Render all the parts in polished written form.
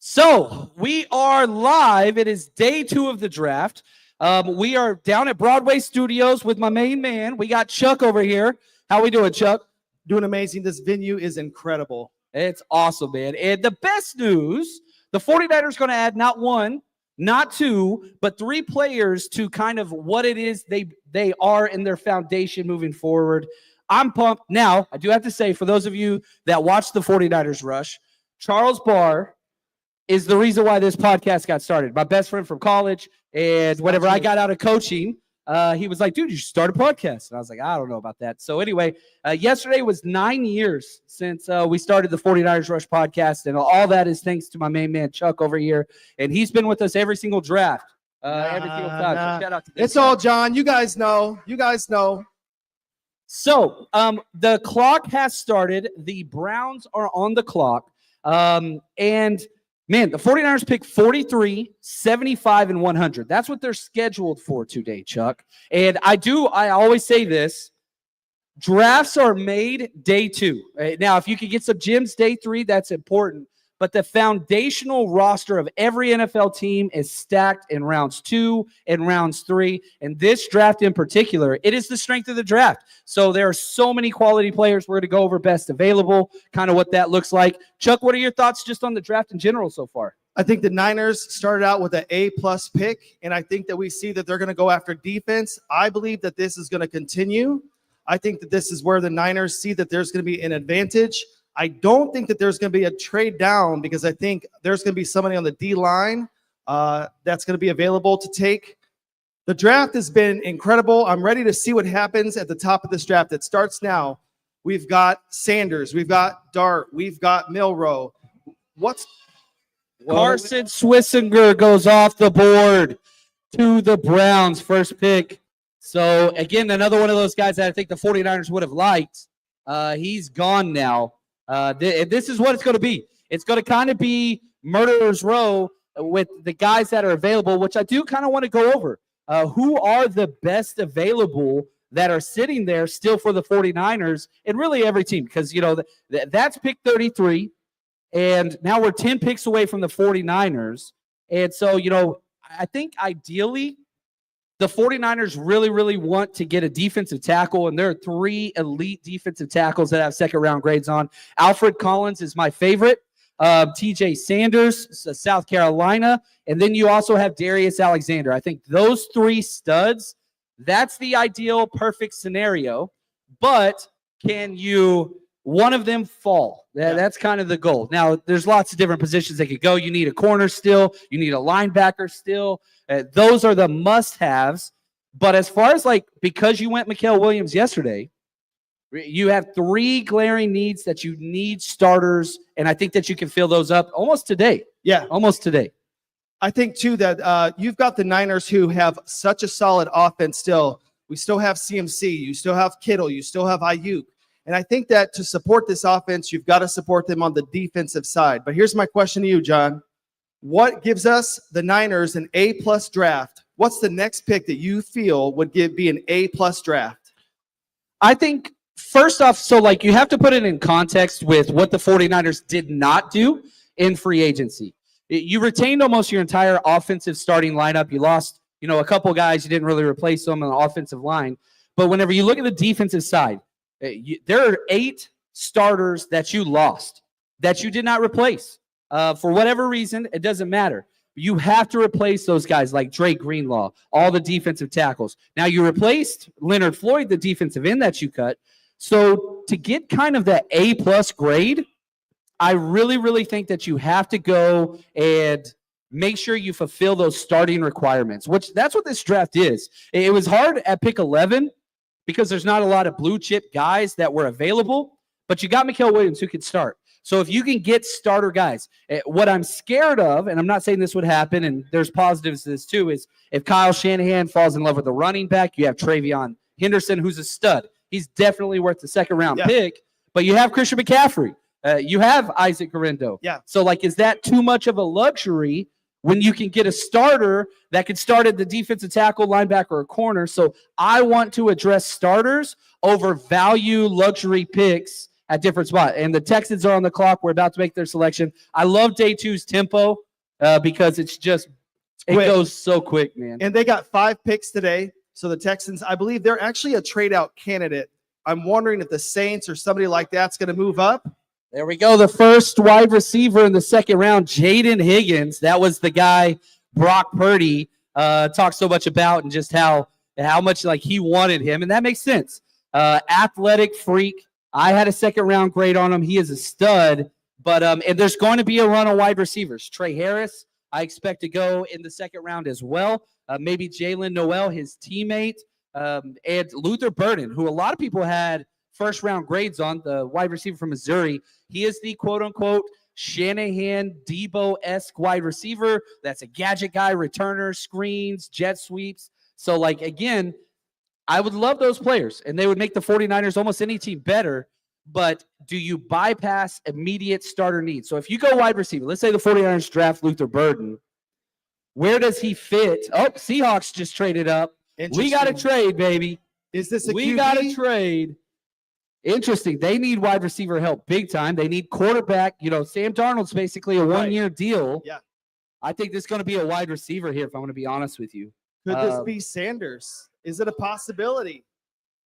So we are live. It is day 2 of the draft. We are down at Broadway Studios with my main man. We got Chuck over here. How we doing, Chuck? Doing amazing. This venue is incredible. It's awesome, man. And the best news, the 49ers going to add not one, not two, but 3 players to kind of what it is they are in their foundation moving forward. I'm pumped. Now, I do have to say, for those of you that watch the 49ers rush, Charles Barr is the reason why this podcast got started. My best friend from college, and whenever I got out of coaching, he was like, dude, you should start a podcast. And I was like, I don't know about that. So anyway, yesterday was 9 years since we started the 49ers Rush podcast, and all that is thanks to my main man, Chuck, over here. And he's been with us every single draft, every single time. So shout out to it's all John. You guys know. You guys know. So the clock has started. The Browns are on the clock. And man, the 49ers pick 43, 75, and 100. That's what they're scheduled for today, Chuck. And I always say this, drafts are made day 2. Now, if you can get some gems day 3, that's important. But the foundational roster of every NFL team is stacked in rounds 2 and rounds 3. And this draft in particular, it is the strength of the draft. So there are so many quality players. We're going to go over best available, kind of what that looks like. Chuck, what are your thoughts just on the draft in general so far? I think the Niners started out with an A-plus pick, and I think that we see that they're going to go after defense. I believe that this is going to continue. I think that this is where the Niners see that there's going to be an advantage. I don't think that there's going to be a trade down because I think there's going to be somebody on the D-line that's going to be available to take. The draft has been incredible. I'm ready to see what happens at the top of this draft. It starts now. We've got Sanders. We've got Dart. We've got Milroe. Carson Swissinger goes off the board to the Browns, first pick. So, again, another one of those guys that I think the 49ers would have liked. He's gone now. This is what it's going to be. It's going to kind of be murderer's row with the guys that are available, which I do kind of want to go over. Who are the best available that are sitting there still for the 49ers and really every team? Because, that's pick 33, and now we're 10 picks away from the 49ers. And so, I think ideally the 49ers really, really want to get a defensive tackle, and there are 3 elite defensive tackles that have second-round grades on. Alfred Collins is my favorite. TJ Sanders, South Carolina, and then you also have Darius Alexander. I think those 3 studs, that's the ideal perfect scenario, but can one of them fall? That's kind of the goal. Now, there's lots of different positions they could go. You need a corner still. You need a linebacker still. Those are the must-haves. But as far as, because you went Mikael Williams yesterday, you have 3 glaring needs that you need starters, and I think that you can fill those up almost today. Yeah. Almost today. I think, too, that you've got the Niners who have such a solid offense still. We still have CMC. You still have Kittle. You still have Ayuk. And I think that to support this offense, you've got to support them on the defensive side. But here's my question to you, John. What gives us, the Niners, an A-plus draft? What's the next pick that you feel would be an A-plus draft? I think, first off, you have to put it in context with what the 49ers did not do in free agency. You retained almost your entire offensive starting lineup. You lost, a couple guys. You didn't really replace them on the offensive line. But whenever you look at the defensive side, there are 8 starters that you lost, that you did not replace. For whatever reason, it doesn't matter. You have to replace those guys like Drake Greenlaw, all the defensive tackles. Now, you replaced Leonard Floyd, the defensive end that you cut. So to get kind of that A-plus grade, I really, really think that you have to go and make sure you fulfill those starting requirements, which that's what this draft is. It was hard at pick 11 because there's not a lot of blue-chip guys that were available, but you got Mikael Williams who could start. So if you can get starter guys, what I'm scared of, and I'm not saying this would happen, and there's positives to this too, is if Kyle Shanahan falls in love with a running back, you have Travion Henderson, who's a stud. He's definitely worth the second-round pick, but you have Christian McCaffrey. You have Isaac Guerrero. Yeah. So, is that too much of a luxury when you can get a starter that could start at the defensive tackle, linebacker, or corner? So I want to address starters over value luxury picks at different spots. And the Texans are on the clock. We're about to make their selection. I love day 2's tempo because it goes so quick, man. And they got 5 picks today. So the Texans, I believe they're actually a trade-out candidate. I'm wondering if the Saints or somebody like that's going to move up. There we go. The first wide receiver in the second round, Jaden Higgins. That was the guy Brock Purdy talked so much about, and just how much like he wanted him. And that makes sense. Athletic freak. I had a second round grade on him. He is a stud. But and there's going to be a run on wide receivers. Trey Harris, I expect to go in the second round as well. Maybe Jalen Noel, his teammate, and Luther Burden, who a lot of people had first round grades on, the wide receiver from Missouri. He is the quote unquote Shanahan Debo-esque wide receiver. That's a gadget guy, returner, screens, jet sweeps. So, like, again, I would love those players, and they would make the 49ers almost any team better. But do you bypass immediate starter needs? So if you go wide receiver, let's say the 49ers draft Luther Burden, where does he fit? Oh, Seahawks just traded up. We got to trade, baby. Is this a QB? We got to trade. Interesting. They need wide receiver help big time. They need quarterback. Sam Darnold's basically a one-year deal. Yeah. I think this is going to be a wide receiver here, if I'm going to be honest with you. Could this be Sanders? Is it a possibility?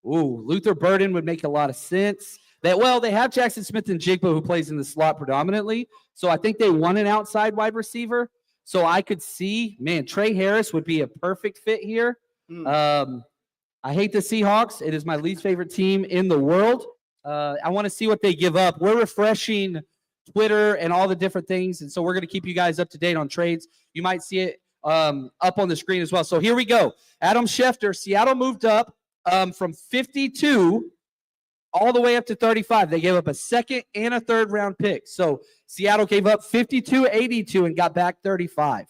Ooh, Luther Burden would make a lot of sense. They have Jackson Smith and Jigba, who plays in the slot predominantly. So I think they want an outside wide receiver. So I could see, Trey Harris would be a perfect fit here. I hate the Seahawks. It is my least favorite team in the world. I want to see what they give up. We're refreshing Twitter and all the different things, and so we're going to keep you guys up to date on trades. You might see it up on the screen as well. So here we go. Adam Schefter, Seattle moved up from 52 all the way up to 35. They gave up a second and a third round pick. So Seattle gave up 52-82 and got back 35.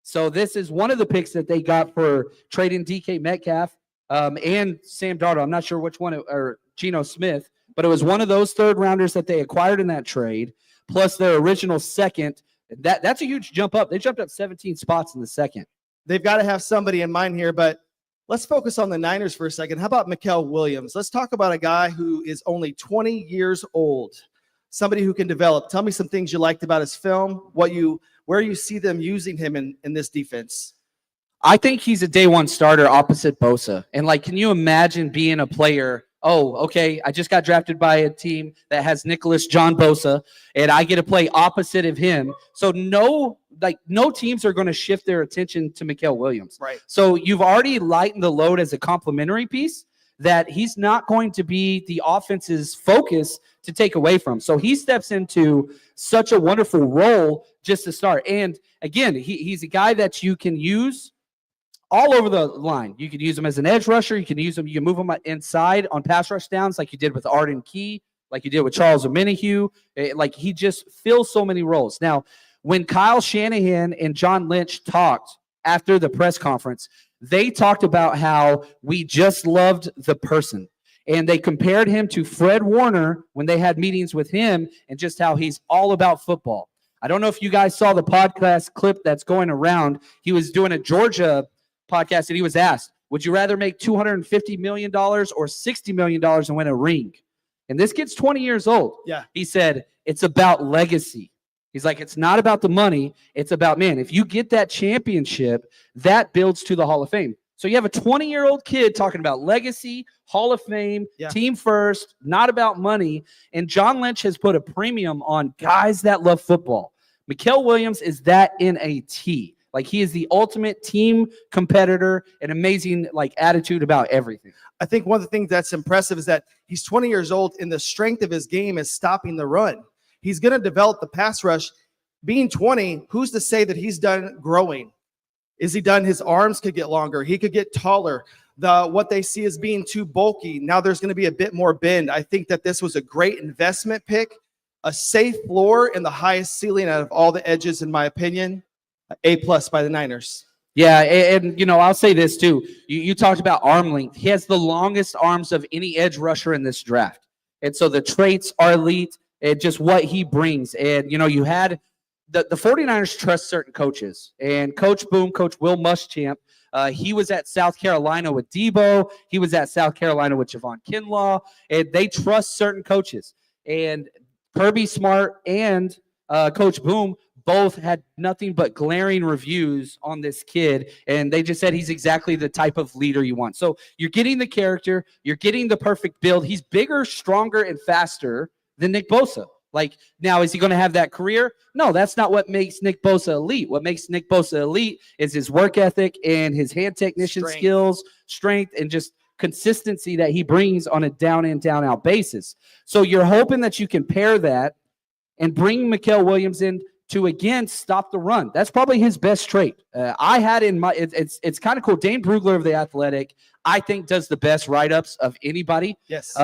So this is one of the picks that they got for trading DK Metcalf and Sam Darnold. I'm not sure which one, or Geno Smith, but it was one of those third rounders that they acquired in that trade, plus their original second. That's a huge jump up. They jumped up 17 spots in the second. They've got to have somebody in mind here, but let's focus on the Niners for a second. How about Mikael Williams? Let's talk about a guy who is only 20 years old, somebody who can develop. Tell me some things you liked about his film, where you see them using him in this defense. I think he's a day one starter opposite Bosa. And, can you imagine being a player? Oh, okay, I just got drafted by a team that has Nicholas John Bosa, and I get to play opposite of him. So no teams are going to shift their attention to Mikael Williams. Right. So you've already lightened the load as a complementary piece that he's not going to be the offense's focus to take away from. So he steps into such a wonderful role just to start. And, again, he's a guy that you can use all over the line. You can use him as an edge rusher. You can move him inside on pass rush downs like you did with Arden Key, like you did with Charles Omenihu. He just fills so many roles. Now, when Kyle Shanahan and John Lynch talked after the press conference, they talked about how we just loved the person. And they compared him to Fred Warner when they had meetings with him, and just how he's all about football. I don't know if you guys saw the podcast clip that's going around. He was doing a Georgia podcast, and he was asked, would you rather make $250 million or $60 million and win a ring? And this kid's 20 years old. Yeah. He said, it's about legacy. He's like, it's not about the money. It's about, if you get that championship, that builds to the Hall of Fame. So you have a 20-year-old kid talking about legacy, Hall of Fame, team first, not about money. And John Lynch has put a premium on guys that love football. Mikael Williams is that in a T. He is the ultimate team competitor, an amazing attitude about everything. I think one of the things that's impressive is that he's 20 years old, and the strength of his game is stopping the run. He's going to develop the pass rush. Being 20, who's to say that he's done growing? Is he done? His arms could get longer. He could get taller. What they see as being too bulky, now there's going to be a bit more bend. I think that this was a great investment pick, a safe floor, and the highest ceiling out of all the edges, in my opinion. A+ by the Niners. Yeah, and I'll say this too. You talked about arm length. He has the longest arms of any edge rusher in this draft. And so the traits are elite, and just what he brings. And, you had the 49ers trust certain coaches. And Coach Will Muschamp, he was at South Carolina with Debo. He was at South Carolina with Javon Kinlaw. And they trust certain coaches. And Kirby Smart and Coach Boom both had nothing but glaring reviews on this kid, and they just said he's exactly the type of leader you want. So you're getting the character, you're getting the perfect build. He's bigger, stronger, and faster than Nick Bosa. Like, now, is he going to have that career? No, that's not what makes Nick Bosa elite. What makes Nick Bosa elite is his work ethic and his hand technician skills, strength, and just consistency that he brings on a down in, down out basis. So you're hoping that you can pair that and bring Mikael Williams in to, again, stop the run. That's probably his best trait. I had in my, it's kind of cool. Dane Brugler of The Athletic, I think, does the best write-ups of anybody. Yes.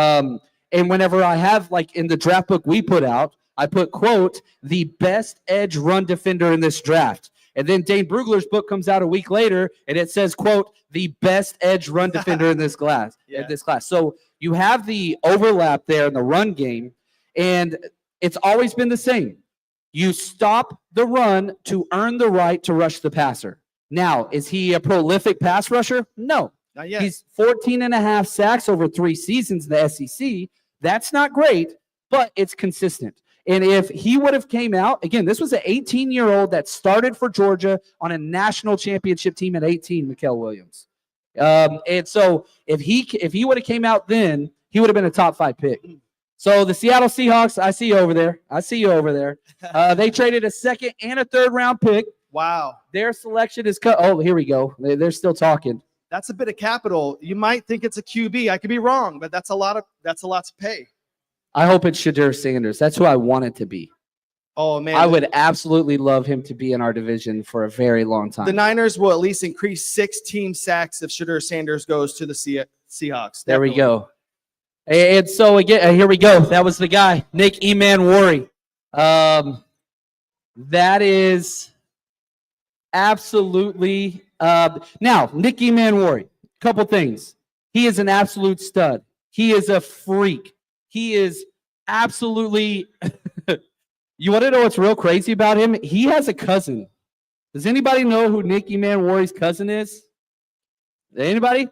And whenever I have, like in the draft book we put out, I put, quote, the best edge run defender in this draft. And then Dane Brugler's book comes out a week later, and it says, quote, the best edge run defender in this class. So you have the overlap there in the run game, and it's always been the same. You stop the run to earn the right to rush the passer. Now, is he a prolific pass rusher? No. Not yet. He's 14 and a half sacks over 3 seasons in the SEC. That's not great, but it's consistent. And if he would have came out, again, this was an 18-year-old that started for Georgia on a national championship team at 18, Mikael Williams. And so if he would have came out then, he would have been a top 5 pick. So the Seattle Seahawks, I see you over there. They traded a 2nd and a 3rd round pick. Wow. Their selection is cut. Oh, here we go. They're still talking. That's a bit of capital. You might think it's a QB. I could be wrong, but that's a lot to pay. I hope it's Shadur Sanders. That's who I want it to be. Oh, man. I would absolutely love him to be in our division for a very long time. The Niners will at least increase 6 team sacks if Shadur Sanders goes to the Seahawks. There we go. And so, again, here we go. That was the guy, Nick Eman-Wari. That is absolutely now, Nick Eman-Wari, couple things. He is an absolute stud. He is a freak. He is absolutely you want to know what's real crazy about him? He has a cousin. Does anybody know who Nick Eman-Wari's cousin is? Anybody?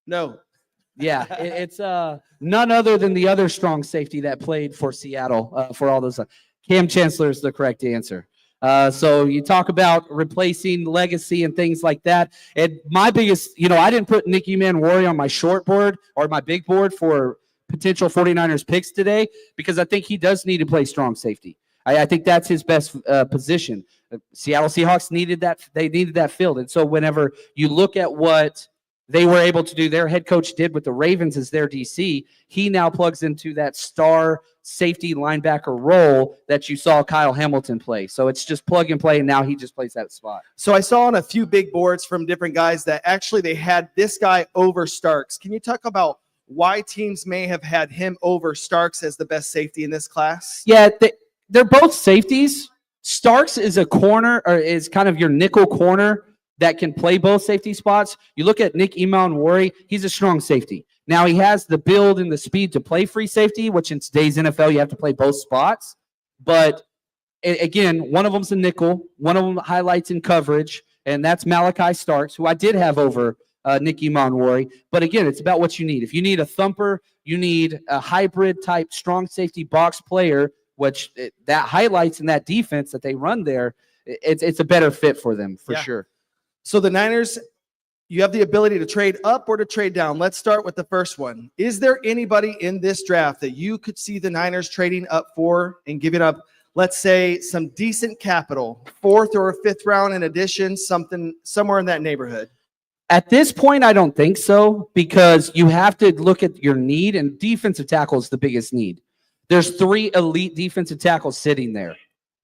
No. Yeah, it's none other than the other strong safety that played for Seattle for all those. Cam Chancellor is the correct answer. So you talk about replacing legacy and things like that. And my biggest, I didn't put Nick Eman-Wari on my short board or my big board for potential 49ers picks today because I think he does need to play strong safety. I think that's his best position. Seattle Seahawks needed that. They needed that filled. And so whenever you look at what they were able to do, their head coach did with the Ravens as their DC, he now plugs into that star safety linebacker role that you saw Kyle Hamilton play. So it's just plug and play, and now he just plays that spot. So I saw on a few big boards from different guys that actually they had this guy over Starks. Can you talk about why teams may have had him over Starks as the best safety in this class? Yeah, they're both safeties. Starks is a corner, or is kind of your nickel corner that can play both safety spots. You look at Nick Eman-Wari, he's a strong safety. Now, he has the build and the speed to play free safety, which in today's NFL, you have to play both spots. But, again, one of them's a nickel. One of them highlights in coverage, and that's Malachi Starks, who I did have over Nick Eman-Wari. But, again, it's about what you need. If you need a thumper, you need a hybrid-type strong safety box player, which that highlights in that defense that they run there, it's a better fit for them, for sure. So the Niners, you have the ability to trade up or to trade down. Let's start with the first one. Is there anybody in this draft that you could see the Niners trading up for and giving up, let's say, some decent capital, 4th or 5th round in addition, somewhere in that neighborhood? At this point, I don't think so, because you have to look at your need, and defensive tackle is the biggest need. There's 3 elite defensive tackles sitting there.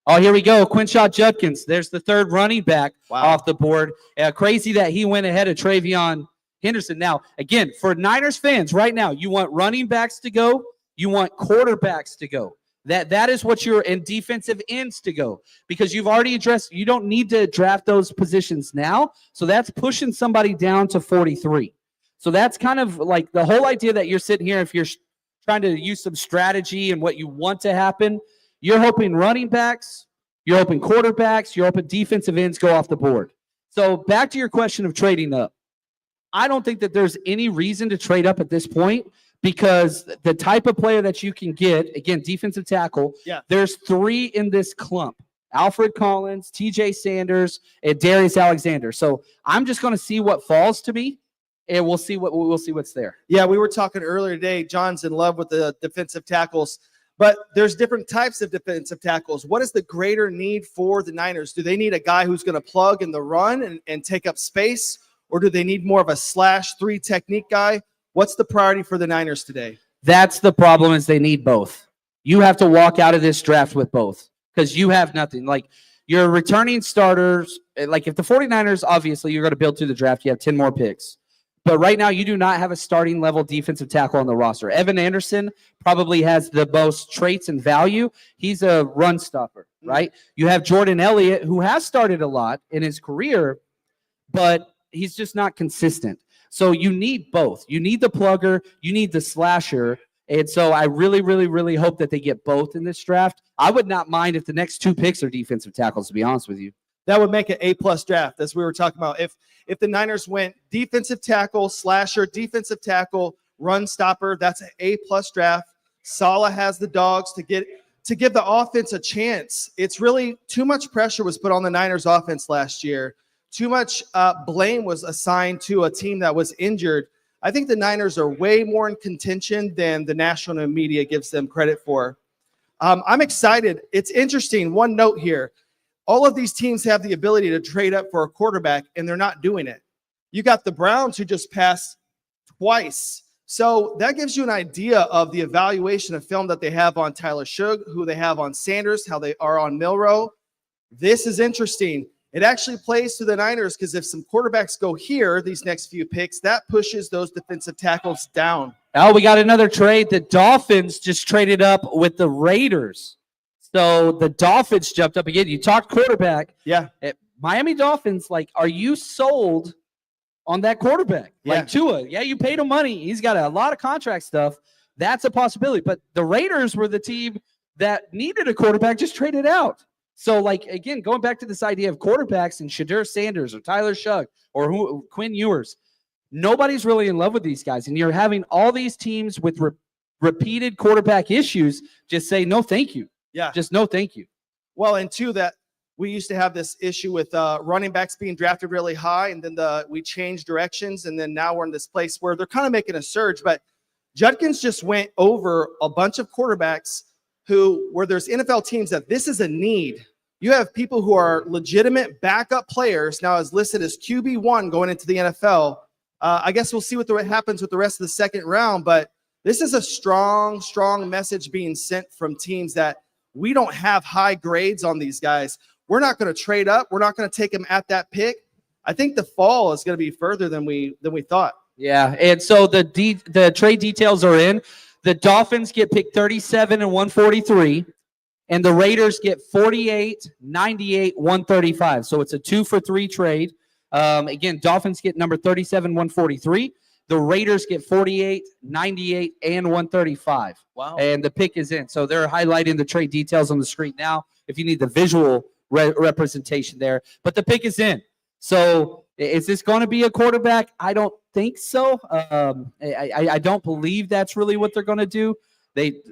Oh, here we go. Quinshot Judkins. There's the 3rd running back off the board. Crazy that he went ahead of Travion Henderson. Now, again, for Niners fans right now, you want running backs to go. You want quarterbacks to go. That is what you're in, defensive ends to go, because you've already addressed, you don't need to draft those positions now. So that's pushing somebody down to 43. So that's kind of like the whole idea that you're sitting here, if you're trying to use some strategy and what you want to happen, you're hoping running backs, you're hoping quarterbacks, you're hoping defensive ends go off the board. So back to your question of trading up. I don't think that there's any reason to trade up at this point, because the type of player that you can get, again, defensive tackle, there's 3 in this clump. Alfred Collins, TJ Sanders, and Darius Alexander. So I'm just going to see what falls to me, and we'll see what's there. Yeah, we were talking earlier today. John's in love with the defensive tackles, but there's different types of defensive tackles. What is the greater need for the Niners? Do they need a guy who's going to plug in the run and take up space, or do they need more of a /3 technique guy? What's the priority for the Niners today? That's the problem, is they need both. You have to walk out of this draft with both because you have nothing. Like, your returning starters, like if the 49ers, obviously you're going to build through the draft, you have 10 more picks. But right now you do not have a starting level defensive tackle on the roster. Evan Anderson probably has the most traits and value. He's a run stopper, right? You have Jordan Elliott, who has started a lot in his career, but he's just not consistent. So you need both. You need the plugger. You need the slasher. And so I really, really, really hope that they get both in this draft. I would not mind if the next 2 picks are defensive tackles, to be honest with you. That would make an A+ draft, as we were talking about. If the Niners went defensive tackle, slasher, defensive tackle, run stopper, that's an A+ draft. Saleh has the dogs to give the offense a chance. It's really too much pressure was put on the Niners offense last year. Too much blame was assigned to a team that was injured. I think the Niners are way more in contention than the national media gives them credit for. I'm excited. It's interesting. One note here. All of these teams have the ability to trade up for a quarterback, and they're not doing it. You got the Browns, who just passed twice. So that gives you an idea of the evaluation of film that they have on Tyler Shug, who they have on Sanders, how they are on Milroe. This is interesting. It actually plays to the Niners because if some quarterbacks go here, these next few picks, that pushes those defensive tackles down. Oh, we got another trade. The Dolphins just traded up with the Raiders. So the Dolphins jumped up again. You talked quarterback. Yeah. Miami Dolphins, like, are you sold on that quarterback? Yeah. Like Tua. Yeah, you paid him money. He's got a lot of contract stuff. That's a possibility. But the Raiders were the team that needed a quarterback, just traded out. So, like, again, going back to this idea of quarterbacks and Shadur Sanders or Tyler Shug or Quinn Ewers, nobody's really in love with these guys. And you're having all these teams with repeated quarterback issues just say, no, thank you. Yeah. Just no, thank you. Well, and two, that we used to have this issue with running backs being drafted really high, and then we changed directions, and then now we're in this place where they're kind of making a surge. But Judkins just went over a bunch of quarterbacks where there's NFL teams that this is a need. You have people who are legitimate backup players now as listed as QB1 going into the NFL. I guess we'll see what happens with the rest of the second round, but this is a strong, strong message being sent from teams that we don't have high grades on these guys. We're not going to trade up. We're not going to take them at that pick. I think the fall is going to be further than we thought. Yeah, and so the trade details are in. The Dolphins get picked 37 and 143, and the Raiders get 48, 98, 135. So it's a 2-for-3 trade. Again, Dolphins get number 37, 143. The Raiders get 48, 98, and 135. Wow. And the pick is in. So they're highlighting the trade details on the screen now if you need the visual representation there. But the pick is in. So is this going to be a quarterback? I don't think so. I don't believe that's really what they're going to do.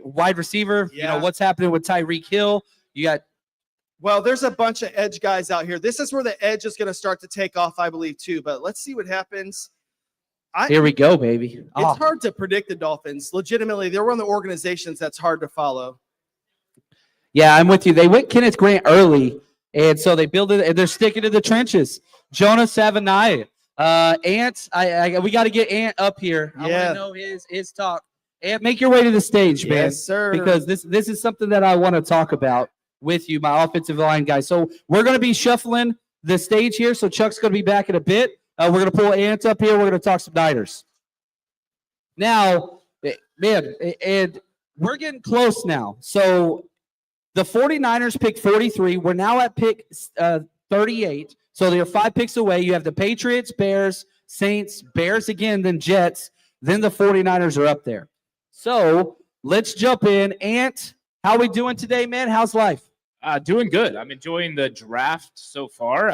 Wide receiver, what's happening with Tyreek Hill? You got. Well, there's a bunch of edge guys out here. This is where the edge is going to start to take off, I believe, too. But let's see what happens. Here we go, baby. It's hard to predict the Dolphins. Legitimately, they're one of the organizations that's hard to follow. Yeah, I'm with you. They went Kenneth Grant early, and so they build it, and they're sticking to the trenches. Jonah Savanaia. Ant, we got to get Ant up here. I want to know his talk. Ant, make your way to the stage, man. Yes, sir. Because this is something that I want to talk about with you, my offensive line guys. So we're going to be shuffling the stage here, so Chuck's going to be back in a bit. We're going to pull Ant up here. We're going to talk some Niners. Now, man, and we're getting close now. So the 49ers pick 43. We're now at pick 38. So they're 5 picks away. You have the Patriots, Bears, Saints, Bears again, then Jets. Then the 49ers are up there. So let's jump in. Ant, how we doing today, man? How's life? Doing good. I'm enjoying the draft so far.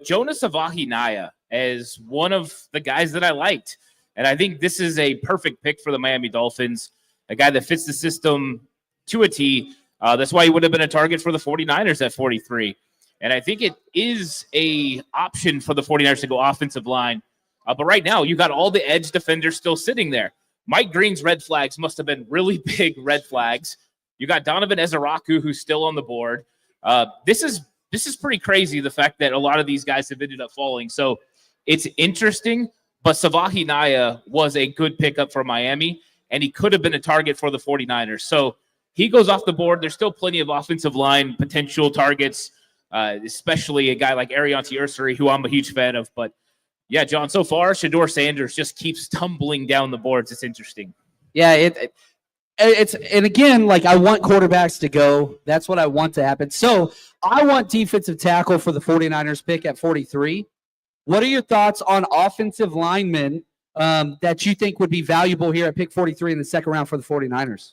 Jonah Savanaia is one of the guys that I liked. And I think this is a perfect pick for the Miami Dolphins, a guy that fits the system to a T. That's why he would have been a target for the 49ers at 43. And I think it is a option for the 49ers to go offensive line. But right now, you got all the edge defenders still sitting there. Mike Green's red flags must have been really big red flags. You got Donovan Ezeraku, who's still on the board. This is pretty crazy, the fact that a lot of these guys have ended up falling. So it's interesting. But Savahi Naya was a good pickup for Miami, and he could have been a target for the 49ers. So he goes off the board. There's still plenty of offensive line potential targets, especially a guy like Arianti Ursary, who I'm a huge fan of. But, yeah, John, so far, Shedeur Sanders just keeps tumbling down the boards. It's interesting. Yeah, it's and again, like, I want quarterbacks to go. That's what I want to happen. So I want defensive tackle for the 49ers pick at 43. What are your thoughts on offensive linemen that you think would be valuable here at pick 43 in the second round for the 49ers?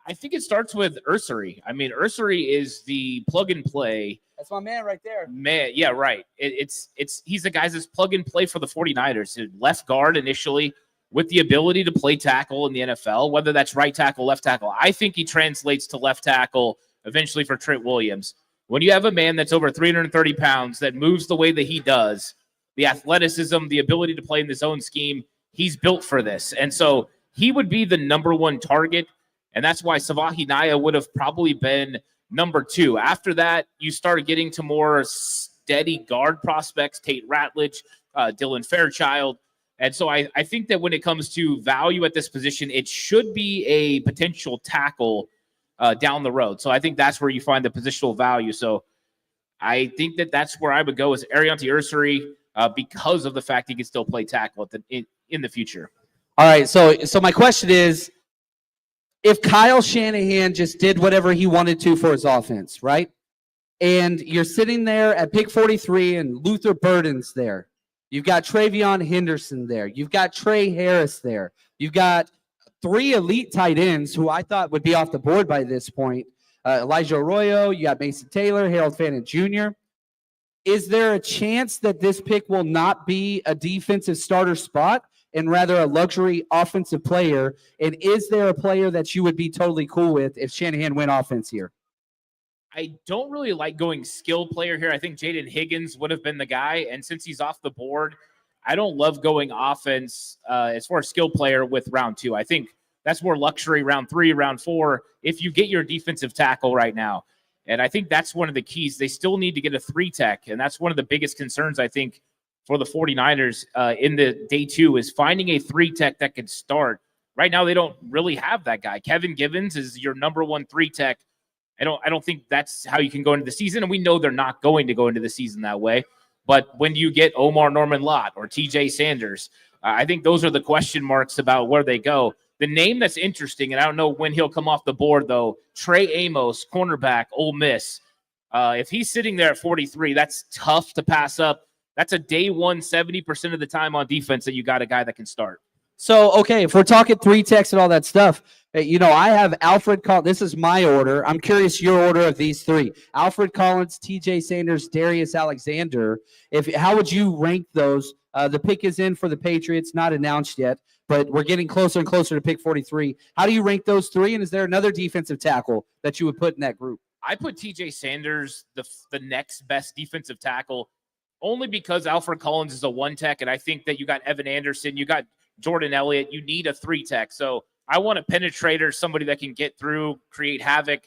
I think it starts with Ursary. I mean, Ursary is the plug and play. That's my man right there. Man, yeah, right. He's the guy that's plug and play for the 49ers. Left guard initially with the ability to play tackle in the NFL, whether that's right tackle, left tackle. I think he translates to left tackle eventually for Trent Williams. When you have a man that's over 330 pounds that moves the way that he does, the athleticism, the ability to play in his own scheme, he's built for this. And so he would be the number one target, and that's why Savahi Naya would have probably been number 2. After that, you start getting to more steady guard prospects, Tate Ratledge, Dylan Fairchild. And so I think that when it comes to value at this position, it should be a potential tackle down the road. So I think that's where you find the positional value. So I think that that's where I would go is Arianti Ursary, because of the fact he can still play tackle in the future. All right, so my question is, if Kyle Shanahan just did whatever he wanted to for his offense, right? And you're sitting there at pick 43 and Luther Burden's there. You've got Travion Henderson there. You've got Trey Harris there. You've got 3 elite tight ends who I thought would be off the board by this point. Elijah Arroyo, you got Mason Taylor, Harold Fannin Jr. Is there a chance that this pick will not be a defensive starter spot and rather a luxury offensive player? And is there a player that you would be totally cool with if Shanahan went offense here? I don't really like going skill player here. I think Jaden Higgins would have been the guy. And since he's off the board, I don't love going offense as far as skill player with round 2. I think that's more luxury round 3, round 4, if you get your defensive tackle right now. And I think that's one of the keys. They still need to get a 3-tech, and that's one of the biggest concerns, I think, for the 49ers in the day 2 is finding a 3-tech that can start. Right now, they don't really have that guy. Kevin Givens is your number 1 3-tech. I don't think that's how you can go into the season, and we know they're not going to go into the season that way. But when you get Omar Norman-Lott or TJ Sanders, I think those are the question marks about where they go. The name that's interesting, and I don't know when he'll come off the board, though, Trey Amos, cornerback, Ole Miss. If he's sitting there at 43, that's tough to pass up. That's a day 1, 70% of the time on defense that you got a guy that can start. So, okay, if we're talking 3-techs and all that stuff, I have Alfred Collins. This is my order. I'm curious your order of these 3. Alfred Collins, TJ Sanders, Darius Alexander. How would you rank those? The pick is in for the Patriots, not announced yet, but we're getting closer and closer to pick 43. How do you rank those 3, and is there another defensive tackle that you would put in that group? I put TJ Sanders the next best defensive tackle only because Alfred Collins is a 1-tech, and I think that you got Evan Anderson, you got Jordan Elliott, you need a 3-tech. So I want a penetrator, somebody that can get through, create havoc,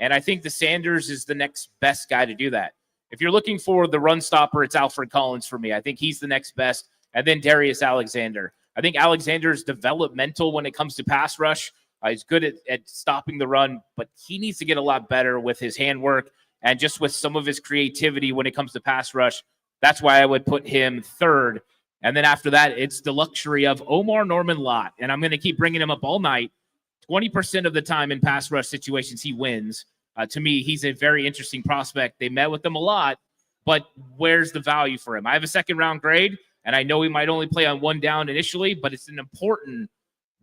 and I think the Sanders is the next best guy to do that. If you're looking for the run stopper, it's Alfred Collins for me. I think he's the next best, and then Darius Alexander. I think Alexander is developmental when it comes to pass rush. He's good at stopping the run, but he needs to get a lot better with his handwork and just with some of his creativity when it comes to pass rush. That's why I would put him 3rd. And then after that, it's the luxury of Omar Norman-Lott. And I'm going to keep bringing him up all night. 20% of the time in pass rush situations, he wins. To me, he's a very interesting prospect. They met with him a lot, but where's the value for him? I have a 2nd-round grade, and I know he might only play on 1 down initially, but it's an important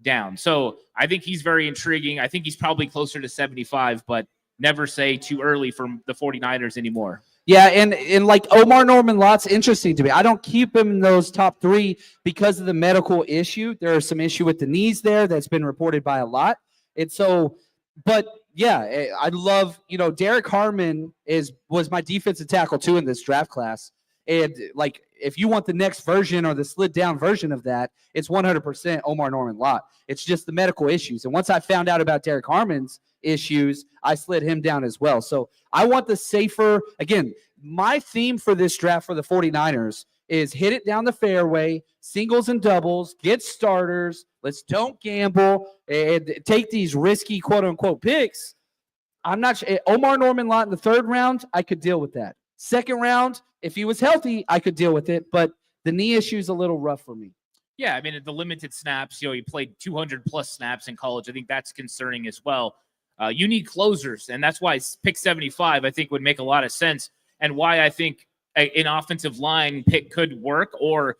down. So I think he's very intriguing. I think he's probably closer to 75, but never say too early for the 49ers anymore. Yeah, and like Omar Norman Lott's interesting to me. I don't keep him in those top 3 because of the medical issue. There are some issue with the knees there that's been reported by a lot. And so, but yeah, I love, Derek Harmon was my defensive tackle too in this draft class. And like, if you want the next version or the slid down version of that, it's 100% Omar Norman Lott. It's just the medical issues. And once I found out about Derek Harmon's issues, I slid him down as well. So I want the safer, again, my theme for this draft for the 49ers is hit it down the fairway, singles and doubles, get starters. Let's don't gamble and take these risky quote unquote picks. I'm not sure. Omar Norman Lott in the 3rd round, I could deal with that. 2nd round, if he was healthy, I could deal with it. But the knee issue is a little rough for me. Yeah, I mean, the limited snaps, he played 200 plus snaps in college. I think that's concerning as well. You need closers, and that's why pick 75, I think, would make a lot of sense, and why I think an offensive line pick could work, or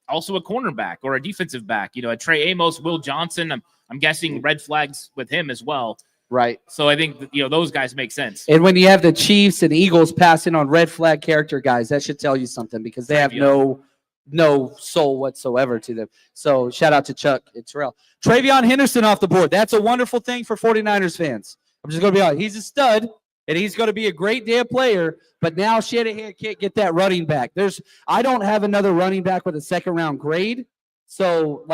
also a cornerback or a defensive back. A Trey Amos, Will Johnson. I'm guessing red flags with him as well. Right. So I think those guys make sense. And when you have the Chiefs and Eagles passing on red flag character guys, that should tell you something because they have no soul whatsoever to them. So shout out to Chuck and Terrell. Travion Henderson off the board. That's a wonderful thing for 49ers fans. I'm just going to be honest. He's a stud, and he's going to be a great damn player, but now Shanahan can't get that running back. I don't have another running back with a 2nd-round grade. So,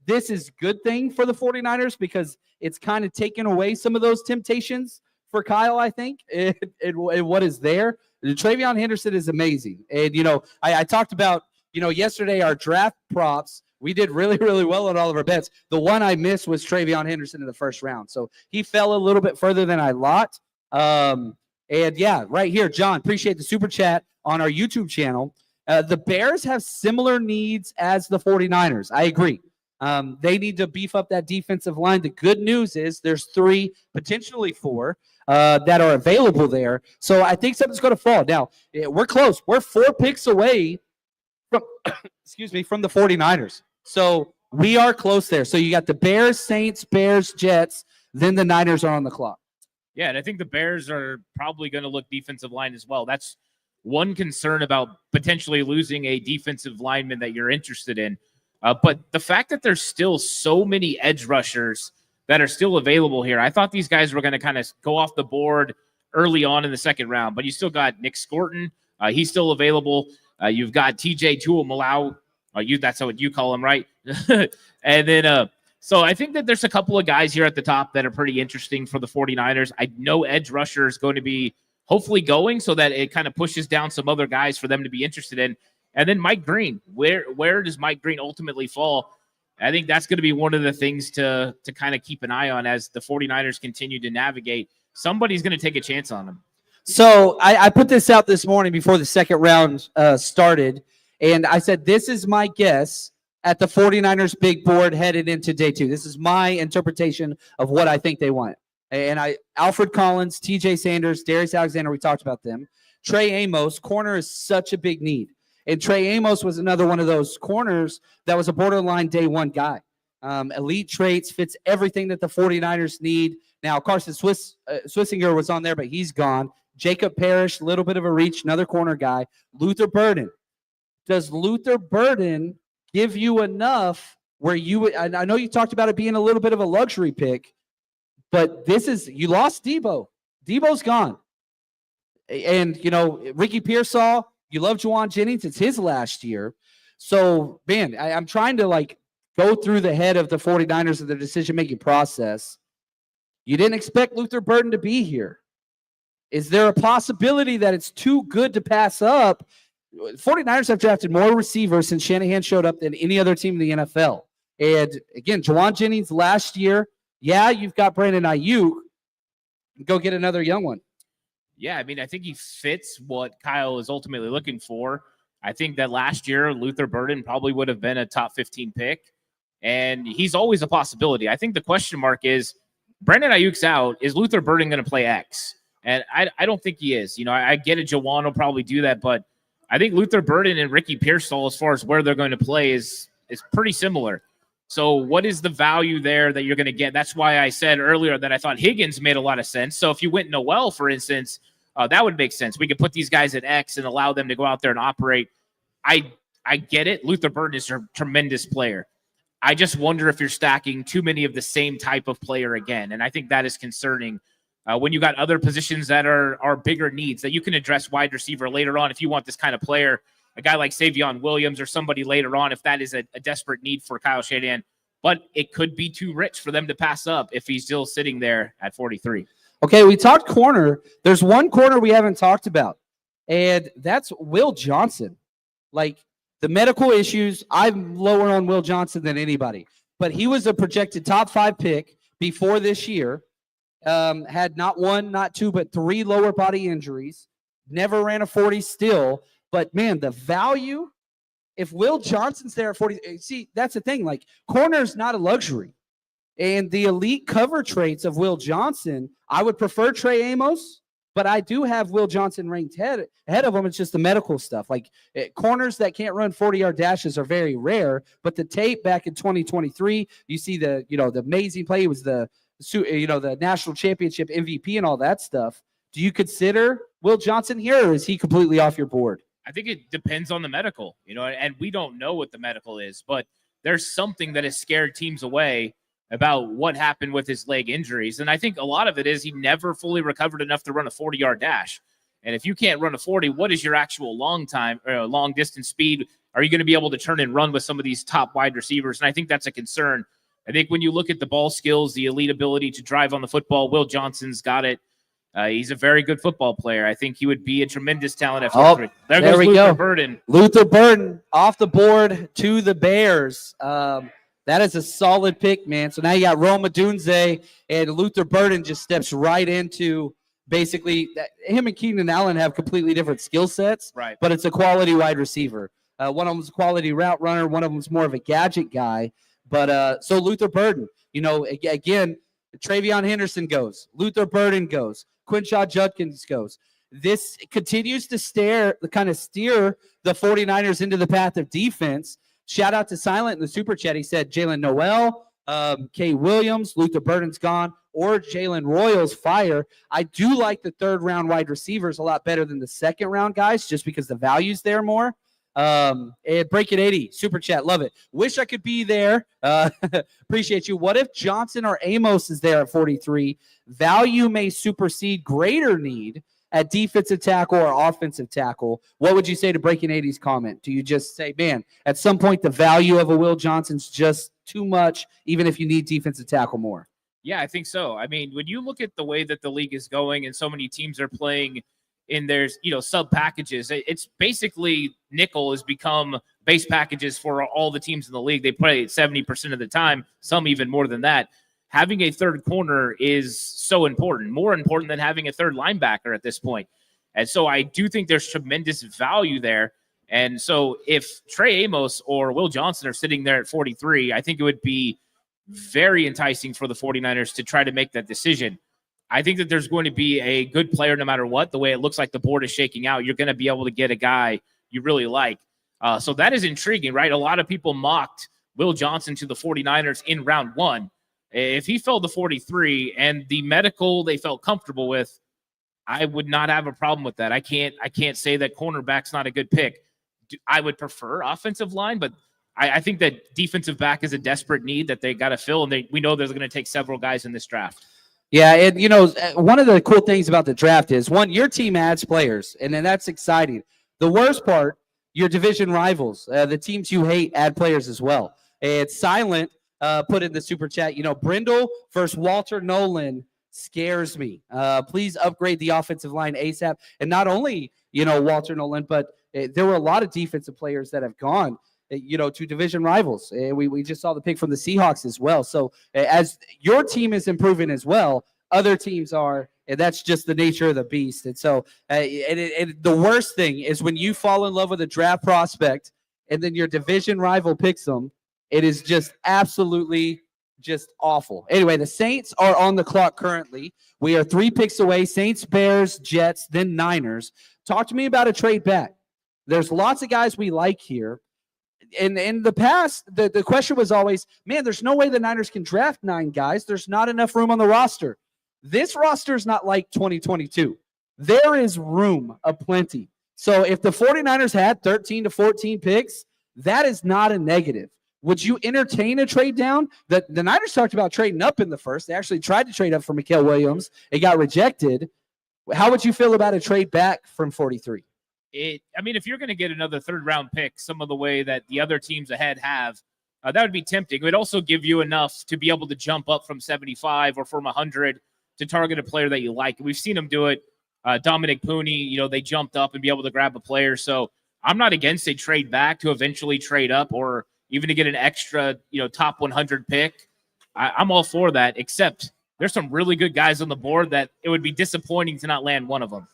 this is good thing for the 49ers because it's kind of taken away some of those temptations for Kyle, I think, and what is there. Travion Henderson is amazing. And, I talked about, yesterday our draft props. We did really, really well on all of our bets. The one I missed was Travion Henderson in the 1st round. So he fell a little bit further than I thought. And yeah, right here, John, appreciate the super chat on our YouTube channel. The Bears have similar needs as the 49ers. I agree. They need to beef up that defensive line. The good news is there's 3, potentially 4, that are available there. So I think something's going to fall. Now, we're close. We're 4 picks away from, from the 49ers. So we are close there. So you got the Bears, Saints, Bears, Jets, then the Niners are on the clock. Yeah, and I think the Bears are probably going to look defensive line as well. That's one concern about potentially losing a defensive lineman that you're interested in. But the fact that there's still so many edge rushers that are still available here, I thought these guys were going to kind of go off the board early on in the 2nd round. But you still got Nick Scorton. He's still available. You've got TJ Tuimalau. That's what you call him, right? And then so I think that there's a couple of guys here at the top that are pretty interesting for the 49ers. I know edge rusher is going to be hopefully going so that it kind of pushes down some other guys for them to be interested in. And then Mike Green, where does Mike Green ultimately fall? I think that's going to be one of the things to kind of keep an eye on as the 49ers continue to navigate. Somebody's going to take a chance on them. So I put this out this morning before the 2nd round started, and I said, this is my guess at the 49ers big board headed into day 2. This is my interpretation of what I think they want. And Alfred Collins, TJ Sanders, Darius Alexander, we talked about them. Trey Amos, corner is such a big need. And Trey Amos was another one of those corners that was a borderline day 1 guy. Elite traits, fits everything that the 49ers need. Now, Carson Swissinger was on there, but he's gone. Jacob Parrish, a little bit of a reach, another corner guy. Luther Burden. Does Luther Burden give you enough where I know you talked about it being a little bit of a luxury pick, but you lost Debo. Debo's gone. And, Ricky Pearsall, you love Juwan Jennings. It's his last year. So, man, I'm trying to, go through the head of the 49ers of the decision-making process. You didn't expect Luther Burden to be here. Is there a possibility that it's too good to pass up? 49ers have drafted more receivers since Shanahan showed up than any other team in the NFL. And, again, Juwan Jennings last year, yeah, you've got Brandon Ayuk. Go get another young one. Yeah, I mean, I think he fits what Kyle is ultimately looking for. I think that last year, Luther Burden probably would have been a top 15 pick, and he's always a possibility. I think the question mark is, Brandon Ayuk's out. Is Luther Burden going to play X? And I don't think he is. I get it. Juwan will probably do that, but I think Luther Burden and Ricky Pearsall, as far as where they're going to play, is pretty similar. So what is the value there that you're going to get? That's why I said earlier that I thought Higgins made a lot of sense. So if you went Noel, for instance, that would make sense. We could put these guys at X and allow them to go out there and operate. I get it. Luther Burden is a tremendous player. I just wonder if you're stacking too many of the same type of player again. And I think that is concerning when you got other positions that are bigger needs that you can address wide receiver later on. If you want this kind of player, a guy like Savion Williams or somebody later on, if that is a desperate need for Kyle Shanahan, but it could be too rich for them to pass up if he's still sitting there at 43. Okay, we talked corner. There's one corner we haven't talked about, and that's Will Johnson. Like, the medical issues, I'm lower on Will Johnson than anybody. But he was a projected top 5 pick before this year. Had not 1, not 2, but 3 lower body injuries. Never ran a 40 still. But, man, the value, if Will Johnson's there at 40, see, that's the thing. Like, corner is not a luxury. And the elite cover traits of Will Johnson, I would prefer Trey Amos. But I do have Will Johnson ranked ahead of him. It's just the medical stuff. Like corners that can't run 40-yard dashes are very rare. But the tape back in 2023, you see the amazing play. It was the national championship MVP and all that stuff. Do you consider Will Johnson here, or is he completely off your board? I think it depends on the medical, and we don't know what the medical is, but there's something that has scared teams away about what happened with his leg injuries. And I think a lot of it is he never fully recovered enough to run a 40-yard dash. And if you can't run a 40, what is your actual long distance speed? Are you going to be able to turn and run with some of these top wide receivers? And I think that's a concern. I think when you look at the ball skills, the elite ability to drive on the football, Will Johnson's got it. He's a very good football player. I think he would be a tremendous talent at 43. There goes Luther Burden. Luther Burden off the board to the Bears. That is a solid pick, man. So now you got Rome Odunze, and Luther Burden just steps right into basically him and Keenan Allen have completely different skill sets, right? But it's a quality wide receiver. One of them's a quality route runner. One of them's more of a gadget guy. But so Luther Burden, again, Travion Henderson goes. Luther Burden goes. Quinshaw Judkins goes. This continues to steer the 49ers into the path of defense. Shout out to Silent in the super chat. He said Jalen Noel, Kay Williams, Luther Burden's gone, or Jalen Royals fire. I do like the 3rd-round wide receivers a lot better than the 2nd-round guys, just because the value's there more. And Break It 80, super chat, love it. Wish I could be there. Appreciate you. What if Johnson or Amos is there at 43? Value may supersede greater need at defensive tackle or offensive tackle. What would you say to Breaking 80's comment? Do you just say, man, at some point the value of a Will Johnson's just too much, even if you need defensive tackle more? Yeah, I think so. I mean, when you look at the way that the league is going and so many teams are playing in their sub packages, it's basically nickel has become base packages for all the teams in the league. They play 70% of the time, some even more than that. Having a 3rd corner is so important, more important than having a 3rd linebacker at this point. And so I do think there's tremendous value there. And so if Trey Amos or Will Johnson are sitting there at 43, I think it would be very enticing for the 49ers to try to make that decision. I think that there's going to be a good player no matter what. The way it looks like the board is shaking out, you're going to be able to get a guy you really like. So that is intriguing, right? A lot of people mocked Will Johnson to the 49ers in round 1. If he fell to 43 and the medical they felt comfortable with, I would not have a problem with that. I can't say that cornerback's not a good pick. I would prefer offensive line, but I think that defensive back is a desperate need that they got to fill, and we know they're going to take several guys in this draft. Yeah, and one of the cool things about the draft is, one, your team adds players, and then that's exciting. The worst part, your division rivals, the teams you hate, add players as well. It's Silent put in the super chat, Brindle versus Walter Nolan scares me. Please upgrade the offensive line ASAP. And not only, Walter Nolan, but there were a lot of defensive players that have gone, to division rivals. We just saw the pick from the Seahawks as well. So as your team is improving as well, other teams are, and that's just the nature of the beast. And so and the worst thing is when you fall in love with a draft prospect and then your division rival picks them, it is just absolutely just awful. Anyway, the Saints are on the clock currently. We are 3 picks away. Saints, Bears, Jets, then Niners. Talk to me about a trade back. There's lots of guys we like here. In the past, the question was always, man, there's no way the Niners can draft 9 guys. There's not enough room on the roster. This roster is not like 2022. there is room aplenty. So if the 49ers had 13 to 14 picks, that is not a negative. Would you entertain a trade down? The Niners talked about trading up in the first. They actually tried to trade up for Mikael Williams. It got rejected. How would you feel about a trade back from 43? If you're going to get another third-round pick, some of the way that the other teams ahead have, that would be tempting. It would also give you enough to be able to jump up from 75 or from 100 to target a player that you like. We've seen them do it. Dominic Pooney, they jumped up and be able to grab a player. So I'm not against a trade back to eventually trade up or even to get an extra, top 100 pick. I'm all for that, except there's some really good guys on the board that it would be disappointing to not land one of them.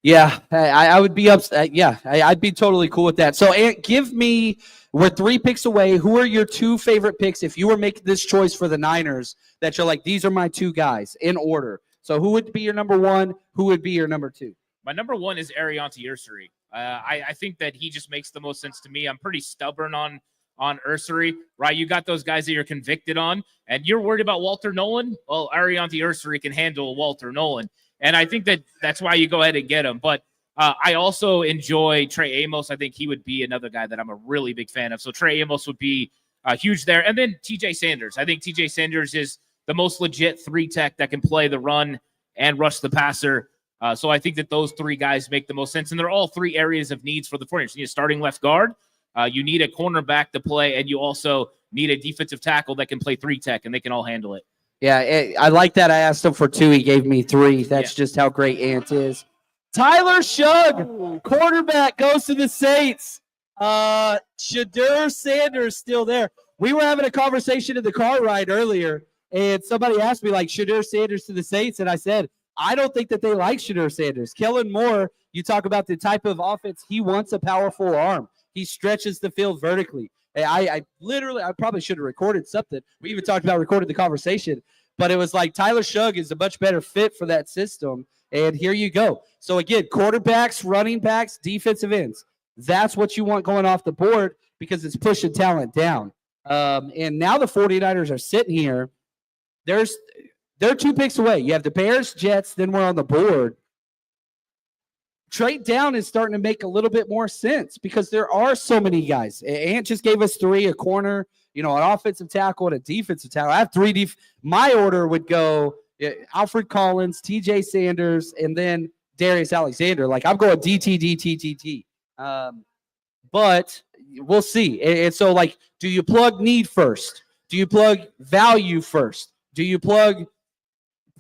Yeah, I would be upset. Yeah, I'd be totally cool with that. So, Ant, give me, we're 3 picks away. Who are your 2 favorite picks if you were making this choice for the Niners that you're like, these are my 2 guys in order? So who would be your number 1? Who would be your number 2? My number 1 is Ariante Ursary. I think that he just makes the most sense to me. I'm pretty stubborn on Ursary, right? You got those guys that you're convicted on, and you're worried about Walter Nolan. Well, Ariante Ursary can handle Walter Nolan. And I think that's why you go ahead and get him. But I also enjoy Trey Amos. I think he would be another guy that I'm a really big fan of. So Trey Amos would be huge there. And then TJ Sanders. I think TJ Sanders is the most legit 3-tech that can play the run and rush the passer. So I think that those 3 guys make the most sense. And they're all 3 areas of needs for the 49ers. You need a starting left guard. You need a cornerback to play. And you also need a defensive tackle that can play 3-tech, and they can all handle it. Yeah, I like that. I asked him for 2. He gave me 3. That's just how great Ant is. Tyler Shugg, quarterback, goes to the Saints. Shedeur Sanders still there. We were having a conversation in the car ride earlier, and somebody asked me, Shedeur Sanders to the Saints, and I said, I don't think that they like Shedeur Sanders. Kellen Moore, you talk about the type of offense, he wants a powerful arm. He stretches the field vertically. I probably should have recorded something. We even talked about recording the conversation, but it was like Tyler Shugg is a much better fit for that system. And here you go. So again, quarterbacks, running backs, defensive ends. That's what you want going off the board because it's pushing talent down. And now the 49ers are sitting here. They're 2 picks away. You have the Bears, Jets, then we're on the board. Trade down is starting to make a little bit more sense because there are so many guys. Ant just gave us 3, a corner, an offensive tackle and a defensive tackle. I have 3 my order would go Alfred Collins, TJ Sanders, and then Darius Alexander. I'm going DT. But we'll see. And so, do you plug need first? Do you plug value first? Do you plug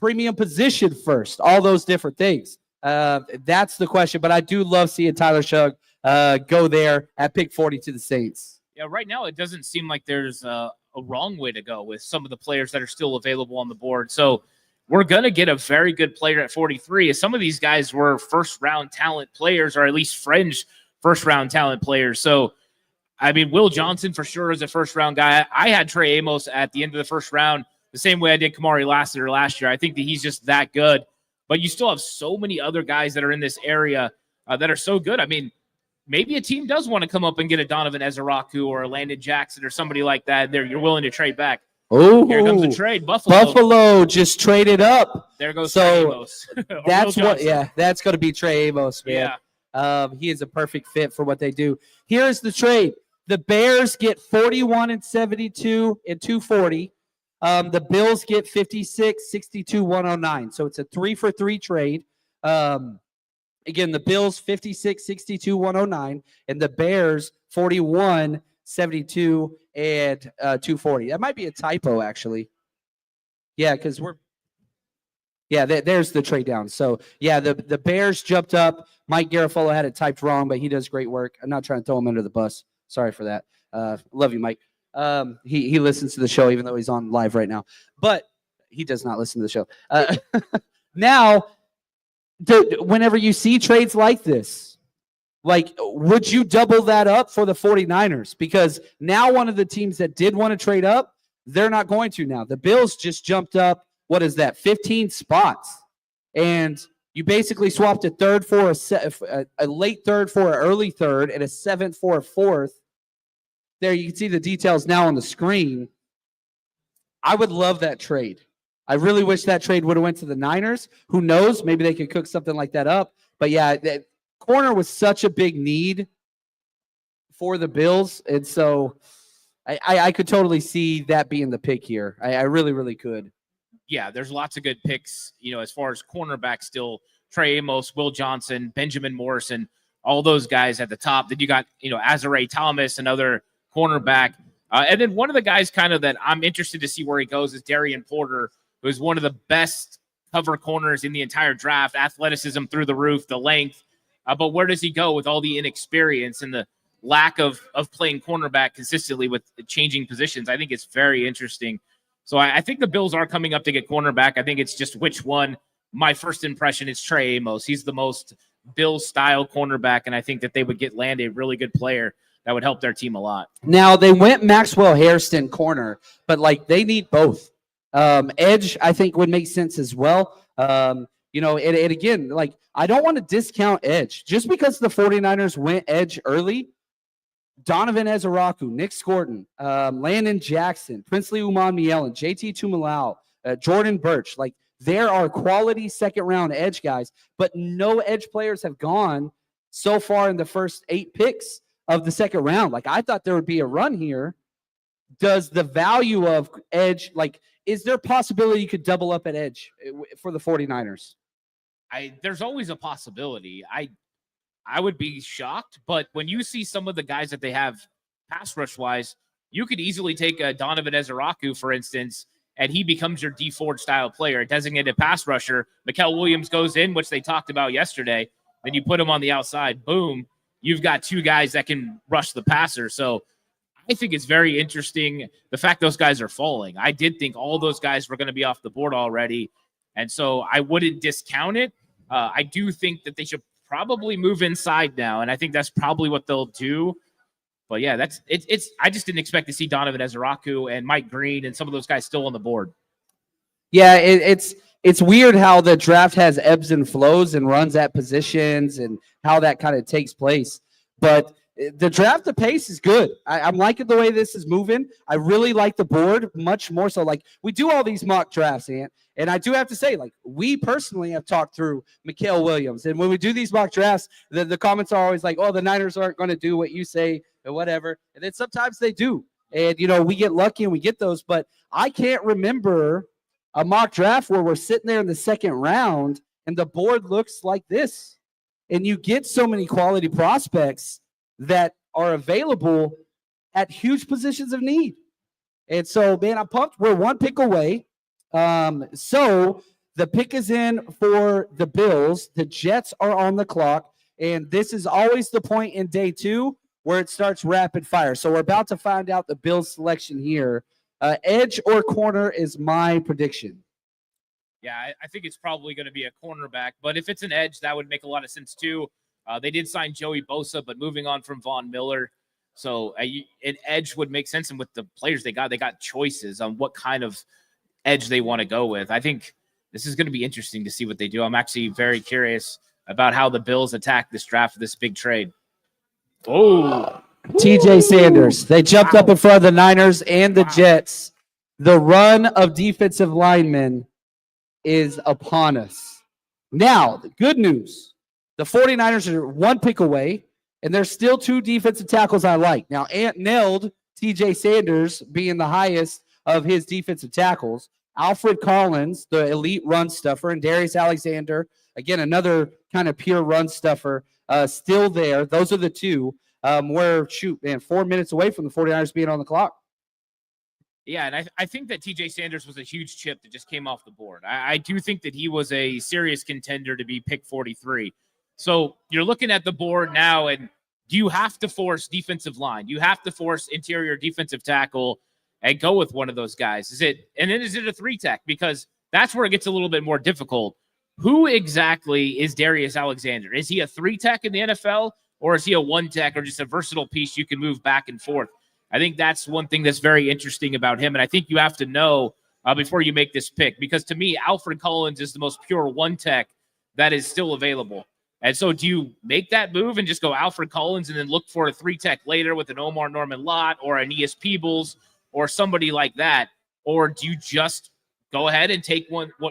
premium position first? All those different things. That's the question, but I do love seeing Tyler Shugg go there at pick 40 to the Saints. Yeah, right now it doesn't seem like there's a wrong way to go with some of the players that are still available on the board. So we're going to get a very good player at 43. Some of these guys were first-round talent players or at least fringe first-round talent players. So, Will Johnson for sure is a first-round guy. I had Trey Amos at the end of the first round the same way I did Kamari Lassiter last year. I think that he's just that good. But you still have so many other guys that are in this area that are so good. Maybe a team does want to come up and get a Donovan Ezeraku or a Landon Jackson or somebody like that. You're willing to trade back. Oh, here comes a trade. Buffalo just traded up. There goes Trey Amos. That's that's going to be Trey Amos, man. Yeah. He is a perfect fit for what they do. Here's the trade. The Bears get 41 and 72 and 240. The Bills get 56, 62, 109. So it's a 3-for-3 trade. Again, the Bills 56, 62, 109, and the Bears 41, 72, and 240. That might be a typo, actually. Yeah, because there's the trade down. So, the Bears jumped up. Mike Garafolo had it typed wrong, but he does great work. I'm not trying to throw him under the bus. Sorry for that. Love you, Mike. He listens to the show even though he's on live right now, but he does not listen to the show. Now, whenever you see trades like this, would you double that up for the 49ers? Because now one of the teams that did want to trade up, they're not going to now. The Bills just jumped up, 15 spots. And you basically swapped a third for a late third for an early third and a 7th for a 4th. There, you can see the details now on the screen. I would love that trade. I really wish that trade would have went to the Niners. Who knows? Maybe they could cook something like that up. But yeah, that corner was such a big need for the Bills. And so I could totally see that being the pick here. I really, really could. Yeah, there's lots of good picks, as far as cornerback still. Trey Amos, Will Johnson, Benjamin Morrison, all those guys at the top. Then you got, Azare Thomas, another cornerback. And then one of the guys kind of that I'm interested to see where he goes is Darian Porter, who's one of the best cover corners in the entire draft. Athleticism through the roof, the length. But where does he go with all the inexperience and the lack of playing cornerback consistently with changing positions? I think it's very interesting. So I think the Bills are coming up to get cornerback. I think it's just which one. My first impression is Trey Amos. He's the most Bills-style cornerback, and I think that they would land a really good player that would help their team a lot. Now, they went Maxwell Hairston corner, but, they need both. Edge, I think, would make sense as well. And again, I don't want to discount edge. Just because the 49ers went edge early, Donovan Ezeraku, Nick Scorton, Landon Jackson, Princely Uman-Mielen, JT Tumalau, Jordan Birch, there are quality second-round edge guys, but no edge players have gone so far in the first 8 picks of the second round. I thought there would be a run here. Does the value of edge, is there a possibility you could double up at edge for the 49ers? There's always a possibility. I would be shocked, but when you see some of the guys that they have pass rush-wise, you could easily take a Donovan Ezeraku, for instance, and he becomes your D Ford style player, a designated pass rusher. Mikael Williams goes in, which they talked about yesterday. Then you put him on the outside. Boom. You've got 2 guys that can rush the passer. So I think it's very interesting the fact those guys are falling. I did think all those guys were going to be off the board already. And so I wouldn't discount it. I do think that they should probably move inside now. And I think that's probably what they'll do. But yeah, I just didn't expect to see Donovan Ezeraku and Mike Green and some of those guys still on the board. Yeah, it's weird how the draft has ebbs and flows and runs at positions and how that kind of takes place. But the draft, the pace is good. I'm liking the way this is moving. I really like the board much more so. We do all these mock drafts, and I do have to say, we personally have talked through Mikael Williams. And when we do these mock drafts, the comments are always oh, the Niners aren't going to do what you say or whatever. And then sometimes they do. And, we get lucky and we get those. But I can't remember a mock draft where we're sitting there in the second round and the board looks like this. And you get so many quality prospects that are available at huge positions of need. And so, man, I'm pumped. We're 1 pick away. So the pick is in for the Bills. The Jets are on the clock. And this is always the point in day 2 where it starts rapid fire. So we're about to find out the Bills selection here. Edge or corner is my prediction. Yeah, I think it's probably going to be a cornerback. But if it's an edge, that would make a lot of sense too. They did sign Joey Bosa, but moving on from Von Miller. So an edge would make sense. And with the players they got choices on what kind of edge they want to go with. I think this is going to be interesting to see what they do. I'm actually very curious about how the Bills attack this draft for this big trade. Oh, TJ Sanders. They jumped up in front of the Niners and the Jets. The run of defensive linemen is upon us. Now, the good news. The 49ers are 1 pick away, and there's still 2 defensive tackles I like. Now, Ant nailed TJ Sanders being the highest of his defensive tackles. Alfred Collins, the elite run stuffer, and Darius Alexander, again, another kind of pure run stuffer, still there. Those are the 2. We're 4 minutes away from the 49ers being on the clock. Yeah, and I think that TJ Sanders was a huge chip that just came off the board. I do think that he was a serious contender to be pick 43. So you're looking at the board now, and do you have to force defensive line? You have to force interior defensive tackle and go with one of those guys. Is it a 3-tech? Because that's where it gets a little bit more difficult. Who exactly is Darius Alexander? Is he a 3-tech in the NFL, or is he a 1-tech or just a versatile piece you can move back and forth? I think that's one thing that's very interesting about him, and I think you have to know before you make this pick, because to me, Alfred Collins is the most pure 1-tech that is still available. And so do you make that move and just go Alfred Collins and then look for a 3-tech later with an Omar Norman Lott or an E.S. Peebles or somebody like that? Or do you just go ahead and take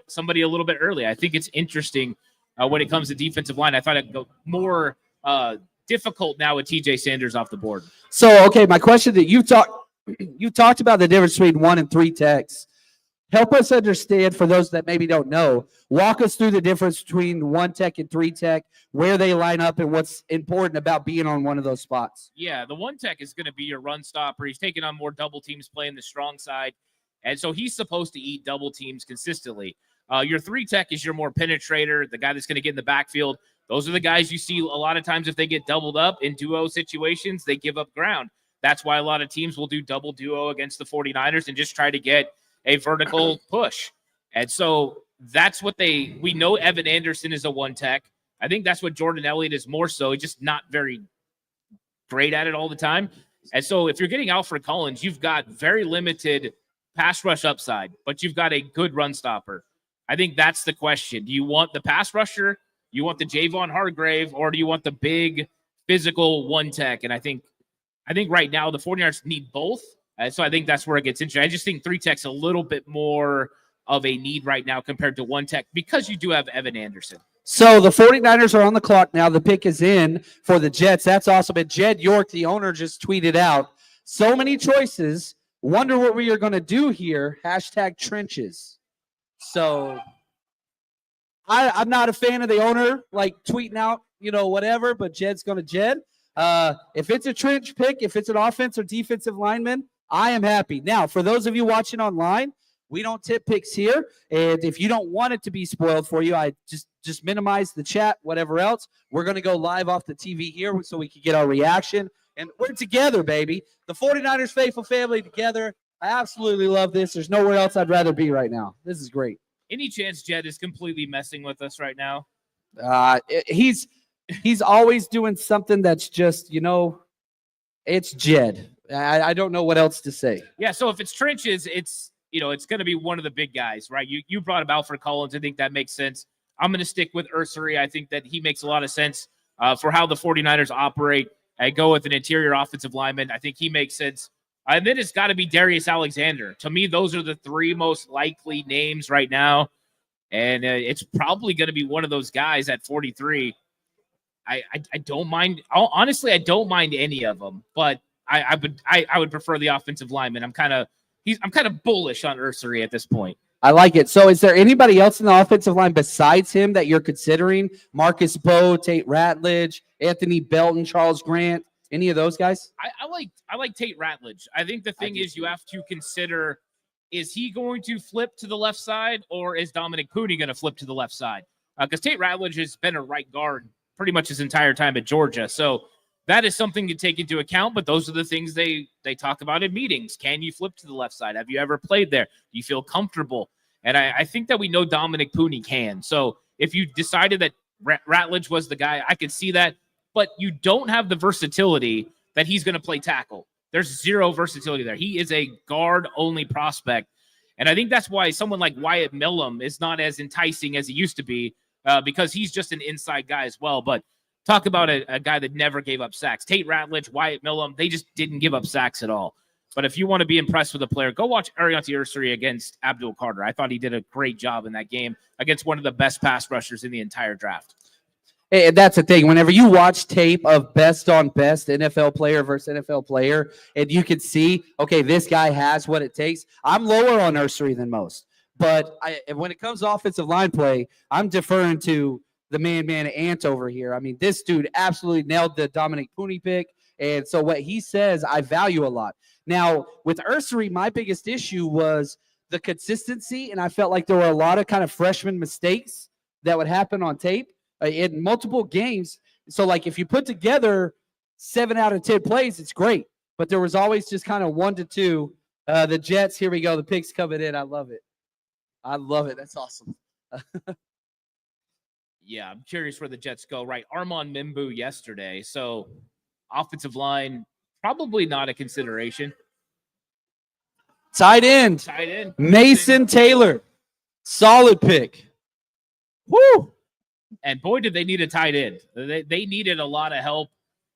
somebody a little bit early. I think it's interesting when it comes to defensive line. I thought it'd go more difficult now with TJ Sanders off the board. So, okay, my question that you talked about the difference between 1 and 3 techs. Help us understand, for those that maybe don't know, walk us through the difference between 1 tech and 3 tech, where they line up, and what's important about being on one of those spots. Yeah, the 1 tech is going to be your run stopper. He's taking on more double teams, playing the strong side. And so he's supposed to eat double teams consistently. Your 3 tech is your more penetrator, the guy that's going to get in the backfield. Those are the guys you see a lot of times if they get doubled up in duo situations, they give up ground. That's why a lot of teams will do double duo against the 49ers and just try to get a vertical push. And so that's what we know Evan Anderson is a 1 tech. I think that's what Jordan Elliott is more so. He's just not very great at it all the time. And so if you're getting Alfred Collins, you've got very limited pass rush upside, but you've got a good run stopper. I think that's the question. Do you want the pass rusher? You want the Javon Hargrave, or do you want the big physical 1 tech? And I think right now the 49ers need both. So I think that's where it gets interesting. I just think 3 tech's a little bit more of a need right now compared to 1 tech because you do have Evan Anderson. So the 49ers are on the clock now. The pick is in for the Jets. That's awesome. And Jed York, the owner, just tweeted out, so many choices. Wonder what we are going to do here. #trenches. So I'm not a fan of the owner, like tweeting out, whatever, but Jed's going to Jed. If it's a trench pick, if it's an offense or defensive lineman, I am happy. Now, for those of you watching online, we don't tip picks here. And if you don't want it to be spoiled for you, I just minimize the chat, whatever else. We're going to go live off the TV here so we can get our reaction. And we're together, baby. The 49ers faithful family together. I absolutely love this. There's nowhere else I'd rather be right now. This is great. Any chance Jed is completely messing with us right now? He's always doing something that's just, it's Jed. I don't know what else to say. Yeah, so if it's trenches, it's going to be one of the big guys, right? You brought up Alfred Collins. I think that makes sense. I'm going to stick with Ursary. I think that he makes a lot of sense for how the 49ers operate. I go with an interior offensive lineman. I think he makes sense. And then it's got to be Darius Alexander. To me, those are the 3 most likely names right now. And it's probably going to be one of those guys at 43. I don't mind. Honestly, I don't mind any of them, but I would prefer the offensive lineman. I'm kind of bullish on Ursary at this point. I like it. So is there anybody else in the offensive line besides him that you're considering? Marcus Bowe, Tate Ratledge, Anthony Belton, Charles Grant, any of those guys? I like Tate Ratledge. I think the thing is you have to consider, is he going to flip to the left side, or is Dominic Pooney going to flip to the left side? Because Tate Ratledge has been a right guard pretty much his entire time at Georgia. So that is something to take into account, but those are the things they talk about in meetings. Can you flip to the left side? Have you ever played there? Do you feel comfortable? And I think that we know Dominic Pooney can. So if you decided that Ratledge was the guy, I could see that, but you don't have the versatility that he's going to play tackle. There's zero versatility there. He is a guard-only prospect. And I think that's why someone like Wyatt Millum is not as enticing as he used to be, because he's just an inside guy as well. But talk about a guy that never gave up sacks. Tate Ratledge, Wyatt Millum, they just didn't give up sacks at all. But if you want to be impressed with a player, go watch Ariante Ursary against Abdul Carter. I thought he did a great job in that game against one of the best pass rushers in the entire draft. And that's the thing. Whenever you watch tape of best on best NFL player versus NFL player, and you can see, okay, this guy has what it takes. I'm lower on Ursary than most. But when it comes to offensive line play, I'm deferring to the man Ant over here. I mean, this dude absolutely nailed the Dominic Pooney pick. And so what he says, I value a lot. Now, with Ursary, my biggest issue was the consistency, and I felt like there were a lot of kind of freshman mistakes that would happen on tape in multiple games. So, like, if you put together 7 out of 10 plays, it's great. But there was always just kind of 1 to 2. The Jets, here we go. The picks coming in. I love it. I love it. That's awesome. Yeah, I'm curious where the Jets go. Right, Armand Mimbu yesterday. So, offensive line, probably not a consideration. Tight end. Mason Taylor. Solid pick. Woo! And boy, did they need a tight end. They needed a lot of help.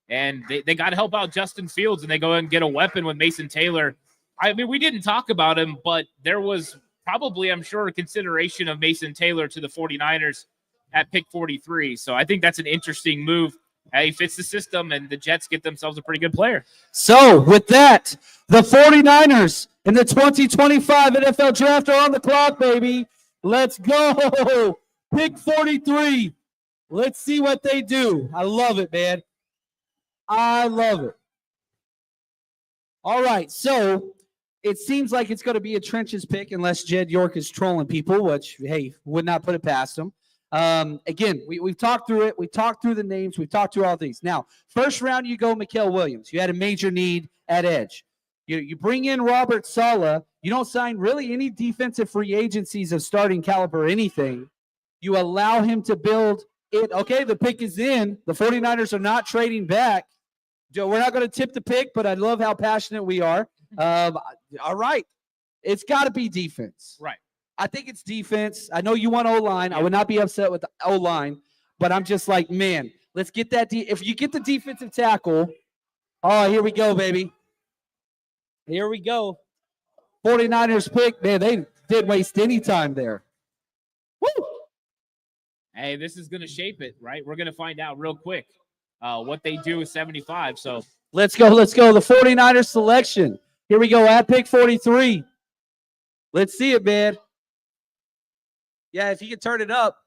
And they got to help out Justin Fields, and they go and get a weapon with Mason Taylor. I mean, we didn't talk about him, but there was probably, I'm sure, a consideration of Mason Taylor to the 49ers at pick 43. So I think that's an interesting move. He fits the system, and the Jets get themselves a pretty good player. So with that, the 49ers in the 2025 NFL Draft are on the clock, baby. Let's go. Pick 43. Let's see what they do. I love it, man. I love it. All right, so it seems like it's going to be a trenches pick unless Jed York is trolling people, which, hey, would not put it past him. Again, we've talked through it. We talked through the names. We've talked through all these. Now, first round, you go Mikael Williams. You had a major need at edge. You bring in Robert Saleh. You don't sign really any defensive free agencies of starting caliber or anything. You allow him to build it. Okay, the pick is in. The 49ers are not trading back. We're not going to tip the pick, but I love how passionate we are. All right. It's got to be defense. Right. I think it's defense. I know you want O-line. I would not be upset with the O-line, but I'm just like, man, let's get that. If you get the defensive tackle, oh, here we go, baby. Here we go. 49ers pick. Man, they didn't waste any time there. Woo! Hey, this is going to shape it, right? We're going to find out real quick what they do with 75. So let's go. Let's go. The 49ers selection. Here we go at pick 43. Let's see it, man. Yeah, if you can turn it up.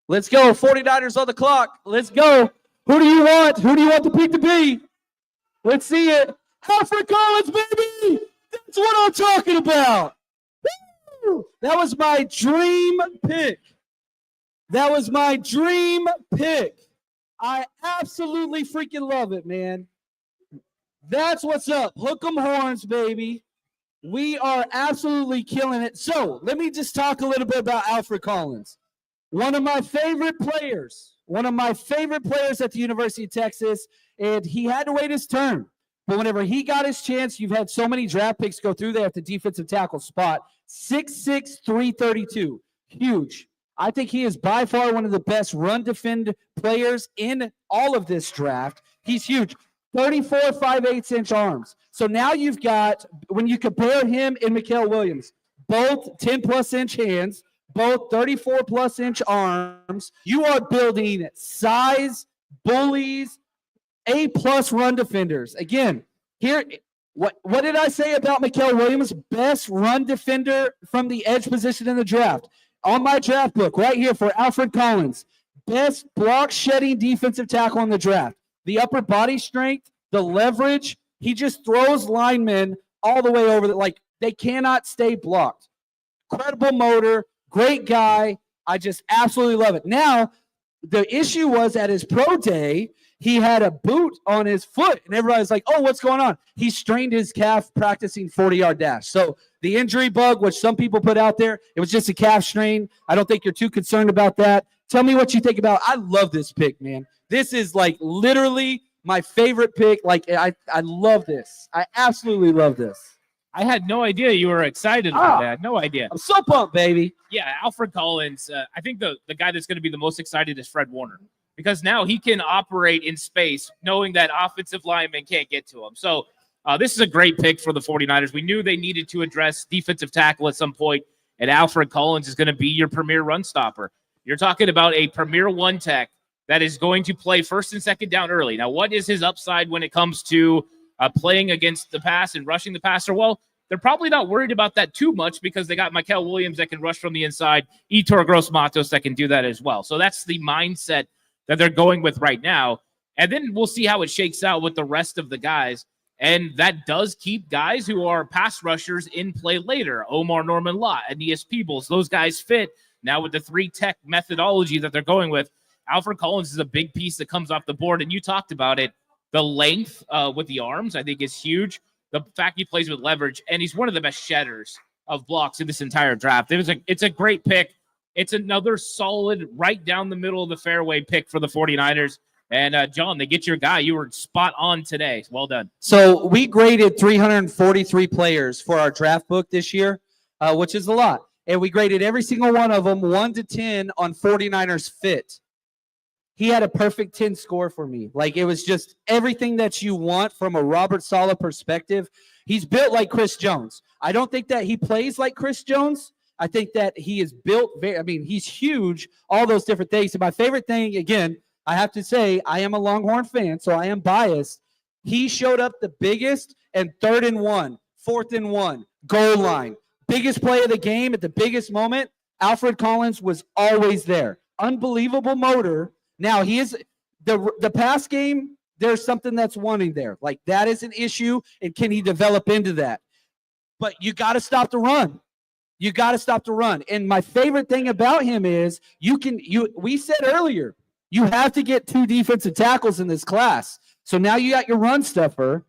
Let's go. 49ers on the clock. Let's go. Who do you want? Who do you want the pick to be? Let's see it. Alfred Collins, baby. That's what I'm talking about. Woo! That was my dream pick. That was my dream pick. I absolutely freaking love it, man. That's what's up. Hook 'em horns, baby. We are absolutely killing it. So let me just talk a little bit about Alfred Collins. One of my favorite players at the University of Texas, and he had to wait his turn. But whenever he got his chance, you've had so many draft picks go through there at the defensive tackle spot. 6'6", 332. Huge. I think he is by far one of the best run defend players in all of this draft. He's huge. 34 5/8-inch arms. So now you've got, when you compare him and Mikael Williams, both 10-plus inch hands, both 34-plus inch arms, you are building size, bullies, A-plus run defenders. Again, here, what did I say about Mikael Williams? Best run defender from the edge position in the draft. On my draft book right here for Alfred Collins, best block shedding defensive tackle in the draft. The upper body strength, the leverage, he just throws linemen all the way over. Like, they cannot stay blocked. Incredible motor, great guy. I just absolutely love it. Now, the issue was at his pro day, he had a boot on his foot, and everybody's like, oh, what's going on? He strained his calf practicing 40-yard dash. So the injury bug, which some people put out there, it was just a calf strain. I don't think you're too concerned about that. Tell me what you think about it. I love this pick, man. This is like literally my favorite pick. Like, I love this. I absolutely love this. I had no idea you were excited about that. No idea. I'm so pumped, baby. Yeah, Alfred Collins. I think the guy that's going to be the most excited is Fred Warner, because now he can operate in space knowing that offensive linemen can't get to him. So this is a great pick for the 49ers. We knew they needed to address defensive tackle at some point, and Alfred Collins is going to be your premier run stopper. You're talking about a premier one tech that is going to play first and second down early. Now, what is his upside when it comes to playing against the pass and rushing the passer? Well, they're probably not worried about that too much because they got Mikael Williams that can rush from the inside, Etor Gross-Matos that can do that as well. So that's the mindset that they're going with right now. And then we'll see how it shakes out with the rest of the guys. And that does keep guys who are pass rushers in play later. Omar Norman-Lott, Aeneas Peebles, those guys fit. Now with the 3-tech methodology that they're going with, Alfred Collins is a big piece that comes off the board. And you talked about it. The length with the arms, I think, is huge. The fact he plays with leverage, and he's one of the best shedders of blocks in this entire draft. It's a great pick. It's another solid right down the middle of the fairway pick for the 49ers. And, John, they get your guy. You were spot on today. Well done. So we graded 343 players for our draft book this year, which is a lot. And we graded every single one of them 1 to 10 on 49ers fit. he had a perfect 10 score for me. Like, it was just everything that you want from a Robert Saleh perspective. He's built like Chris Jones. I don't think that he plays like Chris Jones. I think that he is built he's huge, all those different things. And my favorite thing, again, I have to say, I am a Longhorn fan, so I am biased. He showed up the biggest and 3rd and 1, 4th and 1, goal line. Biggest play of the game at the biggest moment. Alfred Collins was always there. Unbelievable motor. Now, he is the pass game, there's something that's wanting there. Like, that is an issue, and can he develop into that? But you got to stop the run. You got to stop the run. And my favorite thing about him is we said earlier, you have to get 2 defensive tackles in this class. So now you got your run stuffer.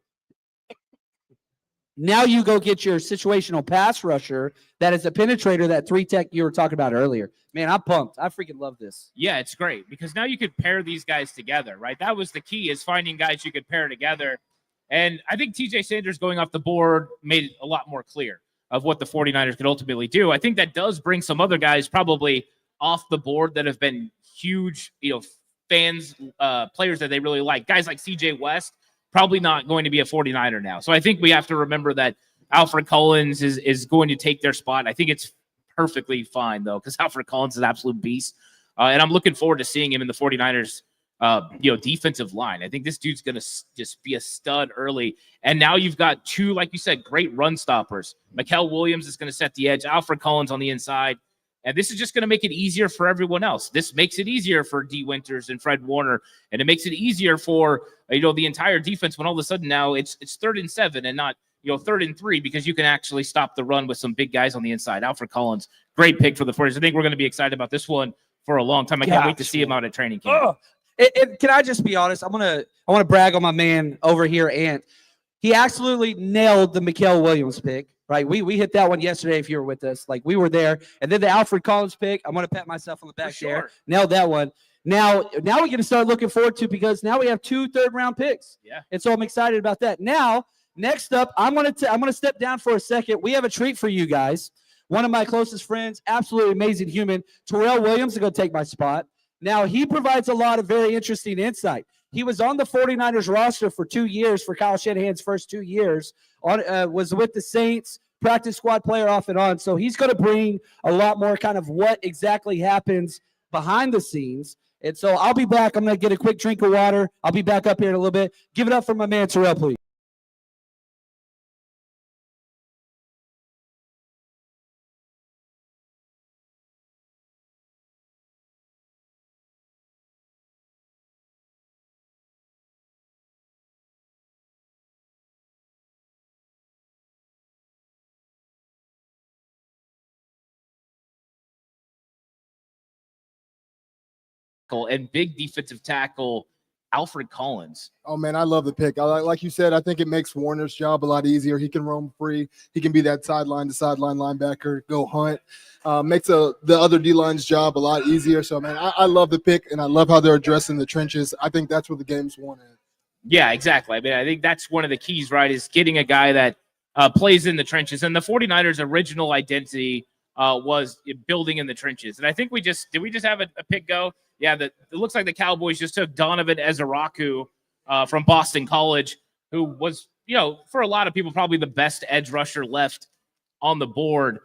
Now you go get your situational pass rusher that is a penetrator, that 3-tech you were talking about earlier. Man, I'm pumped. I freaking love this. Yeah, it's great because now you could pair these guys together, right? That was the key, is finding guys you could pair together. And I think TJ Sanders going off the board made it a lot more clear of what the 49ers could ultimately do. I think that does bring some other guys probably off the board that have been huge, fans, players that they really like. Guys like CJ West, probably not going to be a 49er now. So I think we have to remember that Alfred Collins is going to take their spot. I think it's perfectly fine, though, because Alfred Collins is an absolute beast. And I'm looking forward to seeing him in the 49ers defensive line. I think this dude's going to just be a stud early. And now you've got 2, like you said, great run stoppers. Mikael Williams is going to set the edge, Alfred Collins on the inside. And this is just going to make it easier for everyone else. This makes it easier for D. Winters and Fred Warner. And it makes it easier for, the entire defense when all of a sudden now it's 3rd and 7 and not, 3rd and 3, because you can actually stop the run with some big guys on the inside. Alfred Collins, great pick for the 49ers. I think we're going to be excited about this one for a long time. I can't wait to see him out at training camp. Can I just be honest? I want to brag on my man over here, Ant. He absolutely nailed the Mikael Williams pick, right? We hit that one yesterday if you were with us. Like, we were there. And then the Alfred Collins pick, I'm going to pat myself on the back there. Nailed that one. Now we're going to start looking forward to, because now we have 2 third-round picks. Yeah. And so I'm excited about that. Now, next up, I'm going to step down for a second. We have a treat for you guys. One of my closest friends, absolutely amazing human, Terrell Williams, is going to take my spot. Now, he provides a lot of very interesting insight. He was on the 49ers roster for 2 years for Kyle Shanahan's first 2 years, was with the Saints, practice squad player off and on. So he's going to bring a lot more kind of what exactly happens behind the scenes. And so I'll be back. I'm going to get a quick drink of water. I'll be back up here in a little bit. Give it up for my man, Terrell, please. And big defensive tackle Alfred Collins. Oh, man, I love the pick. Like you said, I think it makes Warner's job a lot easier. He can roam free. He can be that sideline-to-sideline linebacker, go hunt. Makes the other D-line's job a lot easier. So, man, I love the pick, and I love how they're addressing the trenches. I think that's where the game's won at. Yeah, exactly. I mean, I think that's one of the keys, right, is getting a guy that plays in the trenches. And the 49ers' original identity was building in the trenches. And I think did we just have a pick go? Yeah, it looks like the Cowboys just took Donovan Ezeraku from Boston College, who was, for a lot of people, probably the best edge rusher left on the board.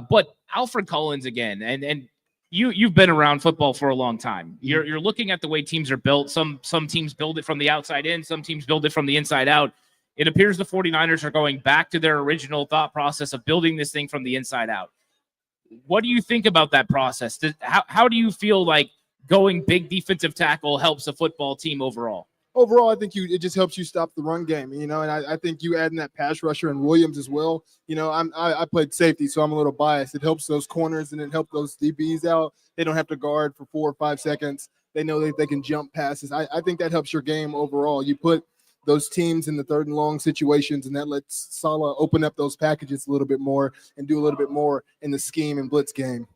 But Alfred Collins again, and you've been around football for a long time. You're looking at the way teams are built. Some teams build it from the outside in. Some teams build it from the inside out. It appears the 49ers are going back to their original thought process of building this thing from the inside out. What do you think about that process? How do you feel like going big defensive tackle helps a football team overall? Overall, I think it just helps you stop the run game, and I think you adding that pass rusher and Williams as well. I played safety, so I'm a little biased. It helps those corners and it helps those DBs out. They don't have to guard for 4 or 5 seconds. They know that they can jump passes. I think that helps your game overall. You put those teams in the 3rd and long situations, and that lets Saleh open up those packages a little bit more and do a little bit more in the scheme and blitz game.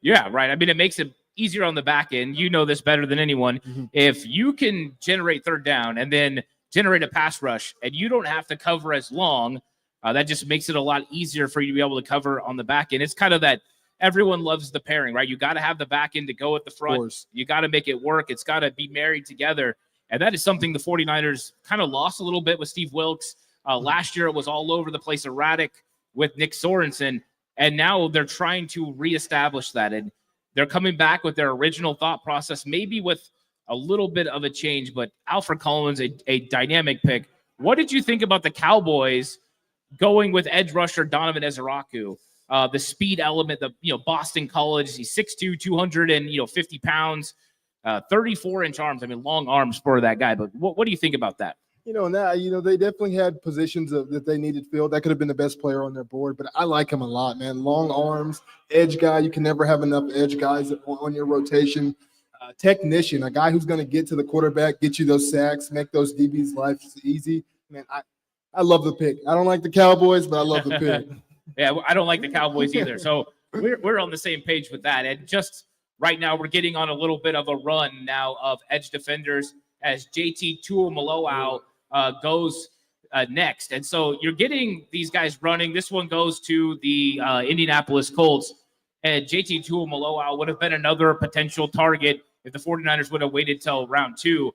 Yeah, right. I mean, it makes it easier on the back end. You know this better than anyone. Mm-hmm. If you can generate 3rd down and then generate a pass rush and you don't have to cover as long, that just makes it a lot easier for you to be able to cover on the back end. It's kind of that everyone loves the pairing, right? You got to have the back end to go at the Of front. course. You got to make it work. It's got to be married together. And that is something the 49ers kind of lost a little bit with Steve Wilkes. Last year, it was all over the place, erratic with Nick Sorensen. And now they're trying to reestablish that. And they're coming back with their original thought process, maybe with a little bit of a change. But Alfred Collins, a dynamic pick. What did you think about the Cowboys going with edge rusher Donovan Ezeraku? The speed element, Boston College, he's 6'2", 250 pounds, 34-inch arms. I mean, long arms for that guy. But what do you think about that? And that, they definitely had positions that they needed filled. That could have been the best player on their board, but I like him a lot, man. Long arms, edge guy. You can never have enough edge guys on your rotation. Technician, a guy who's going to get to the quarterback, get you those sacks, make those DBs' lives easy. Man, I love the pick. I don't like the Cowboys, but I love the pick. Yeah, I don't like the Cowboys either. So we're on the same page with that. And just right now, we're getting on a little bit of a run now of edge defenders as JT Tuimoloau goes next. And so you're getting these guys running. This one goes to the Indianapolis Colts. And JT Tuimoloau would have been another potential target if the 49ers would have waited till round 2.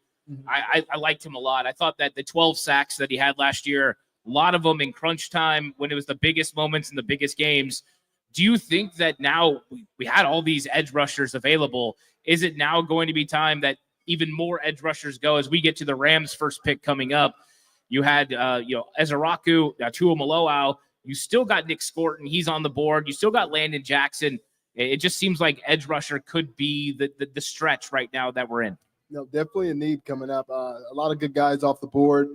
I liked him a lot. I thought that the 12 sacks that he had last year, a lot of them in crunch time when it was the biggest moments in the biggest games. Do you think that now we had all these edge rushers available? Is it now going to be time that even more edge rushers go as we get to the Rams' first pick coming up? You had, Ezeraku, Tuimoloau. You still got Nick Scorton. He's on the board. You still got Landon Jackson. It just seems like edge rusher could be the stretch right now that we're in. No, definitely a need coming up. A lot of good guys off the board.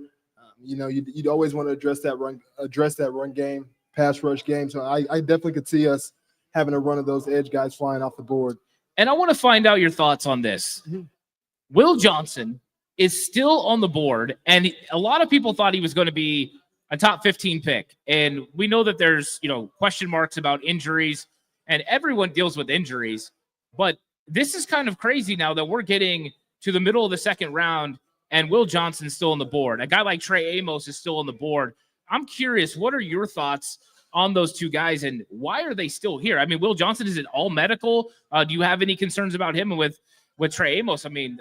You'd always want to address that run game, pass rush game. So I definitely could see us having a run of those edge guys flying off the board. And I want to find out your thoughts on this. Mm-hmm. Will Johnson is still on the board, and a lot of people thought he was going to be a top 15 pick. And we know that there's, question marks about injuries, and everyone deals with injuries. But this is kind of crazy now that we're getting to the middle of the second round, and Will Johnson's still on the board. A guy like Trey Amos is still on the board. I'm curious, what are your thoughts on those two guys, and why are they still here? I mean, Will Johnson, is it all medical? Do you have any concerns about him? And with Trey Amos, I mean,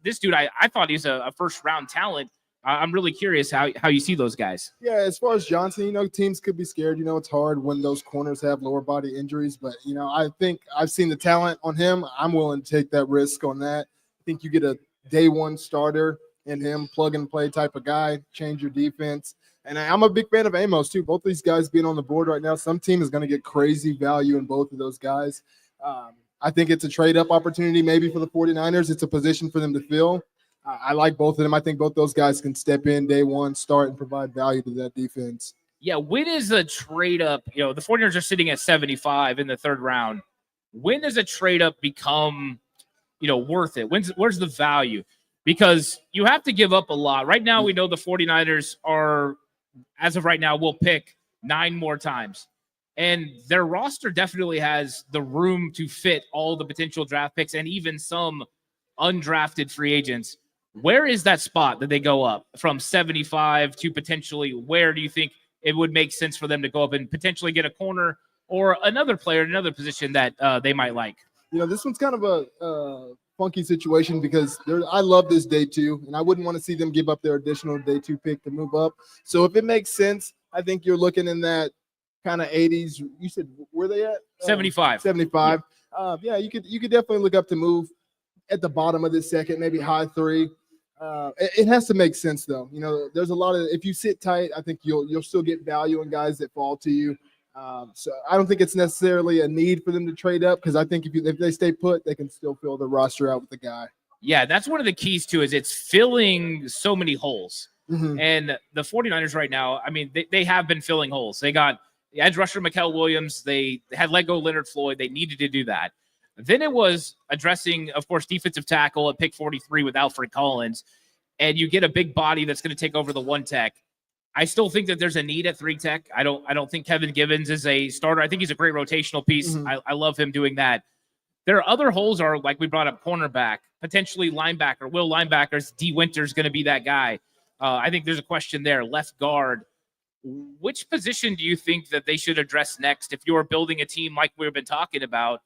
this dude, I thought he's a first-round talent. I'm really curious how you see those guys. Yeah, as far as Johnson, teams could be scared. It's hard when those corners have lower body injuries. But, I think I've seen the talent on him. I'm willing to take that risk on that. I think you get a day one starter in him, plug-and-play type of guy, change your defense. And I'm a big fan of Amos, too. Both these guys being on the board right now, some team is going to get crazy value in both of those guys. I think it's a trade-up opportunity maybe for the 49ers. It's a position for them to fill. I like both of them. I think both those guys can step in day one, start, and provide value to that defense. Yeah, when is a trade-up? The 49ers are sitting at 75 in the third round. When does a trade-up become, worth it? Where's the value? Because you have to give up a lot. Right now, we know the 49ers are, as of right now, will pick 9 more times. And their roster definitely has the room to fit all the potential draft picks and even some undrafted free agents. Where is that spot that they go up from 75 to potentially where do you think it would make sense for them to go up and potentially get a corner or another player in another position that they might like? This one's kind of a funky situation because I love this day 2, and I wouldn't want to see them give up their additional day 2 pick to move up. So if it makes sense, I think you're looking in that kind of 80s. You said where they at? 75. 75. Yeah, you could definitely look up to move at the bottom of this second, maybe high 3. It has to make sense though. There's a lot of, if you sit tight, I think you'll still get value in guys that fall to you. So I don't think it's necessarily a need for them to trade up because I think if they stay put, they can still fill the roster out with the guy. Yeah, that's one of the keys too, is it's filling so many holes. Mm-hmm. And the 49ers right now, I mean, they have been filling holes. They got the edge rusher Mikael Williams. They had let go Leonard Floyd. They needed to do that. Then it was addressing, of course, defensive tackle at pick 43 with Alfred Collins. And you get a big body that's going to take over the 1 tech. I still think that there's a need at 3 tech. I don't think Kevin Givens is a starter. I think he's a great rotational piece. Mm-hmm. I love him doing that. There are other holes are like we brought up cornerback, potentially linebacker. Will linebackers, D. Winter's going to be that guy. I think there's a question there. Left guard. which position do you think that they should address next if you're building a team like we've been talking about,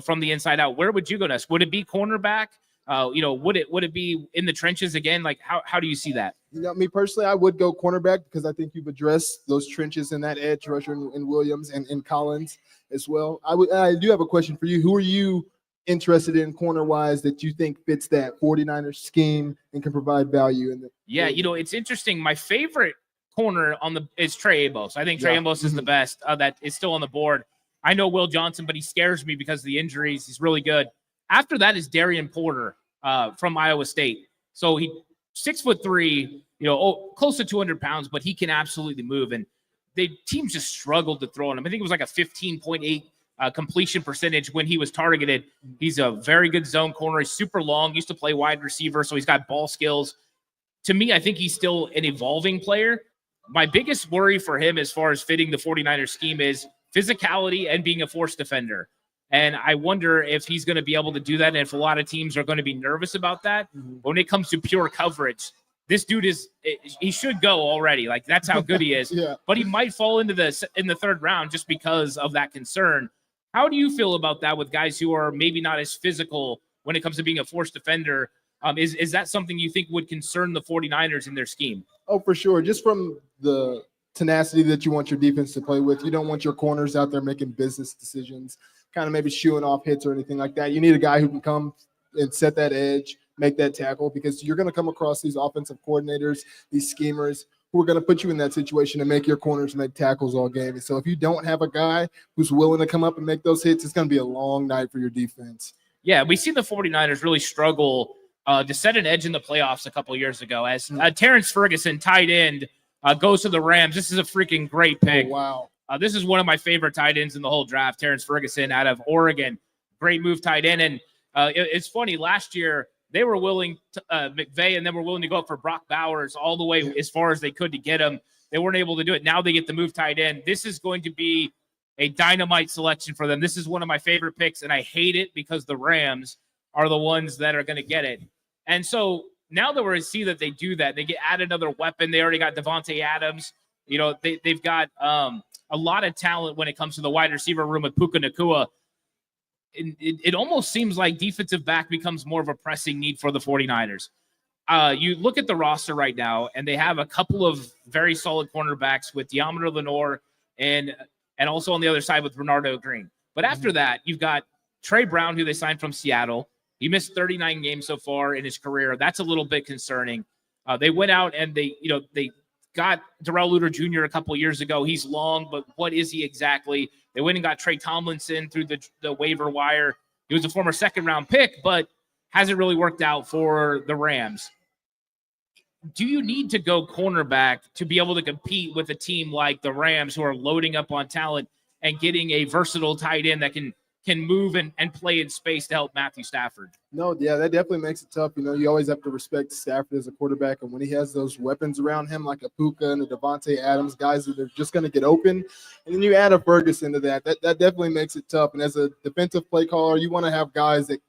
from the inside out? Where would you go next? Would it be cornerback? Would it be in the trenches again? Like, how do you see that? Me personally, I would go cornerback because I think you've addressed those trenches in that edge rusher in Williams and Collins as well. I do have a question for you. Who are you interested in corner-wise that you think fits that 49ers scheme and can provide value? It's interesting. My favorite corner is Trey Amos. I think Trey Amos is the best that is still on the board. I know Will Johnson, but he scares me because of the injuries. He's really good. After that is Darian Porter from Iowa State. So he 6'3", close to 200 pounds, but he can absolutely move. And the team just struggled to throw on him. I think it was like a 15.8 completion percentage when he was targeted. He's a very good zone corner. He's super long, used to play wide receiver, so he's got ball skills. To me, I think he's still an evolving player. My biggest worry for him as far as fitting the 49ers scheme is physicality and being a force defender. And I wonder if he's going to be able to do that. And if a lot of teams are going to be nervous about that. But when it comes to pure coverage, this dude he should go already. Like, that's how good he is. But he might fall in the third round just because of that concern. How do you feel about that with guys who are maybe not as physical when it comes to being a force defender? Is that something you think would concern the 49ers in their scheme? Oh, for sure. Just from the tenacity that you want your defense to play with. You don't want your corners out there making business decisions, kind of maybe shooing off hits or anything like that. You need a guy who can come and set that edge, make that tackle, because you're going to come across these offensive coordinators, these schemers who are going to put you in that situation and make your corners make tackles all game. And so if you don't have a guy who's willing to come up and make those hits, it's going to be a long night for your defense. Yeah, we see the 49ers really struggle to set an edge in the playoffs a couple years ago as Terrence Ferguson, tight end, goes to the Rams. This is a freaking great pick. Oh, wow. This is one of my favorite tight ends in the whole draft, Terrence Ferguson out of Oregon. Great move, tight end. And it's funny, last year they were willing to McVay and then were willing to go up for Brock Bowers all the way as far as they could to get him. They weren't able to do it. Now they get the move tight end. This is going to be a dynamite selection for them. This is one of my favorite picks, and I hate it because the Rams are the ones that are going to get it. And so now that we see that they do that, they add another weapon. They already got Devontae Adams. They've got a lot of talent when it comes to the wide receiver room with Puka Nacua. It almost seems like defensive back becomes more of a pressing need for the 49ers. You look at the roster right now, and they have a couple of very solid cornerbacks with Deommodore Lenoir and also on the other side with Renardo Green. But after that, you've got Trey Brown, who they signed from Seattle. He missed 39 games so far in his career. That's a little bit concerning. They went out and they got Darrell Luter Jr. a couple of years ago. He's long, but what is he exactly? They went and got Trey Tomlinson through the waiver wire. He was a former second-round pick, but hasn't really worked out for the Rams. Do you need to go cornerback to be able to compete with a team like the Rams, who are loading up on talent and getting a versatile tight end that can move and play in space to help Matthew Stafford? No, yeah, that definitely makes it tough. You always have to respect Stafford as a quarterback, and when he has those weapons around him like a Puka and a Devontae Adams, guys that are just going to get open, and then you add a Ferguson to that definitely makes it tough. And as a defensive play caller, you want to have guys that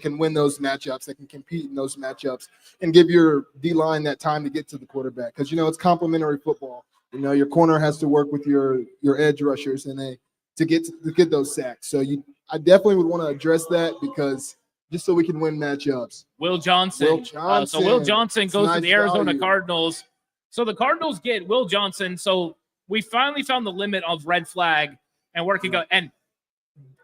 can win those matchups, that can compete in those matchups, and give your D-line that time to get to the quarterback, because it's complementary football. Your corner has to work with your edge rushers and to get those sacks. So I definitely would want to address that, because just so we can win matchups. Will Johnson. So Will Johnson goes to the Arizona Cardinals. So the Cardinals get Will Johnson. So we finally found the limit of red flag and where it can go. And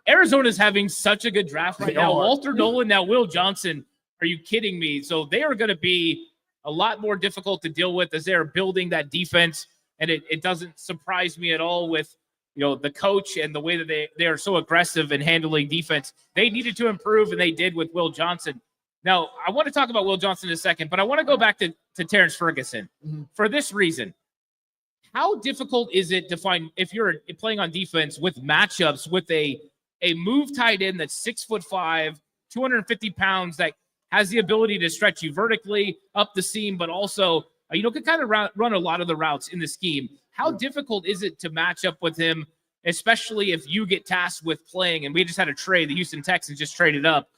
Arizona's having such a good draft right now. Walter Nolan, now Will Johnson. Are you kidding me? So they are going to be a lot more difficult to deal with as they're building that defense. And it doesn't surprise me at all with the coach and the way that they are so aggressive in handling defense. They needed to improve, and they did with Will Johnson. Now, I want to talk about Will Johnson in a second, but I want to go back to Terrence Ferguson for this reason. How difficult is it to find, if you're playing on defense, with matchups with a move tight end that's 6'5", 250 pounds, that has the ability to stretch you vertically up the seam, but also can kind of run a lot of the routes in the scheme? How difficult is it to match up with him, especially if you get tasked with playing? And we just had a trade. The Houston Texans just traded up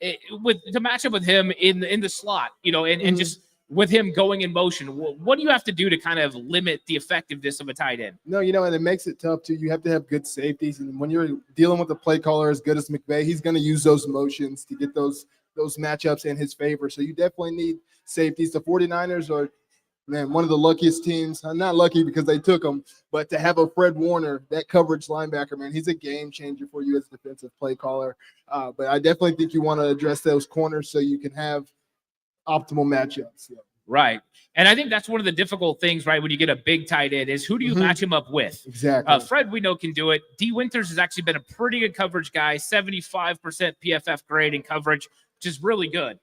to match up with him in the slot, and just with him going in motion, what do you have to do to kind of limit the effectiveness of a tight end? No, and it makes it tough too. You have to have good safeties, and when you're dealing with a play caller as good as McVay, he's going to use those motions to get those matchups in his favor. So you definitely need safeties. The 49ers are, man, one of the luckiest teams. I'm not lucky because they took him, but to have a Fred Warner, that coverage linebacker, man, he's a game changer for you as a defensive play caller. But I definitely think you want to address those corners so you can have optimal matchups. Yeah. Right. And I think that's one of the difficult things, right, when you get a big tight end is who do you match him up with? Exactly. Fred, we know, can do it. D. Winters has actually been a pretty good coverage guy, 75% PFF grade in coverage, which is really good.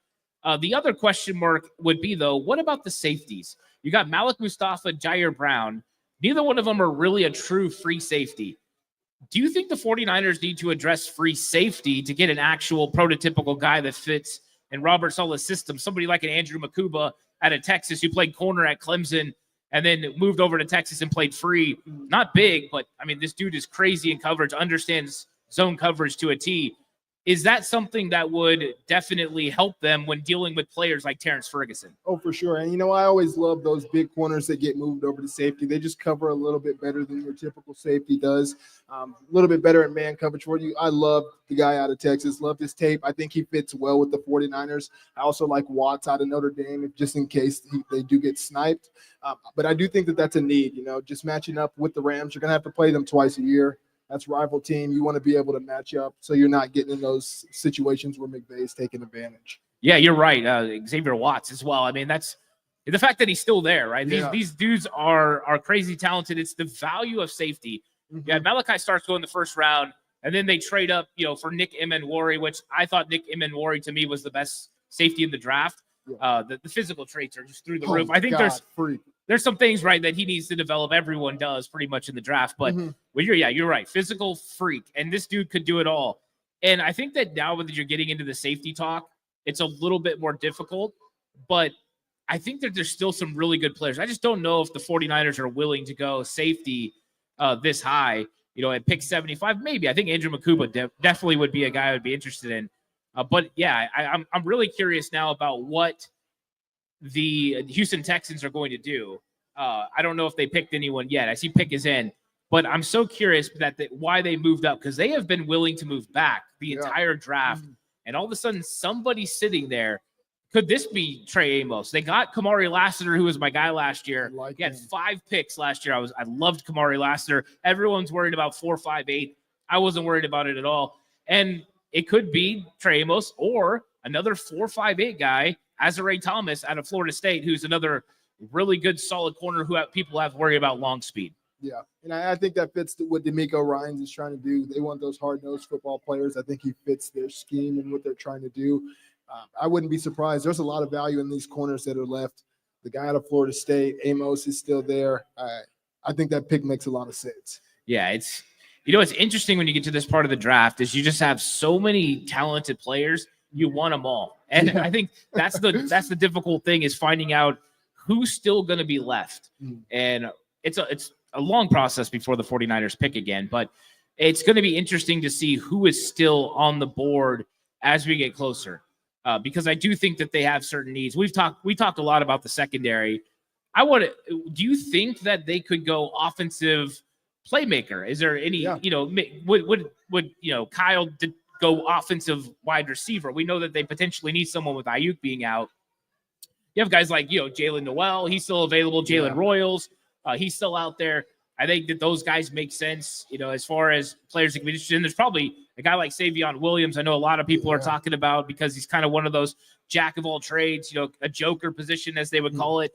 The other question mark would be, though, what about the safeties? You got Malik Mustafa, Jair Brown. Neither one of them are really a true free safety. Do you think the 49ers need to address free safety to get an actual prototypical guy that fits in Robert Saleh's system? Somebody like an Andrew Makuba out of Texas who played corner at Clemson and then moved over to Texas and played free. Not big, but, I mean, this dude is crazy in coverage, understands zone coverage to a T. Is that something that would definitely help them when dealing with players like Terrence Ferguson? Oh, for sure. And, I always love those big corners that get moved over to safety. They just cover a little bit better than your typical safety does. A little bit better at man coverage for you. I love the guy out of Texas. Love his tape. I think he fits well with the 49ers. I also like Watts out of Notre Dame, just in case they do get sniped. But I do think that that's a need, just matching up with the Rams. You're going to have to play them twice a year. That's rival team. You want to be able to match up so you're not getting in those situations where McVay is taking advantage. Yeah, you're right. Xavier Watts as well. I mean, that's the fact that he's still there, right? These dudes are crazy talented. It's the value of safety. Mm-hmm. Yeah, Malachi starts going the first round, and then they trade up, for Nick Emenwari, which I thought Nick Emenwari to me was the best safety in the draft. Yeah. The physical traits are just through the roof. I think there's some things, right, that he needs to develop. Everyone does pretty much in the draft. But you're right. Physical freak. And this dude could do it all. And I think that now that you're getting into the safety talk, it's a little bit more difficult. But I think that there's still some really good players. I just don't know if the 49ers are willing to go safety this high, at pick 75. Maybe. I think Andrew Makuba definitely would be a guy I would be interested in. But, yeah, I'm really curious now about what the Houston Texans are going to do. I don't know if they picked anyone yet. I see pick is in. But I'm so curious why they moved up, because they have been willing to move back the entire draft. And all of a sudden, somebody's sitting there. Could this be Trey Amos? They got Kamari Lassiter, who was my guy last year. He had 5 picks last year. I loved Kamari Lassiter. Everyone's worried about 4.58. I wasn't worried about it at all. And it could be Trey Amos or another 4.58 guy, Azare Thomas out of Florida State, who's another really good, solid corner who people have to worry about long speed. Yeah, and I think that fits what D'Amico Ryans is trying to do. They want those hard-nosed football players. I think he fits their scheme and what they're trying to do. I wouldn't be surprised. There's a lot of value in these corners that are left. The guy out of Florida State, Amos, is still there. I think that pick makes a lot of sense. Yeah, it's interesting when you get to this part of the draft is you just have so many talented players. You want them all. And I think that's the difficult thing is finding out who's still going to be left. And it's a long process before the 49ers pick again, but it's going to be interesting to see who is still on the board as we get closer. Because I do think that they have certain needs. We talked a lot about the secondary. Do you think that they could go offensive playmaker? Is there any, would Kyle go offensive wide receiver? We know that they potentially need someone with Ayuk being out. You have guys like, Jalen Noel, he's still available. Jalen Royals, he's still out there. I think that those guys make sense, as far as players that can be interested in. There's probably a guy like Savion Williams. I know a lot of people are talking about because he's kind of one of those jack of all trades, a joker position, as they would call it.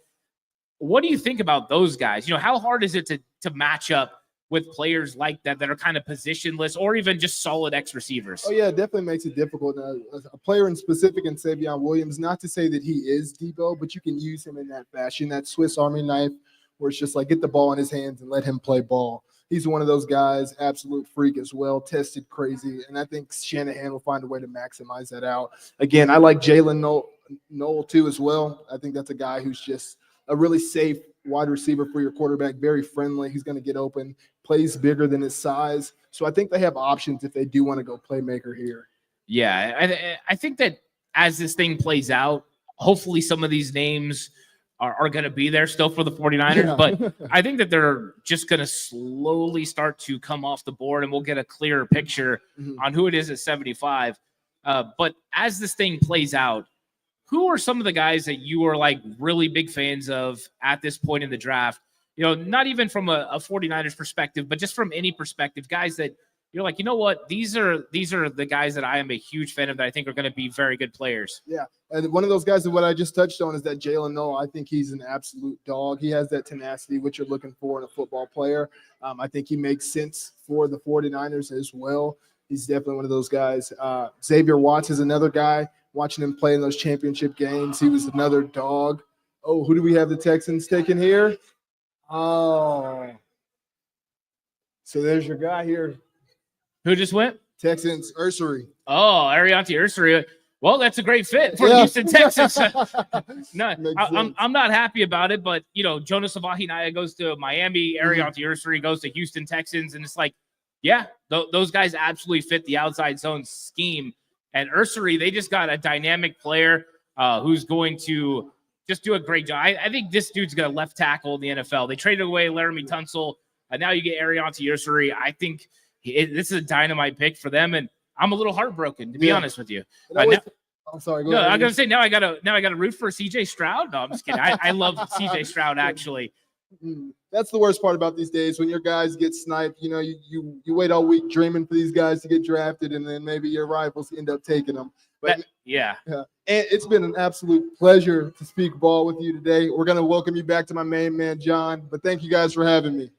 What do you think about those guys? How hard is it to match up with players like that are kind of positionless or even just solid X receivers? Oh, yeah, it definitely makes it difficult. A player in specific in Savion Williams, not to say that he is Debo, but you can use him in that fashion, that Swiss Army knife, where it's just like get the ball in his hands and let him play ball. He's one of those guys, absolute freak as well, tested crazy, and I think Shanahan will find a way to maximize that out. Again, I like Jalen Noel too as well. I think that's a guy who's just a really safe wide receiver for your quarterback, very friendly. He's going to get open, plays bigger than his size. So I think they have options if they do want to go playmaker here. Yeah, I think that as this thing plays out, hopefully some of these names are going to be there still for the 49ers, Yeah. but I think that they're just going to slowly start to come off the board, and we'll get a clearer picture on who it is at 75. But as this thing plays out, who are some of the guys that you are like really big fans of at this point in the draft? You know, not even from a 49ers perspective, but just from any perspective, guys that you're like, you know what, these are the guys that I am a huge fan of that I think are going to be very good players. Yeah. And one of those guys that what I just touched on is that Jalen Noel. I think he's an absolute dog. He has that tenacity, which you're looking for in a football player. I think he makes sense for the 49ers as well. He's definitely one of those guys. Xavier Watts is another guy. Watching him play in those championship games, he was another dog. Oh, who do we have the Texans taking here? Oh. So there's your guy here. Who just went? Texans, Ursery. Oh, Arianti Ursery. Well, that's a great fit for Houston, Texas. No, I'm not happy about it, but you know, Jonas Avahinaya goes to Miami, Arianti Ursery goes to Houston Texans, and it's like, yeah, those guys absolutely fit the outside zone scheme. And Ursery, they just got a dynamic player who's going to just do a great job. I think this dude's going to left tackle in the NFL. They traded away Laramie Tunsil, and now you get Arianti Ursery. I think this is a dynamite pick for them, and I'm a little heartbroken, to be honest with you. I'm sorry. Go ahead. I'm gonna say now I gotta root for CJ Stroud. No, I'm just kidding. I love CJ Stroud actually. That's the worst part about these days when your guys get sniped. You know, you wait all week dreaming for these guys to get drafted, and then maybe your rivals end up taking them. But yeah. And it's been an absolute pleasure to speak ball with you today. We're gonna welcome you back to my main man, John. But thank you guys for having me.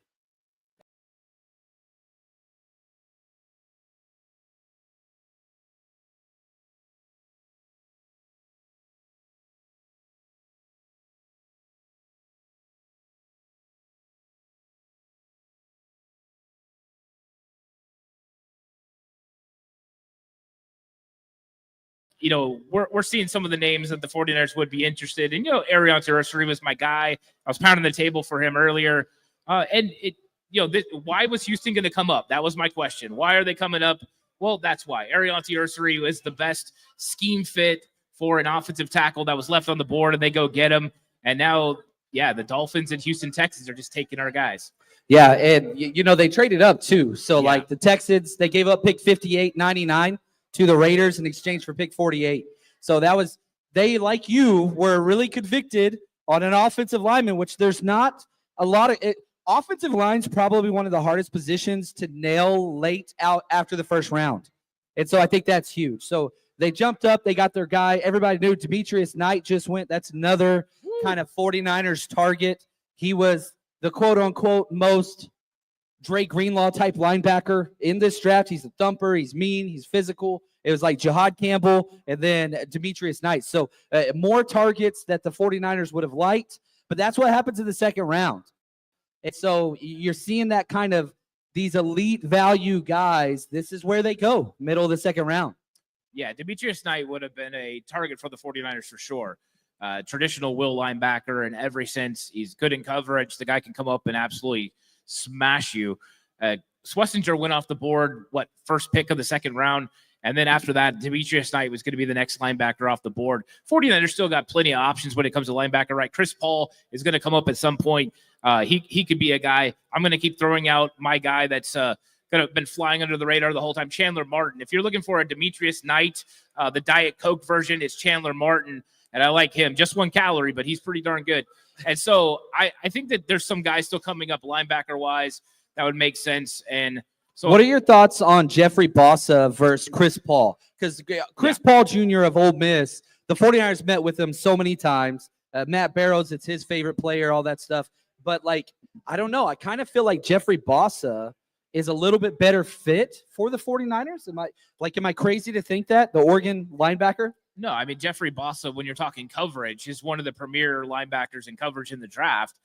You know, we're seeing some of the names that the 49ers would be interested in. You know, Arianti Ursery was my guy. I was pounding the table for him earlier. And why was Houston going to come up? That was my question. Why are they coming up? Well, that's why. Arianti Ursery was the best scheme fit for an offensive tackle that was left on the board, and they go get him. And now, yeah, the Dolphins and Houston Texans are just taking our guys. Yeah, and, you know, they traded up, too. So, like, the Texans, they gave up pick 58-99 to the Raiders in exchange for pick 48. So that was, they, like you, were really convicted on an offensive lineman, which there's not a lot of it. Offensive line's probably one of the hardest positions to nail late out after the first round. And so I think that's huge. So they jumped up, they got their guy. Everybody knew Demetrius Knight just went. That's another kind of 49ers target. He was the quote-unquote most Dre Greenlaw type linebacker in this draft. He's a thumper. He's mean. He's physical. It was like Jihad Campbell and then Demetrius Knight. So more targets that the 49ers would have liked, but that's what happens in the second round. And so you're seeing that kind of these elite value guys. This is where they go, middle of the second round. Yeah, Demetrius Knight would have been a target for the 49ers for sure. Traditional will linebacker in every sense. He's good in coverage. The guy can come up and absolutely smash you. Schlesinger went off the board, first pick of the second round. And then after that, Demetrius Knight was going to be the next linebacker off the board. 49ers still got plenty of options when it comes to linebacker, right? Chris Paul is going to come up at some point. He could be a guy. I'm going to keep throwing out my guy that's going to have been flying under the radar the whole time, Chandler Martin. If you're looking for a Demetrius Knight, the Diet Coke version is Chandler Martin, and I like him. Just 1 calorie, but he's pretty darn good. And so I think that there's some guys still coming up linebacker-wise that would make sense. And so, what are your thoughts on Jeffrey Bossa versus Chris Paul? Because Chris Paul Jr. of Ole Miss, the 49ers met with him so many times. Matt Barrows, it's his favorite player, all that stuff. But, like, I don't know. I kind of feel like Jeffrey Bossa is a little bit better fit for the 49ers. Am I crazy to think that? The Oregon linebacker? No, I mean, Jeffrey Bossa, when you're talking coverage, is one of the premier linebackers in coverage in the draft.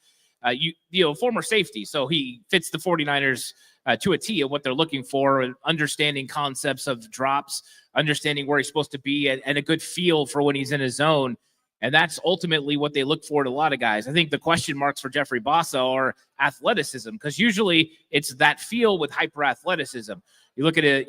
Former safety, so he fits the 49ers to a T of what they're looking for, understanding concepts of drops, understanding where he's supposed to be, and a good feel for when he's in his zone. And that's ultimately what they look for in a lot of guys. I think the question marks for Jeffrey Bossa are athleticism, because usually it's that feel with hyper athleticism. You look at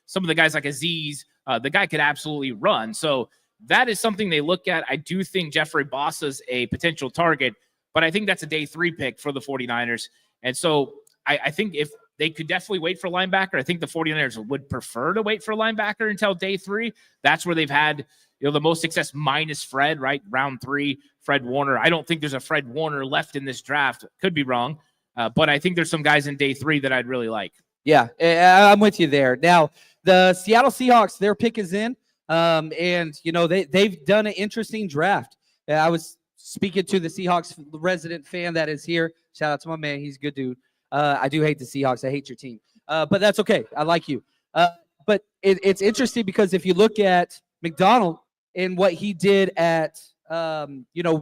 some of the guys like Aziz, the guy could absolutely run. So that is something they look at. I do think Jeffrey Bossa's a potential target, but I think that's a day 3 pick for the 49ers. And so I think if they could definitely wait for linebacker, I think the 49ers would prefer to wait for linebacker until day 3. That's where they've had the most success minus Fred, right? Round 3, Fred Warner. I don't think there's a Fred Warner left in this draft. Could be wrong. But I think there's some guys in day 3 that I'd really like. Yeah, I'm with you there. Now, the Seattle Seahawks, their pick is in. And, they've done an interesting draft. I was speaking to the Seahawks resident fan that is here. Shout out to my man. He's a good dude. I do hate the Seahawks. I hate your team. But that's okay. I like you. But it's interesting because if you look at McDonald and what he did at,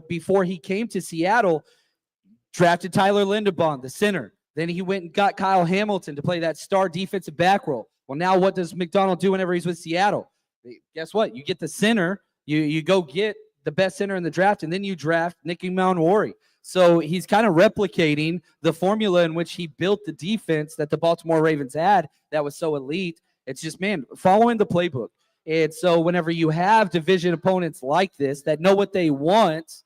before he came to Seattle, drafted Tyler Linderbaum, the center. Then he went and got Kyle Hamilton to play that star defensive back role. Well, now what does McDonald do whenever he's with Seattle? Guess what? You get the center. You go get the best center in the draft, and then you draft Nicky Mounori. So he's kind of replicating the formula in which he built the defense that the Baltimore Ravens had that was so elite. It's just, following the playbook. And so whenever you have division opponents like this that know what they want,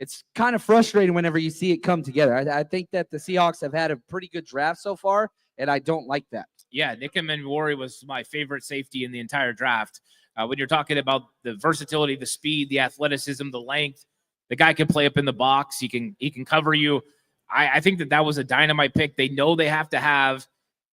it's kind of frustrating whenever you see it come together. I think that the Seahawks have had a pretty good draft so far, and I don't like that. Yeah, Nicky Mounori was my favorite safety in the entire draft. When you're talking about the versatility, the speed, the athleticism, the length, the guy can play up in the box. He can cover you. I think that was a dynamite pick. They know they have to have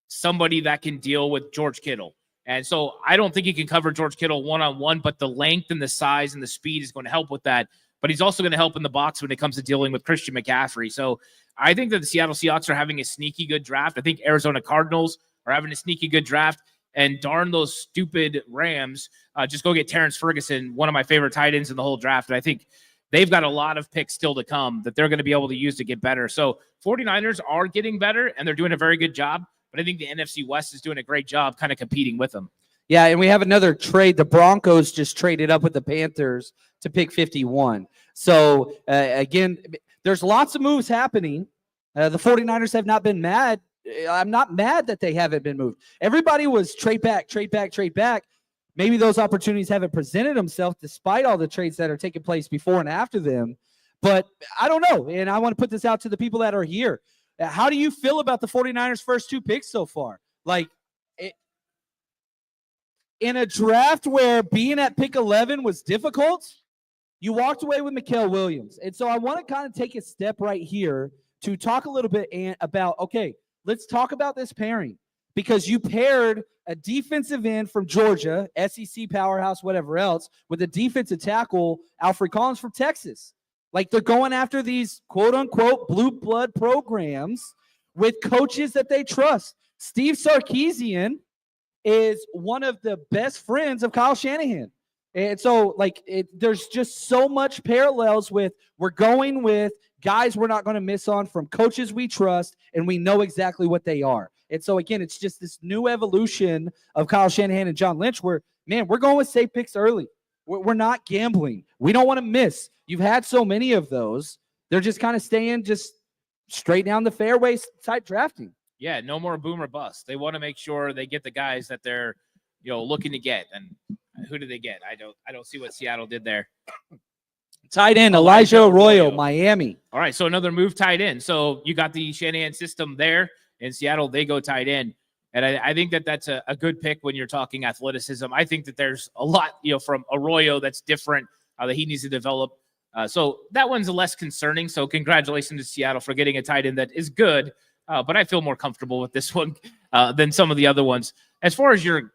somebody that can deal with George Kittle. And so I don't think he can cover George Kittle one-on-one, but the length and the size and the speed is going to help with that. But he's also going to help in the box when it comes to dealing with Christian McCaffrey. So I think that the Seattle Seahawks are having a sneaky good draft. I think Arizona Cardinals are having a sneaky good draft. And darn those stupid Rams, just go get Terrence Ferguson, one of my favorite tight ends in the whole draft. And I think they've got a lot of picks still to come that they're going to be able to use to get better. So 49ers are getting better, and they're doing a very good job. But I think the NFC West is doing a great job kind of competing with them. Yeah, and we have another trade. The Broncos just traded up with the Panthers to pick 51. So, again, there's lots of moves happening. The 49ers have not been mad. I'm not mad that they haven't been moved. Everybody was trade back, trade back, trade back. Maybe those opportunities haven't presented themselves despite all the trades that are taking place before and after them. But I don't know, and I want to put this out to the people that are here. How do you feel about the 49ers' first 2 picks so far? In a draft where being at pick 11 was difficult, you walked away with Mikael Williams. And so I want to kind of take a step right here to talk a little bit about, okay, let's talk about this pairing, because you paired a defensive end from Georgia, SEC powerhouse, whatever else, with a defensive tackle, Alfred Collins from Texas. They're going after these quote-unquote blue blood programs with coaches that they trust. Steve Sarkisian is one of the best friends of Kyle Shanahan. And so, there's just so much parallels with we're going with guys we're not going to miss on from coaches we trust, and we know exactly what they are. And so, again, it's just this new evolution of Kyle Shanahan and John Lynch where, we're going with safe picks early. We're not gambling. We don't want to miss. You've had so many of those. They're just kind of staying just straight down the fairway type drafting. Yeah, no more boom or bust. They want to make sure they get the guys that they're, looking to get. And who do they get? I don't see what Seattle did there. Tight end Elijah Arroyo, Miami. All right, so another move tight end. So you got the Shanahan system there in Seattle. They go tight end. And I think that that's a good pick when you're talking athleticism. I think that there's a lot, from Arroyo that's different that he needs to develop. So that one's less concerning. So congratulations to Seattle for getting a tight end that is good. But I feel more comfortable with this one than some of the other ones. As far as your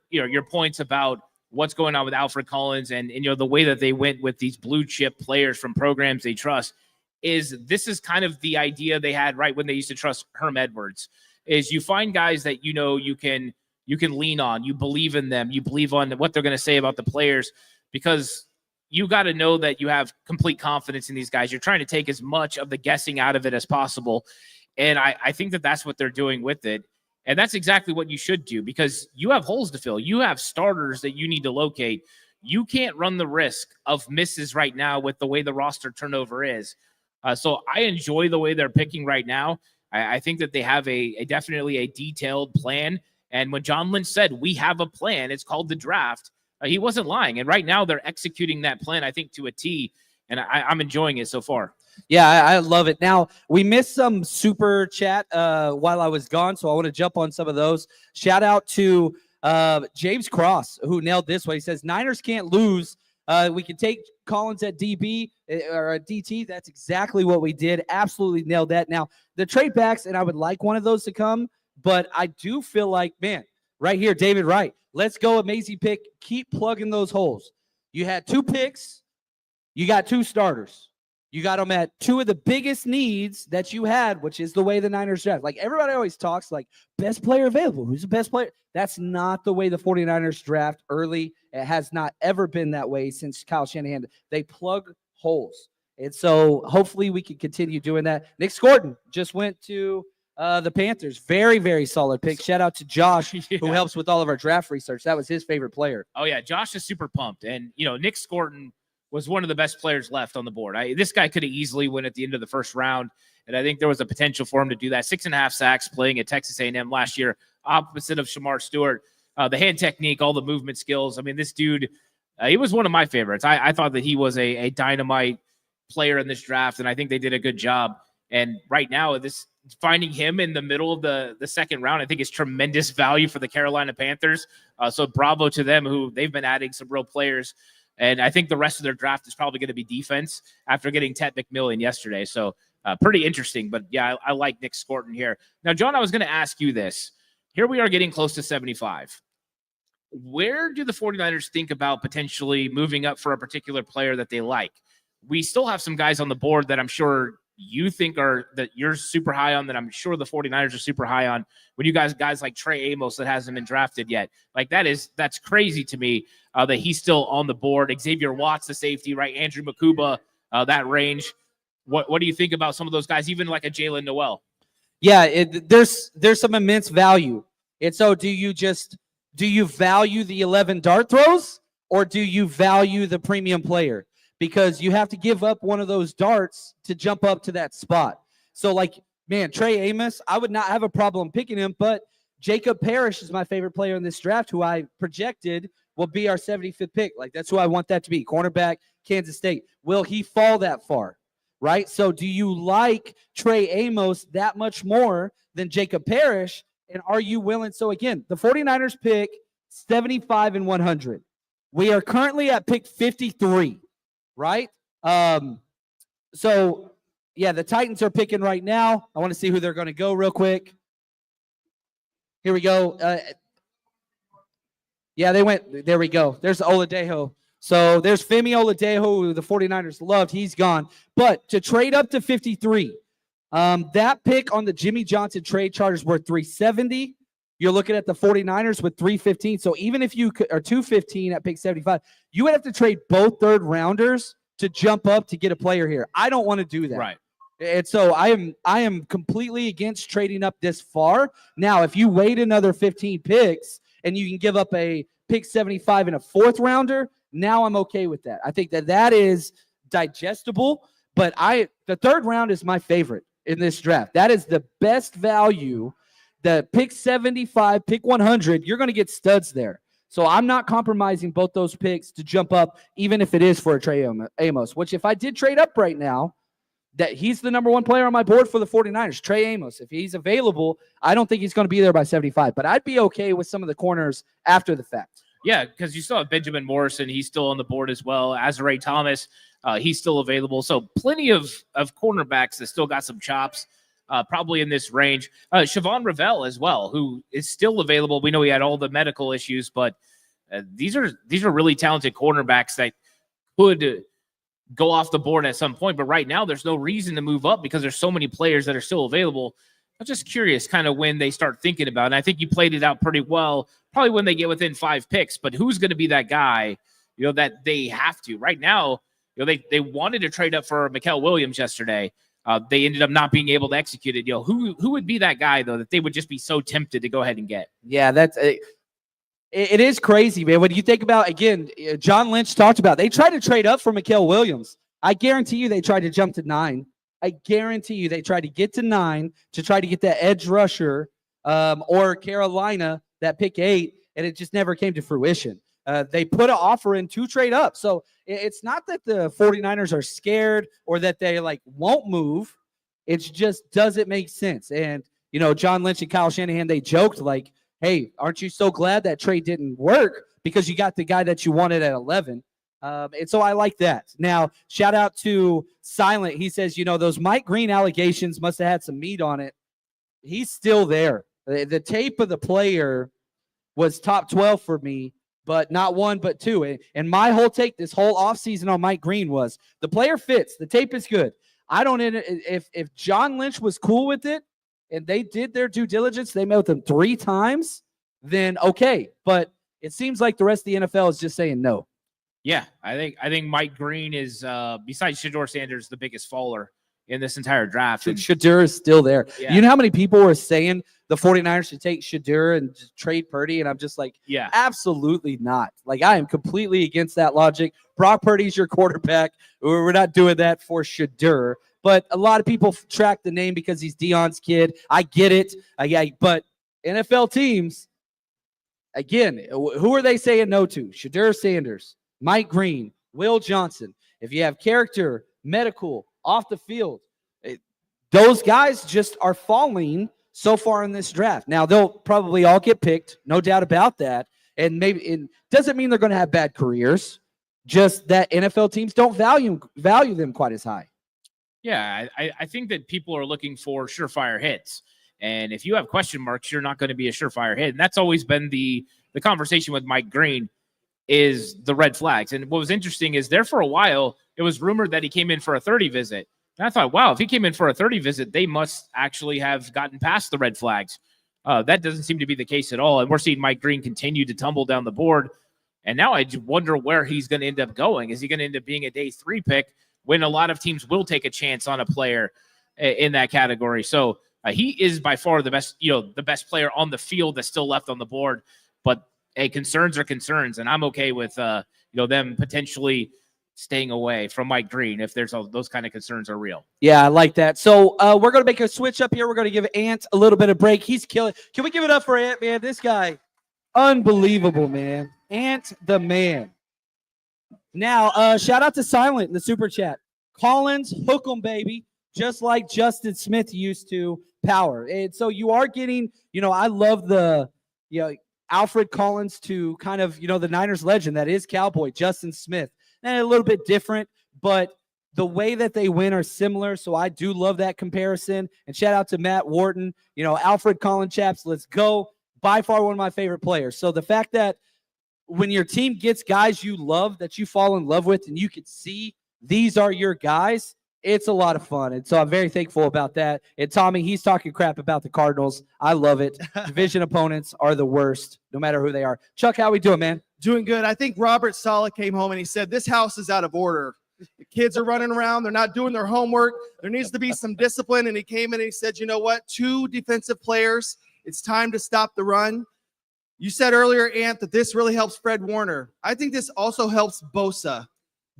points about what's going on with Alfred Collins and the way that they went with these blue chip players from programs they trust, this is kind of the idea they had right when they used to trust Herm Edwards. Is you find guys that you can lean on, you believe in them, you believe on what they're going to say about the players, because you got to know that you have complete confidence in these guys. You're trying to take as much of the guessing out of it as possible. And I think that that's what they're doing with it. And that's exactly what you should do, because you have holes to fill. You have starters that you need to locate. You can't run the risk of misses right now with the way the roster turnover is. So I enjoy the way they're picking right now. I think that they have definitely a detailed plan. And when John Lynch said, we have a plan, it's called the draft. he wasn't lying. And right now they're executing that plan, I think, to a T. And I'm enjoying it so far. Yeah, I love it. Now, we missed some super chat while I was gone, so I want to jump on some of those. Shout out to James Cross, who nailed this one. He says, Niners can't lose. We can take Collins at DB or at DT. That's exactly what we did. Absolutely nailed that. Now, the trade backs, and I would like one of those to come, but I do feel like, man, right here, David Wright. Let's go, amazing pick. Keep plugging those holes. You had 2 picks. You got 2 starters. You got them at 2 of the biggest needs that you had, which is the way the Niners draft. Like, everybody always talks like best player available. Who's the best player? That's not the way the 49ers draft early. It has not ever been that way since Kyle Shanahan. They plug holes. And so hopefully we can continue doing that. Nick Scordon just went to the Panthers. Very, very solid pick. Shout out to Josh, who helps with all of our draft research. That was his favorite player. Oh, yeah. Josh is super pumped. And, Nick Scordon was one of the best players left on the board. This guy could have easily went at the end of the first round, and I think there was a potential for him to do that. 6.5 sacks playing at Texas A&M last year, opposite of Shamar Stewart. The hand technique, all the movement skills. I mean, this dude, he was one of my favorites. I thought that he was a dynamite player in this draft, and I think they did a good job. And right now, finding him in the middle of the second round, I think is tremendous value for the Carolina Panthers. So bravo to them, who they've been adding some real players. And I think the rest of their draft is probably going to be defense after getting Ted McMillan yesterday. So pretty interesting. But, yeah, I like Nick Scordon here. Now, John, I was going to ask you this. Here we are getting close to 75. Where do the 49ers think about potentially moving up for a particular player that they like? We still have some guys on the board that I'm sure you think that you're super high on, that I'm sure the 49ers are super high on. When you guys like Trey Amos that hasn't been drafted yet, like that's crazy to me that he's still on the board. Xavier Watts, the safety, right? Andrew Makuba, that range. What do you think about some of those guys, even like a Jalen Noel? Yeah, there's some immense value. And so do you value the 11 dart throws, or do you value the premium player? Because you have to give up one of those darts to jump up to that spot. So, like, man, Trey Amos, I would not have a problem picking him, but Jacob Parrish is my favorite player in this draft, who I projected will be our 75th pick. Like, that's who I want that to be. Cornerback, Kansas State. Will he fall that far? Right? So do you like Trey Amos that much more than Jacob Parrish? And are you willing? So, again, the 49ers pick 75 and 100. We are currently at pick 53. Right? So, yeah, the Titans are picking right now. I want to see who they're going to go real quick. Here we go. Yeah, they went. There we go. There's Oladejo. So there's Femi Oladejo, who the 49ers loved. He's gone. But to trade up to 53, that pick on the Jimmy Johnson trade chart is worth $370. You're looking at the 49ers with $315. So even if you are $215 at pick 75, you would have to trade both third rounders to jump up to get a player here. I don't want to do that. Right. And so I am completely against trading up this far. Now, if you wait another 15 picks and you can give up a pick 75 and a 4th rounder, now I'm okay with that. I think that is digestible, but the 3rd round is my favorite in this draft. That is the best value. The pick 75, pick 100, you're going to get studs there. So I'm not compromising both those picks to jump up, even if it is for a Trey Amos, which if I did trade up right now, that he's the number 1 player on my board for the 49ers, Trey Amos. If he's available, I don't think he's going to be there by 75, but I'd be okay with some of the corners after the fact. Yeah, because you still have Benjamin Morrison. He's still on the board as well. Azrae Thomas, he's still available. So plenty of cornerbacks that still got some chops. Probably in this range. Siobhan Ravel as well, who is still available. We know he had all the medical issues, but these are really talented cornerbacks that could go off the board at some point. But right now, there's no reason to move up because there's so many players that are still available. I'm just curious kind of when they start thinking about it. And I think you played it out pretty well, probably when they get within 5 picks. But who's going to be that guy, that they have to? Right now, they wanted to trade up for Mikael Williams yesterday. They ended up not being able to execute it. Who would be that guy, though, that they would just be so tempted to go ahead and get? Yeah, it is crazy, man. When you think about, again, John Lynch talked about, they tried to trade up for Mikael Williams. I guarantee you they tried to jump to 9. I guarantee you they tried to get to 9 to try to get that edge rusher or Carolina, that pick 8, and it just never came to fruition. they put an offer in to trade up. So it's not that the 49ers are scared or that they like won't move. It's just doesn't make sense. And, John Lynch and Kyle Shanahan, they joked like, hey, aren't you so glad that trade didn't work because you got the guy that you wanted at 11? And so I like that. Now, shout out to Silent. He says, those Mike Green allegations must have had some meat on it. He's still there. The tape of the player was top 12 for me, but not one, but two. And my whole take this whole offseason on Mike Green was the player fits. The tape is good. If John Lynch was cool with it and they did their due diligence, they met with him 3 times, then okay. But it seems like the rest of the NFL is just saying no. Yeah, I think Mike Green is, besides Shedeur Sanders, the biggest faller in this entire draft. And Shedeur is still there. Yeah. You know how many people were saying the 49ers should take Shedeur and just trade Purdy? And I'm just like, yeah, absolutely not. Like, I am completely against that logic. Brock Purdy's your quarterback. We're not doing that for Shedeur. But a lot of people track the name because he's Deion's kid. I get it. But NFL teams, again, who are they saying no to? Shedeur Sanders, Mike Green, Will Johnson. If you have character, medical, off the field, those guys just are falling so far in this draft. Now, they'll probably all get picked, no doubt about that. And maybe it doesn't mean they're going to have bad careers, just that NFL teams don't value them quite as high. Yeah, I think that people are looking for surefire hits. And if you have question marks, you're not going to be a surefire hit. And that's always been the conversation with Mike Green is the red flags. And what was interesting is there for a while, it was rumored that he came in for a 30 visit. And I thought, wow, if he came in for a 30 visit, they must actually have gotten past the red flags. That doesn't seem to be the case at all. And we're seeing Mike Green continue to tumble down the board. And now I wonder where he's going to end up going. Is he going to end up being a day 3 pick when a lot of teams will take a chance on a player in that category? So he is by far the best, the best player on the field that's still left on the board. But hey, concerns are concerns. And I'm okay with, them potentially staying away from Mike Green if there's those kind of concerns are real. Yeah, I like that. So we're going to make a switch up here. We're going to give Ant a little bit of break. He's killing. Can we give it up for Ant, man? This guy, unbelievable, man. Ant the man. Now, shout out to Silent in the super chat. Collins, hook 'em, baby, just like Justin Smith used to power. And so you are getting, I love the, Alfred Collins to kind of, the Niners legend that is Cowboy, Justin Smith. And a little bit different, but the way that they win are similar. So I do love that comparison. And shout out to Matt Wharton, Alfred Collins, chaps, let's go. By far one of my favorite players. So the fact that when your team gets guys you love, that you fall in love with, and you can see these are your guys, it's a lot of fun. And so I'm very thankful about that. And Tommy, he's talking crap about the Cardinals. I love it. Division opponents are the worst, no matter who they are. Chuck, how we doing, man? Doing good. I think Robert Saleh came home and he said, this house is out of order. The kids are running around. They're not doing their homework. There needs to be some discipline. And he came in and he said, you know what? 2 defensive players. It's time to stop the run. You said earlier, Ant, that this really helps Fred Warner. I think this also helps Bosa.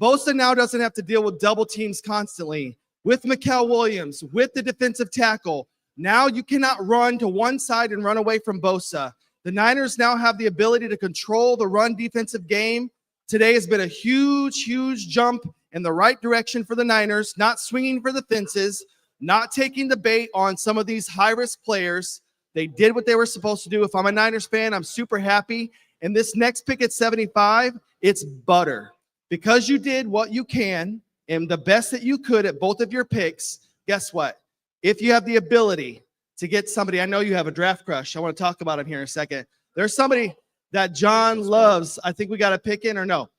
Bosa now doesn't have to deal with double teams constantly. With Mikael Williams, with the defensive tackle. Now you cannot run to one side and run away from Bosa. The Niners now have the ability to control the run defensive game. Today has been a huge, huge jump in the right direction for the Niners, not swinging for the fences, not taking the bait on some of these high-risk players. They did what they were supposed to do. If I'm a Niners fan, I'm super happy. And this next pick at 75, it's butter. Because you did what you can and the best that you could at both of your picks, guess what? If you have the ability to get somebody, I know you have a draft crush. I want to talk about him here in a second. There's somebody that John loves. I think we got to pick in or no?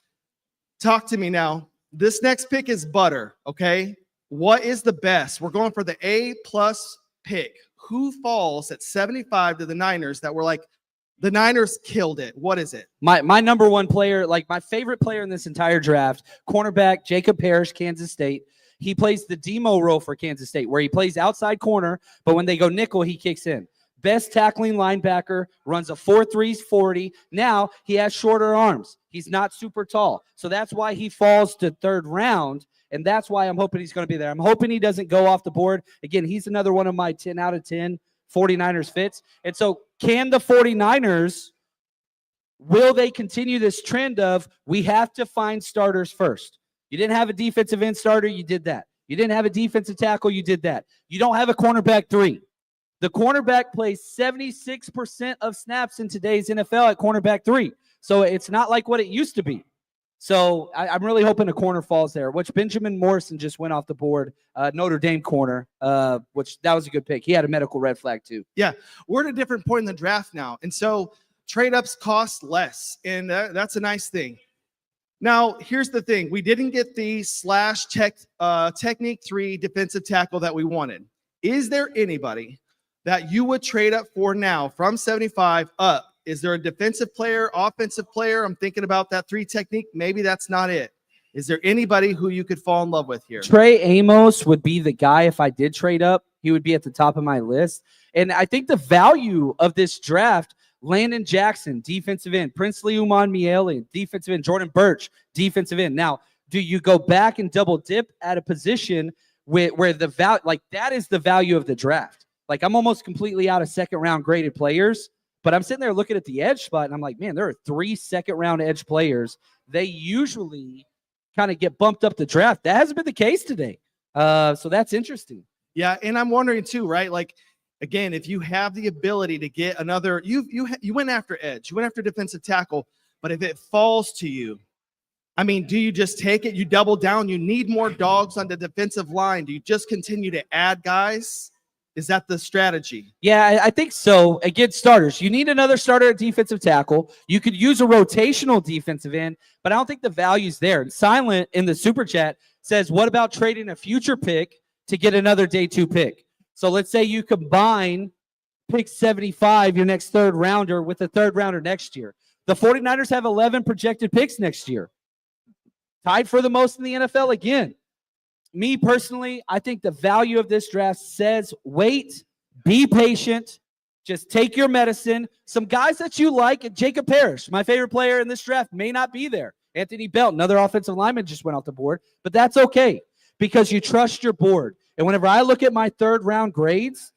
Talk to me now. This next pick is butter, okay? What is the best? We're going for the A-plus pick. Who falls at 75 to the Niners that were like, the Niners killed it? What is it? My number one player, like my favorite player in this entire draft, cornerback Jacob Parrish, Kansas State. He plays the demo role for Kansas State, where he plays outside corner, but when they go nickel, he kicks in. Best tackling linebacker, runs a 4.3 40. Now he has shorter arms. He's not super tall. So that's why he falls to 3rd round, and that's why I'm hoping he's going to be there. I'm hoping he doesn't go off the board. Again, he's another one of my 10 out of 10 49ers fits. And so can the 49ers will they continue this trend of we have to find starters first? You didn't have a defensive end starter, you did that. You didn't have a defensive tackle, you did that. You don't have a cornerback 3. The cornerback plays 76% of snaps in today's NFL at cornerback 3. So it's not like what it used to be. So I'm really hoping a corner falls there, which Benjamin Morrison just went off the board, Notre Dame corner, which that was a good pick. He had a medical red flag too. Yeah, we're at a different point in the draft now. And so trade-ups cost less, and that's a nice thing. Now, here's the thing. We didn't get the technique 3 defensive tackle that we wanted. Is there anybody that you would trade up for now from 75 up? Is there a defensive player, offensive player? I'm thinking about that 3 technique. Maybe that's not it. Is there anybody who you could fall in love with here? Trey Amos would be the guy if I did trade up. He would be at the top of my list. And I think the value of this draft, Landon Jackson, defensive end, Princely Uman-Miele, defensive end, Jordan Birch, defensive end. Now, do you go back and double dip at a position where the value, like that is the value of the draft? Like I'm almost completely out of second round graded players, but I'm sitting there looking at the edge spot and I'm like, man, there are 3 second round edge players. They usually kind of get bumped up the draft. That hasn't been the case today. So that's interesting. Yeah, and I'm wondering too, right? Like, again, if you have the ability to get another, you went after edge, you went after defensive tackle, but if it falls to you, I mean, do you just take it? You double down. You need more dogs on the defensive line. Do you just continue to add guys? Is that the strategy? Yeah, I think so. Again, starters. You need another starter at defensive tackle. You could use a rotational defensive end, but I don't think the value's there. And Silent in the super chat says, what about trading a future pick to get another day 2 pick? So let's say you combine pick 75, your next third rounder, with the third rounder next year. The 49ers have 11 projected picks next year. Tied for the most in the NFL again. Me personally, I think the value of this draft says wait, be patient, just take your medicine. Some guys that you like, Jacob Parrish, my favorite player in this draft, may not be there. Anthony Belt, another offensive lineman, just went off the board, but that's okay because you trust your board. And whenever I look at my third round grades,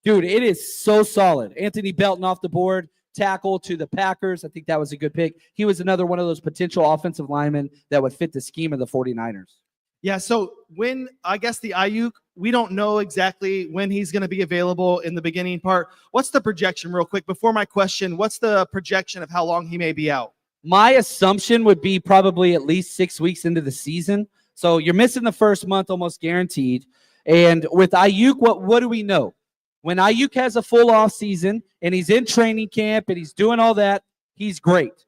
dude, it is so solid. Anthony Belton off the board, tackle to the Packers. I think that was a good pick. He was another one of those potential offensive linemen that would fit the scheme of the 49ers. Yeah, so when, I guess the Ayuk, we don't know exactly when he's going to be available in the beginning part. What's the projection real quick? Before my question, what's the projection of how long he may be out? My assumption would be probably at least 6 weeks into the season. So you're missing the first month almost guaranteed. And with Ayuk, what do we know? When Ayuk has a full off season and he's in training camp and he's doing all that, he's great.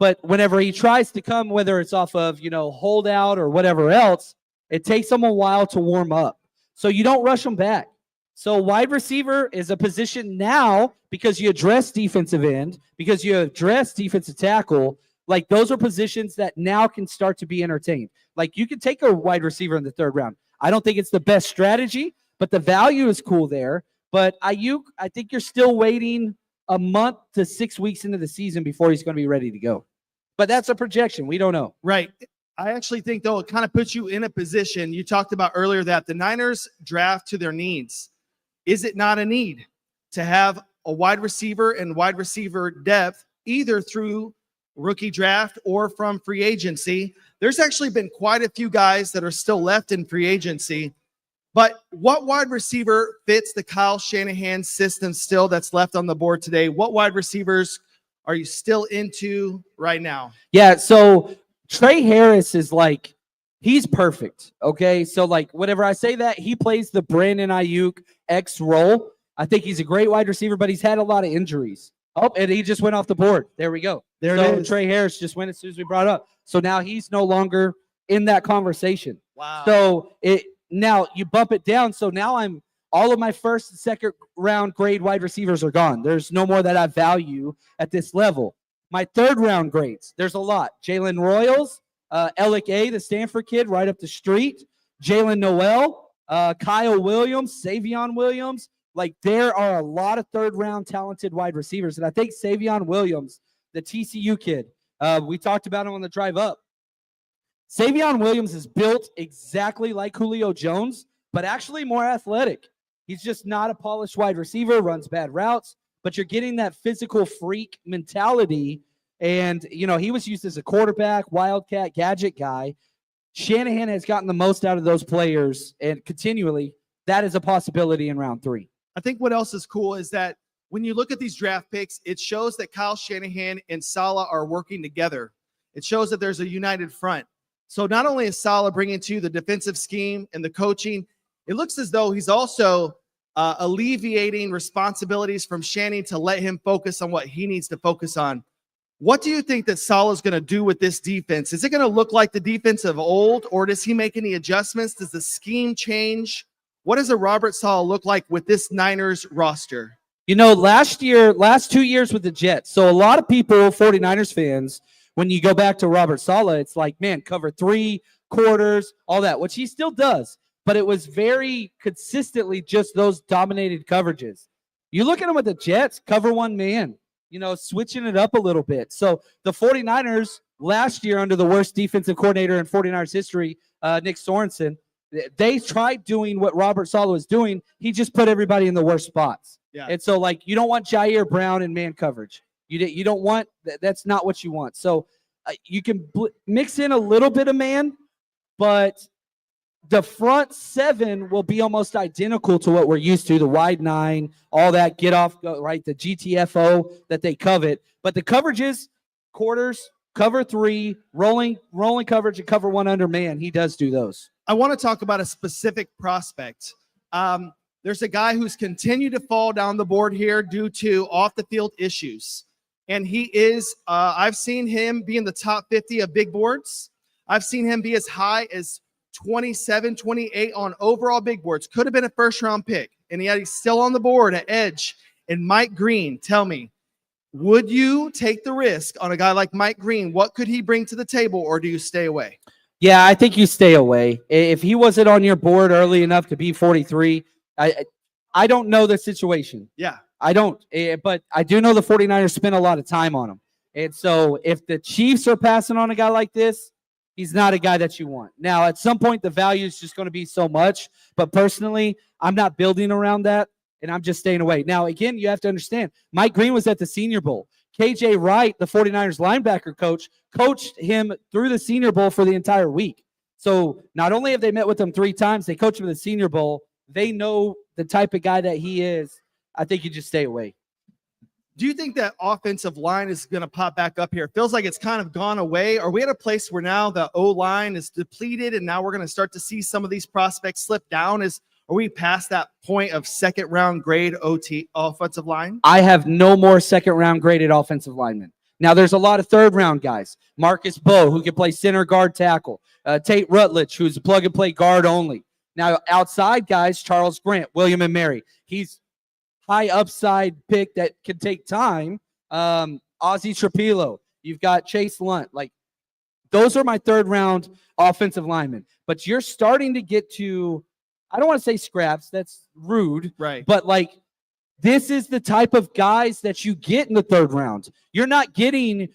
But whenever he tries to come, whether it's off of, holdout or whatever else, it takes him a while to warm up. So you don't rush him back. So wide receiver is a position now because you address defensive end, because you address defensive tackle. Like those are positions that now can start to be entertained. Like you can take a wide receiver in the third round. I don't think it's the best strategy, but the value is cool there. But Ayuk, I think you're still waiting a month to 6 weeks into the season before he's going to be ready to go. But that's a projection. We don't know. Right. I actually think, though, it kind of puts you in a position. You talked about earlier that the Niners draft to their needs. Is it not a need to have a wide receiver and wide receiver depth either through rookie draft or from free agency? There's actually been quite a few guys that are still left in free agency. But what wide receiver fits the Kyle Shanahan system still that's left on the board today? What wide receivers are you still into right now? Yeah, so Trey Harris is like, he's perfect, okay? So, like, whenever I say that, he plays the Brandon Ayuk X role. I think he's a great wide receiver, but he's had a lot of injuries. Oh, and he just went off the board. There we go. There so it is. Trey Harris just went as soon as we brought it up. So now he's no longer in that conversation. Wow. So now you bump it down. So now all of my first and second round grade wide receivers are gone. There's no more that I value at this level. My third round grades, there's a lot. Jalen Royals, Alec A., the Stanford kid right up the street, Jalen Noel, Kyle Williams, Savion Williams. Like, there are a lot of third round talented wide receivers. And I think Savion Williams, the TCU kid, we talked about him on the drive up. Savion Williams is built exactly like Julio Jones, but actually more athletic. He's just not a polished wide receiver, runs bad routes, but you're getting that physical freak mentality And, he was used as a quarterback, wildcat, gadget guy. Shanahan has gotten the most out of those players, and continually, that is a possibility in round 3. I think what else is cool is that when you look at these draft picks, it shows that Kyle Shanahan and Saleh are working together. It shows that there's a united front. So not only is Saleh bringing to you the defensive scheme and the coaching, it looks as though he's also alleviating responsibilities from Shannon to let him focus on what he needs to focus on. What do you think that Saleh is going to do with this defense? Is it going to look like the defense of old, or does he make any adjustments? Does the scheme change? What does a Robert Saleh look like with this Niners roster? Last 2 years with the Jets, so a lot of people, 49ers fans, when you go back to Robert Saleh, it's like, man, cover 3 quarters, all that, which he still does, but it was very consistently just those dominated coverages. You look at him with the Jets, cover 1 man, switching it up a little bit. So the 49ers last year, under the worst defensive coordinator in 49ers history, Nick Sorensen, they tried doing what Robert Saleh was doing. He just put everybody in the worst spots. Yeah. And so, you don't want Jair Brown in man coverage. You don't want that's not what you want. So you can mix in a little bit of man, but the front 7 will be almost identical to what we're used to, the wide 9, all that get off, right, the GTFO that they covet. But the coverages, quarters, cover 3, rolling coverage, and cover 1 under man, he does do those. I want to talk about a specific prospect. There's a guy who's continued to fall down the board here due to off-the-field issues. And he is, I've seen him be in the top 50 of big boards. I've seen him be as high as 27, 28 on overall big boards. Could have been a first-round pick. And yet he's still on the board at edge. And Mike Green, tell me, would you take the risk on a guy like Mike Green? What could he bring to the table, or do you stay away? Yeah, I think you stay away. If he wasn't on your board early enough to be 43, I don't know the situation. Yeah. I don't, but I do know the 49ers spent a lot of time on him. And so if the Chiefs are passing on a guy like this, he's not a guy that you want. Now, at some point, the value is just going to be so much. But personally, I'm not building around that, and I'm just staying away. Now, again, you have to understand, Mike Green was at the Senior Bowl. KJ Wright, the 49ers linebacker coach, coached him through the Senior Bowl for the entire week. So not only have they met with him 3 times, they coached him at the Senior Bowl. They know the type of guy that he is. I think you just stay away. Do you think that offensive line is going to pop back up here? It feels like it's kind of gone away. Are we at a place where now the O-line is depleted and now we're going to start to see some of these prospects slip down? Are we past that point of second-round grade OT offensive line? I have no more second-round graded offensive linemen. Now, there's a lot of third-round guys. Marcus Bowe, who can play center, guard, tackle. Tate Rutledge, who's a plug-and-play guard only. Now, outside guys, Charles Grant, William and Mary. He's high upside pick that can take time. Ozzie Trapilo. You've got Chase Lunt. Those are my third-round offensive linemen. But you're starting to get to, I don't want to say scraps. That's rude. Right. But, this is the type of guys that you get in the third round. You're not getting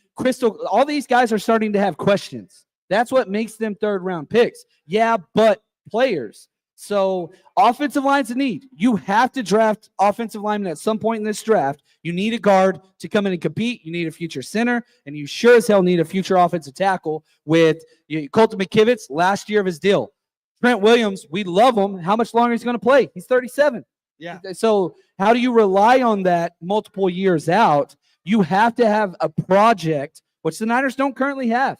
all these guys are starting to have questions. That's what makes them third-round picks. Yeah, but players. So offensive line's a need. You have to draft offensive linemen at some point in this draft. You need a guard to come in and compete. You need a future center, and you sure as hell need a future offensive tackle with Colton McKivitz, last year of his deal. Trent Williams, we love him. How much longer is he going to play? He's 37. Yeah. So how do you rely on that multiple years out? You have to have a project, which the Niners don't currently have.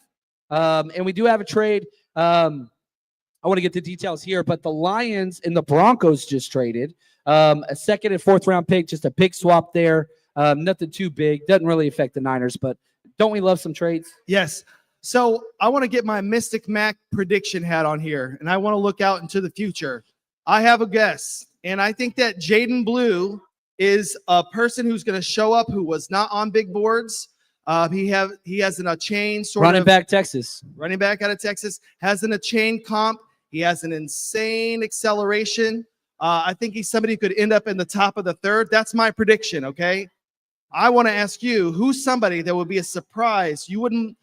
And we do have a trade. I want to get the details here, but the Lions and the Broncos just traded a second and fourth round pick, just a pick swap there. Nothing too big. Doesn't really affect the Niners, but don't we love some trades? Yes. So I want to get my Mystic Mac prediction hat on here, and I want to look out into the future. I have a guess, and I think that Jaden Blue is a person who's going to show up who was not on big boards. He has a chain sort running of back Texas. Running back out of Texas, has a chain comp. He has an insane acceleration. I think he's somebody who could end up in the top of the third. That's my prediction, okay? I want to ask you, who's somebody that would be a surprise? You wouldn't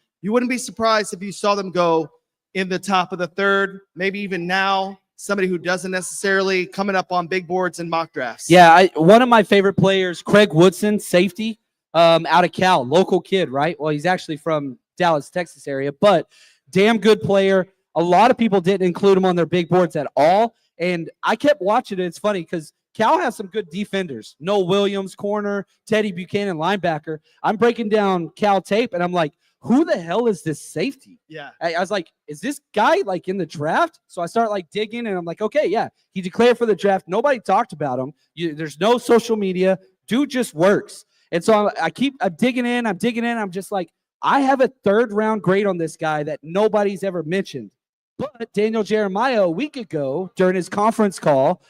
be surprised if you saw them go in the top of the third, maybe even now, somebody who doesn't necessarily coming up on big boards and mock drafts. Yeah, one of my favorite players, Craig Woodson, safety. out of Cal, local kid, right? Well, he's actually from Dallas, Texas area, but damn good player. A lot of people didn't include him on their big boards at all. And I kept watching it. It's funny because Cal has some good defenders. Noah Williams, corner, Teddy Buchanan, linebacker. I'm breaking down Cal tape, and I'm like, who the hell is this safety? Yeah. I was like, is this guy like in the draft? So I start like digging, and I'm like, okay, yeah, he declared for the draft. Nobody talked about him. There's no social media. Dude just works. And so I'm digging in. I'm just like, I have a 3rd round grade on this guy that nobody's ever mentioned. But Daniel Jeremiah a week ago during his conference call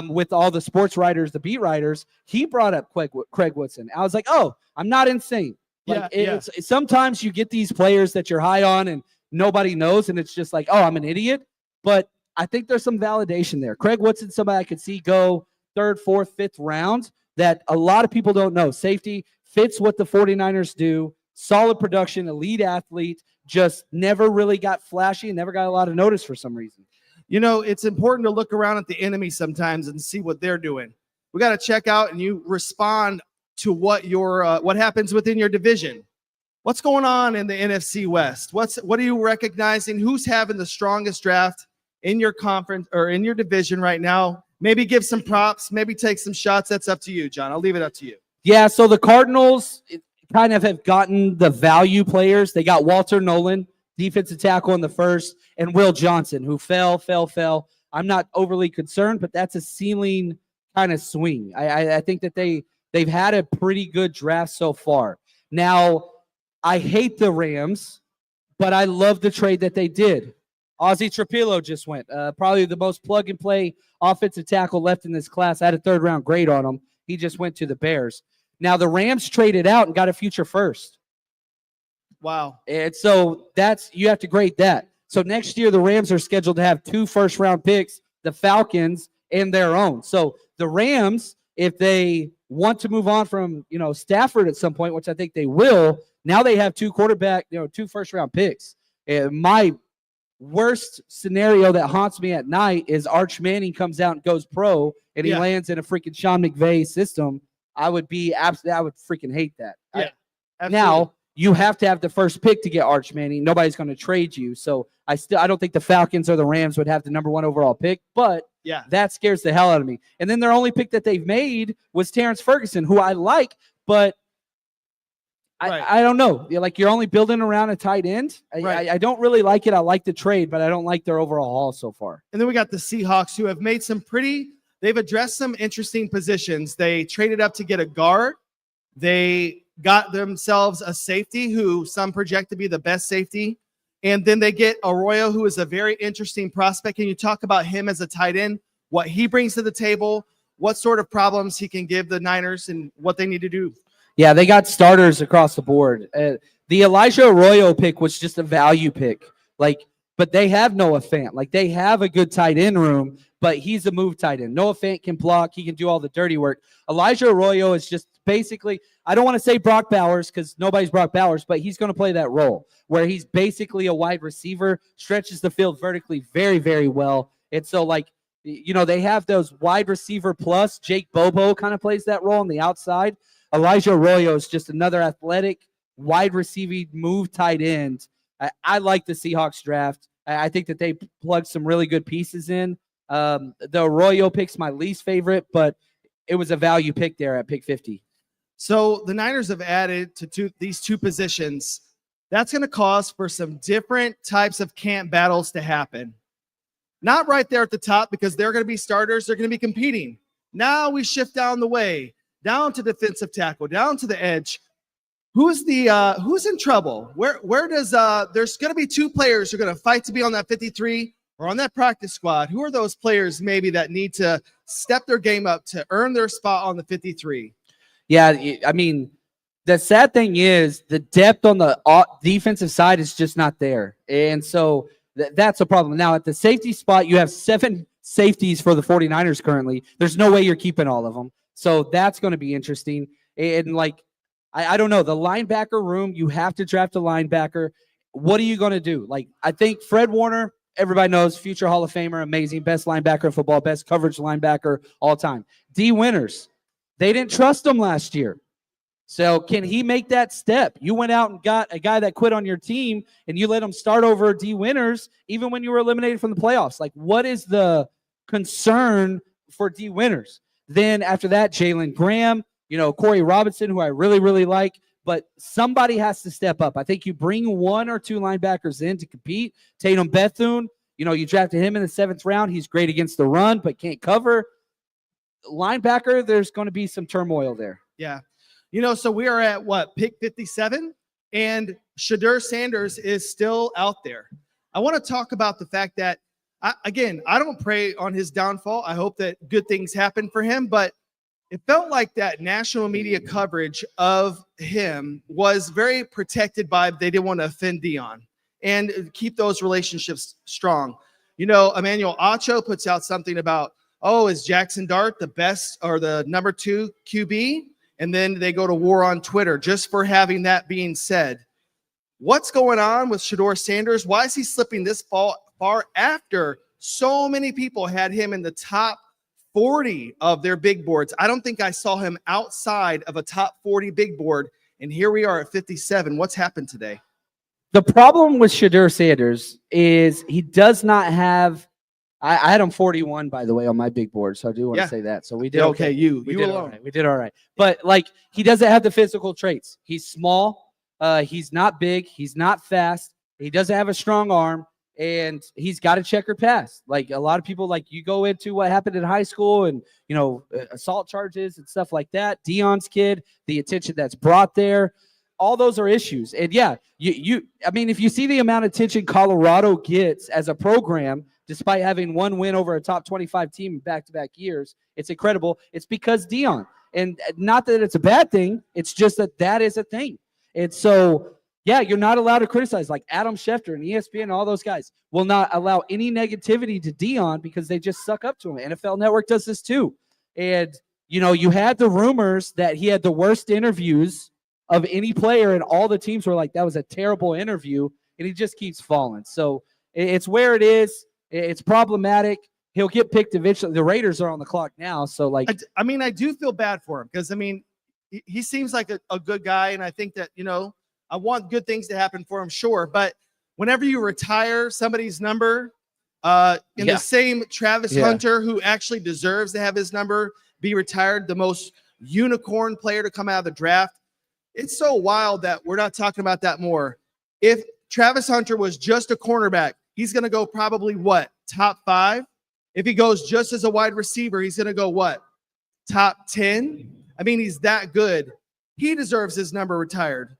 with all the sports writers, the beat writers, he brought up Craig Woodson. I was like, oh, I'm not insane. Like it's sometimes you get these players that you're high on and nobody knows, and it's just like, oh, I'm an idiot. But I think there's some validation there. Craig Woodson, somebody I could see go 3rd, 4th, 5th round that a lot of people don't know. Safety fits what the 49ers do. Solid production, elite athlete, just never really got flashy and never got a lot of notice for some reason. You know, it's important to look around at the enemy sometimes and see what they're doing. We got to check out and you respond to what what happens within your division. What's going on in the NFC West? What are you recognizing? Who's having the strongest draft in your conference or in your division right now? Maybe give some props, maybe take some shots. That's up to you, John. I'll leave it up to you. Yeah, so the Cardinals kind of have gotten the value players. They got Walter Nolan, defensive tackle in the 1st, and Will Johnson, who fell. I'm not overly concerned, but that's a ceiling kind of swing. I think that they've had a pretty good draft so far. Now, I hate the Rams, but I love the trade that they did. Ozzie Trapillo just went. Probably the most plug-and-play offensive tackle left in this class. I had a 3rd round grade on him. He just went to the Bears. Now, the Rams traded out and got a future 1st. Wow. And so you have to grade that. So next year, the Rams are scheduled to have 2 first-round picks, the Falcons, and their own. So the Rams, if they want to move on from, Stafford at some point, which I think they will, now they have 2 2 first-round picks. My worst scenario that haunts me at night is Arch Manning comes out and goes pro, and he lands in a freaking Sean McVay system. I would freaking hate that. Yeah. Now you have to have the 1st pick to get Arch Manning. Nobody's going to trade you. So I don't think the Falcons or the Rams would have the number 1 overall pick, but that scares the hell out of me. And then their only pick that they've made was Terrence Ferguson, who I like, but I don't know. You're only building around a tight end. I don't really like it. I like the trade, but I don't like their overall haul so far. And then we got the Seahawks, who have made they've addressed some interesting positions. They traded up to get a guard. They got themselves a safety who some project to be the best safety. And then they get Arroyo, who is a very interesting prospect. Can you talk about him as a tight end, what he brings to the table, what sort of problems he can give the Niners and what they need to do? Yeah, they got starters across the board. The Elijah Arroyo pick was just a value pick. But they have Noah Fant. They have a good tight end room, but he's a move tight end. Noah Fant can block. He can do all the dirty work. Elijah Arroyo is just basically, I don't want to say Brock Bowers because nobody's Brock Bowers, but he's going to play that role where he's basically a wide receiver, stretches the field vertically very, very well. And so, they have those wide receiver plus. Jake Bobo kind of plays that role on the outside. Elijah Arroyo is just another athletic, wide receiving move tight end. I like the Seahawks draft. I think that they plugged some really good pieces in. The Arroyo pick's my least favorite, but it was a value pick there at pick 50. So the Niners have added to these 2 positions. That's going to cause for some different types of camp battles to happen. Not right there at the top because they're going to be starters. They're going to be competing. Now we shift down the way, down to defensive tackle, down to the edge. Who's in trouble? Where does there's going to be 2 players who are going to fight to be on that 53 or on that practice squad. Who are those players maybe that need to step their game up to earn their spot on the 53? Yeah, I mean, the sad thing is the depth on the defensive side is just not there. And so that's a problem. Now, at the safety spot, you have 7 safeties for the 49ers currently. There's no way you're keeping all of them. So that's going to be interesting. And I don't know. The linebacker room, you have to draft a linebacker. What are you going to do? I think Fred Warner, everybody knows, future Hall of Famer, amazing, best linebacker in football, best coverage linebacker all time. D. Winters, they didn't trust him last year. So can he make that step? You went out and got a guy that quit on your team, and you let him start over D Winters, even when you were eliminated from the playoffs. Like, what is the concern for D Winters? Then after that, Jalen Graham, Corey Robinson, who I really, really like. But somebody has to step up. I think you bring one or two linebackers in to compete. Tatum Bethune, you drafted him in the 7th round. He's great against the run, but can't cover. Linebacker, there's going to be some turmoil there. Yeah. So we are at pick 57, and Shedeur Sanders is still out there. I want to talk about the fact that, I don't pray on his downfall. I hope that good things happen for him, but it felt like that national media coverage of him was very protected by they didn't want to offend Deion and keep those relationships strong. Emmanuel Acho puts out something about, is Jackson Dart the best or the number 2 QB? And then they go to war on Twitter just for having that being said. What's going on with Shedeur Sanders? Why is he slipping this far after so many people had him in the top 40 of their big boards? I don't think I saw him outside of a top 40 big board. And here we are at 57. What's happened today? The problem with Shedeur Sanders is he does not have – I had him 41, by the way, on my big board, so I do want to say that. So we did okay. You did alone. all right. We did all right. But, he doesn't have the physical traits. He's small. He's not big. He's not fast. He doesn't have a strong arm, and he's got a checker pass. A lot of people, you go into what happened in high school and, assault charges and stuff like that. Deion's kid, the attention that's brought there, all those are issues. And, yeah, if you see the amount of attention Colorado gets as a program, despite having one win over a top 25 team in back-to-back years, it's incredible. It's because Deion. And not that it's a bad thing. It's just that is a thing. And so, yeah, you're not allowed to criticize. Like Adam Schefter and ESPN and all those guys will not allow any negativity to Deion because they just suck up to him. NFL Network does this too. And, you had the rumors that he had the worst interviews of any player, and all the teams were like, that was a terrible interview, and he just keeps falling. So it's where it is. It's problematic. He'll get picked eventually. The Raiders are on the clock now. So, I do feel bad for him because, he seems like a good guy. And I think that, I want good things to happen for him, sure. But whenever you retire somebody's number, the same Travis Hunter, who actually deserves to have his number be retired, the most unicorn player to come out of the draft, it's so wild that we're not talking about that more. If Travis Hunter was just a cornerback, he's going to go probably top 5. If he goes just as a wide receiver, he's going to go top 10. He's that good. He deserves his number retired.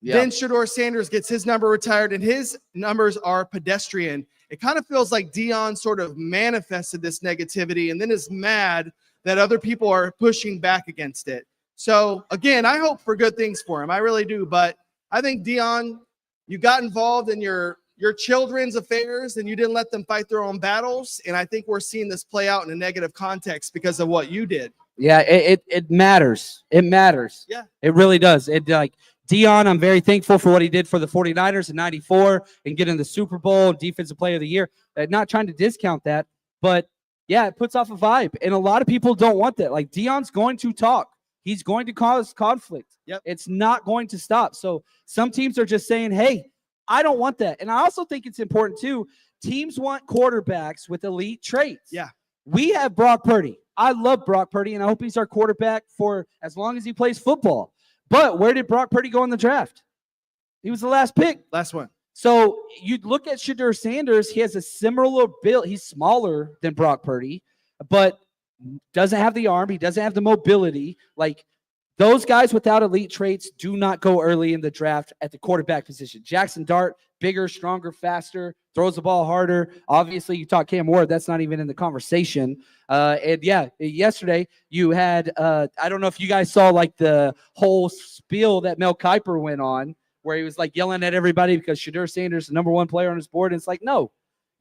Yeah. Then Shedeur Sanders gets his number retired, and his numbers are pedestrian. It kind of feels like Deion sort of manifested this negativity and then is mad that other people are pushing back against it. So, again, I hope for good things for him. I really do. But I think, Deion, you got involved in your children's affairs and you didn't let them fight their own battles. And I think we're seeing this play out in a negative context because of what you did. Yeah, it matters. It matters. Yeah. It really does. Deion, I'm very thankful for what he did for the 49ers in 94 and getting the Super Bowl, Defensive Player of the Year. Not trying to discount that, but yeah, it puts off a vibe. And a lot of people don't want that. Deion's going to talk. He's going to cause conflict. Yep. It's not going to stop. So some teams are just saying, hey, I don't want that. And I also think it's important too. Teams want quarterbacks with elite traits. Yeah. We have Brock Purdy. I love Brock Purdy, and I hope he's our quarterback for as long as he plays football. But where did Brock Purdy go in the draft? He was the last pick. Last one. So you look at Shedeur Sanders. He has a similar build. He's smaller than Brock Purdy, but doesn't have the arm. He doesn't have the mobility. Those guys without elite traits do not go early in the draft at the quarterback position. Jackson Dart, bigger, stronger, faster, throws the ball harder. Obviously, you talk Cam Ward. That's not even in the conversation. And yeah, yesterday you had, I don't know if you guys saw the whole spiel that Mel Kiper went on where he was yelling at everybody because Shedeur Sanders is the number 1 player on his board. And it's no,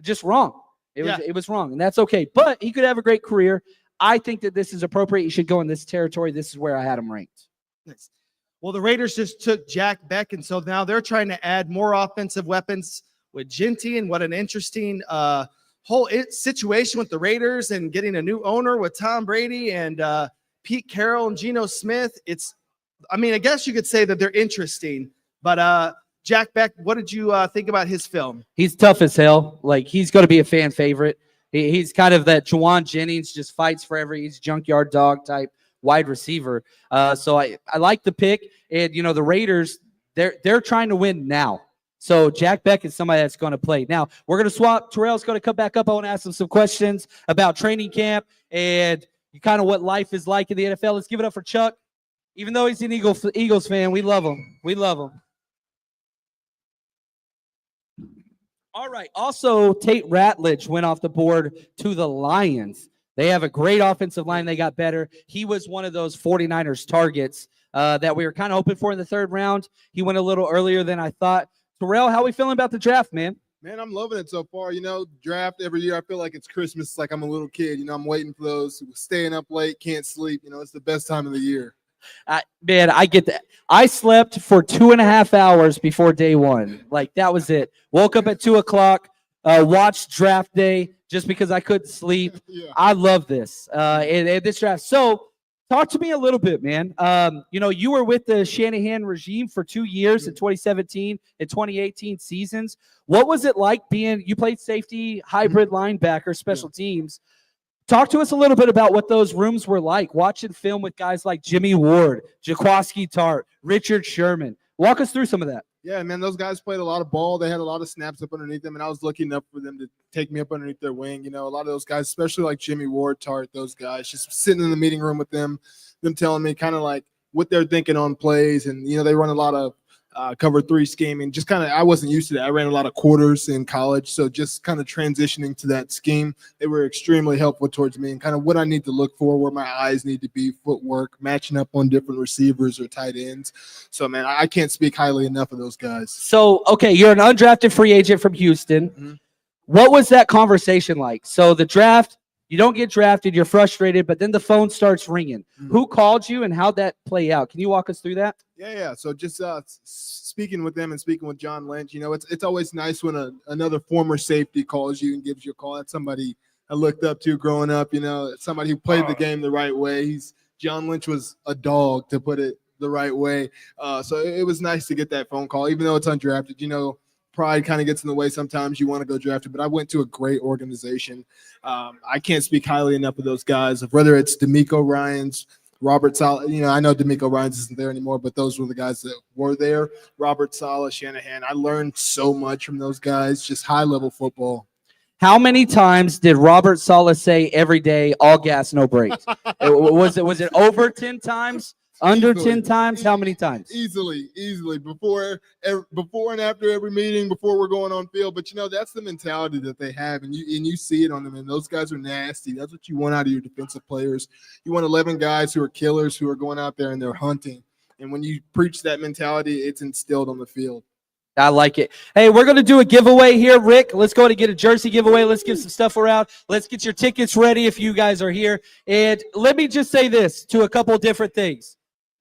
just wrong. It was wrong. And that's okay. But he could have a great career. I think that this is appropriate. You should go in this territory. This is where I had him ranked. Nice. Well, the Raiders just took Jack Beck, and so now they're trying to add more offensive weapons with Ginty, and what an interesting whole situation with the Raiders and getting a new owner with Tom Brady and Pete Carroll and Geno Smith. It's I mean, I guess you could say that they're interesting. But Jack Beck, what did you think about his film? He's tough as hell. Like, he's going to be a fan favorite. He's kind of that Juwan Jennings, just fights forever. He's junkyard dog type wide receiver. So I like the pick. And, you know, the Raiders, they're trying to win now. So Jack Beck is somebody that's going to play. Now, we're going to swap. Terrell's going to come back up. I want to ask him some questions about training camp and kind of what life is like in the NFL. Let's give it up for Chuck. Even though he's an Eagles fan, we love him. We love him. All right. Also, Tate Ratledge went off the board to the Lions. They have a great offensive line. They got better. He was one of those 49ers targets that we were kind of hoping for in the third round. He went a little earlier than I thought. Terrell, how are we feeling about the draft, man? Man, I'm loving it so far. You know, draft every year, I feel like it's Christmas. It's like I'm a little kid. You know, I'm waiting for those staying up late, can't sleep. You know, it's the best time of the year. Man, I get that. I slept for 2.5 hours before day one. Like, that was it. Woke up at 2 o'clock, watched draft day just because I couldn't sleep. Yeah. I love this and this draft. So, talk to me a little bit, man. You know, you were with the Shanahan regime for 2 years in 2017 and 2018 seasons. What was it like you played safety, hybrid linebacker, special teams? Talk to us a little bit about what those rooms were like, watching film with guys like Jimmy Ward, Jaquaski Tart, Richard Sherman. Walk us through some of that. Yeah, man, those guys played a lot of ball. They had a lot of snaps up underneath them, and I was lucky enough for them to take me up underneath their wing. You know, a lot of those guys, especially like Jimmy Ward, Tart, those guys, just sitting in the meeting room with them telling me kind of like what they're thinking on plays. And, you know, they run a lot of cover 3 scheming. Just kind of, I wasn't used to that. I ran a lot of quarters in college. So just kind of transitioning to that scheme, they were extremely helpful towards me and kind of what I need to look for, where my eyes need to be, footwork, matching up on different receivers or tight ends. So, man, I can't speak highly enough of those guys. So, okay, you're an undrafted free agent from Houston. Mm-hmm. What was that conversation like? So the draft, you don't get drafted, you're frustrated, but then the phone starts ringing. Mm-hmm. Who called you and how'd that play out? Can you walk us through that? Yeah. So just speaking with them and speaking with John Lynch, you know, it's always nice when another former safety calls you and gives you a call. That's somebody I looked up to growing up, you know, somebody who played the game the right way. John Lynch was a dog, to put it the right way. So it was nice to get that phone call, even though it's undrafted. You know, pride kind of gets in the way sometimes. You want to go drafted, but I went to a great organization. I can't speak highly enough of those guys, whether it's D'Amico Ryans, Robert Saleh. You know, I know D'Amico Ryans isn't there anymore, but those were the guys that were there. Robert Saleh, Shanahan. I learned so much from those guys, just high-level football. How many times did Robert Saleh say every day, all gas, no brakes? Was it over 10 times? Under 10 times? How many times? Easily. Before and after every meeting, before we're going on field. But, you know, that's the mentality that they have, and you see it on them. And those guys are nasty. That's what you want out of your defensive players. You want 11 guys who are killers, who are going out there and they're hunting. And when you preach that mentality, it's instilled on the field. I like it. Hey, we're going to do a giveaway here, Rick. Let's go to get a jersey giveaway. Let's give some stuff around. Let's get your tickets ready if you guys are here. And let me just say this to a couple different things.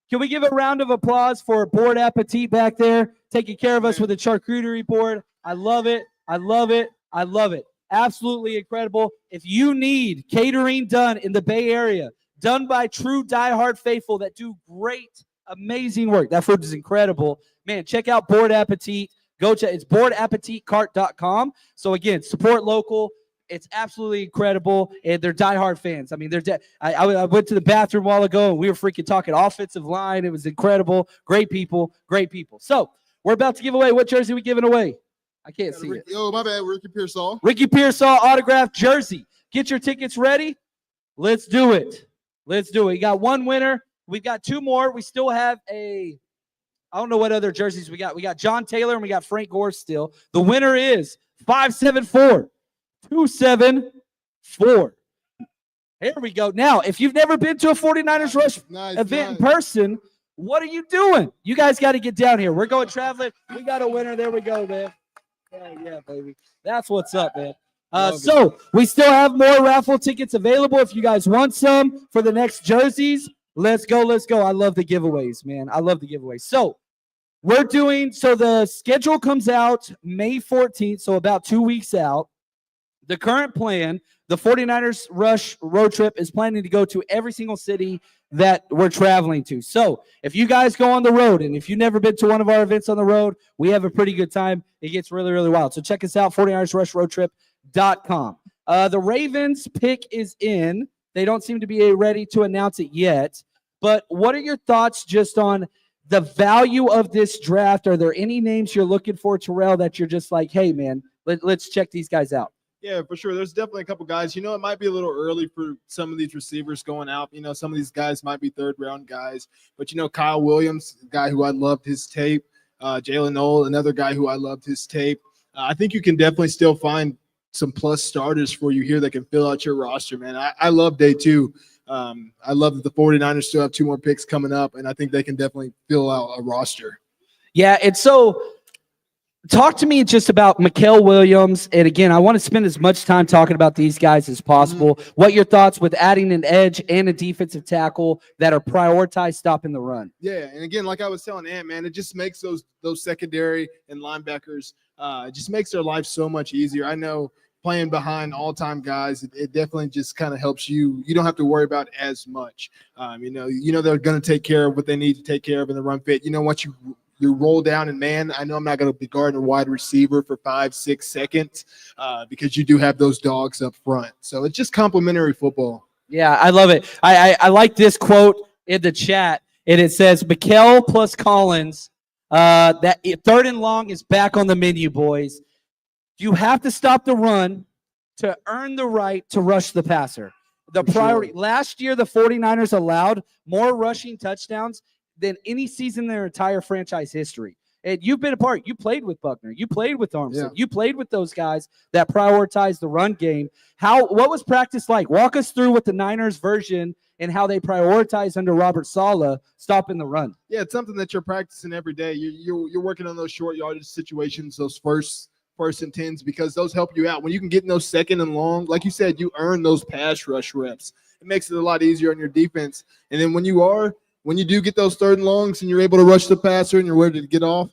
Can we give a round of applause for Board Appetit back there, taking care of us with a charcuterie board? I love it. I love it. I love it. Absolutely incredible. If you need catering done in the Bay Area, done by true diehard faithful that do great, amazing work. That food is incredible. Man, check out Board Appetit. Go check. It's boardappetitcart.com. So, again, support local. It's absolutely incredible, and they're diehard fans. I mean, I went to the bathroom a while ago, and we were freaking talking offensive line. It was incredible. Great people, great people. So we're about to give away. What jersey are we giving away? I can't see it. Oh, my bad. Ricky Pearsall. Ricky Pearsall autographed jersey. Get your tickets ready. Let's do it. Let's do it. You got one winner. We've got 2 more. We still have I don't know what other jerseys we got. We got John Taylor, and we got Frank Gore still. The winner is 574. 274. Here we go. Now, if you've never been to a 49ers Rush event in person, what are you doing? You guys got to get down here. We're going traveling. We got a winner. There we go, man. Yeah, baby. That's what's up, man. So we still have more raffle tickets available if you guys want some for the next jerseys. Let's go. I love the giveaways, man. I love the giveaways. So the schedule comes out May 14th, so about 2 weeks out. The current plan, the 49ers Rush road trip is planning to go to every single city that we're traveling to. So if you guys go on the road, and if you've never been to one of our events on the road, we have a pretty good time. It gets really, really wild. So check us out, 49ersrushroadtrip.com. The Ravens pick is in. They don't seem to be ready to announce it yet. But what are your thoughts just on the value of this draft? Are there any names you're looking for, Terrell, that you're just like, hey, man, let's check these guys out? Yeah, for sure. There's definitely a couple guys. You know, it might be a little early for some of these receivers going out. You know, some of these guys might be third-round guys. But, you know, Kyle Williams, a guy who I loved his tape. Jalen Noel, another guy who I loved his tape. I think you can definitely still find some plus starters for you here that can fill out your roster, man. I love day two. I love that the 49ers still have 2 more picks coming up, and I think they can definitely fill out a roster. Yeah, and so talk to me just about Mikael Williams. And again, I want to spend as much time talking about these guys as possible. Mm-hmm. What your thoughts with adding an edge and a defensive tackle that are prioritized stopping the run? Yeah, and again, like I was telling Ant, man, it just makes those secondary and linebackers, it just makes their life so much easier. I know playing behind all-time guys, it definitely just kind of helps you. You don't have to worry about as much. You know they're going to take care of what they need to take care of in the run fit. You know, once you roll down and man, I know I'm not going to be guarding a wide receiver for 5-6 seconds because you do have those dogs up front. So it's just complimentary football. Yeah, I love it. I like this quote in the chat, and it says, Mikael plus Collins, that 3rd and long is back on the menu, boys. You have to stop the run to earn the right to rush the passer. The priority. Sure. Last year, the 49ers allowed more rushing touchdowns than any season in their entire franchise history. And you've been a part. You played with Buckner. You played with Armstead. Yeah. You played with those guys that prioritize the run game. What was practice like? Walk us through what the Niners version and how they prioritize under Robert Saleh stopping the run. Yeah, it's something that you're practicing every day. You're working on those short yardage situations, those first and 10s, because those help you out. When you can get in those 2nd and long, like you said, you earn those pass rush reps. It makes it a lot easier on your defense. And then when you do get those 3rd and longs and you're able to rush the passer and you're ready to get off,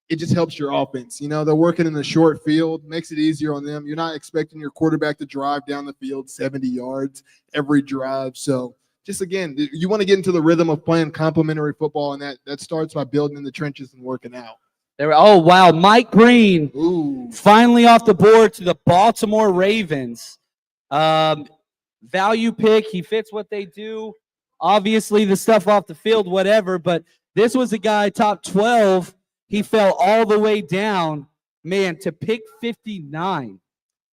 it just helps your offense. You know, they're working in the short field, makes it easier on them. You're not expecting your quarterback to drive down the field 70 yards every drive. So just, again, you want to get into the rhythm of playing complimentary football, and that starts by building in the trenches and working out. Oh, wow. Mike Green finally off the board to the Baltimore Ravens. Value pick. He fits what they do. Obviously, the stuff off the field, whatever, but this was a guy top 12. He fell all the way down, man, to pick 59.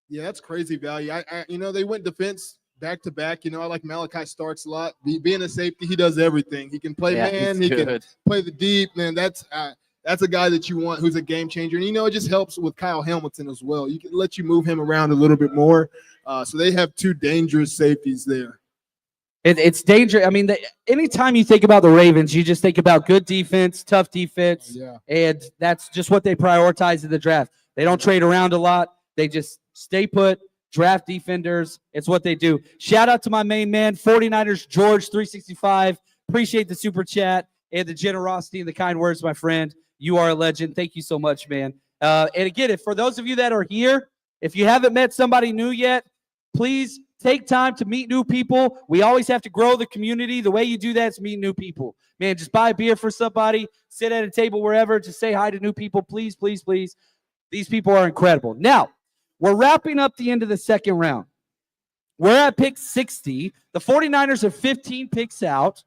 Yeah, that's crazy value. They went defense back to back. I like Malachi Starks a lot. Being a safety, he does everything. He can play man. He can play the deep. Man, that's a guy that you want who's a game changer. And, it just helps with Kyle Hamilton as well. You can let you move him around a little bit more. So they have 2 dangerous safeties there. It's dangerous. I mean, anytime you think about the Ravens, you just think about good defense, tough defense, and that's just what they prioritize in the draft. They don't trade around a lot. They just stay put, draft defenders. It's what they do. Shout out to my main man, 49ers George 365. Appreciate the super chat and the generosity and the kind words, my friend. You are a legend. Thank you so much, man. And again, for those of you that are here, if you haven't met somebody new yet, please take time to meet new people. We always have to grow the community. The way you do that is meet new people. Man, just buy a beer for somebody, sit at a table wherever, just say hi to new people. Please, please, please. These people are incredible. Now, we're wrapping up the end of the 2nd round. We're at pick 60. The 49ers are 15 picks out.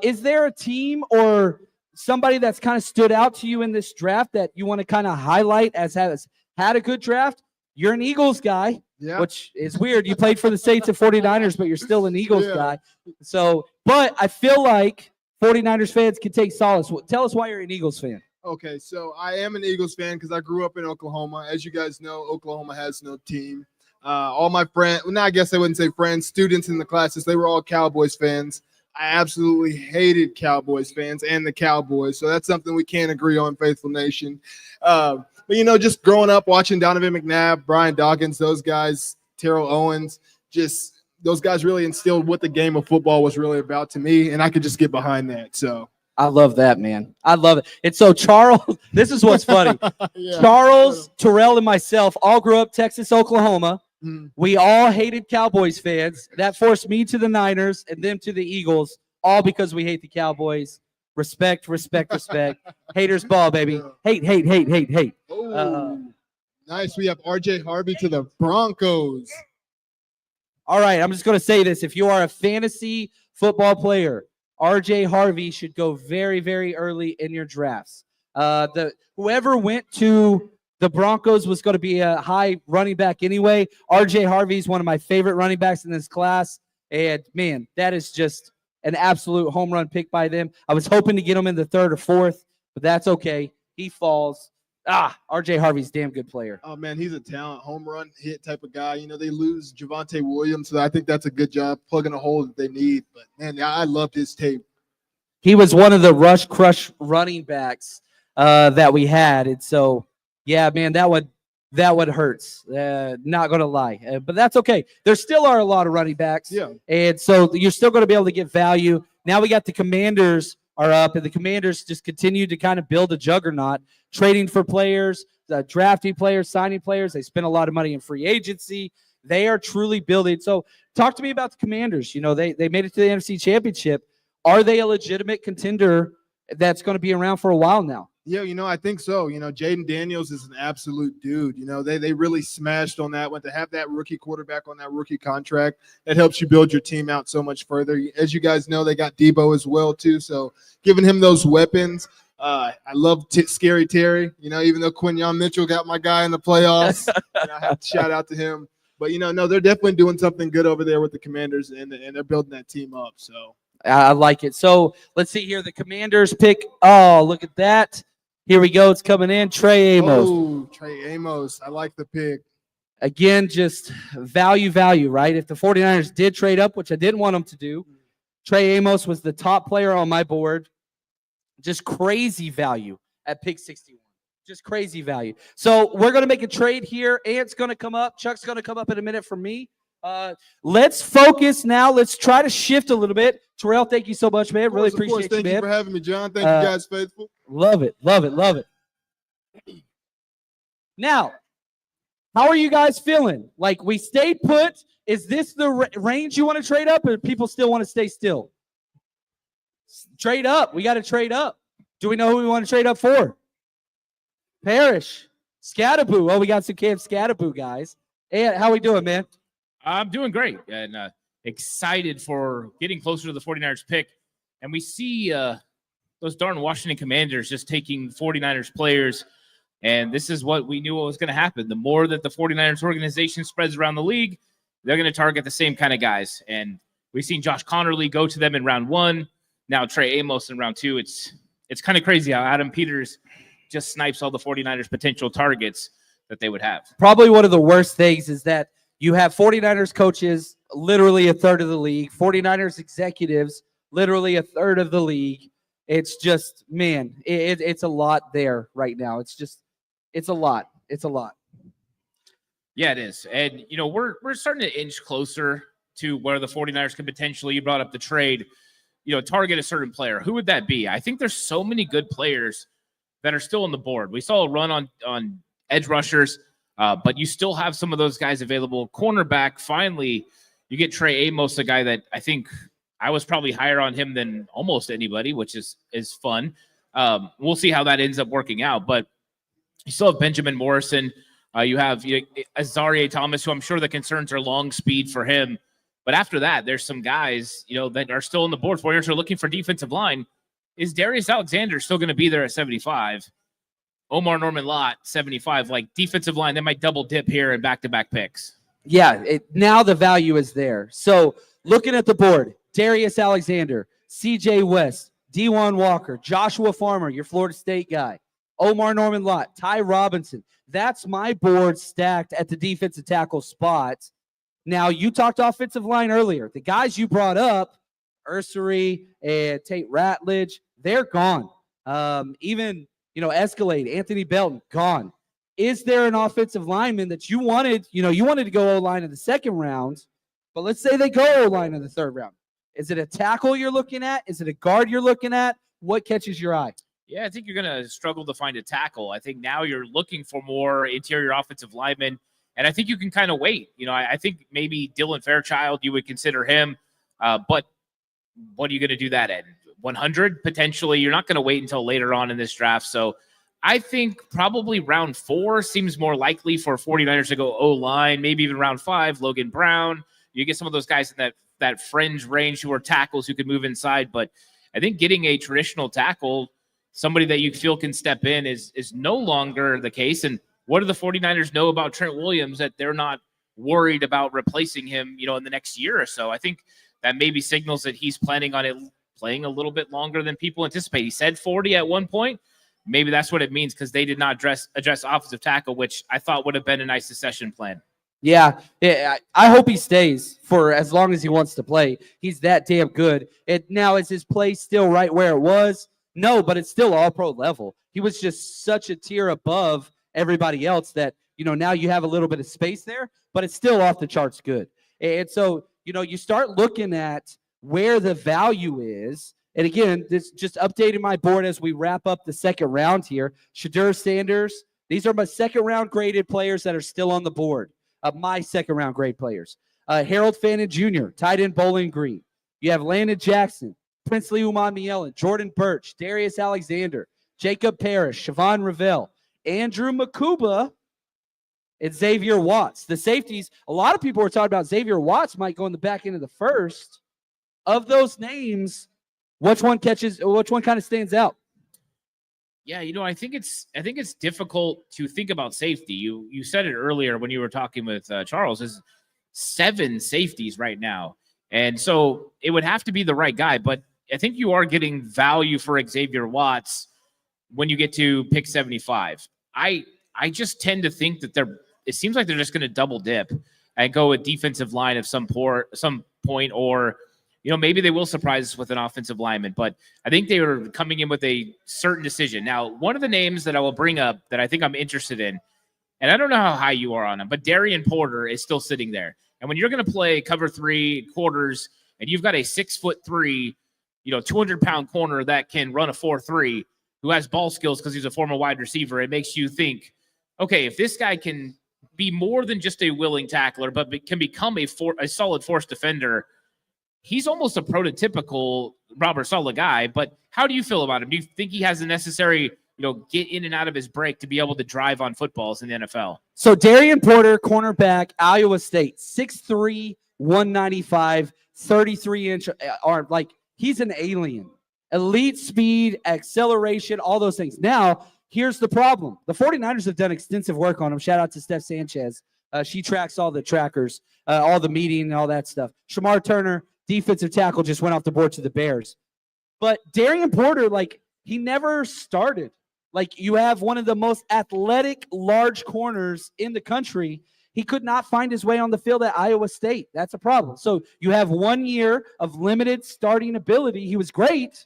Is there a team or somebody that's kind of stood out to you in this draft that you want to kind of highlight as has had a good draft? You're an Eagles guy. Yeah. Which is weird. You played for the Saints and 49ers, but you're still an Eagles guy. So, but I feel like 49ers fans can take solace. Tell us why you're an Eagles fan. Okay, so I am an Eagles fan because I grew up in Oklahoma. As you guys know, Oklahoma has no team. All my friends, I guess I wouldn't say friends, students in the classes, they were all Cowboys fans. I absolutely hated Cowboys fans and the Cowboys. So that's something we can't agree on, Faithful Nation. But, just growing up watching Donovan McNabb, Brian Dawkins, those guys, Terrell Owens, just those guys really instilled what the game of football was really about to me, and I could just get behind that. So I love that, man. I love it. And so Charles, this is what's funny. Charles, Terrell, and myself all grew up Texas, Oklahoma. Mm. We all hated Cowboys fans. That forced me to the Niners and them to the Eagles, all because we hate the Cowboys. Respect, respect, respect. Haters ball, baby. Yeah. Hate, hate, hate, hate, hate. Oh, nice. We have RJ Harvey to the Broncos. All right, I'm just going to say this. If you are a fantasy football player, RJ Harvey should go very, very early in your drafts. Whoever went to the Broncos was going to be a high running back anyway. RJ Harvey is one of my favorite running backs in this class. And, man, that is just an absolute home run pick by them. I was hoping to get him in the third or fourth, but that's okay. He falls. RJ Harvey's a damn good player. Oh, man, he's a talent, home run hit type of guy. You know, they lose Javonte Williams, so I think that's a good job plugging a hole that they need. But, man, I loved his tape. He was one of the rush crush running backs that we had. And so, yeah, man, that would hurts. Not going to lie. But that's okay. There still are a lot of running backs. Yeah. And so you're still going to be able to get value. Now we got the Commanders are up, and the Commanders just continue to kind of build a juggernaut, trading for players, drafting players, signing players. They spend a lot of money in free agency. They are truly building. So talk to me about the Commanders. You know, they made it to the NFC Championship. Are they a legitimate contender that's going to be around for a while now? Yeah, you know, I think so. You know, Jaden Daniels is an absolute dude. You know, they really smashed on that one. To have that rookie quarterback on that rookie contract, that helps you build your team out so much further. As you guys know, they got Debo as well, too. So giving him those weapons. I love Scary Terry. You know, even though Quinyon Mitchell got my guy in the playoffs, and I have to shout out to him. But, you know, no, they're definitely doing something good over there with the Commanders, and they're building that team up. So I like it. So let's see here. The Commanders pick. Oh, look at that. Here we go. It's coming in. Trey Amos. Oh, Trey Amos. I like the pick. Again, just value, right? If the 49ers did trade up, which I didn't want them to do, Trey Amos was the top player on my board. Just crazy value at pick 61. Just crazy value. So we're going to make a trade here. Ant's going to come up. Chuck's going to come up in a minute for me. Let's focus now. Let's try to shift a little bit. Terrell, thank you so much, man. Really appreciate you, man. Thank you for having me, John. Thank you, guys, faithful. Love it. Now, how are you guys feeling? Like, we stayed put. Is this the range you want to trade up, or people still want to stay still? Trade up. We got to trade up. Do we know who we want to trade up for? Parrish. Scattaboo. Oh, we got some Camp Scattaboo guys. Hey, how we doing, man? I'm doing great and excited for getting closer to the 49ers pick. And we see those darn Washington Commanders just taking 49ers players. And this is what we knew what was going to happen. The more that the 49ers organization spreads around the league, they're going to target the same kind of guys. And we've seen Josh Connerly go to them in round 1. Now Trey Amos in round 2. It's kind of crazy how Adam Peters just snipes all the 49ers potential targets that they would have. Probably one of the worst things is that you have 49ers coaches, literally a third of the league, 49ers executives, literally a third of the league. It's just, man, it's a lot there right now. It's a lot. It's a lot. Yeah, it is. And, you know, we're starting to inch closer to where the 49ers can potentially, you brought up the trade, you know, target a certain player. Who would that be? I think there's so many good players that are still on the board. We saw a run on edge rushers, but you still have some of those guys available. Cornerback, finally, you get Trey Amos, a guy that I think I was probably higher on him than almost anybody, which is fun. We'll see how that ends up working out. But you still have Benjamin Morrison. You have Azarie Thomas, who I'm sure the concerns are long speed for him. But after that, there's some guys, you know, that are still on the board. 49ers are looking for defensive line. Is Darius Alexander still going to be there at 75? Omar Norman-Lott, 75. Like, defensive line, they might double dip here in back-to-back picks. Yeah, now the value is there. So looking at the board, Darius Alexander, C.J. West, Dewan Walker, Joshua Farmer, your Florida State guy, Omar Norman-Lott, Ty Robinson. That's my board stacked at the defensive tackle spot. Now, you talked offensive line earlier. The guys you brought up, Ursery and Tate Ratledge, they're gone. Even, you know, Escalade, Anthony Belton, gone. Is there an offensive lineman that you wanted, to go O-line in the second round, but let's say they go O-line in the third round. Is it a tackle you're looking at? Is it a guard you're looking at? What catches your eye? Yeah, I think you're going to struggle to find a tackle. I think now you're looking for more interior offensive linemen. And I think you can kind of wait. I think maybe Dylan Fairchild, you would consider him. But what are you going to do that at? 100 potentially? You're not going to wait until later on in this draft. So I think probably round 4 seems more likely for 49ers to go O-line, maybe even round 5, Logan Brown. You get some of those guys in that fringe range who are tackles who could move inside. But I think getting a traditional tackle, somebody that you feel can step in, is no longer the case. And what do the 49ers know about Trent Williams that they're not worried about replacing him, in the next year or so? I think that maybe signals that he's planning on it playing a little bit longer than people anticipate. He said 40 at one point. Maybe that's what it means, because they did not address offensive tackle, which I thought would have been a nice succession plan. Yeah, I hope he stays for as long as he wants to play. He's that damn good. Now, is his play still right where it was? No, but it's still all-pro level. He was just such a tier above everybody else that, now you have a little bit of space there, but it's still off the charts good. And so, you start looking at where the value is. And again, this just updating my board as we wrap up the second round here. Shadur Sanders, these are my second-round graded players that are still on the board. My second-round grade players. Harold Fannin Jr., tight end Bowling Green. You have Landon Jackson, Princely Umar-Mielen, Jordan Birch, Darius Alexander, Jacob Parrish, Siobhan Ravel, Andrew Makuba, and Xavier Watts. The safeties, a lot of people were talking about Xavier Watts might go in the back end of the first. Of those names, which one kind of stands out? Yeah, I think it's difficult to think about safety. You said it earlier when you were talking with Charles. Is 7 safeties right now, and so it would have to be the right guy. But I think you are getting value for Xavier Watts when you get to pick 75. I just tend to think that it seems like they're just going to double dip and go with defensive line at some point, or maybe they will surprise us with an offensive lineman. But I think they are coming in with a certain decision. Now, one of the names that I will bring up that I think I'm interested in, and I don't know how high you are on him, but Darian Porter is still sitting there. And when you're going to play cover 3 quarters and you've got a 6'3", 200-pound corner that can run a 4.3, who has ball skills because he's a former wide receiver, it makes you think, okay, if this guy can be more than just a willing tackler, but can become a solid force defender, he's almost a prototypical Robert Saleh guy. But how do you feel about him? Do you think he has the necessary, get in and out of his break to be able to drive on footballs in the NFL? So Darian Porter, cornerback, Iowa State, 6'3", 195, 33-inch arm. Like, he's an alien. Elite speed, acceleration, all those things. Now, here's the problem. The 49ers have done extensive work on him. Shout out to Steph Sanchez. She tracks all the trackers, all the meeting and all that stuff. Shamar Turner, defensive tackle, just went off the board to the Bears. But Darian Porter, he never started. You have one of the most athletic, large corners in the country. He could not find his way on the field at Iowa State. That's a problem. So you have 1 year of limited starting ability. He was great,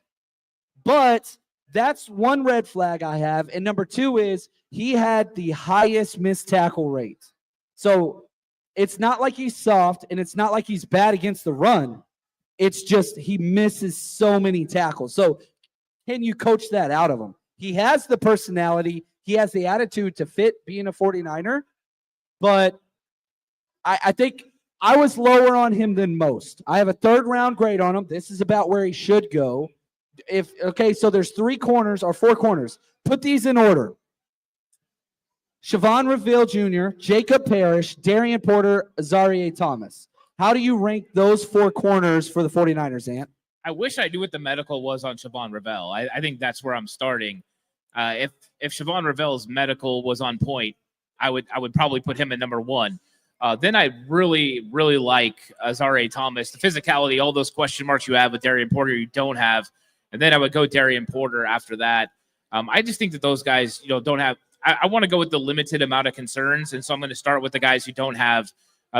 but that's one red flag I have. And number 2 is he had the highest missed tackle rate. So it's not like he's soft, and it's not like he's bad against the run. It's just he misses so many tackles. So can you coach that out of him? He has the personality. He has the attitude to fit being a 49er. But I think I was lower on him than most. I have a 3rd-round grade on him. This is about where he should go. So there's 3 corners or 4 corners. Put these in order. Siobhan Ravel Jr., Jacob Parrish, Darian Porter, Azarie Thomas. How do you rank those 4 corners for the 49ers, Ant? I wish I knew what the medical was on Siobhan Ravel. I think that's where I'm starting. If Siobhan Ravel's medical was on point, I would probably put him at number 1. Then I really, really like Azarie Thomas. The physicality, all those question marks you have with Darian Porter, you don't have. And then I would go Darian Porter after that. I just think that those guys, don't have. I want to go with the limited amount of concerns, and so I'm going to start with the guys who don't have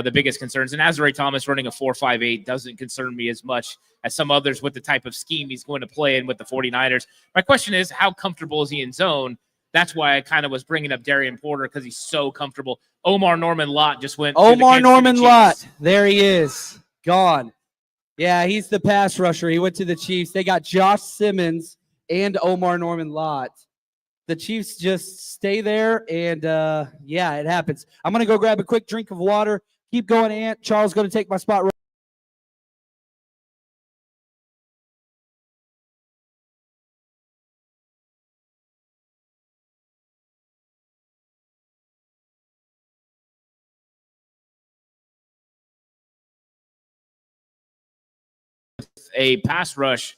the biggest concerns. And Azarie Thomas running a 4.58 doesn't concern me as much as some others with the type of scheme he's going to play in with the 49ers. My question is, how comfortable is he in zone? That's why I kind of was bringing up Darian Porter, because he's so comfortable. Omar Norman Lott just went. Omar Norman Lott. There he is. Gone. Yeah, he's the pass rusher. He went to the Chiefs. They got Josh Simmons and Omar Norman Lott. the Chiefs just stay there, and yeah, it happens. I'm going to go grab a quick drink of water. Keep going, Ant. Charles going to take my spot. A pass rush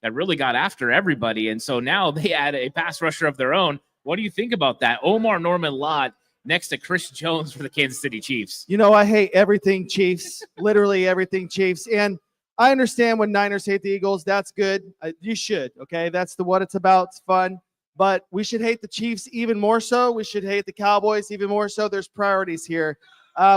that really got after everybody. And so now they add a pass rusher of their own. What do you think about that? Omar Norman Lott next to Chris Jones for the Kansas City Chiefs. You know, I hate everything Chiefs, literally everything Chiefs. And I understand when Niners hate the Eagles. That's good. You should, okay? That's what it's about. It's fun. But we should hate the Chiefs even more so. We should hate the Cowboys even more so. There's priorities here.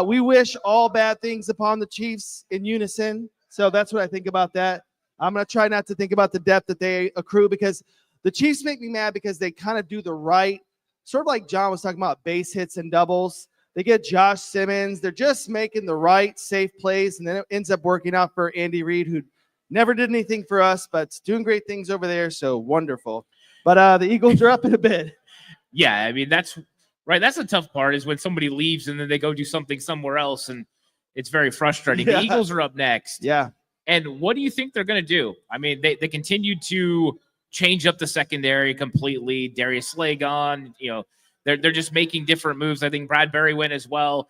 We wish all bad things upon the Chiefs in unison. So that's what I think about that. I'm going to try not to think about the depth that they accrue, because the Chiefs make me mad because they kind of do the right, sort of like John was talking about, base hits and doubles. They get Josh Simmons. They're just making the right safe plays, and then it ends up working out for Andy Reid, who never did anything for us, but doing great things over there. So wonderful. But the Eagles are up in a bit. Yeah, I mean, that's right. That's the tough part, is when somebody leaves and then they go do something somewhere else, and it's very frustrating. Yeah. The Eagles are up next. Yeah. And what do you think they're going to do? I mean, they continue to change up the secondary completely. Darius Slay gone. You know, they're just making different moves. I think Bradbury went as well.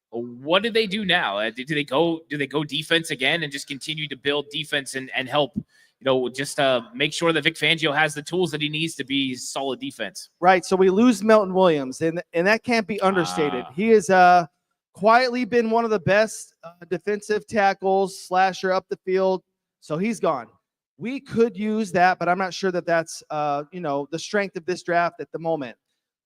What do they do now? Do they go defense again and just continue to build defense and help, you know, just make sure that Vic Fangio has the tools that he needs to be solid defense? Right. So we lose Melton Williams, and that can't be understated. He is quietly been one of the best defensive tackles, slasher up the field. So he's gone. We could use that, but I'm not sure that that's, the strength of this draft at the moment.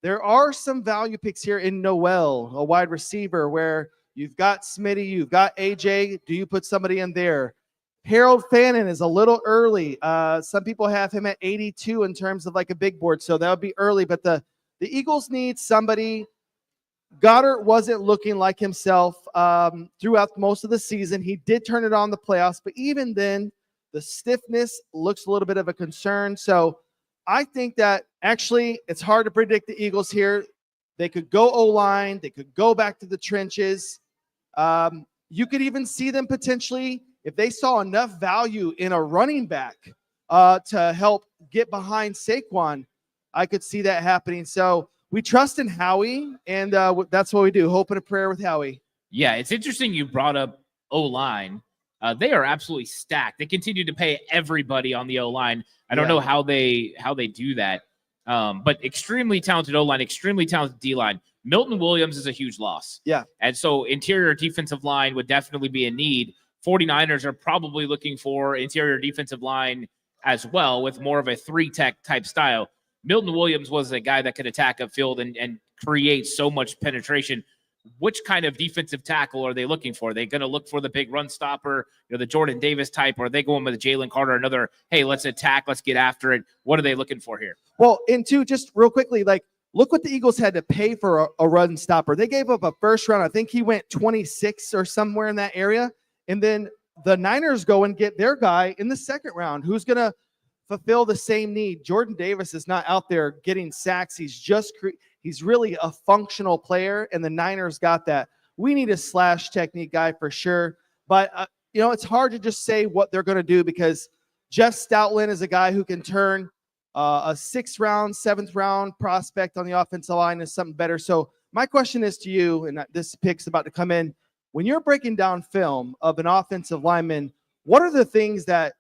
There are some value picks here in Noel, a wide receiver, where you've got Smitty, you've got AJ. Do you put somebody in there? Harold Fannin is a little early. Some people have him at 82 in terms of like a big board, so that would be early. But the Eagles need somebody. Goddard wasn't looking like himself throughout most of the season. He did turn it on the playoffs, but even then, the stiffness looks a little bit of a concern. So I think that actually it's hard to predict the Eagles here. They could go O-line. They could go back to the trenches. You could even see them potentially, if they saw enough value in a running back to help get behind Saquon, I could see that happening. So we trust in Howie, and that's what we do. Hope and a prayer with Howie. Yeah, it's interesting you brought up O-line. They are absolutely stacked. They continue to pay everybody on the O-line. I don't know how they do that, but extremely talented O-line, extremely talented D-line. Milton Williams is a huge loss. Yeah. And so interior defensive line would definitely be a need. 49ers are probably looking for interior defensive line as well, with more of a three-tech type style. Milton Williams was a guy that could attack upfield and create so much penetration. Which kind of defensive tackle are they looking for? Are they going to look for the big run stopper, the Jordan Davis type, or are they going with Jalen Carter, another, hey, let's attack, let's get after it? What are they looking for here? Well, and two, just real quickly, like, look what the Eagles had to pay for a run stopper. They gave up a first round. I think he went 26 or somewhere in that area. And then the Niners go and get their guy in the second round who's going to fulfill the same need. Jordan Davis is not out there getting sacks. He's really a functional player, and the Niners got that. We need a slash technique guy for sure. But, it's hard to just say what they're going to do, because Jeff Stoutland is a guy who can turn a 6th round, 7th round prospect on the offensive line into something better. So my question is to you, and this pick's about to come in. When you're breaking down film of an offensive lineman, what are the things that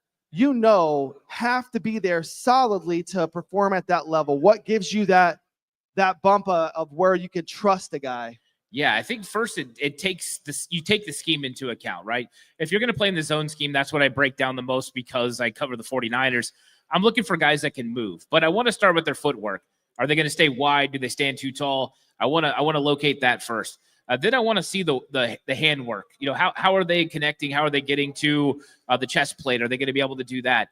have to be there solidly to perform at that level? What gives you that bump of where you could trust a guy? Yeah, I think first it takes this. You take the scheme into account, right? If you're going to play in the zone scheme, that's what I break down the most, because I cover the 49ers. I'm looking for guys that can move, but I want to start with their footwork. Are they going to stay wide? Do they stand too tall? I want to locate that first. Then I want to see the handwork. How are they connecting? How are they getting to the chest plate? Are they going to be able to do that?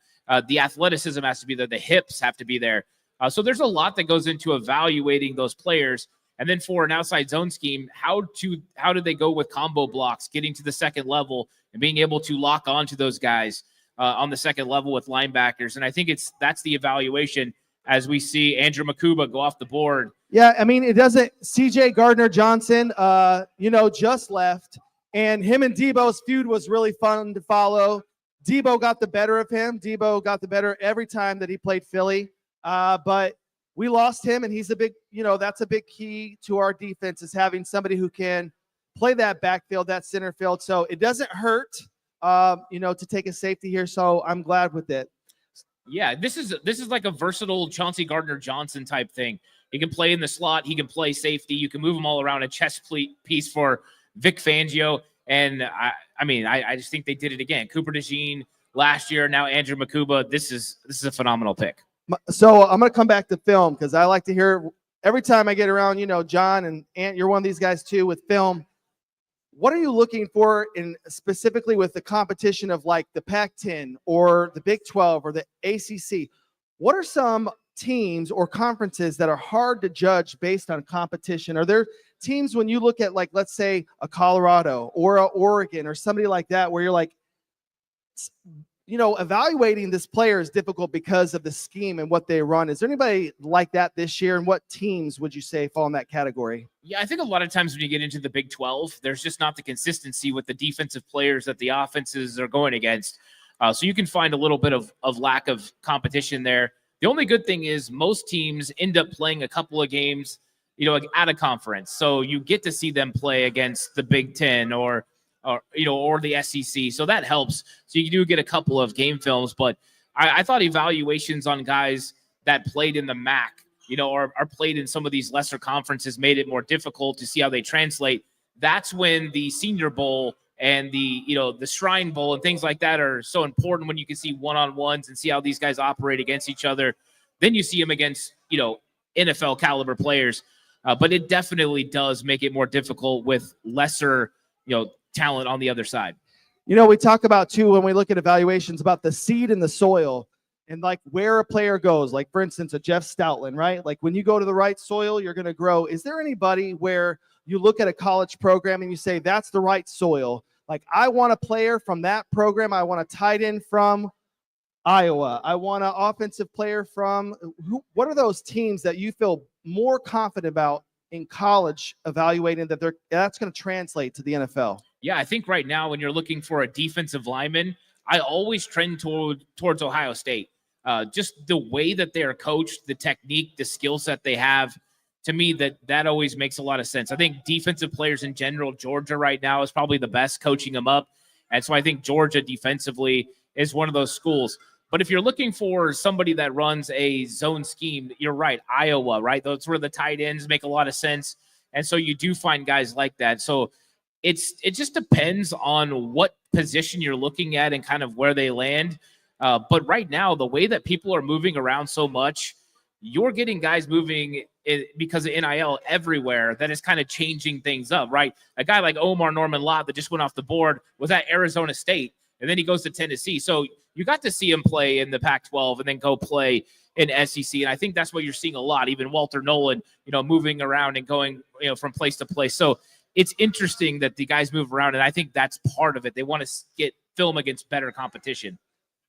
The athleticism has to be there. The hips have to be there. So there's a lot that goes into evaluating those players. And then for an outside zone scheme, how do they go with combo blocks, getting to the second level and being able to lock onto those guys on the second level with linebackers? And I think that's the evaluation. as we see Andrew Makuba go off the board. Yeah, I mean, it doesn't. CJ Gardner-Johnson, just left, and him and Debo's feud was really fun to follow. Debo got the better of him. Debo got the better every time that he played Philly. But we lost him, and he's a big, that's a big key to our defense is having somebody who can play that backfield, that center field. So it doesn't hurt, to take a safety here. So I'm glad with it. Yeah, this is like a versatile Chauncey Gardner-Johnson type thing. He can play in the slot. He can play safety. You can move him all around. A chess piece for Vic Fangio. And I just think they did it again. Cooper DeJean last year, now Andrew Makuba. This is a phenomenal pick. So I'm going to come back to film because I like to hear every time I get around, John and Ant, you're one of these guys too with film. What are you looking for in specifically with the competition of like the Pac-10 or the Big 12 or the ACC? What are some teams or conferences that are hard to judge based on competition? Are there teams when you look at like, let's say a Colorado or a Oregon or somebody like that, where you're like, evaluating this player is difficult because of the scheme and what they run? Is there anybody like that this year? And what teams would you say fall in that category? Yeah, I think a lot of times when you get into the Big 12, there's just not the consistency with the defensive players that the offenses are going against. So you can find a little bit of lack of competition there. The only good thing is most teams end up playing a couple of games, out of conference. So you get to see them play against the Big 10 or the SEC. So that helps. So you do get a couple of game films, but I thought evaluations on guys that played in the MAC, or played in some of these lesser conferences made it more difficult to see how they translate. That's when the Senior Bowl and the Shrine Bowl and things like that are so important, when you can see one-on-ones and see how these guys operate against each other. Then you see them against, NFL caliber players. But it definitely does make it more difficult with lesser, talent on the other side. We talk about too, when we look at evaluations, about the seed in the soil and like where a player goes, like for instance, a Jeff Stoutland, right? Like when you go to the right soil, you're going to grow. Is there anybody where you look at a college program and you say, that's the right soil? Like, I want a player from that program. I want a tight end from Iowa. I want an offensive player from what are those teams that you feel more confident about in college evaluating that that's going to translate to the NFL? Yeah, I think right now when you're looking for a defensive lineman, I always trend towards Ohio State. Just the way that they are coached, the technique, the skill set they have, to me, that always makes a lot of sense. I think defensive players in general, Georgia right now is probably the best coaching them up. And so I think Georgia defensively is one of those schools. But if you're looking for somebody that runs a zone scheme, you're right, Iowa, right? That's where the tight ends make a lot of sense. And so you do find guys like that. So it just depends on what position you're looking at and kind of where they land. But right now, the way that people are moving around so much, you're getting guys moving because of NIL everywhere. That is kind of changing things up, right? A guy like Omar Norman Lott that just went off the board was at Arizona State, and then he goes to Tennessee. So you got to see him play in the Pac-12 and then go play in SEC. And I think that's what you're seeing a lot. Even Walter Nolan, moving around and going, from place to place. So it's interesting that the guys move around, and I think that's part of it. They want to get film against better competition.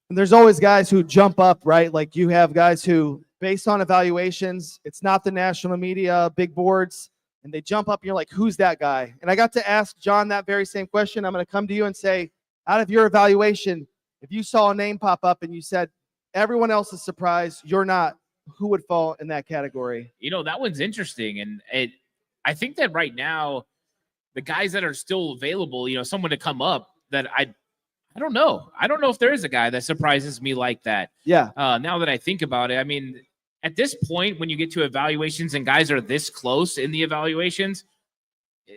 And there's always guys who jump up, right? Like you have guys who, based on evaluations, it's not the national media, big boards, and they jump up and you're like, who's that guy? And I got to ask John that very same question. I'm going to come to you and say, out of your evaluation, if you saw a name pop up and you said, everyone else is surprised, you're not, who would fall in that category? That one's interesting. And I think that right now, the guys that are still available, someone to come up that I don't know. I don't know if there is a guy that surprises me like that. Yeah. Now that I think about it, I mean, at this point, when you get to evaluations and guys are this close in the evaluations,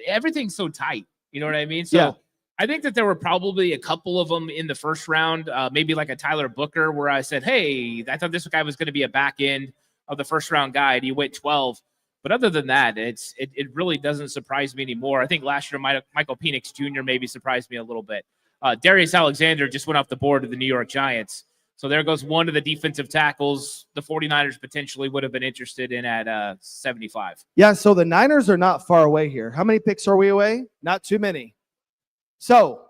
everything's so tight. You know what I mean? So yeah. I think that there were probably a couple of them in the first round, maybe like a Tyler Booker, where I said, hey, I thought this guy was going to be a back end of the first round guy, and he went 12. But other than that, it really doesn't surprise me anymore. I think last year Michael Penix Jr. maybe surprised me a little bit. Darius Alexander just went off the board to the New York Giants. So there goes one of the defensive tackles the 49ers potentially would have been interested in at 75. Yeah, so the Niners are not far away here. How many picks are we away? Not too many. So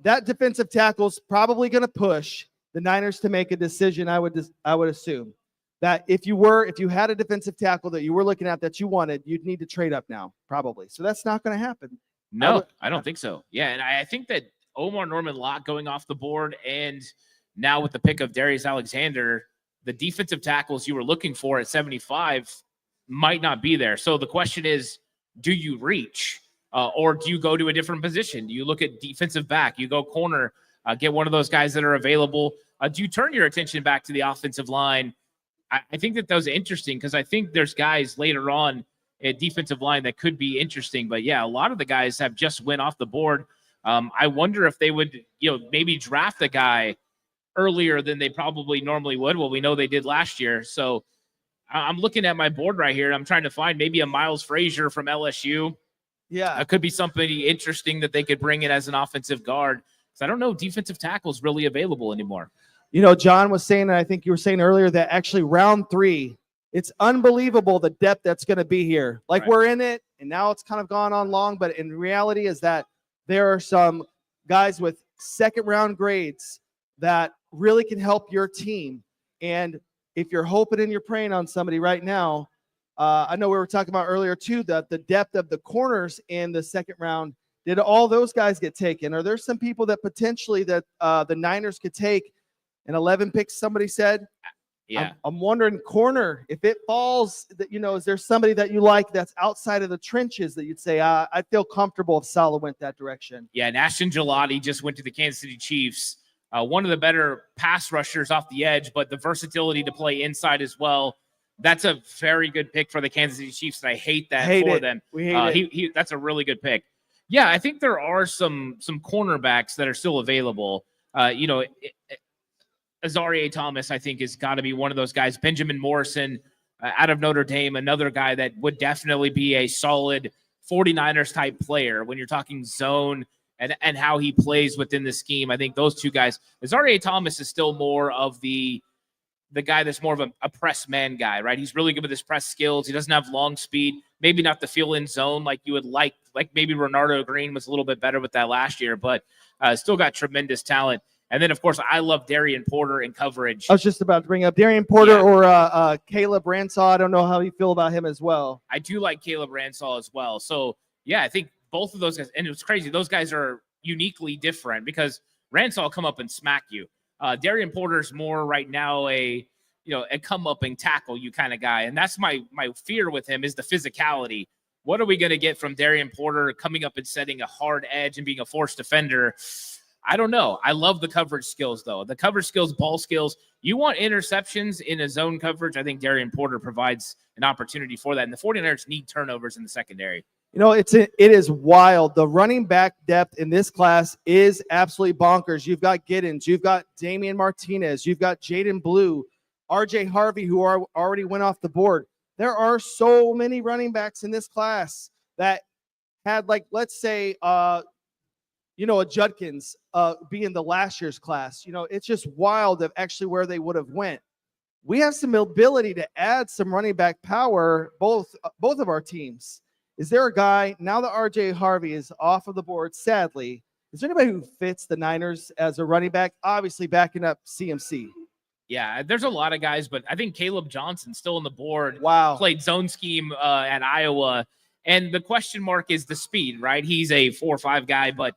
that defensive tackle's probably going to push the Niners to make a decision, I would assume. that if you had a defensive tackle that you were looking at that you wanted, you'd need to trade up now, probably. So that's not going to happen. No, I don't think so. Yeah, and I think that Omar Norman Lott going off the board, and now with the pick of Darius Alexander, the defensive tackles you were looking for at 75 might not be there. So the question is, do you reach or do you go to a different position? Do you look at defensive back? You go corner, get one of those guys that are available. Do you turn your attention back to the offensive line? I think that was interesting because I think there's guys later on at defensive line that could be interesting. But yeah, a lot of the guys have just went off the board. I wonder if they would, maybe draft a guy earlier than they probably normally would. Well, we know they did last year. So I'm looking at my board right here. And I'm trying to find maybe a Miles Frazier from LSU. Yeah. It could be somebody interesting that they could bring in as an offensive guard. Because I don't know, defensive tackles really available anymore. John was saying, and I think you were saying earlier, that actually round 3, it's unbelievable the depth that's going to be here. Like, we're in it, and now it's kind of gone on long, but in reality is that there are some guys with second-round grades that really can help your team. And if you're hoping and you're praying on somebody right now, I know we were talking about earlier, too, that the depth of the corners in the second round, did all those guys get taken? Are there some people that potentially that the Niners could take an 11 picks, somebody said? Yeah. I'm wondering, corner, if it falls, that is there somebody that you like that's outside of the trenches that you'd say, I feel comfortable if Salah went that direction? Yeah, and Ashton Gelati just went to the Kansas City Chiefs. One of the better pass rushers off the edge, but the versatility to play inside as well. That's a very good pick for the Kansas City Chiefs, and I hate that for them. We hate it. That's a really good pick. Yeah, I think there are some cornerbacks that are still available. Azareye'h Thomas, I think, has got to be one of those guys. Benjamin Morrison out of Notre Dame, another guy that would definitely be a solid 49ers type player when you're talking zone and how he plays within the scheme. I think those two guys. Azareye'h Thomas is still more of the guy that's more of a press man guy, right? He's really good with his press skills. He doesn't have long speed, maybe not the feel in zone like you would like maybe Renardo Green was a little bit better with that last year, but still got tremendous talent. And then, of course, I love Darian Porter in coverage. I was just about to bring up Darian Porter or Caleb Ransaw. I don't know how you feel about him as well. I do like Caleb Ransaw as well. So, yeah, I think both of those guys, and it was crazy. Those guys are uniquely different because Ransaw will come up and smack you. Darian Porter's more right now a come up and tackle you kind of guy. And that's my fear with him is the physicality. What are we going to get from Darian Porter coming up and setting a hard edge and being a forced defender? I don't know. I love the coverage skills, though. The coverage skills, ball skills. You want interceptions in a zone coverage. I think Darian Porter provides an opportunity for that. And the 49ers need turnovers in the secondary. It is wild. The running back depth in this class is absolutely bonkers. You've got Giddens. You've got Damian Martinez. You've got Jaden Blue, RJ Harvey, who already went off the board. There are so many running backs in this class that had, let's say, a Judkins being the last year's class. It's just wild of actually where they would have went. We have some ability to add some running back power, both of our teams. Is there a guy, now that RJ Harvey is off of the board, sadly, is there anybody who fits the Niners as a running back? Obviously backing up CMC. Yeah, there's a lot of guys, but I think Caleb Johnson's still on the board. Wow. Played zone scheme at Iowa. And the question mark is the speed, right? He's a 4.5 guy, but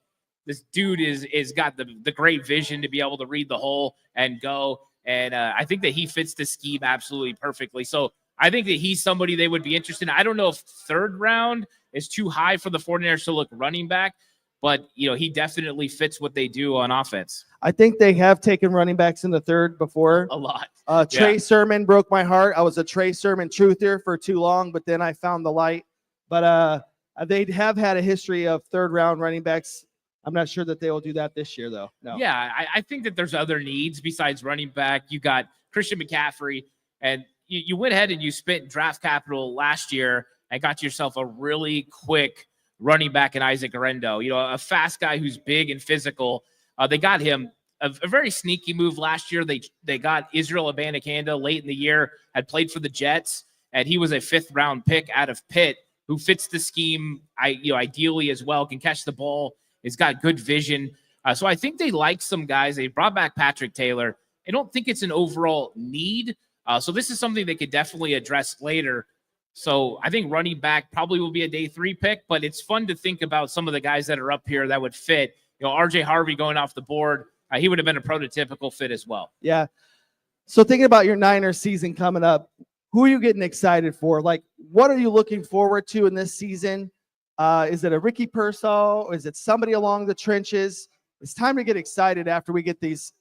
this dude is got the great vision to be able to read the hole and go. And I think that he fits the scheme absolutely perfectly. So I think that he's somebody they would be interested in. I don't know if third round is too high for the 49ers to look running back, but he definitely fits what they do on offense. I think they have taken running backs in the third before. A lot. Trey Sermon broke my heart. I was a Trey Sermon truther for too long, but then I found the light. But they have had a history of third round running backs. I'm not sure that they will do that this year, though. No. Yeah, I think that there's other needs besides running back. You got Christian McCaffrey, and you went ahead and you spent draft capital last year and got yourself a really quick running back in Isaac Arendo. A fast guy who's big and physical. They got him a very sneaky move last year. They got Israel Abanikanda late in the year, had played for the Jets, and he was a 5th round pick out of Pitt who fits the scheme ideally as well, can catch the ball. He's got good vision. So I think they like some guys. They brought back Patrick Taylor. I don't think it's an overall need, So this is something they could definitely address later. So I think running back probably will be a day 3 pick, but it's fun to think about some of the guys that are up here that would fit. RJ Harvey going off the board, he would have been a prototypical fit as well. Yeah. So thinking about your Niners season coming up, who are you getting excited for? Like, what are you looking forward to in this season? Is it a Ricky Pearsall? Or is it somebody along the trenches? It's time to get excited after we get these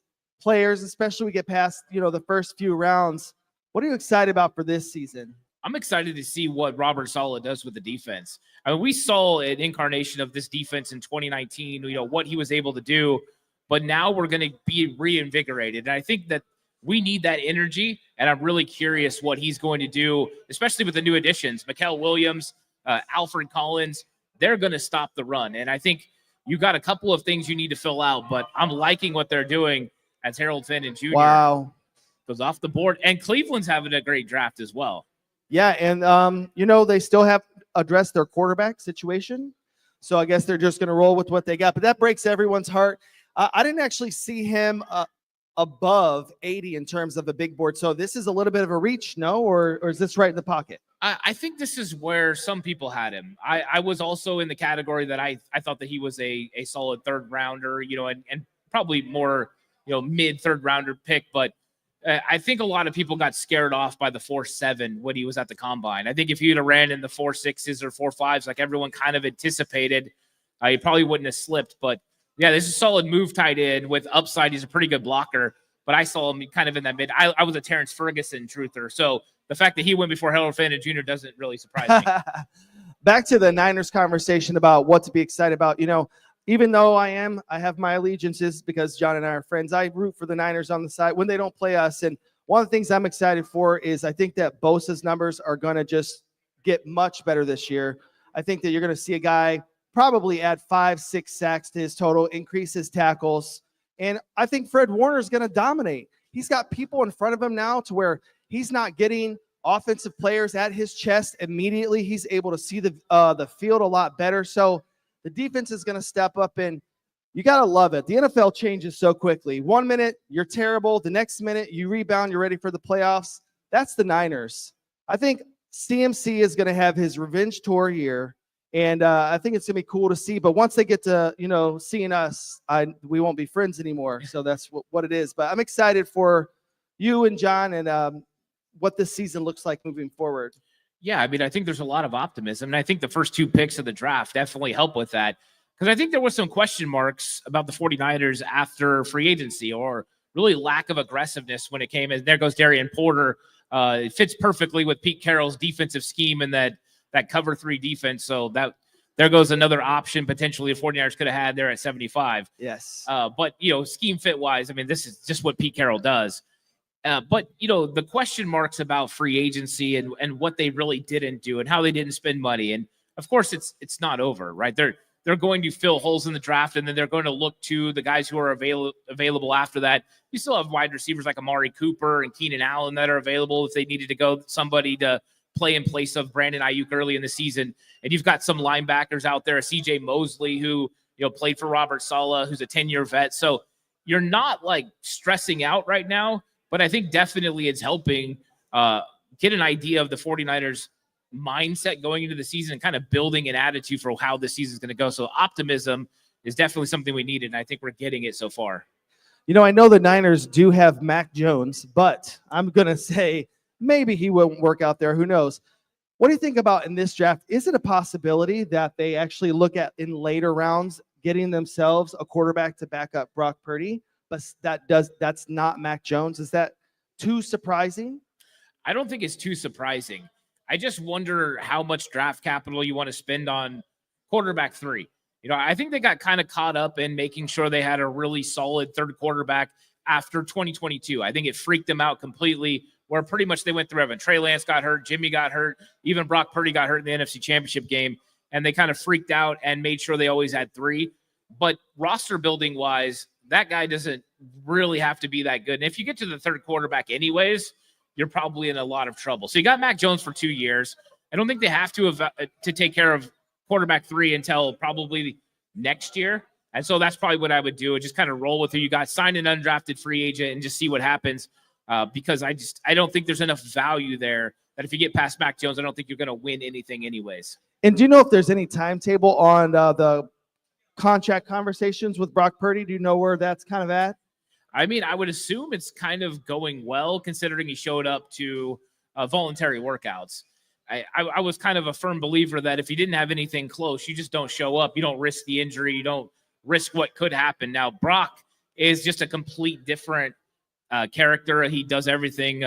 players, especially we get past, the first few rounds. What are you excited about for this season? I'm excited to see what Robert Saleh does with the defense. I mean, we saw an incarnation of this defense in 2019, what he was able to do, but now we're going to be reinvigorated. And I think that we need that energy, and I'm really curious what he's going to do, especially with the new additions. Mikael Williams, Alfred Collins, they're going to stop the run. And I think you got a couple of things you need to fill out, but I'm liking what they're doing as Harold Fenton Jr. Wow. Goes off the board. And Cleveland's having a great draft as well. Yeah, and they still have addressed their quarterback situation. So I guess they're just going to roll with what they got. But that breaks everyone's heart. I didn't actually see him above 80 in terms of a big board. So this is a little bit of a reach, no? Or is this right in the pocket? I think this is where some people had him. I was also in the category that I thought that he was a solid third rounder, and probably more, mid third rounder pick. But I think a lot of people got scared off by the 4.7 when he was at the combine. I think if he'd have ran in the 4.6s or 4.5s, like everyone kind of anticipated, he probably wouldn't have slipped. But yeah, this is a solid move tight end with upside. He's a pretty good blocker, but I saw him kind of in that mid. I was a Terrence Ferguson truther. So the fact that he went before Harold Fenton Jr. doesn't really surprise me. Back to the Niners conversation about what to be excited about. Even though I have my allegiances because John and I are friends, I root for the Niners on the side when they don't play us. And one of the things I'm excited for is I think that Bosa's numbers are going to just get much better this year. I think that you're going to see a guy probably add 5-6 sacks to his total, increase his tackles. And I think Fred Warner is going to dominate. He's got people in front of him now to where he's not getting offensive players at his chest immediately. He's able to see the field a lot better. So the defense is going to step up, and you got to love it. The NFL changes so quickly. 1 minute, you're terrible. The next minute, you rebound. You're ready for the playoffs. That's the Niners. I think CMC is going to have his revenge tour here, and I think it's going to be cool to see. But once they get to, seeing us, we won't be friends anymore. So that's what it is. But I'm excited for you and John and what this season looks like moving forward. Yeah, I mean, I think there's a lot of optimism, and I think the first 2 picks of the draft definitely help with that, because I think there was some question marks about the 49ers after free agency, or really lack of aggressiveness when it came. And there goes Darian Porter. It fits perfectly with Pete Carroll's defensive scheme and that cover 3 defense. So there goes another option potentially the 49ers could have had there at 75. Yes. But, scheme fit wise, I mean, this is just what Pete Carroll does. But, the question marks about free agency and what they really didn't do and how they didn't spend money. And of course, it's not over, right? They're going to fill holes in the draft, and then they're going to look to the guys who are available after that. You still have wide receivers like Amari Cooper and Keenan Allen that are available if they needed to go somebody to play in place of Brandon Ayuk early in the season. And you've got some linebackers out there, CJ Mosley, who, played for Robert Saleh, who's a 10-year vet. So you're not like stressing out right now. But I think definitely it's helping get an idea of the 49ers mindset going into the season and kind of building an attitude for how the season is going to go. So optimism is definitely something we needed, and I think we're getting it so far. I know the Niners do have Mac Jones, but I'm going to say maybe he won't work out there. Who knows? What do you think about in this draft? Is it a possibility that they actually look at in later rounds getting themselves a quarterback to back up Brock Purdy? But that's not Mac Jones. Is that too surprising? I don't think it's too surprising. I just wonder how much draft capital you want to spend on quarterback 3. I think they got kind of caught up in making sure they had a really solid third quarterback after 2022. I think it freaked them out completely, where pretty much they went through everything. Trey Lance got hurt, Jimmy got hurt, even Brock Purdy got hurt in the NFC Championship game, and they kind of freaked out and made sure they always had 3. But roster building wise, that guy doesn't really have to be that good. And if you get to the third quarterback anyways, you're probably in a lot of trouble. So you got Mac Jones for 2 years. I don't think they have to take care of quarterback 3 until probably next year. And so that's probably what I would do. Just kind of roll with who you got, sign an undrafted free agent, and just see what happens. because I don't think there's enough value there that if you get past Mac Jones, I don't think you're going to win anything anyways. And do you know if there's any timetable on the contract conversations with Brock Purdy? Do you know where that's kind of at? I mean, I would assume it's kind of going well, considering he showed up to voluntary workouts. I was kind of a firm believer that if you didn't have anything close, you just don't show up. You don't risk the injury. You don't risk what could happen. Now, Brock is just a complete different character. He does everything,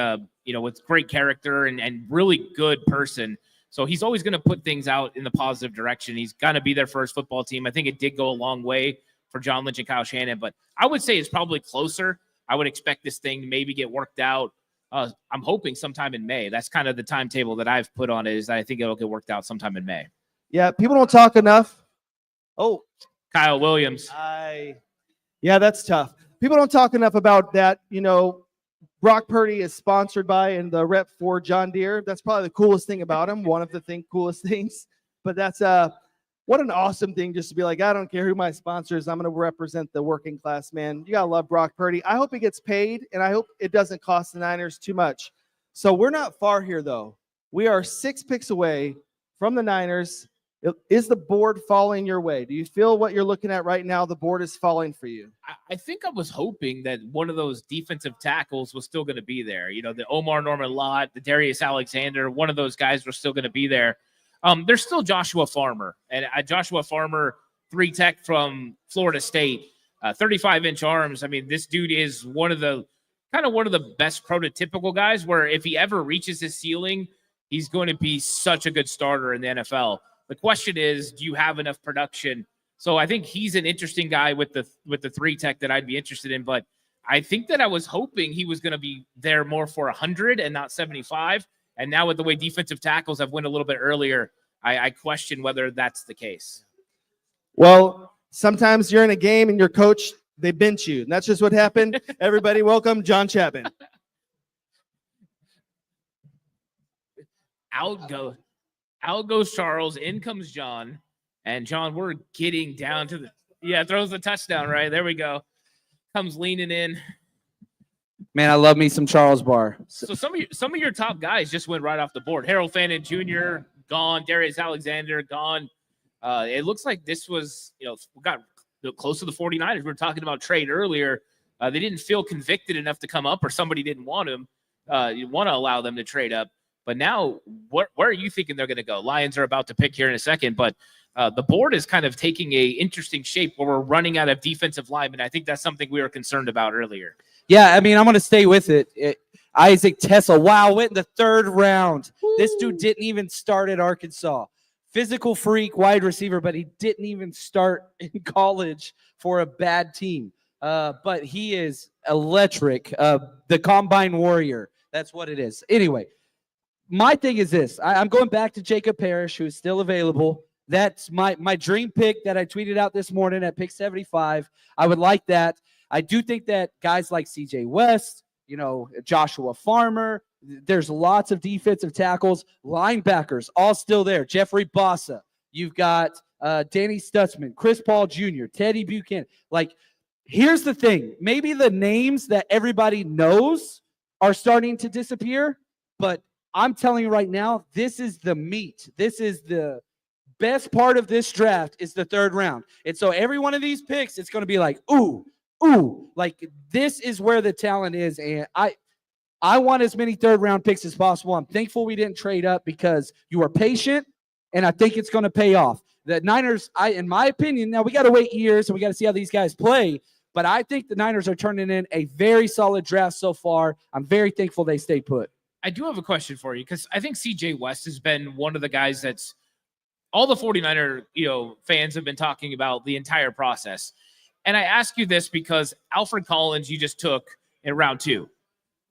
with great character and really good person. So he's always going to put things out in the positive direction. He's going to be their first football team. I think it did go a long way for John Lynch and Kyle Shanahan, but I would say it's probably closer. I would expect this thing to maybe get worked out. I'm hoping sometime in May. That's kind of the timetable that I've put on it, is that I think it'll get worked out sometime in May. Yeah, people don't talk enough. Oh, Kyle Williams. Yeah, that's tough. People don't talk enough about that. Brock Purdy is sponsored by and the rep for John Deere. That's probably the coolest thing about him. One of the coolest things. But that's what an awesome thing, just to be like, I don't care who my sponsor is. I'm going to represent the working class, man. You got to love Brock Purdy. I hope he gets paid, and I hope it doesn't cost the Niners too much. So we're not far here, though. We are 6 picks away from the Niners. Is the board falling your way? Do you feel what you're looking at right now, the board is falling for you? I think I was hoping that one of those defensive tackles was still going to be there. The Omar Norman Lott, the Darius Alexander, one of those guys were still going to be there. There's still Joshua Farmer. And Joshua Farmer, 3 tech from Florida State, 35-inch arms. I mean, this dude is one of the best prototypical guys where if he ever reaches his ceiling, he's going to be such a good starter in the NFL. The question is, do you have enough production? So I think he's an interesting guy with the 3 tech that I'd be interested in. But I think that I was hoping he was going to be there more for 100 and not 75. And now with the way defensive tackles have went a little bit earlier, I question whether that's the case. Well, sometimes you're in a game and your coach, they bench you. And that's just what happened. Everybody, welcome John Chapman. Out goes Charles. In comes John. And John, we're getting down to throws the touchdown, right? There we go. Comes leaning in. Man, I love me some Charles Barr. So some of your top guys just went right off the board. Harold Fannin Jr. gone. Darius Alexander gone. It looks like this was, we got close to the 49ers. We were talking about trade earlier. They didn't feel convicted enough to come up, or somebody didn't want him. You want to allow them to trade up. But now, where are you thinking they're going to go? Lions are about to pick here in a second, but the board is kind of taking a interesting shape where we're running out of defensive linemen. I think that's something we were concerned about earlier. Yeah, I mean, I'm going to stay with it. Isaac Tessel, wow, went in the 3rd round. Woo. This dude didn't even start at Arkansas. Physical freak, wide receiver, but he didn't even start in college for a bad team. But he is electric. The combine warrior. That's what it is. Anyway, my thing is this. I'm going back to Jacob Parrish, who is still available. That's my dream pick that I tweeted out this morning at pick 75. I would like that. I do think that guys like CJ West, Joshua Farmer, there's lots of defensive tackles, linebackers, all still there. Jeffrey Bossa. You've got Danny Stutzman, Chris Paul Jr., Teddy Buchanan. Here's the thing. Maybe the names that everybody knows are starting to disappear, but I'm telling you right now, this is the meat. This is the best part of this draft is the 3rd round. And so every one of these picks, it's going to be like, ooh, this is where the talent is. And I want as many 3rd round picks as possible. I'm thankful we didn't trade up because you were patient, and I think it's going to pay off. The Niners, in my opinion, now we got to wait years and we got to see how these guys play, but I think the Niners are turning in a very solid draft so far. I'm very thankful they stayed put. I do have a question for you, because I think CJ West has been one of the guys that's all the 49er, fans have been talking about the entire process. And I ask you this because Alfred Collins you just took in round 2.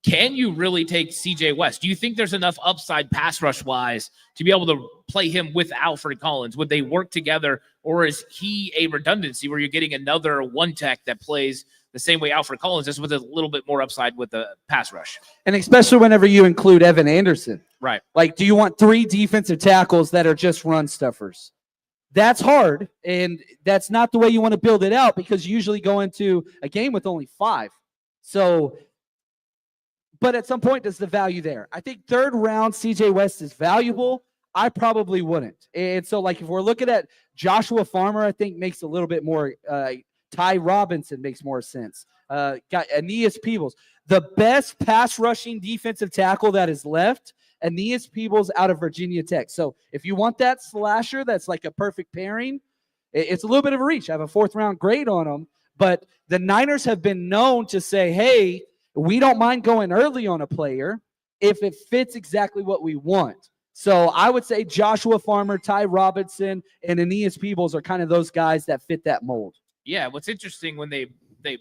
Can you really take CJ West? Do you think there's enough upside pass rush wise to be able to play him with Alfred Collins? Would they work together, or is he a redundancy where you're getting another 1 tech that plays the same way Alfred Collins is with a little bit more upside with the pass rush? And especially whenever you include Evan Anderson. Right. Do you want 3 defensive tackles that are just run stuffers? That's hard, and that's not the way you want to build it out, because you usually go into a game with only 5. So But at some point, does the value there? I think third round CJ West is valuable. I probably wouldn't. And so, like, if we're looking at Joshua Farmer, I think makes a little bit more. Ty Robinson makes more sense. Got Aeneas Peebles. The best pass rushing defensive tackle that is left, Aeneas Peebles out of Virginia Tech. So if you want that slasher that's like a perfect pairing, it's a little bit of a reach. I have a 4th round grade on them, but the Niners have been known to say, hey, we don't mind going early on a player if it fits exactly what we want. So I would say Joshua Farmer, Ty Robinson, and Aeneas Peebles are kind of those guys that fit that mold. Yeah, what's interesting when they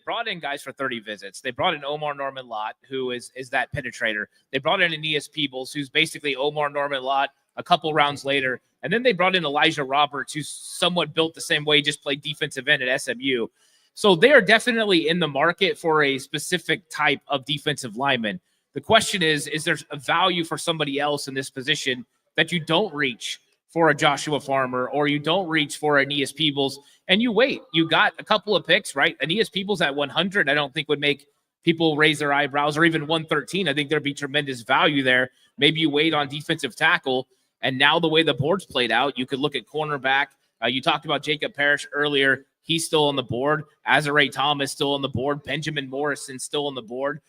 brought in guys for 30 visits. They brought in Omar Norman Lott, who is that penetrator. They brought in Aeneas Peebles, who's basically Omar Norman Lott a couple rounds later. And then they brought in Elijah Roberts, who's somewhat built the same way, just played defensive end at SMU. So they are definitely in the market for a specific type of defensive lineman. The question is there a value for somebody else in this position that you don't reach for a Joshua Farmer or you don't reach for Aeneas Peebles and you wait? You got a couple of picks, right? Aeneas Peebles at 100, I don't think would make people raise their eyebrows, or even 113. I think there'd be tremendous value there. Maybe you wait on defensive tackle. And now the way the board's played out, you could look at cornerback. You talked about Jacob Parrish earlier. He's still on the board. Azare Thomas still on the board. Benjamin Morrison still on the board.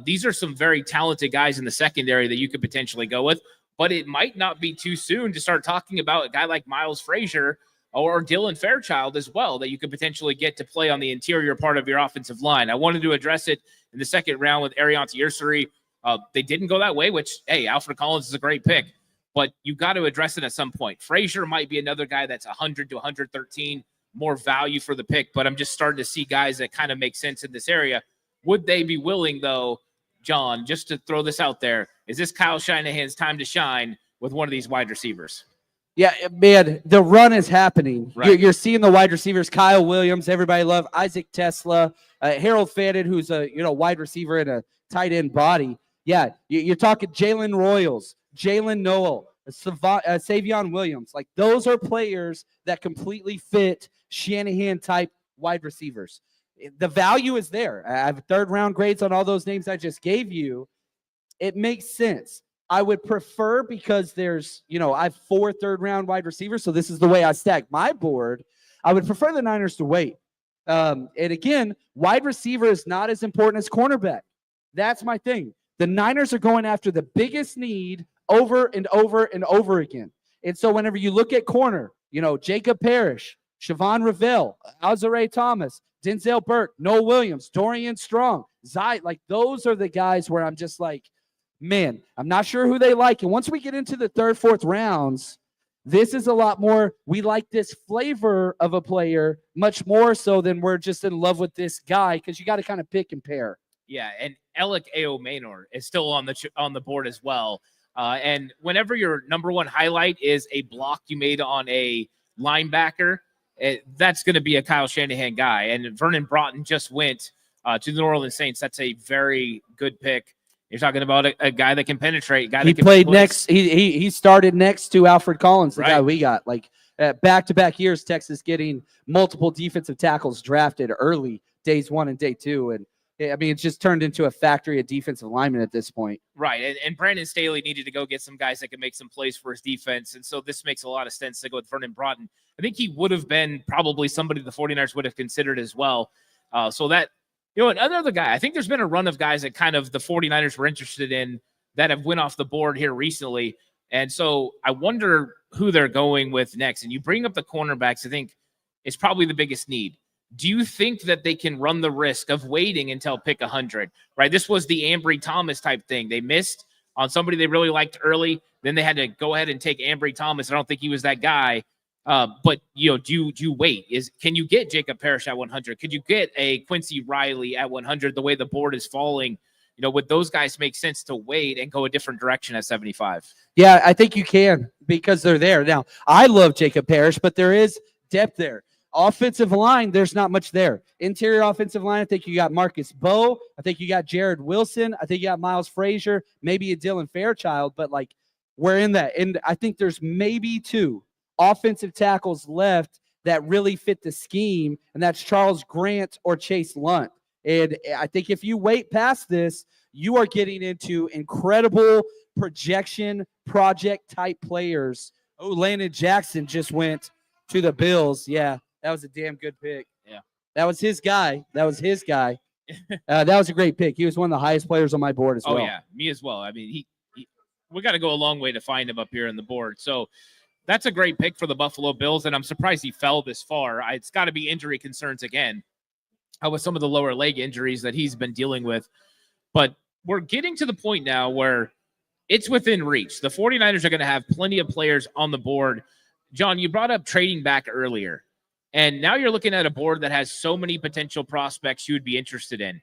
These are some very talented guys in the secondary that you could potentially go with. But it might not be too soon to start talking about a guy like Miles Frazier or Dylan Fairchild as well that you could potentially get to play on the interior part of your offensive line. I wanted to address it in the second round with Ariante Ursary. They didn't go that way, which, hey, Alfred Collins is a great pick. But you got to address it at some point. Frazier might be another guy that's 100 to 113, more value for the pick. But I'm just starting to see guys that kind of make sense in this area. Would they be willing, though, John, just to throw this out there, is this Kyle Shanahan's time to shine with one of these wide receivers? Yeah, man, the run is happening. Right. You're seeing the wide receivers, Kyle Williams, everybody love, Isaac Tesla, Harold Fannin, who's a wide receiver and a tight end body. Yeah, you're talking Jalen Royals, Jalen Noel, Savion Williams. Like, those are players that completely fit Shanahan-type wide receivers. The value is there. I have 3rd round grades on all those names I just gave you. It makes sense. I would prefer, because there's, I have 4 3rd round wide receivers, so this is the way I stack my board. I would prefer the Niners to wait. And again, wide receiver is not as important as cornerback. That's my thing. The Niners are going after the biggest need over and over and over again. And so whenever you look at corner, Jacob Parrish, Siobhan Ravel, Azare Thomas, Denzel Burke, Noah Williams, Dorian Strong, Zai, like, those are the guys where I'm just like, man, I'm not sure who they like. And once we get into the 3rd, 4th rounds, this is a lot more, we like this flavor of a player much more so than we're just in love with this guy, because you got to kind of pick and pair. Yeah, and Alec A.O. Maynor is still on the board as well. And whenever your number one highlight is a block you made on a linebacker, that's going to be a Kyle Shanahan guy. And Vernon Broughton just went to the New Orleans Saints. That's a very good pick. You're talking about a guy that can penetrate. He played next. He started next to Alfred Collins, the right. guy we got. Like, back-to-back years, Texas getting multiple defensive tackles drafted early, days 1 and day 2. And I mean, it's just turned into a factory of defensive linemen at this point. Right. And Brandon Staley needed to go get some guys that can make some plays for his defense. And so this makes a lot of sense to go with Vernon Broughton. I think he would have been probably somebody the 49ers would have considered as well. So that, another guy, I think there's been a run of guys that kind of the 49ers were interested in that have went off the board here recently. And so I wonder who they're going with next. And you bring up the cornerbacks, I think it's probably the biggest need. Do you think that they can run the risk of waiting until pick 100, right? This was the Ambry Thomas type thing. They missed on somebody they really liked early. Then they had to go ahead and take Ambry Thomas. I don't think he was that guy. But, do you wait? Can you get Jacob Parrish at 100? Could you get a Quincy Riley at 100 the way the board is falling? Would those guys make sense to wait and go a different direction at 75? Yeah, I think you can, because they're there. Now, I love Jacob Parrish, but there is depth there. Offensive line, there's not much there. Interior offensive line, I think you got Marcus Bowe. I think you got Jared Wilson. I think you got Miles Frazier, maybe a Dylan Fairchild, but like, we're in that. And I think there's maybe 2 offensive tackles left that really fit the scheme, and that's Charles Grant or Chase Lunt. And I think if you wait past this, you are getting into incredible projection project type players. Oh, Landon Jackson just went to the Bills. Yeah, that was a damn good pick. Yeah. That was his guy. That was a great pick. He was one of the highest players on my board as well. Oh, yeah, me as well. I mean, we got to go a long way to find him up here on the board. So that's a great pick for the Buffalo Bills, and I'm surprised he fell this far. It's got to be injury concerns again with some of the lower leg injuries that he's been dealing with. But we're getting to the point now where it's within reach. The 49ers are going to have plenty of players on the board. John, you brought up trading back earlier, and now you're looking at a board that has so many potential prospects you would be interested in.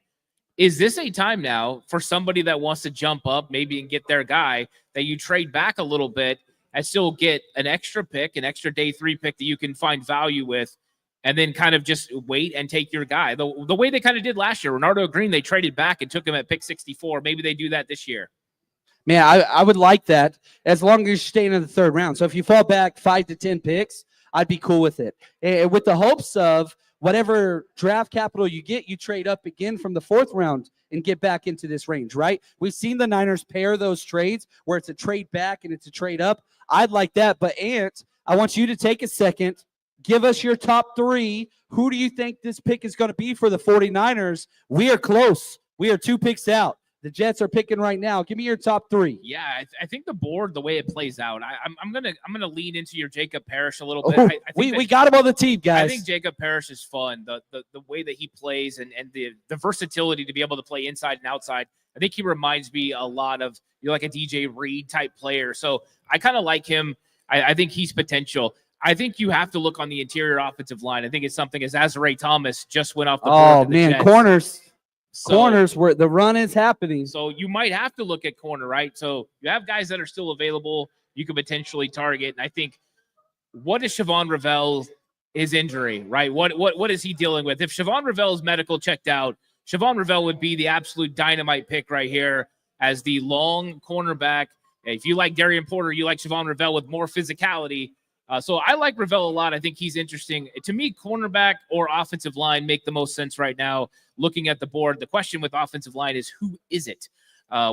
Is this a time now for somebody that wants to jump up maybe and get their guy that you trade back a little bit and still get an extra pick, an extra day 3 pick that you can find value with, and then kind of just wait and take your guy? The way they kind of did last year, Renardo Green, they traded back and took him at pick 64. Maybe they do that this year. Man, I would like that as long as you're staying in the 3rd round. So if you fall back 5 to 10 picks, I'd be cool with it. And with the hopes of whatever draft capital you get, you trade up again from the 4th round and get back into this range, right? We've seen the Niners pair those trades where it's a trade back and it's a trade up. I'd like that. But Ant, I want you to take a second. Give us your top 3. Who do you think this pick is going to be for the 49ers? We are close. We are 2 picks out. The Jets are picking right now. Give me your top 3. Yeah, I think the board, the way it plays out, I'm gonna lean into your Jacob Parrish a little bit. Oh, we got him on the team, guys. I think Jacob Parrish is fun. The way that he plays and the versatility to be able to play inside and outside. I think he reminds me a lot of like a DJ Reed type player. So I kind of like him. I think he's potential. I think you have to look on the interior offensive line. I think it's something as Azrae Thomas just went off the board. Oh man, Jets. Corners where the run is happening. So you might have to look at corner, right? So you have guys that are still available you could potentially target. And I think, what is Siobhan Ravel, his injury, right? What is he dealing with? If Siobhan Ravel's medical checked out, Siobhan Ravel would be the absolute dynamite pick right here as the long cornerback. If you like Darian Porter, you like Siobhan Ravel with more physicality. So I like Ravel a lot. I think he's interesting. To me, cornerback or offensive line make the most sense right now. Looking at the board, the question with offensive line is, who is it?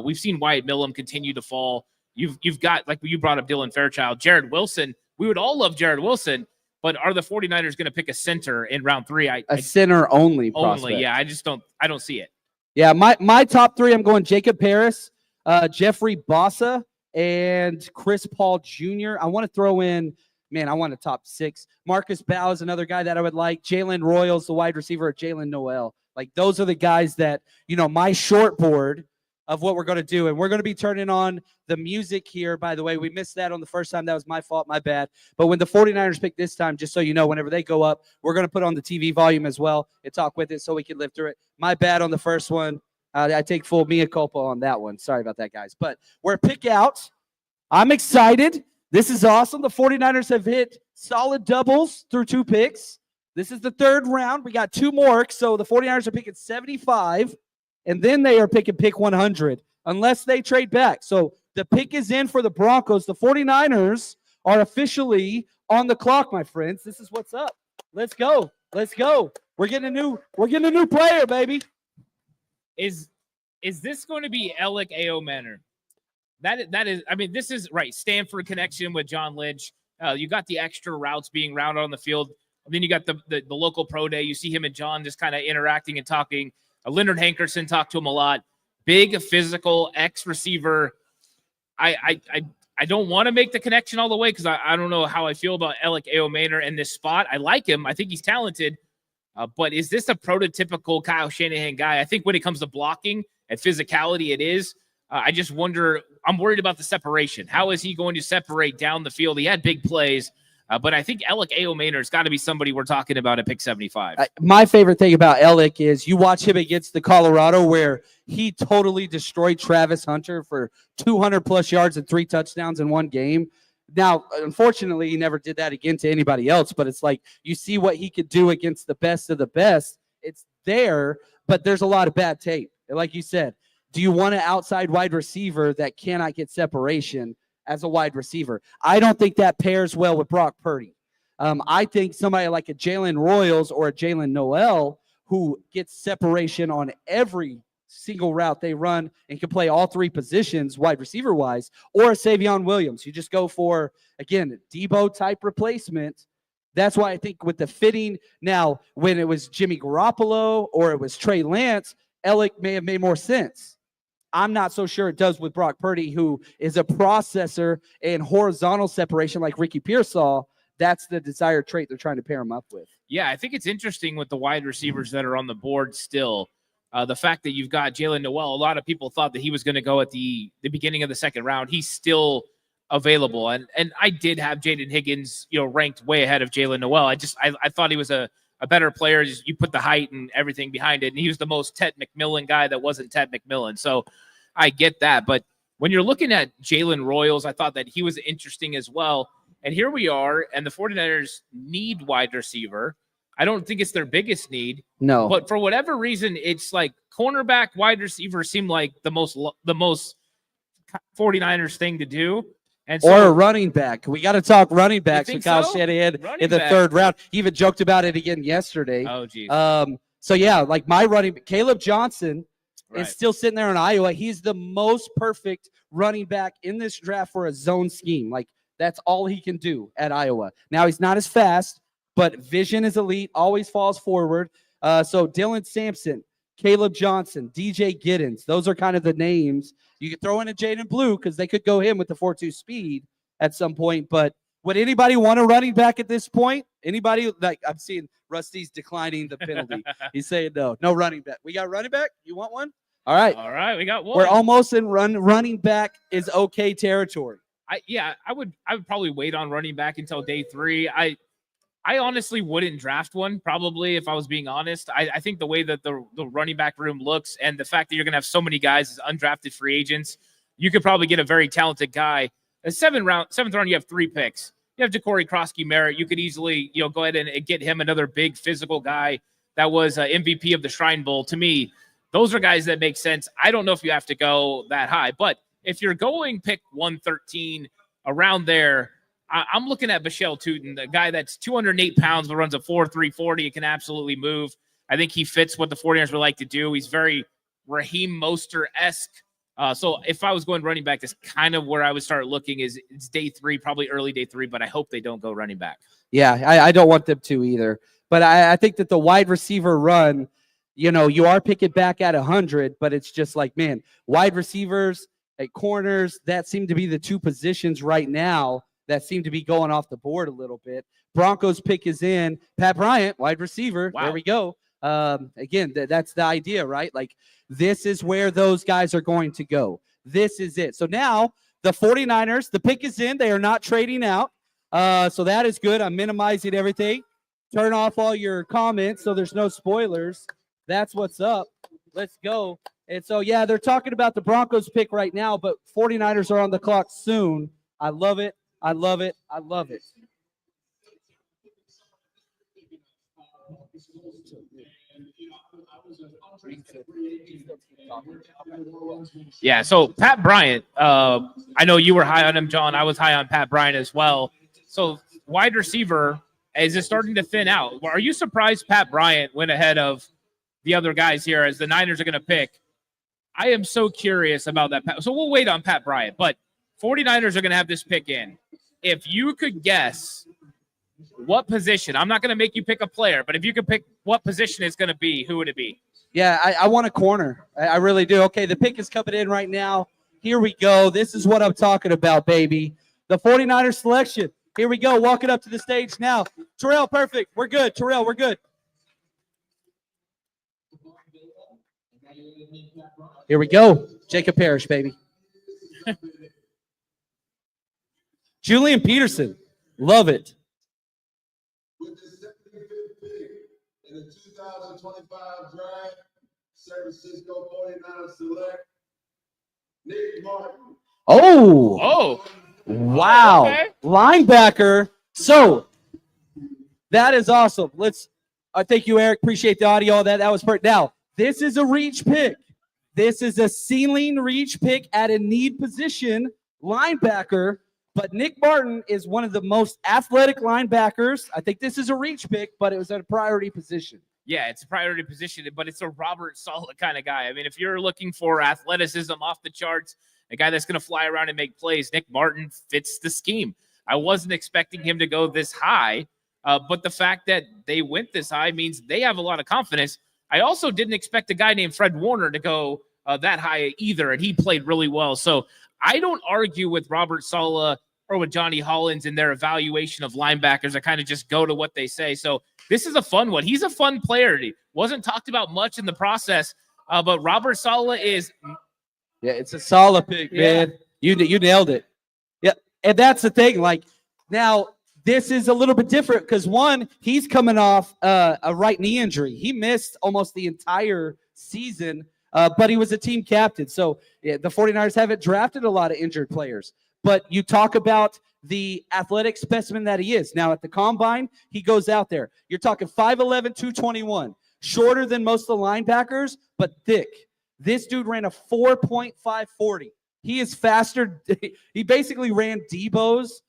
We've seen Wyatt Millum continue to fall. You've got, like you brought up, Dylan Fairchild, Jared Wilson. We would all love Jared Wilson, but are the 49ers going to pick a center in round 3? A center only prospect. Yeah, I don't see it. Yeah, my top 3, I'm going Jacob Paris, Jeffrey Bossa, and Chris Paul Jr. I want to throw in, I want a top 6. Marcus Bow is another guy that I would like. Jalen Royals, the wide receiver, Jalen Noel. Like, those are the guys that, my short board of what we're going to do. And we're going to be turning on the music here, by the way. We missed that on the first time. That was my fault, my bad. But when the 49ers pick this time, just so you know, whenever they go up, we're going to put on the TV volume as well and talk with it so we can live through it. My bad on the first one. I take full mea culpa on that one. Sorry about that, guys. But we're pick out. I'm excited. This is awesome. The 49ers have hit solid doubles through 2 picks. This is the 3rd round. We got 2 more. So the 49ers are picking 75, and then they are picking pick 100, unless they trade back. So the pick is in for the Broncos. The 49ers are officially on the clock, my friends. This is what's up. Let's go. Let's go. We're getting a new player, baby. Is this going to be Alec Aomanor? That is, this is right. Stanford connection with John Lynch. You got the extra routes being rounded on the field. And then you got the local pro day. You see him and John just kind of interacting and talking. Leonard Hankerson talked to him a lot. Big, physical, ex-receiver. I don't want to make the connection all the way because I don't know how I feel about Alec Aomanor in this spot. I like him. I think he's talented. But is this a prototypical Kyle Shanahan guy? I think when it comes to blocking and physicality, it is. I just wonder, I'm worried about the separation. How is he going to separate down the field? He had big plays, but I think Alec Aomanor has got to be somebody we're talking about at pick 75. My favorite thing about Alec is you watch him against the Colorado where he totally destroyed Travis Hunter for 200-plus yards and 3 touchdowns in one game. Now, unfortunately, he never did that again to anybody else, but it's like you see what he could do against the best of the best. It's there, but there's a lot of bad tape. Like you said, do you want an outside wide receiver that cannot get separation as a wide receiver? I don't think that pairs well with Brock Purdy. I think somebody like a Jalen Royals or a Jalen Noel who gets separation on every single route they run and can play all three positions wide receiver wise, or a Savion Williams. You just go for, again, Debo type replacement. That's why I think with the fitting now, when it was Jimmy Garoppolo or it was Trey Lance, Ellick may have made more sense. I'm not so sure it does with Brock Purdy, who is a processor and horizontal separation like Ricky Pearsall. That's the desired trait they're trying to pair him up with. Yeah, I think it's interesting with the wide receivers that are on the board still. The fact that you've got Jalen Noel, a lot of people thought that he was going to go at the beginning of the second round. He's still available. And I did have Jaden Higgins, ranked way ahead of Jalen Noel. I thought he was a better player. Just, you put the height and everything behind it. And he was the most Ted McMillan guy that wasn't Ted McMillan. So I get that. But when you're looking at Jalen Royals, I thought that he was interesting as well. And here we are, and the 49ers need wide receiver. I don't think it's their biggest need. No. But for whatever reason, it's like cornerback, wide receiver seem like the most 49ers thing to do. And so, or a running back. We got to talk running backs with Kyle so? Shanahan Running in the back. third round. He even joked about it again yesterday. Oh, geez. So, yeah, like my running – Caleb Johnson Right. is still sitting there in Iowa. He's the most perfect running back in this draft for a zone scheme. Like, that's all he can do at Iowa. Now, he's not as fast, but vision is elite, always falls forward. So Dylan Sampson, Caleb Johnson, DJ Giddens, those are kind of the names. You could throw in a Jaden Blue because they could go him with the 4.2 speed at some point. But would anybody want a running back at this point? Anybody? Like, I'm seeing Rusty's declining the penalty. He's saying no running back. We got running back? You want one? All right. We got one. We're almost in running back is okay territory. I would probably wait on running back until day 3. I honestly wouldn't draft one, probably, if I was being honest. I think the way that the running back room looks and the fact that you're going to have so many guys as undrafted free agents, you could probably get a very talented guy. The seventh round, you have 3 picks. You have Ja'Cory Krosky-Merritt. You could easily, go ahead and get him another big physical guy that was MVP of the Shrine Bowl. To me, those are guys that make sense. I don't know if you have to go that high, but if you're going pick 113 around there, I'm looking at Michelle Tootin, the guy that's 208 pounds but runs a 4.3 40 and can absolutely move. I think he fits what the 49ers would like to do. He's very Raheem Mostert-esque. So if I was going running back, that's kind of where I would start looking. It's day 3, probably early day 3, but I hope they don't go running back. Yeah, I don't want them to either. But I think that the wide receiver run, you are picking back at 100, but it's just like, man, wide receivers at corners, that seem to be the 2 positions right now that seem to be going off the board a little bit. Broncos pick is in. Pat Bryant, wide receiver. Wow. There we go. Again, that's the idea, right? Like, this is where those guys are going to go. This is it. So now the 49ers, the pick is in. They are not trading out. So that is good. I'm minimizing everything. Turn off all your comments so there's no spoilers. That's what's up. Let's go. And so, yeah, they're talking about the Broncos pick right now, but 49ers are on the clock soon. I love it. I love it. I love it. Yeah, so Pat Bryant, I know you were high on him, John. I was high on Pat Bryant as well. So wide receiver, is it starting to thin out? Are you surprised Pat Bryant went ahead of the other guys here as the Niners are going to pick? I am so curious about that. So we'll wait on Pat Bryant, but 49ers are going to have this pick in. If you could guess what position, I'm not going to make you pick a player, but if you could pick what position it's going to be, who would it be? Yeah, I want a corner. I really do. Okay, the pick is coming in right now. Here we go. This is what I'm talking about, baby. The 49ers selection. Here we go. Walking up to the stage now. Terrell, perfect. We're good. Terrell, we're good. Here we go. Jacob Parrish, baby. Julian Peterson. Love it. With the 75th pick in the 2025 draft, San Francisco 49ers select Nick Martin. Oh, wow. Okay. Linebacker. So that is awesome. Thank you, Eric. Appreciate the audio. That was perfect. Now, this is a reach pick. This is a ceiling reach pick at a need position, linebacker. But Nick Martin is one of the most athletic linebackers. I think this is a reach pick, but it was at a priority position. Yeah, it's a priority position, but it's a Robert Saleh kind of guy. I mean, if you're looking for athleticism off the charts, a guy that's going to fly around and make plays, Nick Martin fits the scheme. I wasn't expecting him to go this high, but the fact that they went this high means they have a lot of confidence. I also didn't expect a guy named Fred Warner to go that high either, and he played really well. So I don't argue with Robert Saleh or with Johnny Hollins in their evaluation of linebackers. I kind of just go to what they say. So this is a fun one. He's a fun player. He wasn't talked about much in the process, but Robert Saleh is. Yeah, it's a solid pick, man. You nailed it. Yeah, and that's the thing. Like, now this is a little bit different because, one, he's coming off a right knee injury. He missed almost the entire season, but he was a team captain. So the 49ers haven't drafted a lot of injured players. But you talk about the athletic specimen that he is. Now, at the combine, he goes out there. You're talking 5'11", 221. Shorter than most of the linebackers, but thick. This dude ran a 4.540. He is faster. He basically ran Debo's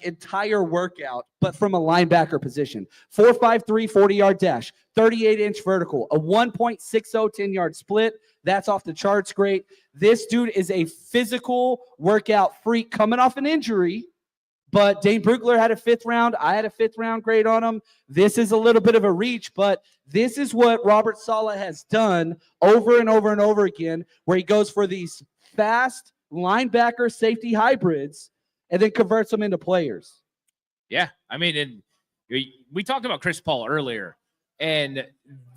entire workout, but from a linebacker position. 4.53 40-yard dash, 38-inch vertical, a 1.60 10-yard split. That's off the charts great. This dude is a physical workout freak coming off an injury, but Dane Brugler had a 5th round. I had a 5th round grade on him. This is a little bit of a reach, but this is what Robert Saleh has done over and over and over again, where he goes for these fast linebacker safety hybrids and then converts them into players. Yeah, I mean, and we talked about Chris Paul earlier, and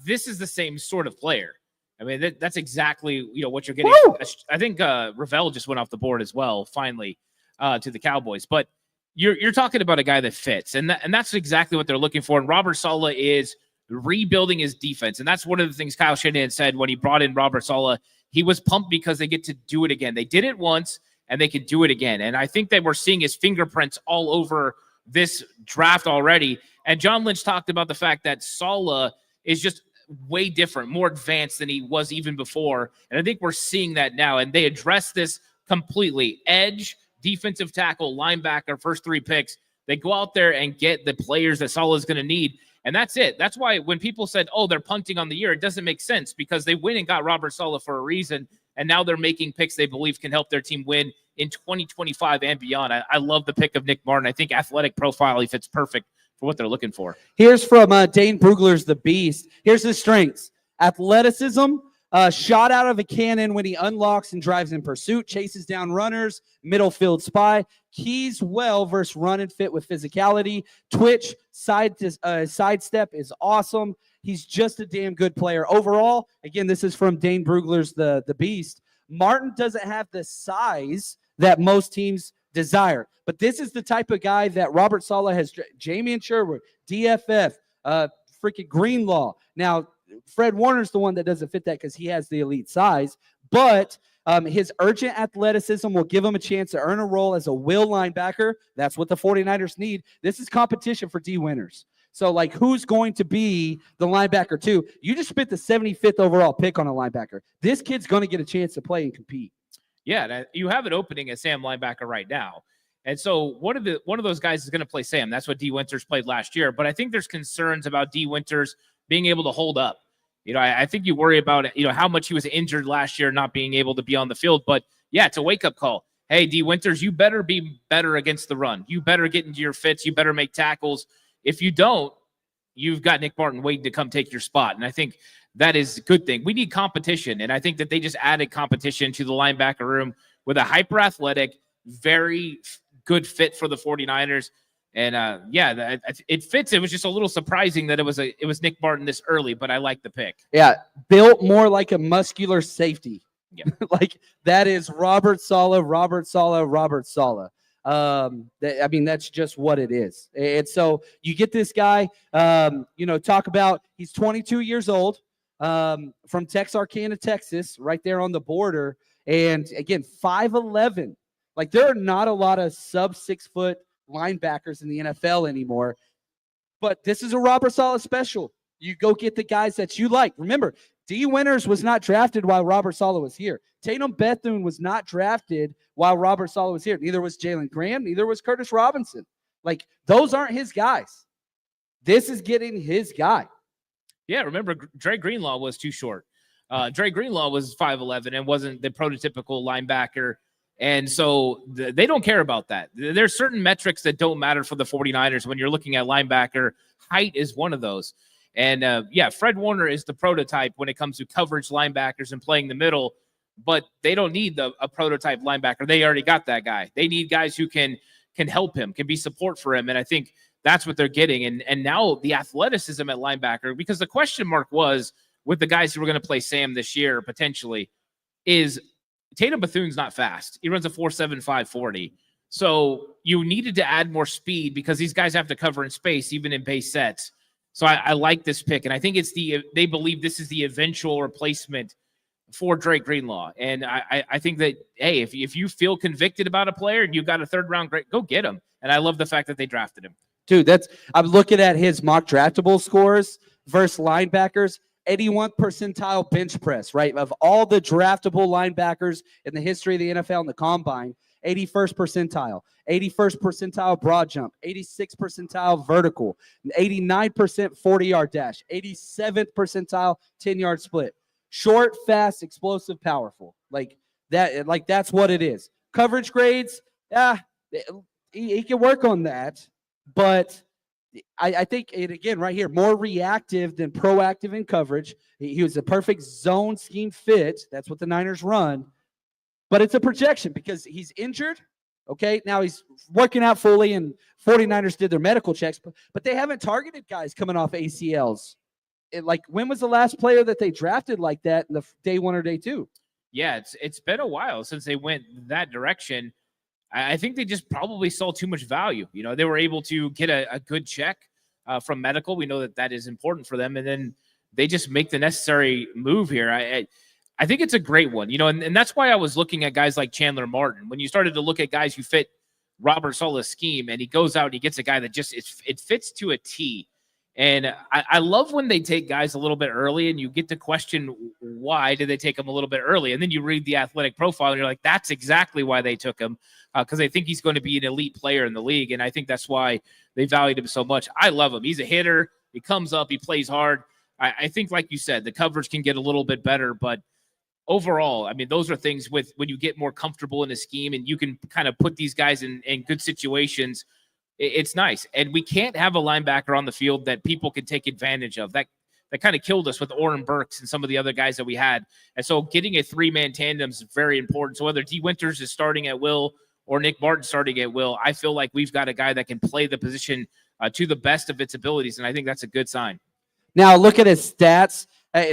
this is the same sort of player. I mean, that's exactly what you're getting. Woo! I think Ravel just went off the board as well, finally, to the Cowboys. But you're talking about a guy that fits, and that's exactly what they're looking for. And Robert Saleh is rebuilding his defense, and that's one of the things Kyle Shanahan said when he brought in Robert Saleh. He was pumped because they get to do it again. They did it once, and they could do it again. And I think that we're seeing his fingerprints all over this draft already. And John Lynch talked about the fact that Saleh is just way different, more advanced than he was even before. And I think we're seeing that now. And they address this completely. Edge, defensive tackle, linebacker, first 3 picks. They go out there and get the players that Saleh is going to need. And that's it. That's why when people said, oh, they're punting on the year, it doesn't make sense because they went and got Robert Saleh for a reason. And now they're making picks they believe can help their team win in 2025 and beyond. I love the pick of Nick Martin. I think athletic profile, he fits perfect for what they're looking for. Here's from Dane Brugler's The Beast. Here's his strengths. Athleticism, shot out of a cannon when he unlocks and drives in pursuit, chases down runners, middle field spy, keys well versus run and fit with physicality, twitch, sidestep is awesome. He's just a damn good player. Overall, again, this is from Dane Brugler's The Beast. Martin doesn't have the size that most teams desire, but this is the type of guy that Robert Saleh has. Jamie Sherwood, DFF, freaking Greenlaw. Now, Fred Warner's the one that doesn't fit that because he has the elite size, but his urgent athleticism will give him a chance to earn a role as a will linebacker. That's what the 49ers need. This is competition for D winners. So, who's going to be the linebacker too? You just spent the 75th overall pick on a linebacker. This kid's going to get a chance to play and compete. Yeah, you have an opening at Sam linebacker right now. And so one of those guys is going to play Sam. That's what D. Winters played last year. But I think there's concerns about D. Winters being able to hold up. I think you worry about how much he was injured last year, not being able to be on the field. But yeah, it's a wake-up call. Hey, D. Winters, you better be better against the run. You better get into your fits. You better make tackles. If you don't, you've got Nick Martin waiting to come take your spot. And I think that is a good thing. We need competition. And I think that they just added competition to the linebacker room with a hyper-athletic, very good fit for the 49ers. And it fits. It was just a little surprising that it was Nick Martin this early, but I like the pick. Yeah, built more like a muscular safety. Yeah. That is Robert Saleh, Robert Saleh, Robert Saleh. That's just what it is. And so you get this guy, talk about he's 22 years old, from Texarkana, Texas, right there on the border. And again, 5'11". There are not a lot of sub 6 foot linebackers in the NFL anymore. But this is a Robert Saleh special. You go get the guys that you like. Remember, D. Winters was not drafted while Robert Saleh was here. Tatum Bethune was not drafted while Robert Saleh was here. Neither was Jalen Graham. Neither was Curtis Robinson. Those aren't his guys. This is getting his guy. Yeah, remember Dre Greenlaw was too short. Dre Greenlaw was 5'11" and wasn't the prototypical linebacker. And so they don't care about that. There's certain metrics that don't matter for the 49ers when you're looking at linebacker. Height is one of those. And yeah, Fred Warner is the prototype when it comes to coverage linebackers and playing the middle, but they don't need a prototype linebacker. They already got that guy. They need guys who can help him, can be support for him. And I think that's what they're getting. And now the athleticism at linebacker, because the question mark was with the guys who were going to play Sam this year, potentially, is Tatum Bethune's not fast. He runs a 4.75 40. So you needed to add more speed because these guys have to cover in space, even in base sets. So I like this pick. And I think they believe this is the eventual replacement for Drake Greenlaw. And I think that, hey, if you feel convicted about a player and you got a third round grade, go get him. And I love the fact that they drafted him. Dude, I'm looking at his mock draftable scores versus linebackers. 81th percentile bench press, right? Of all the draftable linebackers in the history of the NFL and the combine, 81st percentile, 81st percentile broad jump, 86th percentile vertical, 89% 40-yard dash, 87th percentile 10-yard split. Short, fast, explosive, powerful. Like that's what it is. Coverage grades, he can work on that, but I think it again right here, more reactive than proactive in coverage. He was a perfect zone scheme fit. That's what the Niners run. But it's a projection because he's injured. Okay, now he's working out fully, and 49ers did their medical checks, but they haven't targeted guys coming off ACLs. When was the last player that they drafted like that in the day one or day two? Yeah, it's been a while since they went that direction. I think they just probably saw too much value. You know, they were able to get a good check from medical. We know that is important for them. And then they just make the necessary move here. I think it's a great one, you know, and that's why I was looking at guys like Chandler Martin. When you started to look at guys who fit Robert Saleh's scheme and he goes out and he gets a guy that just it fits to a T. And I love when they take guys a little bit early and you get to question why did they take them a little bit early. And then you read the athletic profile and you're like, that's exactly why they took him, because they think he's going to be an elite player in the league. And I think that's why they valued him so much. I love him. He's a hitter. He comes up. He plays hard. I think, like you said, the coverage can get a little bit better. But overall, I mean, those are things with when you get more comfortable in a scheme and you can kind of put these guys in good situations. It's nice. And we can't have a linebacker on the field that people can take advantage of. That kind of killed us with Oren Burks and some of the other guys that we had. And so getting a three-man tandem is very important. So whether D. Winters is starting at will or Nick Martin starting at will, I feel like we've got a guy that can play the position to the best of its abilities. And I think that's a good sign. Now look at his stats.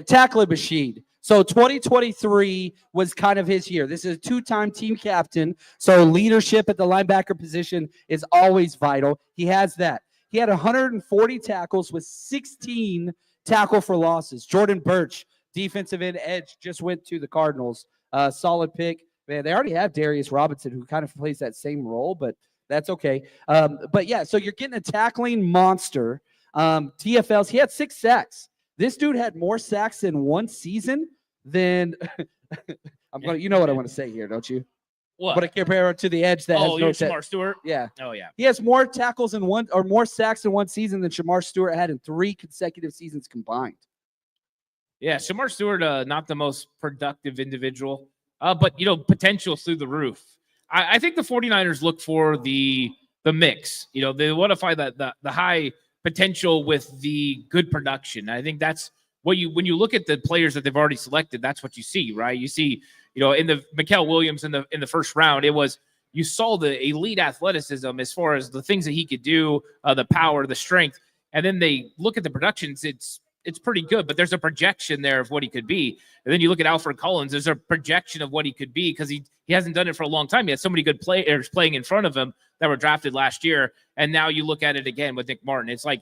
Tackling machine. So 2023 was kind of his year. This is a two-time team captain, so leadership at the linebacker position is always vital. He has that. He had 140 tackles with 16 tackle for losses. Jordan Birch, defensive end edge, just went to the Cardinals. Solid pick. Man, they already have Darius Robinson, who kind of plays that same role, but that's okay. But yeah, so you're getting a tackling monster. TFLs, he had 6 sacks. This dude had more sacks in one season than you know what I want to say here, don't you? What? I'm going to compare it to the edge that has no Shamar Stewart? Yeah. Oh, yeah. He has more tackles in one or more sacks in one season than Shamar Stewart had in 3 consecutive seasons combined. Yeah, Shamar Stewart, not the most productive individual, but, you know, potential through the roof. I think the 49ers look for the mix. You know, they want to find the high potential with the good production. I think that's what when you look at the players that they've already selected, that's what you see, right? You see, you know, in the Mikael Williams in the first round, you saw the elite athleticism as far as the things that he could do, the power, the strength, and then they look at the productions. It's pretty good, but there's a projection there of what he could be. And then you look at Alfred Collins, there's a projection of what he could be because he hasn't done it for a long time. He had so many good players playing in front of him that were drafted last year. And now you look at it again with Nick Martin. It's like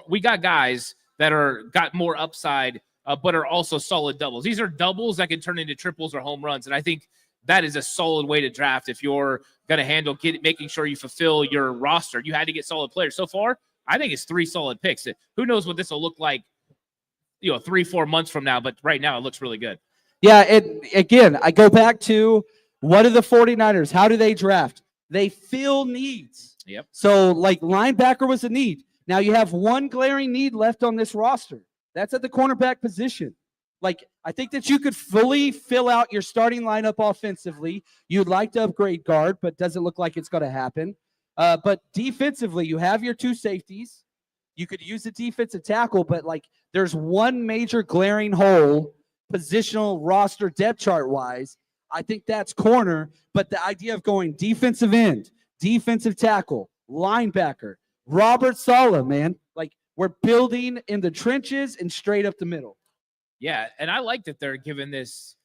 we got guys that got more upside, but are also solid doubles. These are doubles that can turn into triples or home runs. And I think that is a solid way to draft if you're going to handle making sure you fulfill your roster. You had to get solid players. So far, I think it's 3 solid picks. Who knows what this will look like, 3-4 months from now, but right now it looks really good. Yeah, and again, I go back to what are the 49ers? How do they draft? They fill needs. Yep. So, like, linebacker was a need. Now you have one glaring need left on this roster. That's at the cornerback position. Like, I think that you could fully fill out your starting lineup offensively. You'd like to upgrade guard, but doesn't look like it's going to happen. But defensively, you have your two safeties. You could use a defensive tackle, but like there's one major glaring hole, positional roster depth chart wise. I think that's corner. But the idea of going defensive end, defensive tackle, linebacker, Robert Saleh, man, like we're building in the trenches and straight up the middle. Yeah, and I like that they're giving this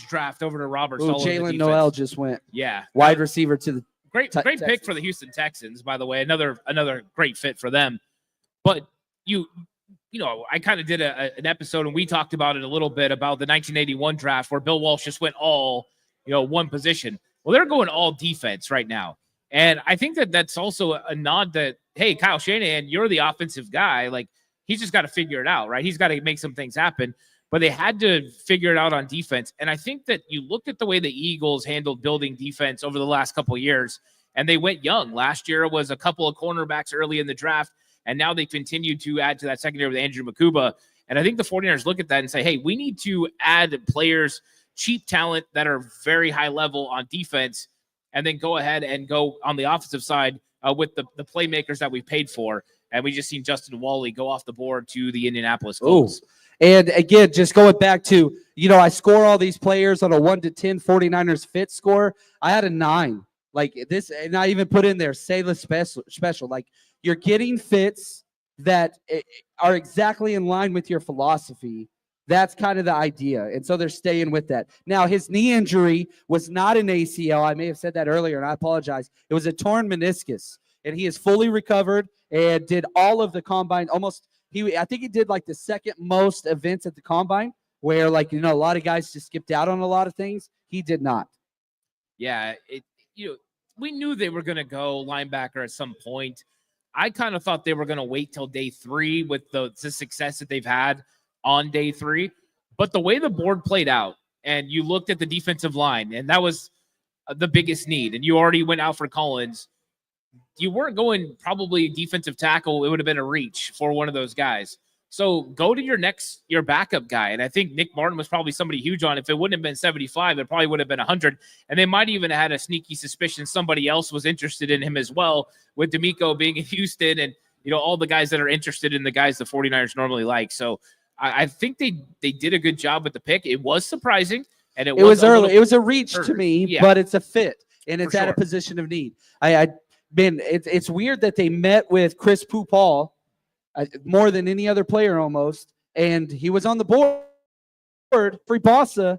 draft over to Robert Oh, Saleh. Jalen Noel just went. Yeah, wide receiver to the great pick for the Houston Texans, by the way. Another great fit for them. But you know, I kind of did an episode and we talked about it a little bit about the 1981 draft where Bill Walsh just went all, one position. Well, they're going all defense right now. And I think that that's also a nod that, hey, Kyle Shanahan, you're the offensive guy. Like, he's just got to figure it out, right? He's got to make some things happen. But they had to figure it out on defense. And I think that you look at the way the Eagles handled building defense over the last couple of years, and they went young. Last year was a couple of cornerbacks early in the draft, and now they continue to add to that secondary with Andrew Makuba. And I think the 49ers look at that and say, hey, we need to add players, cheap talent that are very high level on defense, and then go ahead and go on the offensive side with the playmakers that we paid for. And we just seen Justin Wally go off the board to the Indianapolis Colts. Ooh. And again, just going back to, I score all these players on a 1 to 10 49ers fit score. I had a 9. Like this, and I even put in there, Salah special. Like, you're getting fits that are exactly in line with your philosophy. That's kind of the idea. And so they're staying with that. Now, his knee injury was not an ACL. I may have said that earlier, and I apologize. It was a torn meniscus, and he is fully recovered and did all of the combine almost. I think he did like the second most events at the combine where, like, a lot of guys just skipped out on a lot of things. He did not. Yeah, we knew they were going to go linebacker at some point. I kind of thought they were going to wait till day 3 with the success that they've had on day 3. But the way the board played out, and you looked at the defensive line, and that was the biggest need, and you already went Alfred Collins. You weren't going probably defensive tackle. It would have been a reach for one of those guys. So go to your backup guy. And I think Nick Martin was probably somebody huge on. If it wouldn't have been 75, it probably would have been 100. And they might even have had a sneaky suspicion somebody else was interested in him as well, with D'Amico being in Houston and, all the guys that are interested in the guys the 49ers normally like. So I think they did a good job with the pick. It was surprising. And it was early. It was a reach to me, yeah, but it's a fit. And it's at sure. a position of need. It's weird that they met with Chris Paul more than any other player almost, and he was on the board. Free Bossa.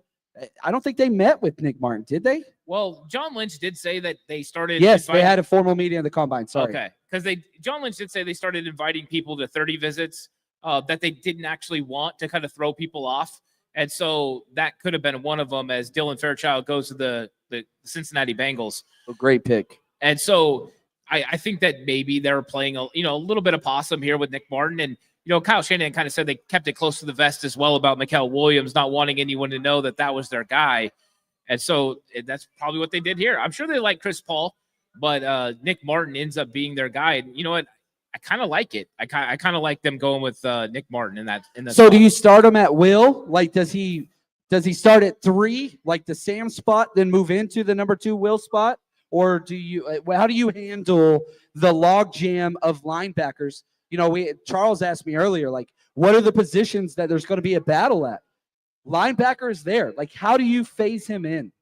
I don't think they met with Nick Martin, did they? Well, John Lynch did say that they started. Yes, they had a formal meeting in the combine. Sorry. Okay, because John Lynch did say they started inviting people to 30 visits that they didn't actually want to kind of throw people off, and so that could have been one of them. As Dylan Fairchild goes to the Cincinnati Bengals. A great pick. And so I think that maybe they're playing a little bit of possum here with Nick Martin. And, Kyle Shanahan kind of said they kept it close to the vest as well about Mikael Williams, not wanting anyone to know that was their guy. And so that's probably what they did here. I'm sure they like Chris Paul, but Nick Martin ends up being their guy. And you know what? I kind of like it. I kind of like them going with Nick Martin in that. So spot. Do you start him at will? Like, does he start at 3, like the Sam spot, then move into the number 2 will spot? Or how do you handle the log jam of linebackers? Charles asked me earlier, like, what are the positions that there's going to be a battle at? Linebacker is there. Like, how do you phase him in?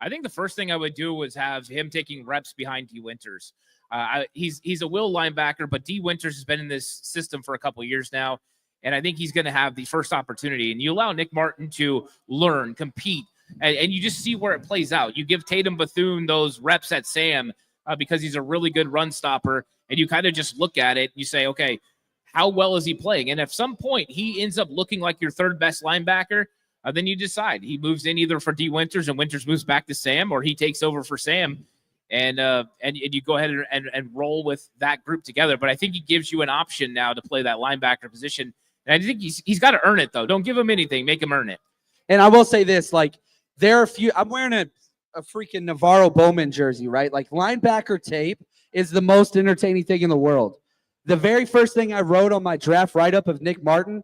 I think the first thing I would do was have him taking reps behind D. Winters. He's a will linebacker, but D. Winters has been in this system for a couple of years now, and I think he's going to have the first opportunity. And you allow Nick Martin to learn, compete, and you just see where it plays out. You give Tatum Bethune those reps at Sam because he's a really good run stopper, and you kind of just look at it. You say, okay, how well is he playing? And at some point, he ends up looking like your third best linebacker. Then you decide he moves in either for D. Winters and Winters moves back to Sam, or he takes over for Sam, and you go ahead and roll with that group together. But I think he gives you an option now to play that linebacker position. And I think he's got to earn it, though. Don't give him anything. Make him earn it. And I will say this, like, there are a few – I'm wearing a freaking Navarro Bowman jersey, right? Like, linebacker tape is the most entertaining thing in the world. The very first thing I wrote on my draft write-up of Nick Martin,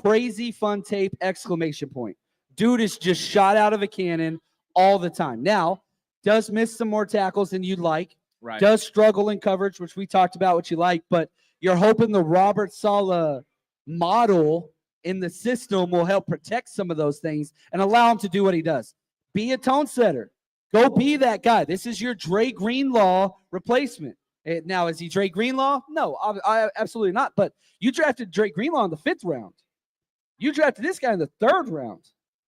crazy fun tape, exclamation point. Dude is just shot out of a cannon all the time. Now, does miss some more tackles than you'd like. Right. Does struggle in coverage, which we talked about what you like, but you're hoping the Robert Saleh model in the system will help protect some of those things and allow him to do what he does. Be a tone setter. Go be that guy. This is your Dre Greenlaw replacement. Now, is he Dre Greenlaw? No, I absolutely not. But you drafted Dre Greenlaw in the 5th round. You drafted this guy in the 3rd round.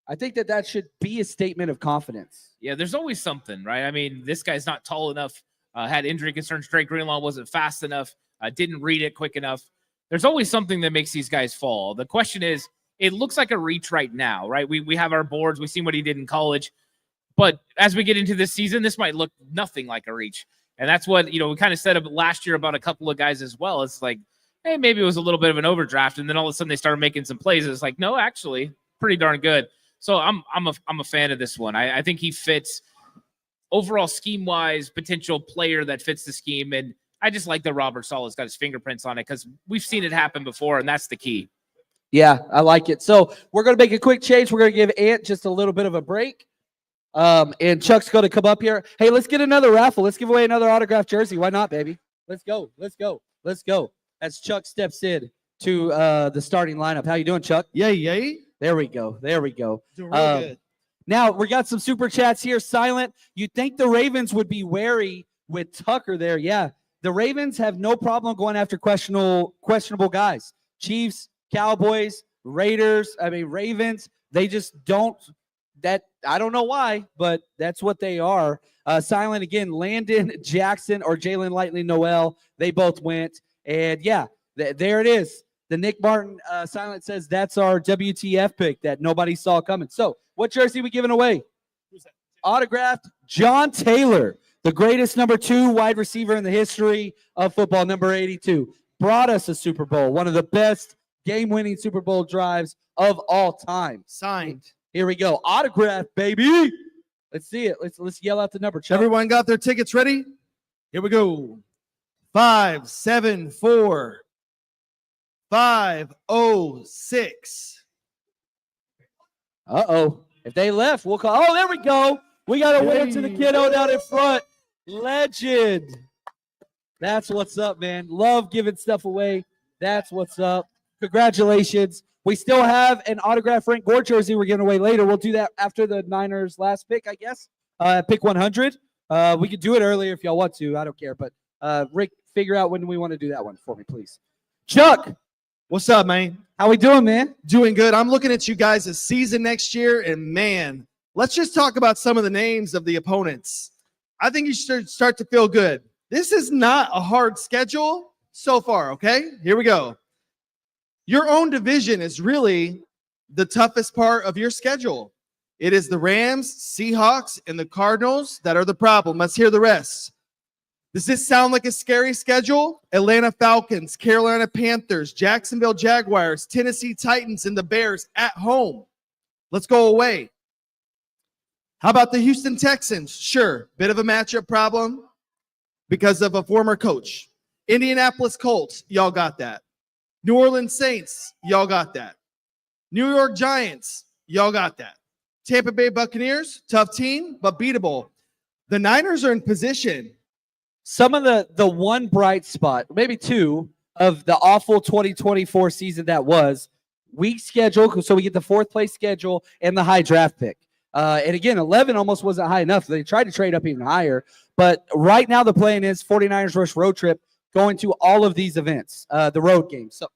I think that should be a statement of confidence. Yeah, there's always something, right? I mean, this guy's not tall enough, had injury concerns. Dre Greenlaw wasn't fast enough, didn't read it quick enough. There's always something that makes these guys fall. The question is, it looks like a reach right now, right? We have our boards. We've seen what he did in college. But as we get into this season, this might look nothing like a reach. And that's what, we kind of said last year about a couple of guys as well. It's like, hey, maybe it was a little bit of an overdraft. And then all of a sudden they started making some plays. It's like, no, actually, pretty darn good. So I'm a fan of this one. I think he fits overall scheme-wise, potential player that fits the scheme. And I just like that Robert Saleh's got his fingerprints on it because we've seen it happen before, and that's the key. Yeah, I like it. So we're going to make a quick change. We're going to give Ant just a little bit of a break. And Chuck's going to come up here. Hey, let's get another raffle. Let's give away another autographed jersey. Why not, baby? Let's go. Let's go. Let's go. As Chuck steps in to the starting lineup. How you doing, Chuck? Yay. There we go. There we go. Doing real good. Now, we got some super chats here. Silent. You'd think the Ravens would be wary with Tucker there. Yeah. The Ravens have no problem going after questionable guys. Chiefs, Cowboys, Raiders, Ravens, they just don't. I don't know why, but that's what they are. Silent again, Landon Jackson or Jalen Lightly Noel, they both went. And yeah, there it is. The Nick Martin Silent says that's our WTF pick that nobody saw coming. So what jersey are we giving away? Autographed John Taylor, the greatest number 2 wide receiver in the history of football, number 82. Brought us a Super Bowl, one of the best game-winning Super Bowl drives of all time. Signed. Here we go. Autograph, baby. Let's see it. Let's yell out the number. Chuck. Everyone got their tickets ready? Here we go. 574 506. Uh-oh. If they left, we'll call. Oh, there we go. We got a winner to the kiddo down in front. Legend. That's what's up, man. Love giving stuff away. That's what's up. Congratulations. We still have an autographed Frank Gore jersey we're giving away later. We'll do that after the Niners' last pick, I guess. Pick 100. We could do it earlier if y'all want to. I don't care. But Rick, figure out when we want to do that one for me, please. Chuck. What's up, man? How we doing, man? Doing good. I'm looking at you guys this season next year, and man, let's just talk about some of the names of the opponents. I think you should start to feel good. This is not a hard schedule so far, okay? Here we go. Your own division is really the toughest part of your schedule. It is the Rams, Seahawks, and the Cardinals that are the problem. Let's hear the rest. Does this sound like a scary schedule? Atlanta Falcons, Carolina Panthers, Jacksonville Jaguars, Tennessee Titans, and the Bears at home. Let's go away. How about the Houston Texans? Sure, bit of a matchup problem because of a former coach. Indianapolis Colts, y'all got that. New Orleans Saints, y'all got that. New York Giants, y'all got that. Tampa Bay Buccaneers, tough team, but beatable. The Niners are in position. Some of the one bright spot, maybe two, of the awful 2024 season that was, weak schedule, so we get the 4th place schedule and the high draft pick. And again, 11 almost wasn't high enough. They tried to trade up even higher. But right now the plan is 49ers rush road trip going to all of these events, the road games. So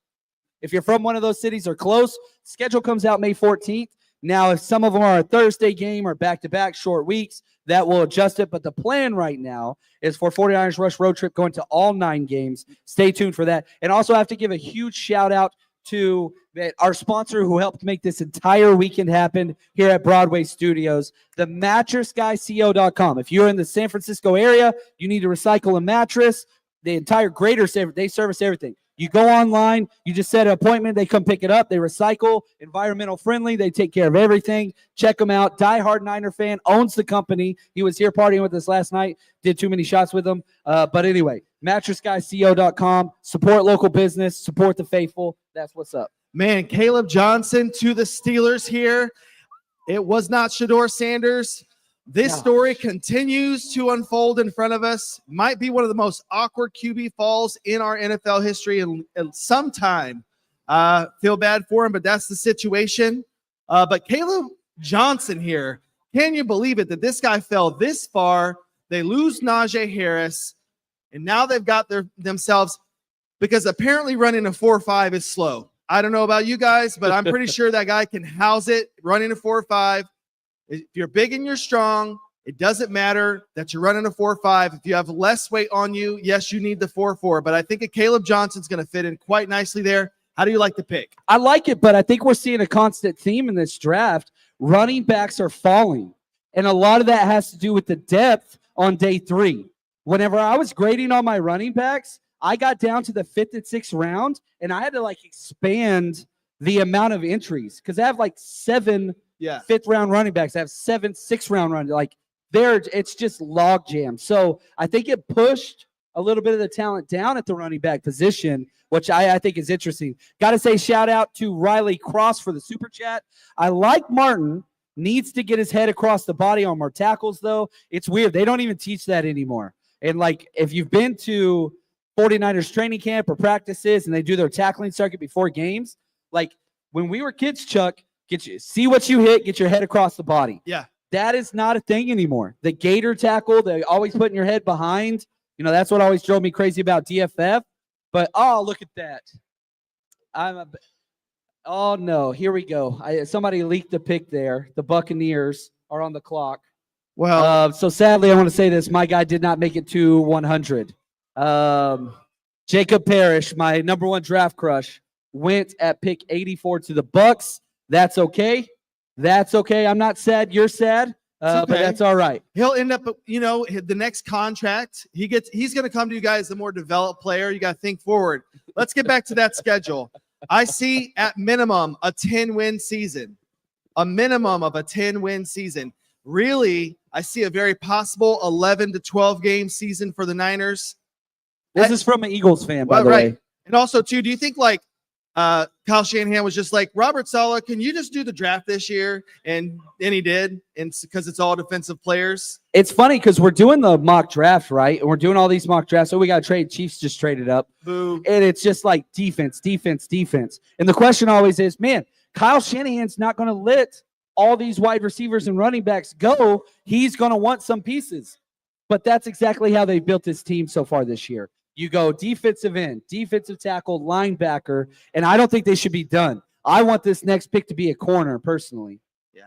if you're from one of those cities or close, schedule comes out May 14th. Now, if some of them are a Thursday game or back-to-back short weeks, that will adjust it. But the plan right now is for 49ers Rush Road Trip going to all 9 games. Stay tuned for that. And also have to give a huge shout-out to our sponsor who helped make this entire weekend happen here at Broadway Studios, the MattressGuyCO.com. If you're in the San Francisco area, you need to recycle a mattress. The entire greater San, they service everything. You go online, you just set an appointment, they come pick it up, they recycle, environmental friendly, they take care of everything. Check them out. Diehard Niner fan, owns the company. He was here partying with us last night, did too many shots with him. But anyway, MattressGuyCO.com. Support local business, support the faithful. That's what's up. Man, Caleb Johnson to the Steelers here. It was not Shador Sanders. This story continues to unfold in front of us. Might be one of the most awkward QB falls in our NFL history in some time. Feel bad for him, but that's the situation. But Caleb Johnson here, can you believe it that this guy fell this far? They lose Najee Harris, and now they've got themselves, because apparently running a 4.5 is slow. I don't know about you guys, but I'm pretty sure that guy can house it running a 4.5. If you're big and you're strong, it doesn't matter that you're running a 4.5. If you have less weight on you, yes, you need the 4.4. But I think a Caleb Johnson's going to fit in quite nicely there. How do you like the pick? I like it, but I think we're seeing a constant theme in this draft. Running backs are falling, and a lot of that has to do with the depth on day 3. Whenever I was grading on my running backs, I got down to the 5th and 6th round, and I had to expand the amount of entries because I have 7 5th round running backs. I have 7 6th round running. It's just log jam. So I think it pushed a little bit of the talent down at the running back position, which I think is interesting. Got to say shout out to Riley Cross for the super chat. I like Martin. Needs to get his head across the body on more tackles, though. It's weird. They don't even teach that anymore. And if you've been to 49ers training camp or practices and they do their tackling circuit before games, when we were kids, Chuck, see what you hit, get your head across the body. Yeah. That is not a thing anymore. The gator tackle, they always putting your head behind. That's what always drove me crazy about DFF. But, look at that. Oh, no. Here we go. Somebody leaked the pick there. The Buccaneers are on the clock. Well, so sadly, I want to say this. My guy did not make it to 100. Jacob Parrish, my number 1 draft crush, went at pick 84 to the Bucs. That's okay. That's okay. I'm not sad. You're sad, but that's all right. He'll end up, the next contract. He's going to come to you guys, the more developed player. You got to think forward. Let's get back to that schedule. I see at minimum a 10-win season, a minimum of a 10-win season. Really, I see a very possible 11 to 12 game season for the Niners. This is from an Eagles fan, by the way. And also, too, do you think Kyle Shanahan was just like, Robert Saleh, can you just do the draft this year? And he did, and because it's all defensive players. It's funny because we're doing the mock draft, right? And we're doing all these mock drafts. So we got to trade. Chiefs just traded up. Boo. And it's just defense, defense, defense. And the question always is, man, Kyle Shanahan's not going to let all these wide receivers and running backs go. He's going to want some pieces. But that's exactly how they built this team so far this year. You go defensive end, defensive tackle, linebacker, and I don't think they should be done. I want this next pick to be a corner, personally. Yeah.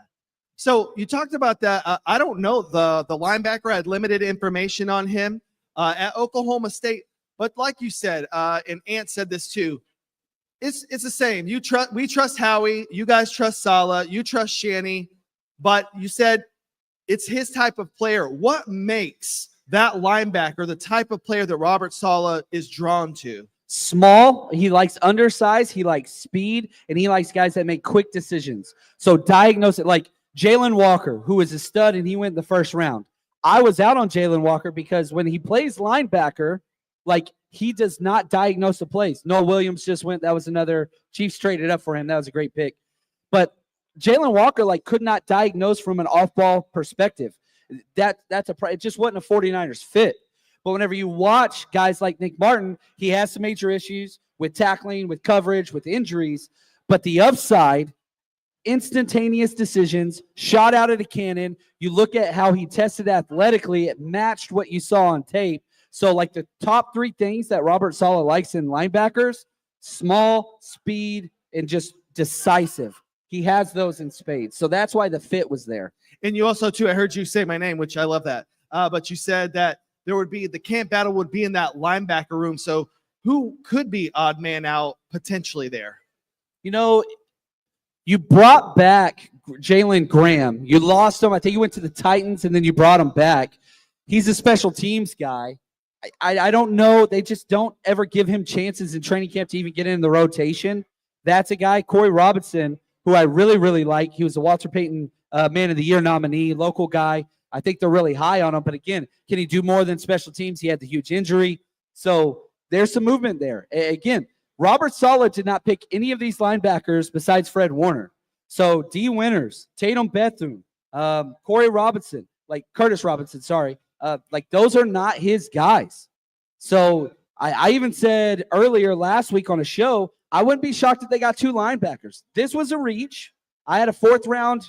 So you talked about that. I don't know. The linebacker, I had limited information on him at Oklahoma State. But like you said, and Ant said this too, it's the same. We trust Howie. You guys trust Saleh. You trust Shanny. But you said it's his type of player. What makes that linebacker the type of player that Robert Saleh is drawn to? Small. He likes undersized. He likes speed. And he likes guys that make quick decisions. So diagnose it. Like Jalen Walker, who is a stud, and he went in the first round. I was out on Jalen Walker because when he plays linebacker, he does not diagnose the plays. Noah Williams just went. That was another. Chiefs traded up for him. That was a great pick. But Jalen Walker could not diagnose from an off-ball perspective. It just wasn't a 49ers fit. But whenever you watch guys like Nick Martin, he has some major issues with tackling, with coverage, with injuries. But the upside, instantaneous decisions, shot out of the cannon. You look at how he tested athletically, it matched what you saw on tape. So the top 3 things that Robert Saleh likes in linebackers, small, speed, and just decisive. He has those in spades. So that's why the fit was there. And you also, too, I heard you say my name, which I love that. But you said that the camp battle would be in that linebacker room. So who could be odd man out potentially there? You brought back Jalen Graham. You lost him. I think he went to the Titans, and then you brought him back. He's a special teams guy. I don't know. They just don't ever give him chances in training camp to even get in the rotation. That's a guy, Corey Robinson, who I really, really like. He was a Walter Payton Man of the Year nominee, local guy. I think they're really high on him. But again, can he do more than special teams? He had the huge injury. So there's some movement there. Again, Robert Saleh did not pick any of these linebackers besides Fred Warner. So D. Winters, Tatum Bethune, Corey Robinson, like Curtis Robinson, sorry. Like those are not his guys. So I even said earlier last week on a show, I wouldn't be shocked if they got 2 linebackers. This was a reach. I had a 4th round.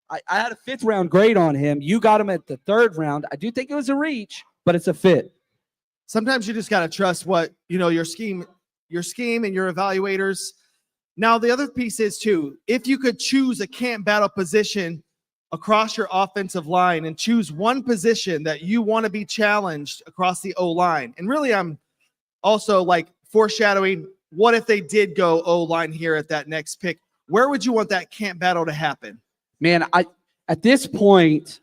I had a 5th round grade on him. You got him at the 3rd round. I do think it was a reach, but it's a fit. Sometimes you just got to trust what, your scheme and your evaluators. Now, the other piece is too, if you could choose a camp battle position across your offensive line and choose one position that you want to be challenged across the O-line. And really, I'm also like foreshadowing, what if they did go O-line here at that next pick? Where would you want that camp battle to happen? Man, at this point,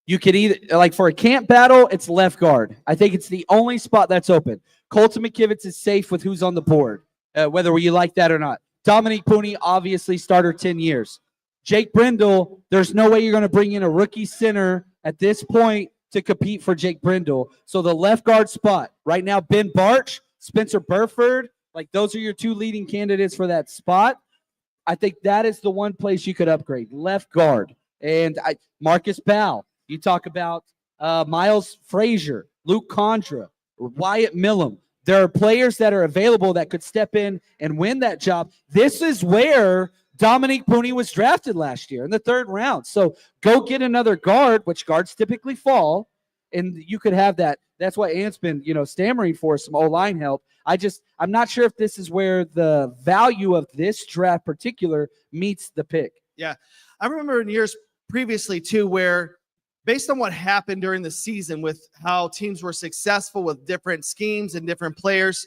you could either, like for a camp battle, it's left guard. I think it's the only spot that's open. Colton McKivitz is safe with who's on the board, whether you like that or not. Dominique Pooney, obviously starter 10 years. Jake Brindle, there's no way you're going to bring in a rookie center at this point to compete for Jake Brindle. So the left guard spot, right now, Ben Barch, Spencer Burford, like those are your 2 leading candidates for that spot. I think that is the one place you could upgrade, left guard. And Marcus Powell, you talk about Miles Frazier, Luke Condra, Wyatt Millum. There are players that are available that could step in and win that job. This is where Dominique Pooney was drafted last year in the 3rd round. So go get another guard, which guards typically fall, and you could have that. That's what Ant's been, stammering for, some O-line help. I'm not sure if this is where the value of this draft particular meets the pick. Yeah. I remember in years previously too, where based on what happened during the season with how teams were successful with different schemes and different players,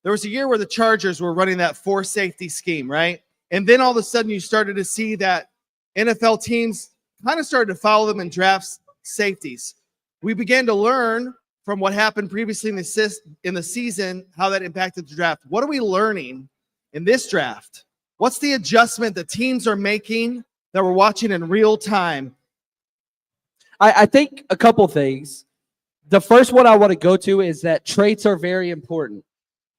there was a year where the Chargers were running that 4 safety scheme, right? And then all of a sudden you started to see that NFL teams kind of started to follow them and draft safeties. We began to learn from what happened previously in the season, how that impacted the draft. What are we learning in this draft? What's the adjustment that teams are making that we're watching in real time? I think a couple things. The first one I want to go to is that traits are very important.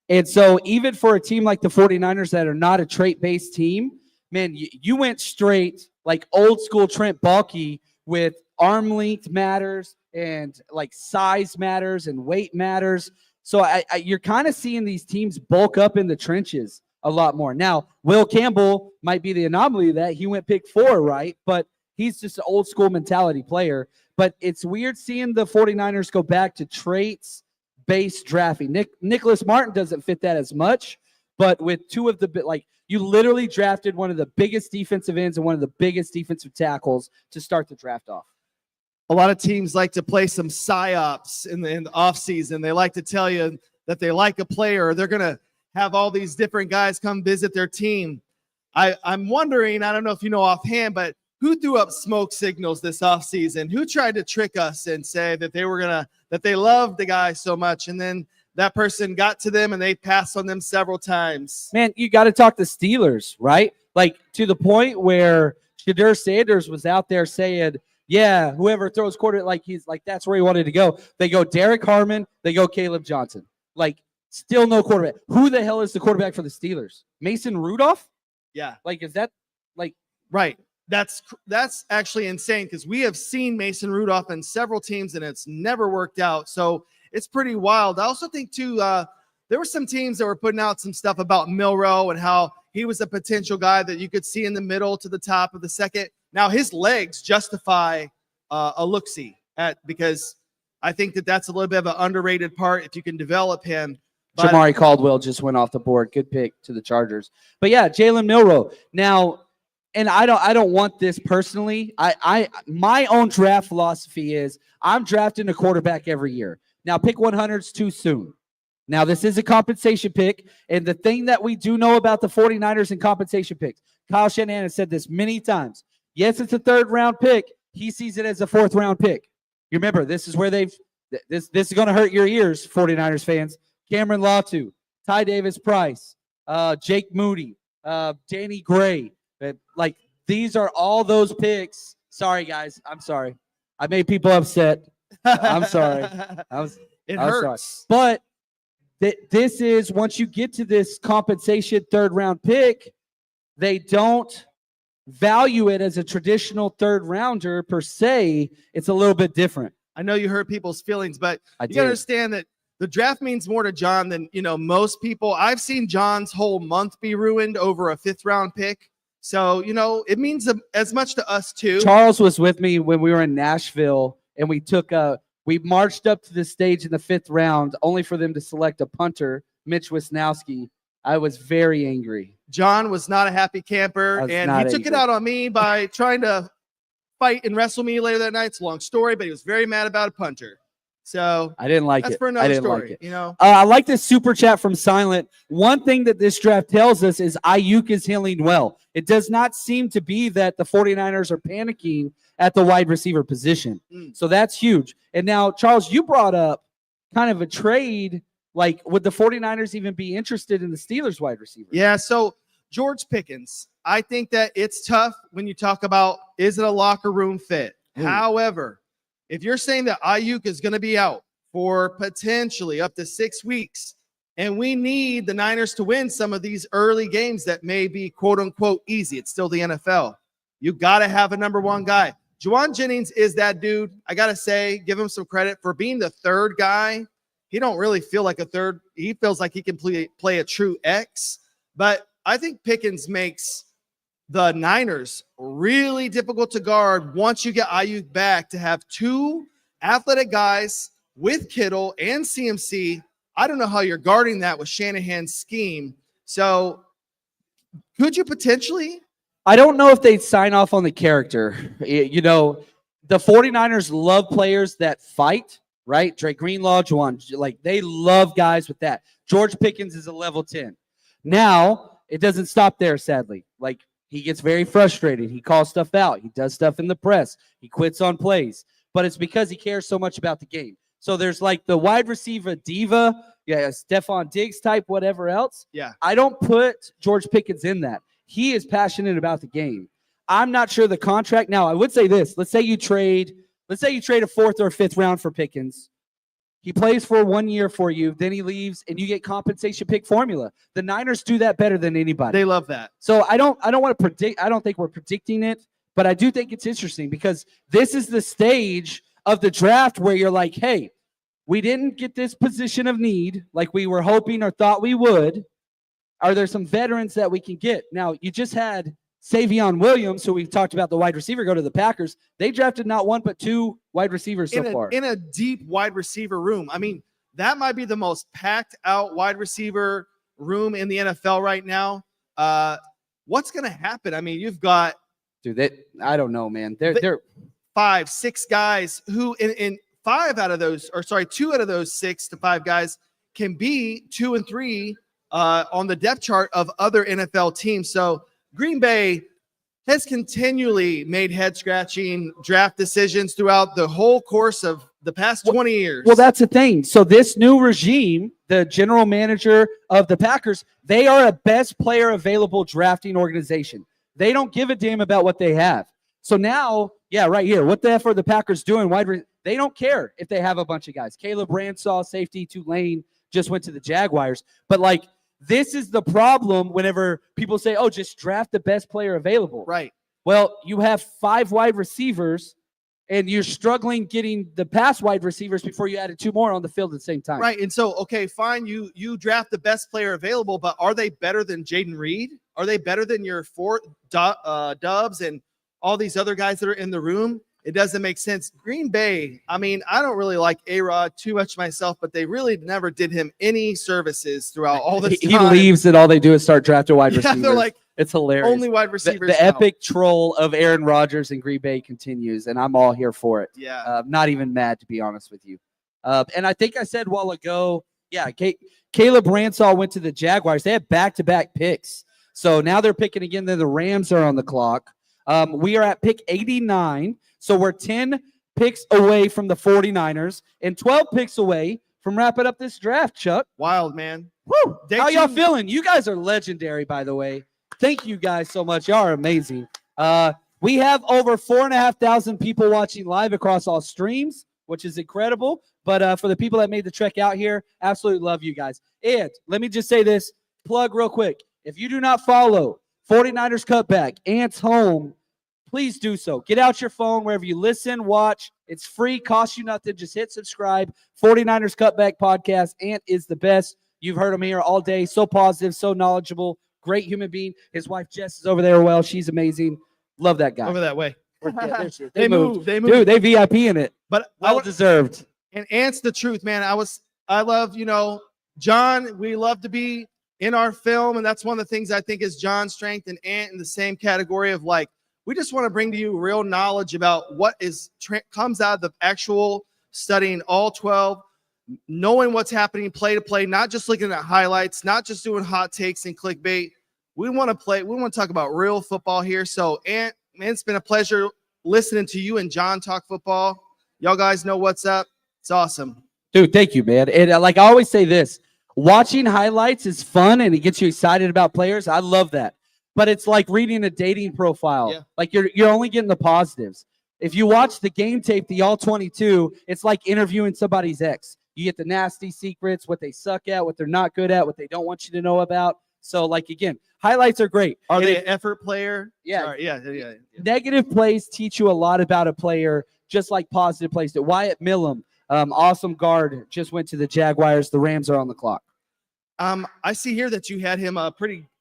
And so even for a team like the 49ers that are not a trait-based team, man, you went straight like old school Trent Baalke with arm length matters and like size matters and weight matters. So you're kind of seeing these teams bulk up in the trenches a lot more. Now, Will Campbell might be the anomaly of that. He went pick 4, right? But he's just an old school mentality player. But it's weird seeing the 49ers go back to traits-based drafting. Nicholas Martin doesn't fit that as much, but with 2 of the, you literally drafted one of the biggest defensive ends and one of the biggest defensive tackles to start the draft off. A lot of teams like to play some psyops in the offseason. They like to tell you that they like a player, or they're going to have all these different guys come visit their team. I'm wondering, I don't know if you know offhand, but who threw up smoke signals this offseason? Who tried to trick us and say that they loved the guy so much, and then that person got to them and they passed on them several times? Man, you got to talk to Steelers, right? Like to the point where Shadur Sanders was out there saying, yeah, whoever throws quarter, he's like, that's where he wanted to go. They go Derek Harmon, they go Caleb Johnson. Still no quarterback. Who the hell is the quarterback for the Steelers? Mason Rudolph? Yeah. Is that right? That's actually insane, because we have seen Mason Rudolph in several teams and it's never worked out. So it's pretty wild. I also think too, there were some teams that were putting out some stuff about Milroe and how he was a potential guy that you could see in the middle to the top of the second. Now his legs justify a look-see because I think that's a little bit of an underrated part if you can develop him. But Jamari Caldwell just went off the board. Good pick to the Chargers. But yeah, Jalen Milroe. Now, and I don't want this personally. My own draft philosophy is I'm drafting a quarterback every year. Now, pick 100 is too soon. Now, this is a compensation pick, and the thing that we do know about the 49ers and compensation picks, Kyle Shanahan has said this many times. Yes, it's a 3rd round pick. He sees it as a 4th round pick. You remember, this is where this is going to hurt your ears, 49ers fans. Cameron Latu, Ty Davis Price, Jake Moody, Danny Gray. These are all those picks. Sorry, guys. I'm sorry. I made people upset. I'm sorry. It hurts. Sorry. But this is, once you get to this compensation third round pick, they don't value it as a traditional third rounder per se. It's a little bit different. I know you hurt people's feelings, but I you did. gotta understand that the draft means more to John than most people. I've seen John's whole month be ruined over a 5th round pick. So, it means as much to us too. Charles was with me when we were in Nashville, and we marched up to the stage in the 5th round only for them to select a punter, Mitch Wisnowski. I was very angry. John was not a happy camper, I was and not he took it angry. out on me by trying to fight and wrestle me later that night. It's a long story, but he was very mad about a punter. So I didn't like that's it. for I another didn't story. like it. I I like this super chat from Silent. One thing that this draft tells us is Ayuk is healing well. It does not seem to be that the 49ers are panicking at the wide receiver position. So that's huge. And now, Charles, you brought up kind of a trade. Like, would the 49ers even be interested in the Steelers wide receiver? Yeah, so George Pickens, I think that it's tough when you talk about, is it a locker room fit? However, if you're saying that Ayuk is going to be out for potentially up to 6 weeks, and we need the Niners to win some of these early games that may be quote unquote easy, it's still the NFL. You got to have a number one guy. Juwan Jennings is that dude. I got to say, give him some credit for being the third guy. He don't really feel like a third. He feels like he can play a true X. But I think Pickens makes the Niners really difficult to guard once you get Ayuk back, to have 2 athletic guys with Kittle and CMC. I don't know how you're guarding that with Shanahan's scheme. So could you potentially? I don't know if they'd sign off on the character. The 49ers love players that fight, right? Drake Greenlaw, Juwan, they love guys with that. George Pickens is a level 10. Now, it doesn't stop there, sadly. He gets very frustrated. He calls stuff out. He does stuff in the press. He quits on plays. But it's because he cares so much about the game. So there's the wide receiver diva, Stephon Diggs type, whatever else. Yeah. I don't put George Pickens in that. He is passionate about the game. I'm not sure the contract. Now, I would say this. Let's say you trade a 4th or 5th round for Pickens. He plays for 1 year for you, then he leaves, and you get compensation pick formula. The Niners do that better than anybody. They love that. So I don't want to predict. I don't think we're predicting it, but I do think it's interesting because this is the stage of the draft where you're like, hey, we didn't get this position of need like we were hoping or thought we would. Are there some veterans that we can get? Now, you just had Savion Williams, who we've talked about, the wide receiver, go to the Packers. They drafted not 1 but 2 wide receivers so far. In a deep wide receiver room. I mean, that might be the most packed out wide receiver room in the NFL right now. What's going to happen? I mean, you've got I don't know, man. They're 5, 6 guys who in 2 out of those 6 to 5 guys can be 2 and 3 on the depth chart of other NFL teams. So Green Bay has continually made head-scratching draft decisions throughout the whole course of the past 20 years. Well, that's the thing. So this new regime, the general manager of the Packers, they are a best player available drafting organization. They don't give a damn about what they have. So now, right here, what the F are the Packers doing? They don't care if they have a bunch of guys. Caleb Ransaw, safety, Tulane, just went to the Jaguars. But this is the problem whenever people say, oh, just draft the best player available. Right. Well, you have 5 wide receivers, and you're struggling getting the pass wide receivers before you added 2 more on the field at the same time. Right. And so, okay, fine, you draft the best player available, but are they better than Jaden Reed? Are they better than your 4 Dubs and all these other guys that are in the room? It doesn't make sense. Green Bay, I mean, I don't really like A-Rod too much myself, but they really never did him any services throughout all this time. He leaves and all they do is start drafting wide receivers. They're like, it's hilarious. only wide receivers. The epic troll of Aaron Rodgers and Green Bay continues, and I'm all here for it. Yeah. Not even mad, to be honest with you. And I think I said a while ago, Caleb Ransaw went to the Jaguars. They had back-to-back picks. So now they're picking again. Then the Rams are on the clock. We are at pick 89. So we're 10 picks away from the 49ers and 12 picks away from wrapping up this draft, Chuck. Wild, man. Woo! How y'all feeling? You guys are legendary, by the way. Thank you guys so much. Y'all are amazing. We have over 4,500 people watching live across all streams, which is incredible. But for the people that made the trek out here, absolutely love you guys. And let me just say this, plug real quick. If you do not follow 49ers Cutback, Ant's home, please do so. Get out your phone wherever you listen, watch. It's free, costs you nothing. Just hit subscribe. 49ers Cutback Podcast. Ant is the best. You've heard him here all day. So positive, so knowledgeable, great human being. His wife Jess is over there. Well, she's amazing. Love that guy. Over that way. Yeah, there she is. They moved. They moved. Dude, they VIP in it. But Well deserved. And Ant's the truth, man. I love, John, we love to be in our film. And that's one of the things I think is John's strength, and Ant in the same category of like, we just want to bring to you real knowledge about what comes out of the actual studying all 12, knowing what's happening play to play, not just looking at highlights, not just doing hot takes and clickbait. We want to talk about real football here. So, Ant, man, it's been a pleasure listening to you and John talk football. Y'all guys know what's up. It's awesome. Dude, thank you, man. And like I always say this, watching highlights is fun and it gets you excited about players. I love that. But it's like reading a dating profile. Yeah. Like you're only getting the positives. If you watch the game tape, the all 22, it's like interviewing somebody's ex. You get the nasty secrets, what they suck at, what they're not good at, what they don't want you to know about. So, like, again, highlights are great. Are they an effort player? Yeah. Sorry, yeah. Negative plays teach you a lot about a player, just like positive plays do. Wyatt Millum, awesome guard, just went to the Jaguars. The Rams are on the clock. I see here that you had him a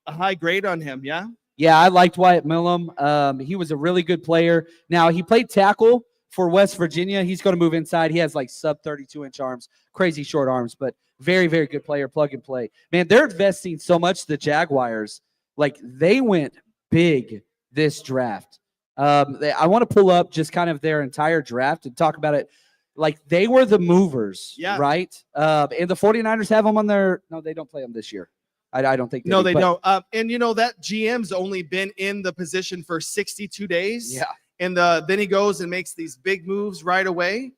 high grade on him, yeah? Yeah, I liked Wyatt Millum. He was a really good player. Now, he played tackle for West Virginia. He's going to move inside. He has like sub 32-inch arms, crazy short arms, but very, very good player, plug and play. Man, they're investing so much, the Jaguars. Like, they went big this draft. I want to pull up just kind of their entire draft and talk about it. Like, they were the movers, right? And the 49ers have them on their – no, they don't play them this year. I don't think they don't. And that GM's only been in the position for 62 days. Yeah. And then he goes and makes these big moves right away.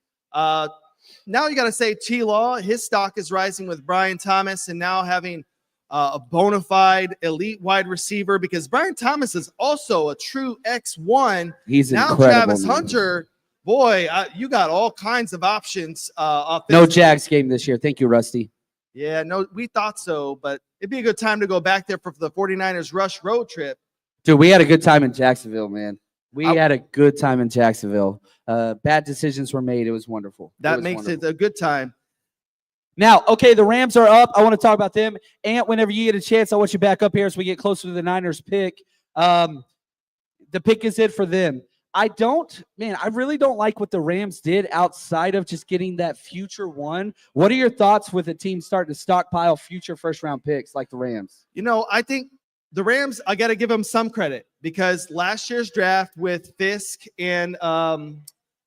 Now you got to say T-Law, his stock is rising with Brian Thomas, and now having a bona fide elite wide receiver, because Brian Thomas is also a true X1. He's now incredible. Travis Hunter, boy, you got all kinds of options. No Jags game this year. Thank you, Rusty. Yeah, no, we thought so, but it'd be a good time to go back there for the 49ers Rush road trip. Dude, we had a good time in Jacksonville, man. We had a good time in Jacksonville. Bad decisions were made. It was wonderful. That makes it a good time. Now, okay, the Rams are up. I want to talk about them. Ant, whenever you get a chance, I want you back up here as we get closer to the Niners pick. The pick is it for them. I really don't like what the Rams did outside of just getting that future one. What are your thoughts with a team starting to stockpile future first-round picks like the Rams? I think the Rams, I got to give them some credit, because last year's draft with Fisk and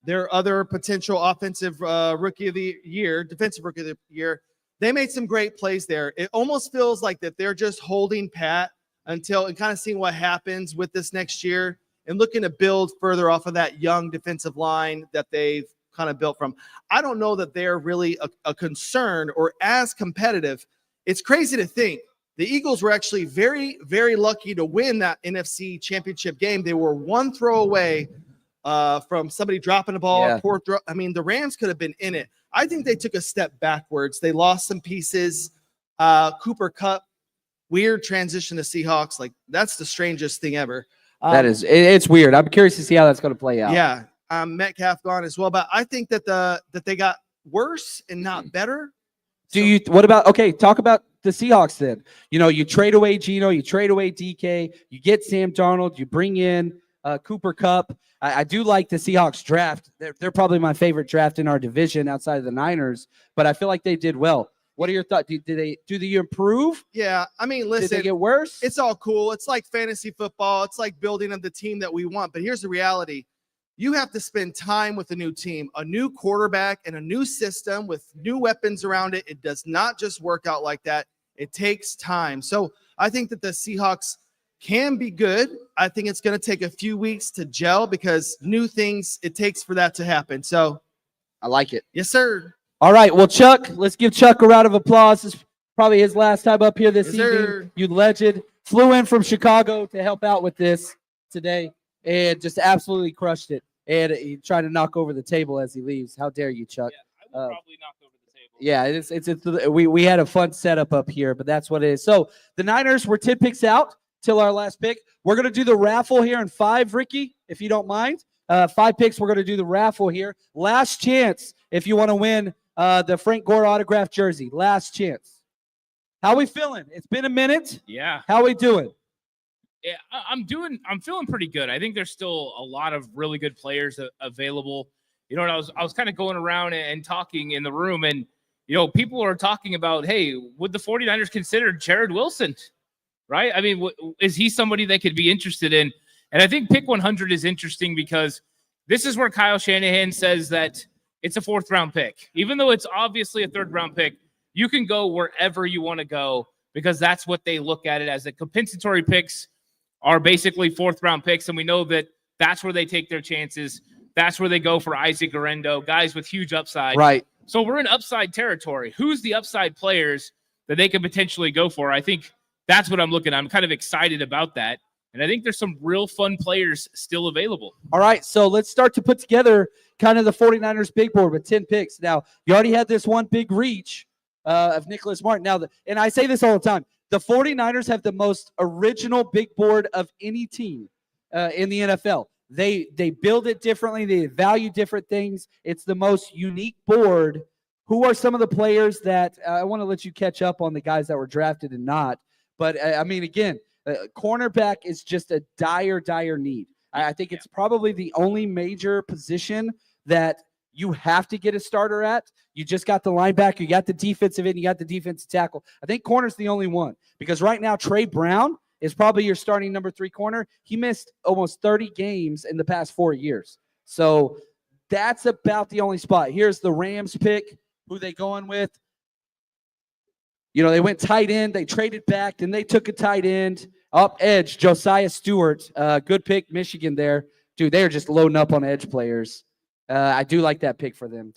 their other potential offensive rookie of the year, defensive rookie of the year, they made some great plays there. It almost feels like that they're just holding pat and kind of seeing what happens with this next year, and looking to build further off of that young defensive line that they've kind of built from. I don't know that they're really a concern or as competitive. It's crazy to think the Eagles were actually very, very lucky to win that NFC championship game. They were one throw away from somebody dropping the ball. Yeah. Poor throw. I mean, the Rams could have been in it. I think they took a step backwards. They lost some pieces. Cooper Kupp, weird transition to Seahawks. Like, that's the strangest thing ever. It's weird. I'm curious to see how that's going to play out. Yeah. Metcalf gone as well, but I think that they got worse and not better. Talk about the Seahawks then. You trade away Geno, you trade away DK, you get Sam Darnold, you bring in Cooper Kupp. I do like the Seahawks draft. They're probably my favorite draft in our division outside of the Niners, but I feel like they did well. What are your thoughts? Do they improve? Yeah, I mean, listen. Did they get worse? It's all cool. It's like fantasy football. It's like building of the team that we want. But here's the reality. You have to spend time with a new team, a new quarterback, and a new system with new weapons around it. It does not just work out like that. It takes time. So I think that the Seahawks can be good. I think it's going to take a few weeks to gel, because new things, it takes for that to happen. So I like it. Yes, sir. All right. Well, Chuck, let's give Chuck a round of applause. This is probably his last time up here this Yes, evening. sir. You legend. Flew in from Chicago to help out with this today and just absolutely crushed it. And he tried to knock over the table as he leaves. How dare you, Chuck? Yeah, I Probably knock over the table. Yeah, we had a fun setup up here, but that's what it is. So the Niners were 10 picks out till our last pick. We're gonna do the raffle here in 5, Ricky, if you don't mind. 5 picks. We're gonna do the raffle here. Last chance if you want to win the Frank Gore autographed jersey. Last chance. How we feeling? It's been a minute. Yeah. How we doing? Yeah, I'm feeling pretty good. I think there's still a lot of really good players available. You know, and I was kind of going around and talking in the room, and you know, people are talking about, hey, would the 49ers consider Jared Wilson? Right? I mean, is he somebody they could be interested in? And I think pick 100 is interesting because this is where Kyle Shanahan says that it's a 4th round pick. Even though it's obviously a 3rd round pick, you can go wherever you want to go because that's what they look at it as. The compensatory picks are basically 4th round picks, and we know that that's where they take their chances. That's where they go for Isaac Guerrero, guys with huge upside. Right. So we're in upside territory. Who's the upside players that they can potentially go for? I think that's what I'm looking at. I'm kind of excited about that. And I think there's some real fun players still available. All right, so let's start to put together kind of the 49ers big board with 10 picks. Now, you already had this one big reach of Nicholas Martin. Now, and I say this all the time, the 49ers have the most original big board of any team in the NFL. They build it differently. They value different things. It's the most unique board. Who are some of the players that I want to let you catch up on the guys that were drafted and not? But, I mean, again, cornerback is just a dire need. I think it's probably the only major position that you have to get a starter at. You just got the linebacker, you got the defensive end, you got the defensive tackle. I think corner's the only one because right now Trey Brown is probably your starting number 3 corner. He missed almost 30 games in the past 4 years. So that's about the only spot. Here's the Rams pick, who they going with. You know, they went tight end, they traded back, then they took a tight end. Up edge, Josiah Stewart. Good pick, Michigan there. Dude, they are just loading up on edge players. I do like that pick for them.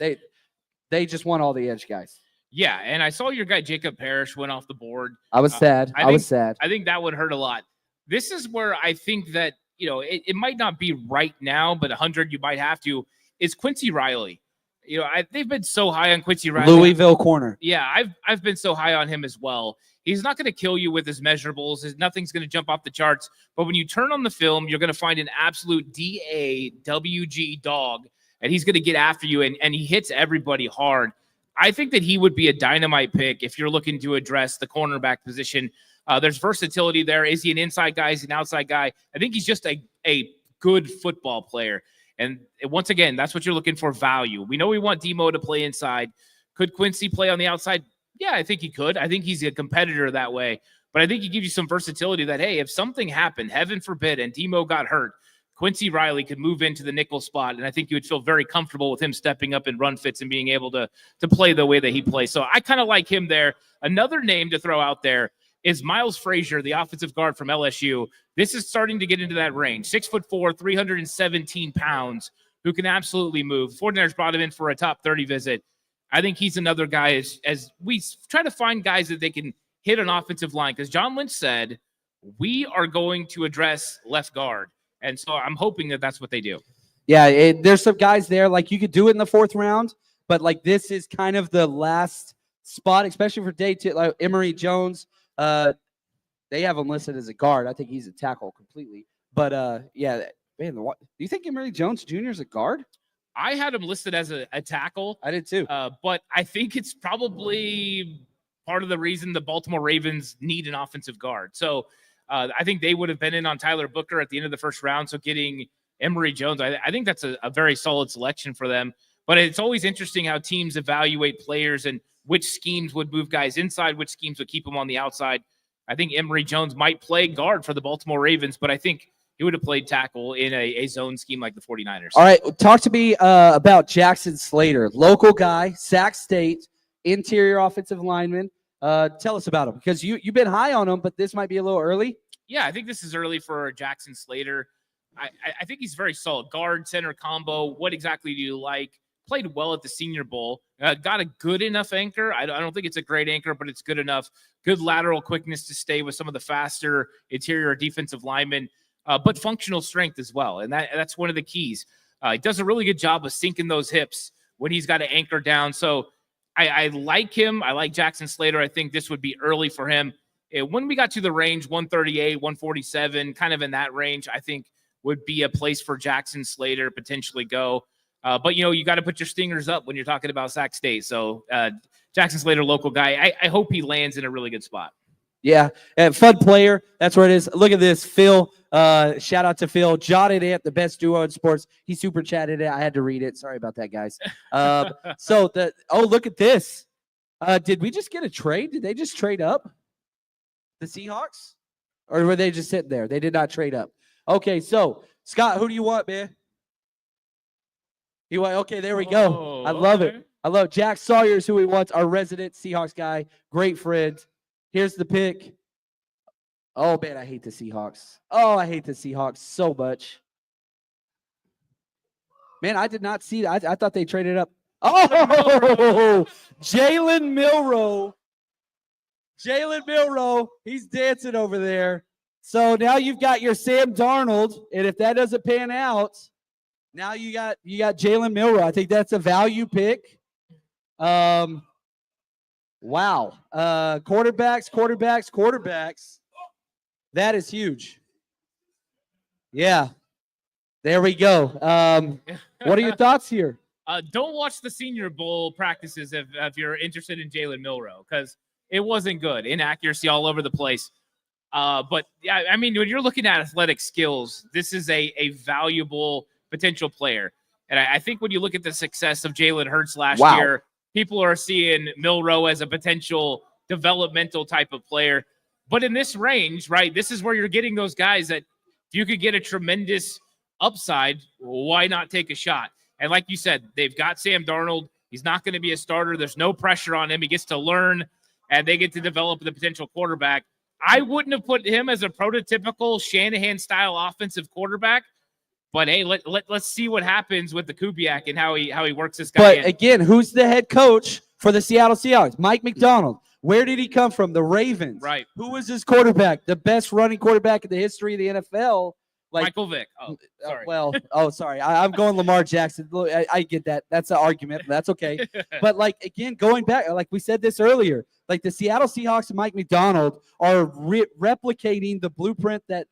They just want all the edge guys. Yeah, and I saw your guy Jacob Parrish went off the board. I was sad. I was sad. I think that would hurt a lot. This is where I think that, you know, it might not be right now, but 100 you might have to, is Quincy Riley. You know, they've been so high on Quincy Riley. Louisville corner. Yeah, I've been so high on him as well. He's not going to kill you with his measurables. Nothing's going to jump off the charts. But when you turn on the film, you're going to find an absolute DAWG dog, and he's going to get after you, and he hits everybody hard. I think that he would be a dynamite pick if you're looking to address the cornerback position. There's versatility there. Is he an inside guy? Is he an outside guy? I think he's just a good football player. And once again, that's what you're looking for, value. We know we want Demo to play inside. Could Quincy play on the outside? Yeah, I think he could. I think he's a competitor that way. But I think he gives you some versatility that, hey, if something happened, heaven forbid, and Demo got hurt, Quincy Riley could move into the nickel spot, and I think you would feel very comfortable with him stepping up in run fits and being able to play the way that he plays. So I kind of like him there. Another name to throw out there is Miles Frazier, the offensive guard from LSU. This is starting to get into that range. 6'4", 317 pounds, who can absolutely move. 49ers brought him in for a top 30 visit. I think he's another guy as we try to find guys that they can hit an offensive line, because John Lynch said, we are going to address left guard. And so I'm hoping that that's what they do. Yeah, there's some guys there. Like, you could do it in the 4th round, but, like, this is kind of the last spot, especially for day 2. Like Emory Jones, they have him listed as a guard. I think he's a tackle completely. But, yeah, man, do you think Emory Jones Jr. is a guard? I had him listed as a tackle. I did too. But I think it's probably part of the reason the Baltimore Ravens need an offensive guard. So I think they would have been in on Tyler Booker at the end of the 1st round. So getting Emory Jones, I think that's a very solid selection for them. But it's always interesting how teams evaluate players and which schemes would move guys inside, which schemes would keep them on the outside. I think Emory Jones might play guard for the Baltimore Ravens, but I think he would have played tackle in a zone scheme like the 49ers. All right, talk to me about Jackson Slater, local guy, Sac State, interior offensive lineman. Tell us about him, because you've been high on him, but this might be a little early. Yeah, I think this is early for Jackson Slater. I think he's very solid. Guard, center combo. What exactly do you like? Played well at the Senior Bowl. Got a good enough anchor. I don't think it's a great anchor, but it's good enough. Good lateral quickness to stay with some of the faster interior defensive linemen, but functional strength as well. And that's one of the keys. He does a really good job of sinking those hips when he's got to anchor down. So I like him. I like Jackson Slater. I think this would be early for him. When we got to the range, 138, 147, kind of in that range, I think would be a place for Jackson Slater potentially go. But, you got to put your stingers up when you're talking about Sac State. So Jackson Slater, local guy, I hope he lands in a really good spot. Yeah, and fun player. That's where it is. Look at this, Phil. Shout out to Phil. Jotted it, the best duo in sports. He super chatted it. I had to read it. Sorry about that, guys. Look at this. Did we just get a trade? Did they just trade up? The Seahawks? Or were they just sitting there? They did not trade up. Okay, so Scott, who do you want, man? You want? Okay, there we go. I love it. I love Jack Sawyer's who he wants. Our resident Seahawks guy, great friend. Here's the pick. Oh, man, I hate the Seahawks. Oh, I hate the Seahawks so much. Man, I did not see that. I thought they traded up. Oh, Jalen Milroe. Jalen Milroe. He's dancing over there. So now you've got your Sam Darnold, and if that doesn't pan out, now you got Jalen Milroe. I think that's a value pick. Wow. Quarterbacks. That is huge. Yeah. There we go. What are your thoughts here? Don't watch the Senior Bowl practices if you're interested in Jalen Milroe, because it wasn't good. Inaccuracy all over the place. But yeah, I mean, when you're looking at athletic skills, this is a valuable potential player. And I think when you look at the success of Jalen Hurts last year, people are seeing Milroe as a potential developmental type of player. But in this range, right, this is where you're getting those guys that if you could get a tremendous upside, why not take a shot? And like you said, they've got Sam Darnold. He's not going to be a starter. There's no pressure on him. He gets to learn, and they get to develop the potential quarterback. I wouldn't have put him as a prototypical Shanahan-style offensive quarterback. But hey, let's see what happens with the Kubiak and how he works this guy. But again, who's the head coach for the Seattle Seahawks? Mike McDonald. Where did he come from? The Ravens. Right. Who was his quarterback? The best running quarterback in the history of the NFL. Michael Vick. Oh, sorry. Sorry. I'm going Lamar Jackson. I get that. That's an argument, but that's okay. But again, going back, like we said this earlier, like the Seattle Seahawks and Mike McDonald are replicating the blueprint that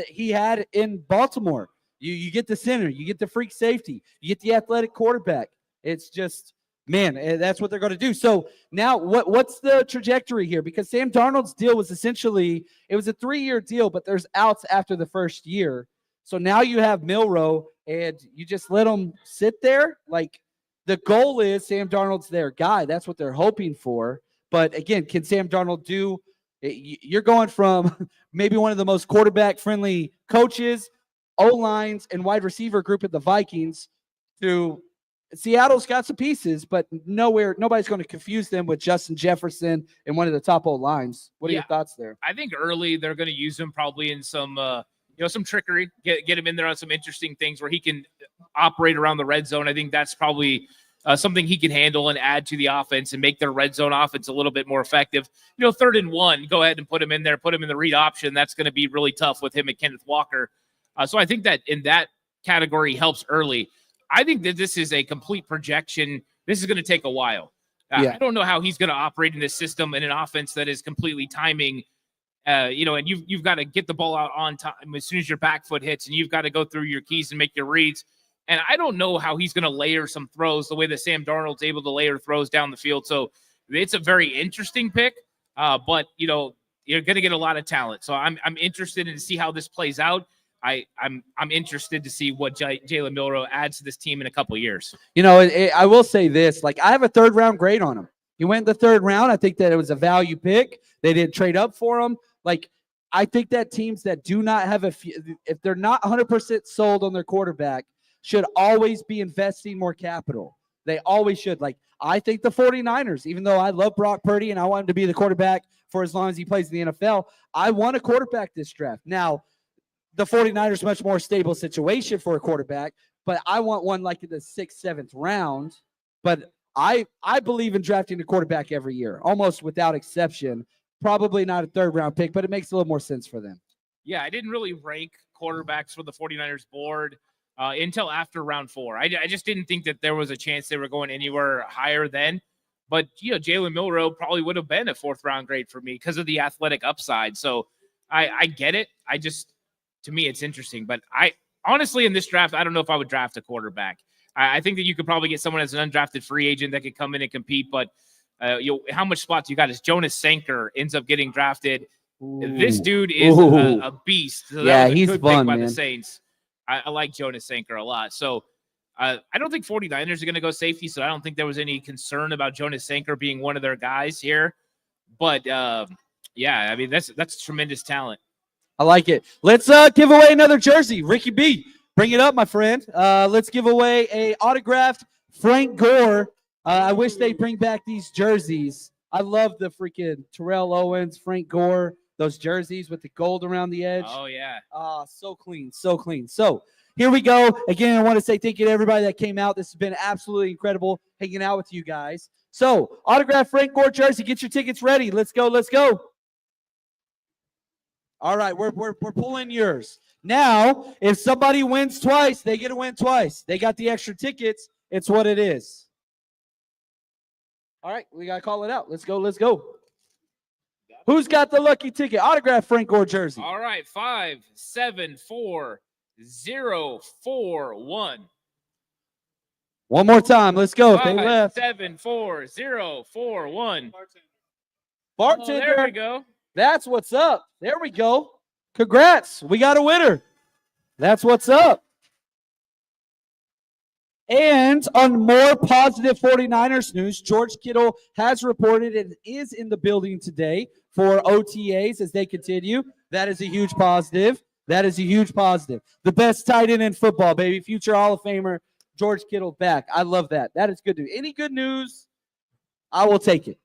he had in Baltimore. You get the center, you get the freak safety, you get the athletic quarterback. It's just, man, that's what they're going to do. So now what's the trajectory here? Because Sam Darnold's deal was essentially, it was a 3-year deal, but there's outs after the first year. So now you have Milroe, and you just let him sit there. Like, the goal is Sam Darnold's their guy. That's what they're hoping for. But again, can Sam Darnold do? You're going from maybe one of the most quarterback-friendly coaches, O-lines, and wide receiver group at the Vikings to Seattle's got some pieces, but nobody's going to confuse them with Justin Jefferson and one of the top O-lines. What are your thoughts there? I think early they're going to use him probably in some some trickery, get him in there on some interesting things where he can operate around the red zone. I think that's probably something he can handle and add to the offense and make their red zone offense a little bit more effective. 3rd and 1, go ahead and put him in there, put him in the read option. That's going to be really tough with him and Kenneth Walker. So I think that in that category helps early. I think that this is a complete projection. This is going to take a while. I don't know how he's going to operate in this system in an offense that is completely timing, and you've got to get the ball out on time as soon as your back foot hits, and you've got to go through your keys and make your reads. And I don't know how he's going to layer some throws the way that Sam Darnold's able to layer throws down the field. So it's a very interesting pick, but you're going to get a lot of talent. So I'm interested in to see how this plays out. I'm interested to see what Jalen Milroe adds to this team in a couple of years. I will say this: I have a 3rd round grade on him. He went in the 3rd round. I think that it was a value pick. They didn't trade up for him. I think that teams that do not have if they're not 100% sold on their quarterback, should always be investing more capital. They always should. I think the 49ers, even though I love Brock Purdy and I want him to be the quarterback for as long as he plays in the NFL, I want a quarterback this draft. Now, the 49ers much more stable situation for a quarterback, but I want one in the 6th, 7th round. But I believe in drafting a quarterback every year, almost without exception. Probably not a 3rd round pick, but it makes a little more sense for them. Yeah, I didn't really rank quarterbacks for the 49ers board. until after round 4. I just didn't think that there was a chance they were going anywhere higher then. But, Jalen Milroe probably would have been a 4th-round grade for me because of the athletic upside. So I get it. To me, it's interesting. But honestly, in this draft, I don't know if I would draft a quarterback. I think that you could probably get someone as an undrafted free agent that could come in and compete. But how much spots you got is Jonas Sanker ends up getting drafted. This dude is a beast. So that was a he's good fun, pick by man. the Saints. I like Jonas Sanker a lot. So I don't think 49ers are going to go safety, so I don't think there was any concern about Jonas Sanker being one of their guys here. But, that's tremendous talent. I like it. Let's give away another jersey. Ricky B, bring it up, my friend. Let's give away a autographed Frank Gore. I wish they'd bring back these jerseys. I love the freaking Terrell Owens, Frank Gore, those jerseys with the gold around the edge. Oh, yeah. So clean, so clean. So here we go. Again, I want to say thank you to everybody that came out. This has been absolutely incredible hanging out with you guys. So autographed Frank Gore jersey. Get your tickets ready. Let's go. Let's go. All right, we're pulling yours. Now, if somebody wins twice, they get to win twice. They got the extra tickets. It's what it is. All right, we got to call it out. Let's go. Let's go. Who's got the lucky ticket? Autograph Frank Gore jersey. All right, 5, 7, 4, 0, 4, 1. One more time. Let's go. If they 5, left. 7, 4, 0, 4, 1. Bartender. Oh, there we go. That's what's up. There we go. Congrats. We got a winner. That's what's up. And on more positive 49ers news, George Kittle has reported and is in the building today for OTAs as they continue. That is a huge positive. That is a huge positive. The best tight end in football, baby. Future Hall of Famer, George Kittle back. I love that. That is good news. Any good news, I will take it.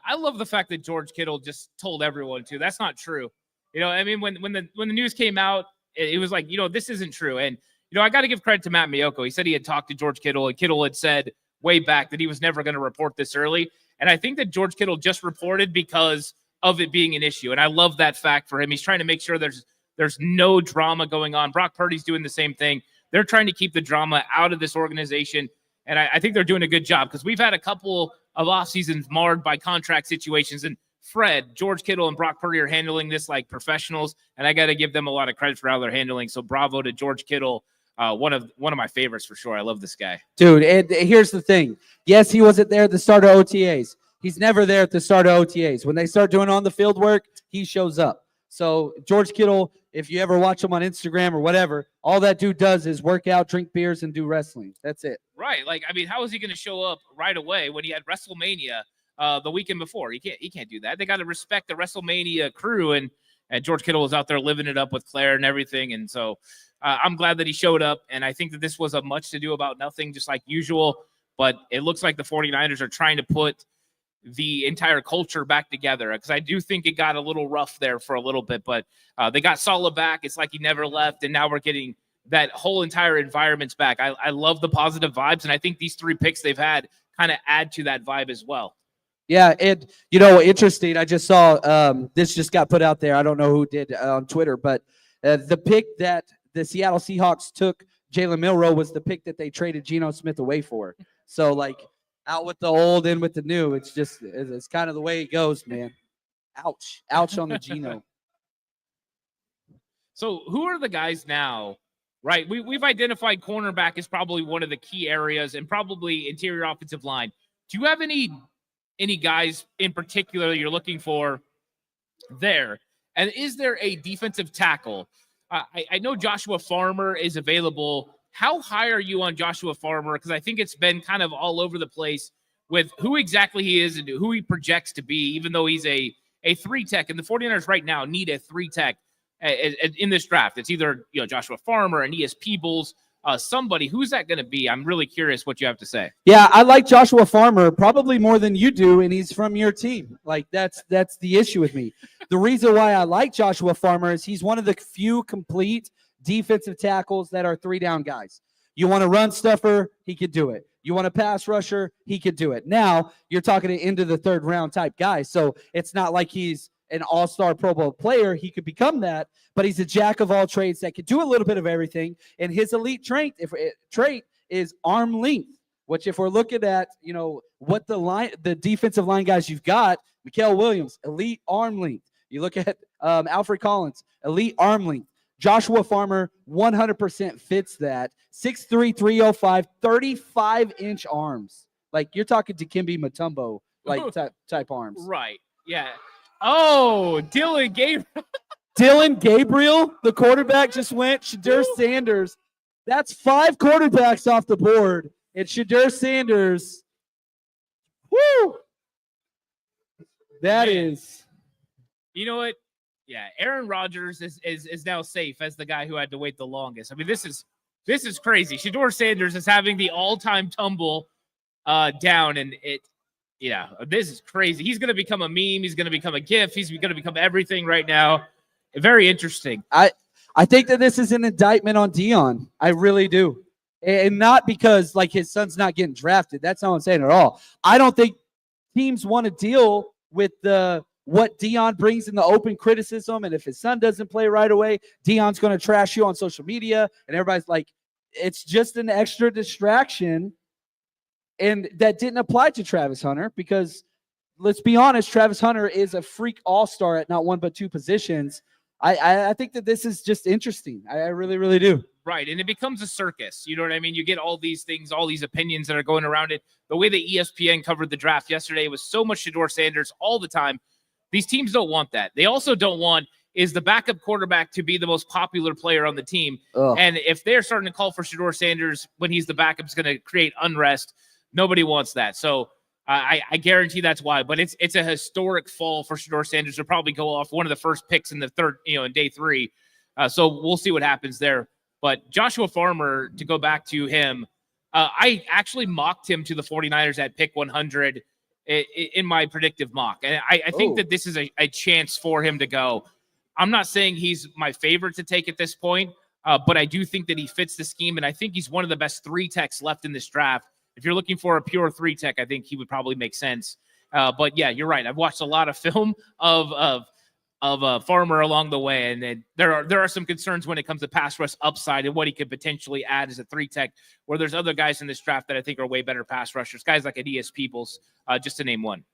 I love the fact that George Kittle just told everyone to. That's not true. I mean, when the news came out, it was like, this isn't true. And, I got to give credit to Matt Miyoko. He said he had talked to George Kittle, and Kittle had said way back that he was never going to report this early. And I think that George Kittle just reported because of it being an issue. And I love that fact for him. He's trying to make sure there's no drama going on. Brock Purdy's doing the same thing. They're trying to keep the drama out of this organization. And I think they're doing a good job because we've had a couple of off seasons marred by contract situations. And Fred, George Kittle, and Brock Purdy are handling this like professionals. And I got to give them a lot of credit for how they're handling. So bravo to George Kittle. One of my favorites for sure. I love this guy. Dude, and here's the thing. Yes, he wasn't there at the start of OTAs. He's never there at the start of OTAs. When they start doing on the field work, he shows up. So George Kittle, if you ever watch him on Instagram or whatever, all that dude does is work out, drink beers, and do wrestling. That's it. Right. Like, I mean, how is he going to show up right away when he had WrestleMania the weekend before? He can't do that. They got to respect the WrestleMania crew, and George Kittle was out there living it up with Claire and everything. And so I'm glad that he showed up, and I think that this was a much to do about nothing, just like usual. But it looks like the 49ers are trying to put the entire culture back together, because I do think it got a little rough there for a little bit, but they got Saleh back. It's like he never left, and now we're getting that whole entire environment's back. I love the positive vibes, and I think these 3 picks they've had kind of add to that vibe as well. Yeah, and interesting. I just saw this just got put out there. I don't know who did on Twitter, but the pick that the Seattle Seahawks took, Jalen Milroe, was the pick that they traded Geno Smith away for. So, like, out with the old, in with the new. It's just, it's kind of the way it goes, man. Ouch. Ouch on the Geno. So who are the guys now, right? We've identified cornerback as probably one of the key areas, and probably interior offensive line. Do you have any guys in particular you're looking for there? And is there a defensive tackle? I know Joshua Farmer is available. How high are you on Joshua Farmer? Because I think it's been kind of all over the place with who exactly he is and who he projects to be, even though he's a 3-tech. And the 49ers right now need a 3-tech in this draft. It's either Joshua Farmer, Aeneas Peebles, somebody. Who's that going to be? I'm really curious what you have to say. Yeah, I like Joshua Farmer probably more than you do, and he's from your team. Like, that's the issue with me. The reason why I like Joshua Farmer is he's one of the few complete defensive tackles that are 3-down guys. You want a run stuffer, he could do it. You want a pass rusher, he could do it. Now, you're talking to into the 3rd round type guy, so it's not like he's an all-star Pro Bowl player. He could become that, but he's a jack of all trades that could do a little bit of everything. And his elite trait is arm length, which if we're looking at, what the defensive line guys you've got, Mikael Williams, elite arm length. You look at Alfred Collins, elite arm length. Joshua Farmer, 100% fits that. 6'3", 305, 35-inch arms. Like, you're talking to Dikembe Mutombo, like type arms. Right. Yeah. Oh, Dylan Gabriel, the quarterback, just went. Shadur Sanders. That's 5 quarterbacks off the board. And Shadur Sanders. Woo! That is. You know what? Yeah, Aaron Rodgers is now safe as the guy who had to wait the longest. I mean, this is crazy. Shadur Sanders is having the all-time tumble down, and this is crazy. He's going to become a meme. He's going to become a GIF. He's going to become everything right now. Very interesting. I think that this is an indictment on Deion. I really do. And not because, like, his son's not getting drafted. That's not what I'm saying at all. I don't think teams want to deal with what Deion brings in the open criticism. And if his son doesn't play right away, Deion's going to trash you on social media. And everybody's like, it's just an extra distraction. And that didn't apply to Travis Hunter because, let's be honest, Travis Hunter is a freak all-star at not one but 2 positions. I think that this is just interesting. I really, really do. Right, and it becomes a circus. You know what I mean? You get all these things, all these opinions that are going around it. The way that ESPN covered the draft yesterday was so much Shadur Sanders all the time. These teams don't want that. They also don't want is the backup quarterback to be the most popular player on the team. Ugh. And if they're starting to call for Shadur Sanders when he's the backup, it's going to create unrest. Nobody wants that. So I guarantee that's why. But it's a historic fall for Shadur Sanders. He'll probably go off one of the first picks in the third, in day 3. So we'll see what happens there. But Joshua Farmer, to go back to him, I actually mocked him to the 49ers at pick 100 in my predictive mock. And I think that this is a chance for him to go. I'm not saying he's my favorite to take at this point, but I do think that he fits the scheme. And I think he's one of the best 3 techs left in this draft. If you're looking for a pure 3 tech, I think he would probably make sense. But yeah, you're right. I've watched a lot of film of Farmer along the way, and there are some concerns when it comes to pass rush upside and what he could potentially add as a 3 tech. Where there's other guys in this draft that I think are way better pass rushers, guys like Adias Peoples, just to name one.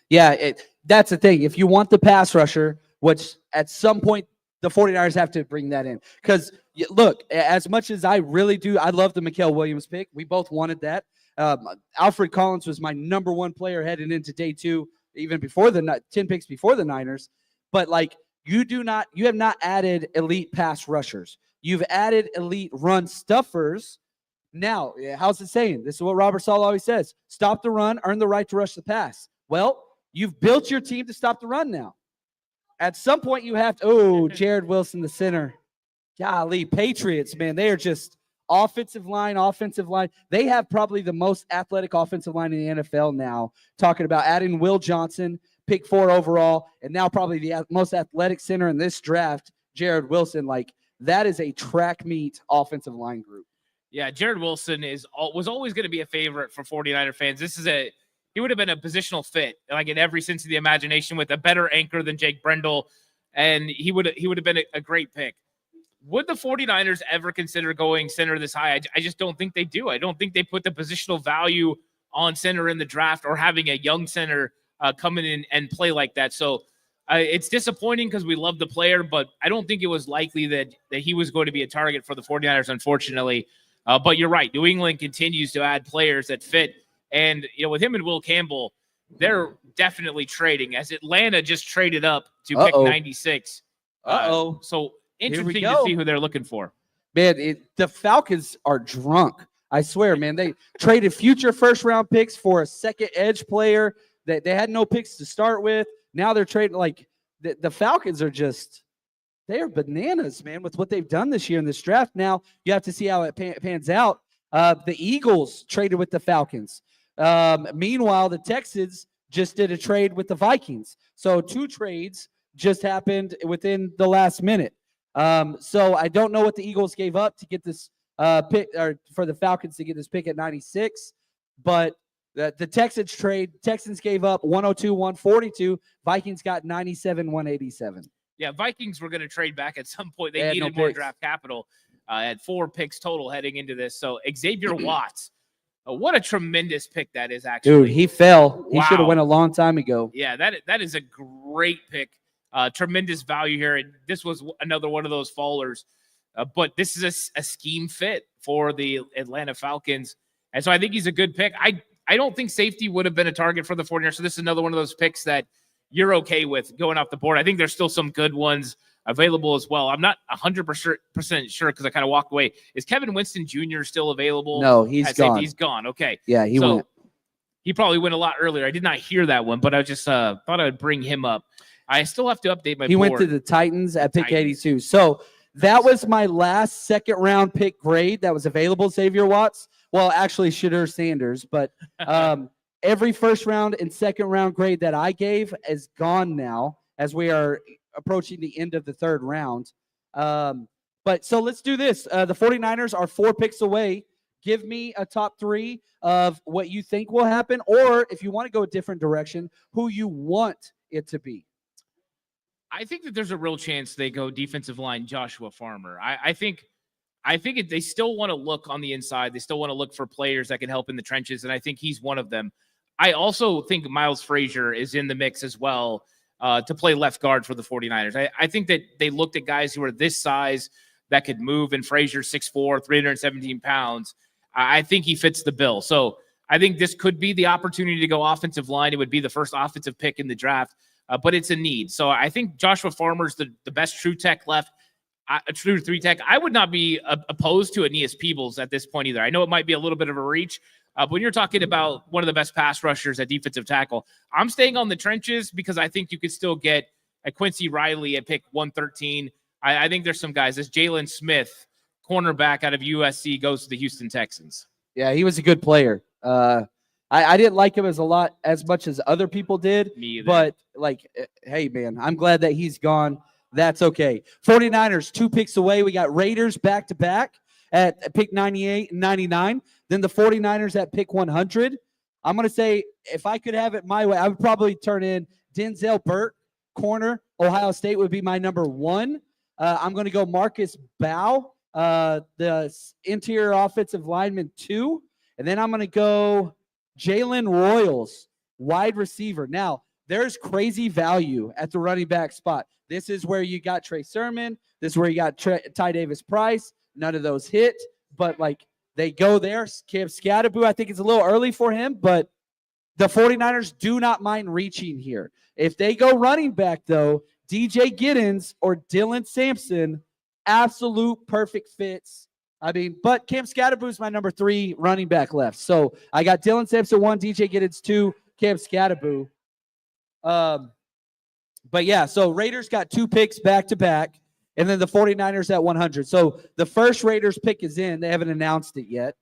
Yeah, that's the thing. If you want the pass rusher, which at some point the 49ers have to bring that in, because look, as much as I really do, I love the Mikael Williams pick. We both wanted that. Alfred Collins was my number 1 player heading into day 2, even before the 10 picks before the Niners. But like you have not added elite pass rushers. You've added elite run stuffers. Now, how's it saying? This is what Robert Saleh always says: stop the run, earn the right to rush the pass. Well, you've built your team to stop the run now. At some point, you have to. Jared Wilson, the center. Golly, Patriots, man, they are just. Offensive line. They have probably the most athletic offensive line in the NFL now. Talking about adding Will Johnson, pick 4 overall, and now probably the most athletic center in this draft, Jared Wilson. Like, that is a track meet offensive line group. Yeah, Jared Wilson was always going to be a favorite for 49er fans. He would have been a positional fit, like in every sense of the imagination, with a better anchor than Jake Brendel, and he would have been a great pick. Would the 49ers ever consider going center this high? I just don't think they do. I don't think they put the positional value on center in the draft or having a young center come in and play like that. So it's disappointing because we love the player, but I don't think it was likely that he was going to be a target for the 49ers, unfortunately. But you're right. New England continues to add players that fit. And, with him and Will Campbell, they're definitely trading, as Atlanta just traded up to pick 96. So interesting to see who they're looking for. Man, the Falcons are drunk. I swear, man. They traded future first-round picks for a second edge player that they had no picks to start with. Now they're trading like the Falcons are just – they are bananas, man, with what they've done this year in this draft. Now you have to see how it pans out. The Eagles traded with the Falcons. Meanwhile, the Texans just did a trade with the Vikings. So 2 trades just happened within the last minute. So I don't know what the Eagles gave up to get this pick, or for the Falcons to get this pick at 96, but The Texans trade. Texans gave up 102, 142. Vikings got 97, 187. Yeah, Vikings were going to trade back at some point. They They had needed no more picks. draft capital. Had 4 picks total heading into this. So Xavier Watts, what a tremendous pick that is, actually. Dude, he fell. He should have Wow. went a long time ago. Yeah, that is a great pick. Tremendous value here. And this was another one of those fallers. But this is a scheme fit for the Atlanta Falcons. And so I think he's a good pick. I don't think safety would have been a target for the 49ers. So this is another one of those picks that you're okay with going off the board. I think there's still some good ones available as well. I'm not 100% sure because I kind of walked away. Is Kevin Winston Jr. still available? No, he's at safety? gone. He's gone. Okay. Yeah, he went. He probably went a lot earlier. I did not hear that one, but I just thought I'd bring him up. I still have to update my He board. went to the Titans at pick Titans. 82. So that was my last second-round pick grade that was available, Xavier Watts. Well, actually, Shadur Sanders, but every first-round and second-round grade that I gave is gone now as we are approaching the end of the third round. But so let's do this. The 49ers are 4 picks away. Give me a top 3 of what you think will happen, or if you want to go a different direction, who you want it to be. I think that there's a real chance they go defensive line Joshua Farmer. I think they still want to look on the inside. They still want to look for players that can help in the trenches, and I think he's one of them. I also think Miles Frazier is in the mix as well to play left guard for the 49ers. I think that they looked at guys who are this size that could move, and Frazier 6'4", 317 pounds. I think he fits the bill. So I think this could be the opportunity to go offensive line. It would be the first offensive pick in the draft, but it's a need. So I think Joshua Farmer's the best true tech left, a true 3 tech. I would not be opposed to Aeneas Peebles at this point either. I know it might be a little bit of a reach, but when you're talking about one of the best pass rushers at defensive tackle, I'm staying on the trenches because I think you could still get a Quincy Riley at pick 113. I think there's some guys. This Jalen Smith, cornerback out of USC, goes to the Houston Texans. Yeah, he was a good player. I didn't like him as much as other people did. Me either. But, hey, man, I'm glad that he's gone. That's okay. 49ers, 2 picks away. We got Raiders back-to-back at pick 98 and 99. Then the 49ers at pick 100. I'm going to say, if I could have it my way, I would probably turn in Denzel Burt, corner. Ohio State would be my number 1. I'm going to go Marcus Bow, the interior offensive lineman 2. And then I'm going to go Jalen Royals, wide receiver. Now, there's crazy value at the running back spot. This is where you got Trey Sermon. This is where you got Ty Davis-Price. None of those hit, but they go there. Cam Scatterboo, I think it's a little early for him, but the 49ers do not mind reaching here. If they go running back, though, DJ Giddens or Dylan Sampson, absolute perfect fits. I mean, but Cam Scatterboo is my number 3 running back left. So I got Dylan Sampson 1, DJ Giddens 2, Cam Scatterboo. But yeah, so Raiders got 2 picks back-to-back, and then the 49ers at 100. So the first Raiders pick is in. They haven't announced it yet.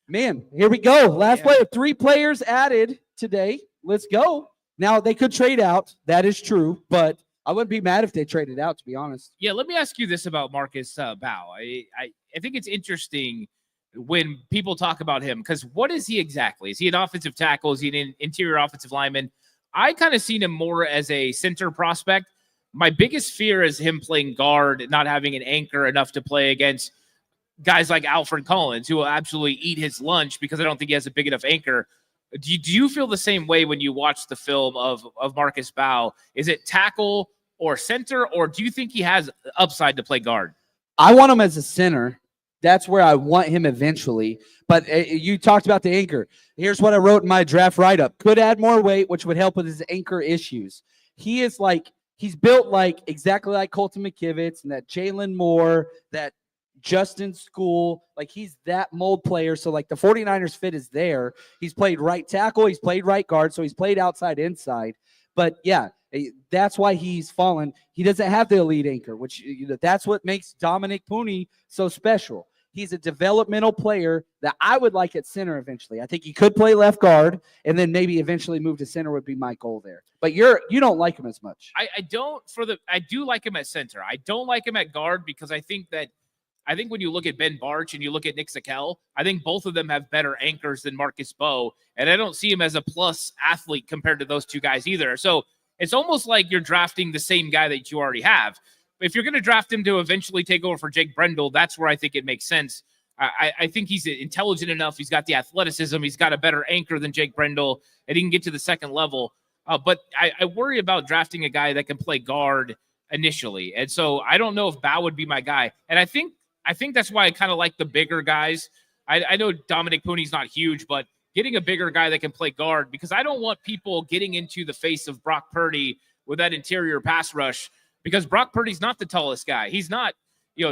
Man, here we go. Last player. 3 players added today. Let's go. Now, they could trade out. That is true, but I wouldn't be mad if they traded out, to be honest. Yeah, let me ask you this about Marcus Bow. I think it's interesting when people talk about him, because what is he exactly? Is he an offensive tackle? Is he an interior offensive lineman? I kind of seen him more as a center prospect. My biggest fear is him playing guard, not having an anchor enough to play against guys like Alfred Collins, who will absolutely eat his lunch because I don't think he has a big enough anchor. Do you feel the same way when you watch the film of Marcus Bow? Is it tackle or center, or do you think he has upside to play guard? I want him as a center. That's where I want him eventually. But you talked about the anchor. Here's what I wrote in my draft write-up. Could add more weight, which would help with his anchor issues. He's built exactly like Colton McKivitz and that Jalen Moore, that Justin School. He's that mold player. So the 49ers fit is there. He's played right tackle. He's played right guard. So he's played outside, inside. But yeah, that's why he's fallen. He doesn't have the elite anchor, which that's what makes Dominic Pooney so special. He's a developmental player that I would like at center eventually. I think he could play left guard and then maybe eventually move to center would be my goal there. But you don't like him as much. I do like him at center. I don't like him at guard because I think I think when you look at Ben Barch and you look at Nick Sakel, I think both of them have better anchors than Marcus Bowe. And I don't see him as a plus athlete compared to those two guys either. So it's almost like you're drafting the same guy that you already have. If you're going to draft him to eventually take over for Jake Brendel, that's where I think it makes sense. I think he's intelligent enough. He's got the athleticism. He's got a better anchor than Jake Brendel, and he can get to the second level. But I worry about drafting a guy that can play guard initially. And so I don't know if Bow would be my guy. And I think that's why I kind of like the bigger guys. I know Dominic Pooney's not huge, but getting a bigger guy that can play guard, because I don't want people getting into the face of Brock Purdy with that interior pass rush, because Brock Purdy's not the tallest guy. He's not,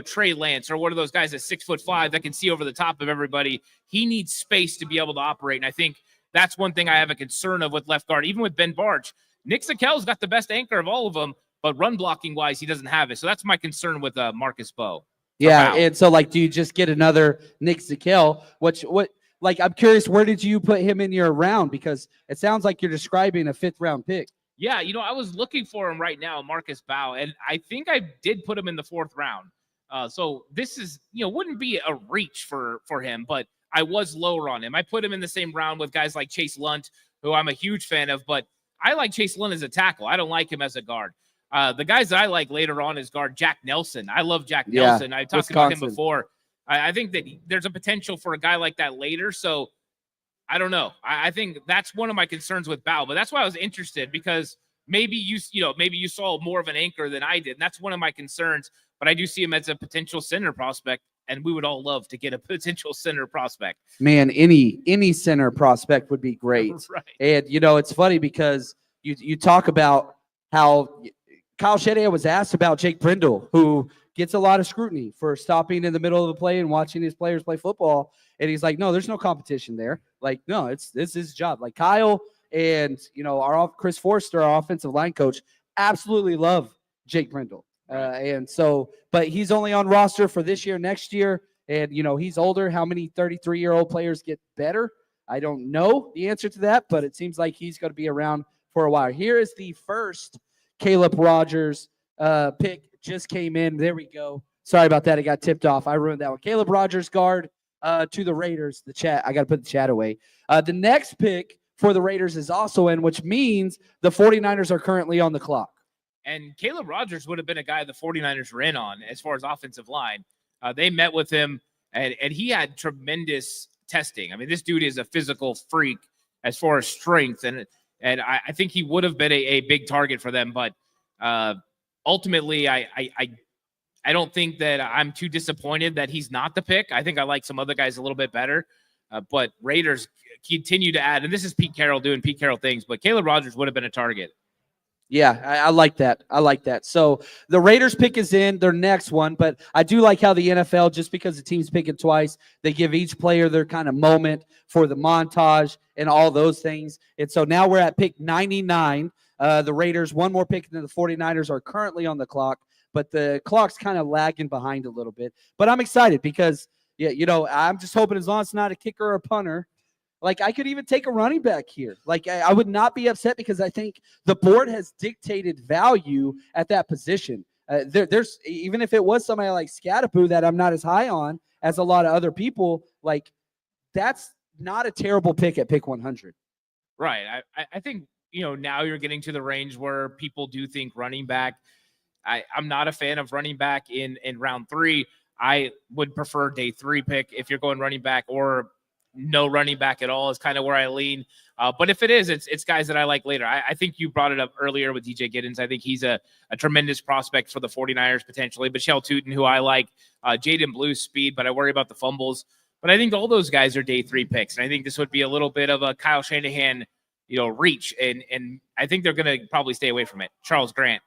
Trey Lance or one of those guys that's 6'5" that can see over the top of everybody. He needs space to be able to operate. And I think that's one thing I have a concern of with left guard, even with Ben Barch. Nick Sakel's got the best anchor of all of them, but run blocking wise, he doesn't have it. So that's my concern with Marcus Bowe. Yeah, and so do you just get another Nick Sakel? I'm curious, where did you put him in your round? Because it sounds like you're describing a 5th round pick. Yeah, I was looking for him right now, Marcus Bowe, and I think I did put him in the 4th round. So this is, wouldn't be a reach for him, but I was lower on him. I put him in the same round with guys like Chase Lunt, who I'm a huge fan of, but I like Chase Lunt as a tackle. I don't like him as a guard. The guys that I like later on is guard Jack Nelson. I love Jack Nelson. I talked about him before. I think that there's a potential for a guy like that later. So I don't know. I think that's one of my concerns with Bowe, but that's why I was interested, because maybe you saw more of an anchor than I did. And that's one of my concerns, but I do see him as a potential center prospect, and we would all love to get a potential center prospect. Man, any center prospect would be great. Right. And, it's funny because you talk about how Kyle Shanahan was asked about Jake Brendel, who gets a lot of scrutiny for stopping in the middle of the play and watching his players play football. And he's like, no, there's no competition there. Like, no, this is his job. Like Kyle and, our Chris Forster, our offensive line coach, absolutely love Jake Brendel. And so, but he's only on roster for this year, next year. And, he's older. How many 33-year-old players get better? I don't know the answer to that, but it seems like he's going to be around for a while. Here is the first Caleb Rogers pick. Just came in. There we go. Sorry about that. It got tipped off. I ruined that one. Caleb Rogers, guard to the Raiders. The chat. I got to put the chat away. The next pick for the Raiders is also in, which means the 49ers are currently on the clock. And Caleb Rogers would have been a guy the 49ers were in on as far as offensive line. They met with him, and he had tremendous testing. I mean, this dude is a physical freak as far as strength, and I think he would have been a big target for them. But ultimately, I don't think that I'm too disappointed that he's not the pick. I think I like some other guys a little bit better. But Raiders continue to add, and this is Pete Carroll doing Pete Carroll things, but Caleb Rogers would have been a target. Yeah, I like that. I like that. So the Raiders pick is in their next one, but I do like how the NFL, just because the team's picking twice, they give each player their kind of moment for the montage and all those things. And so now we're at pick 99. The Raiders, one more pick than the 49ers, are currently on the clock, but the clock's kind of lagging behind a little bit. But I'm excited because, I'm just hoping as long as it's not a kicker or a punter. Like, I could even take a running back here. Like, I would not be upset because I think the board has dictated value at that position. There's even if it was somebody like Scadapoo that I'm not as high on as a lot of other people, like, that's not a terrible pick at pick 100. Right. I think, now you're getting to the range where people do think running back. I'm not a fan of running back in round 3. I would prefer day 3 pick if you're going running back, or no running back at all is kind of where I lean. But if it is, it's guys that I like later. I think you brought it up earlier with DJ Giddens. I think he's a tremendous prospect for the 49ers potentially. Michelle Tootin, who I like, Jaden Blue's speed, but I worry about the fumbles. But I think all those guys are day 3 picks. And I think this would be a little bit of a Kyle Shanahan, reach. And I think they're going to probably stay away from it. Charles Grant,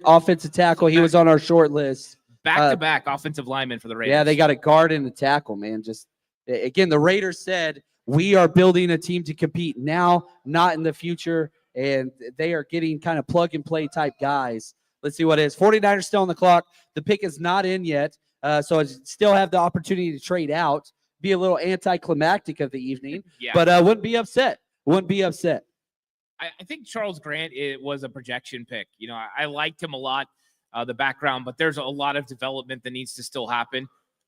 offensive tackle. He was on our short list. Back-to-back offensive lineman for the Raiders. Yeah, they got a guard and a tackle, man. Just again, the Raiders said, we are building a team to compete now, not in the future, and they are getting kind of plug-and-play type guys. Let's see what it is. 49ers still on the clock. The pick is not in yet, so I still have the opportunity to trade out, be a little anticlimactic of the evening, but wouldn't be upset. I think Charles Grant was a projection pick. I liked him a lot. the background, but there's a lot of development that needs to still happen.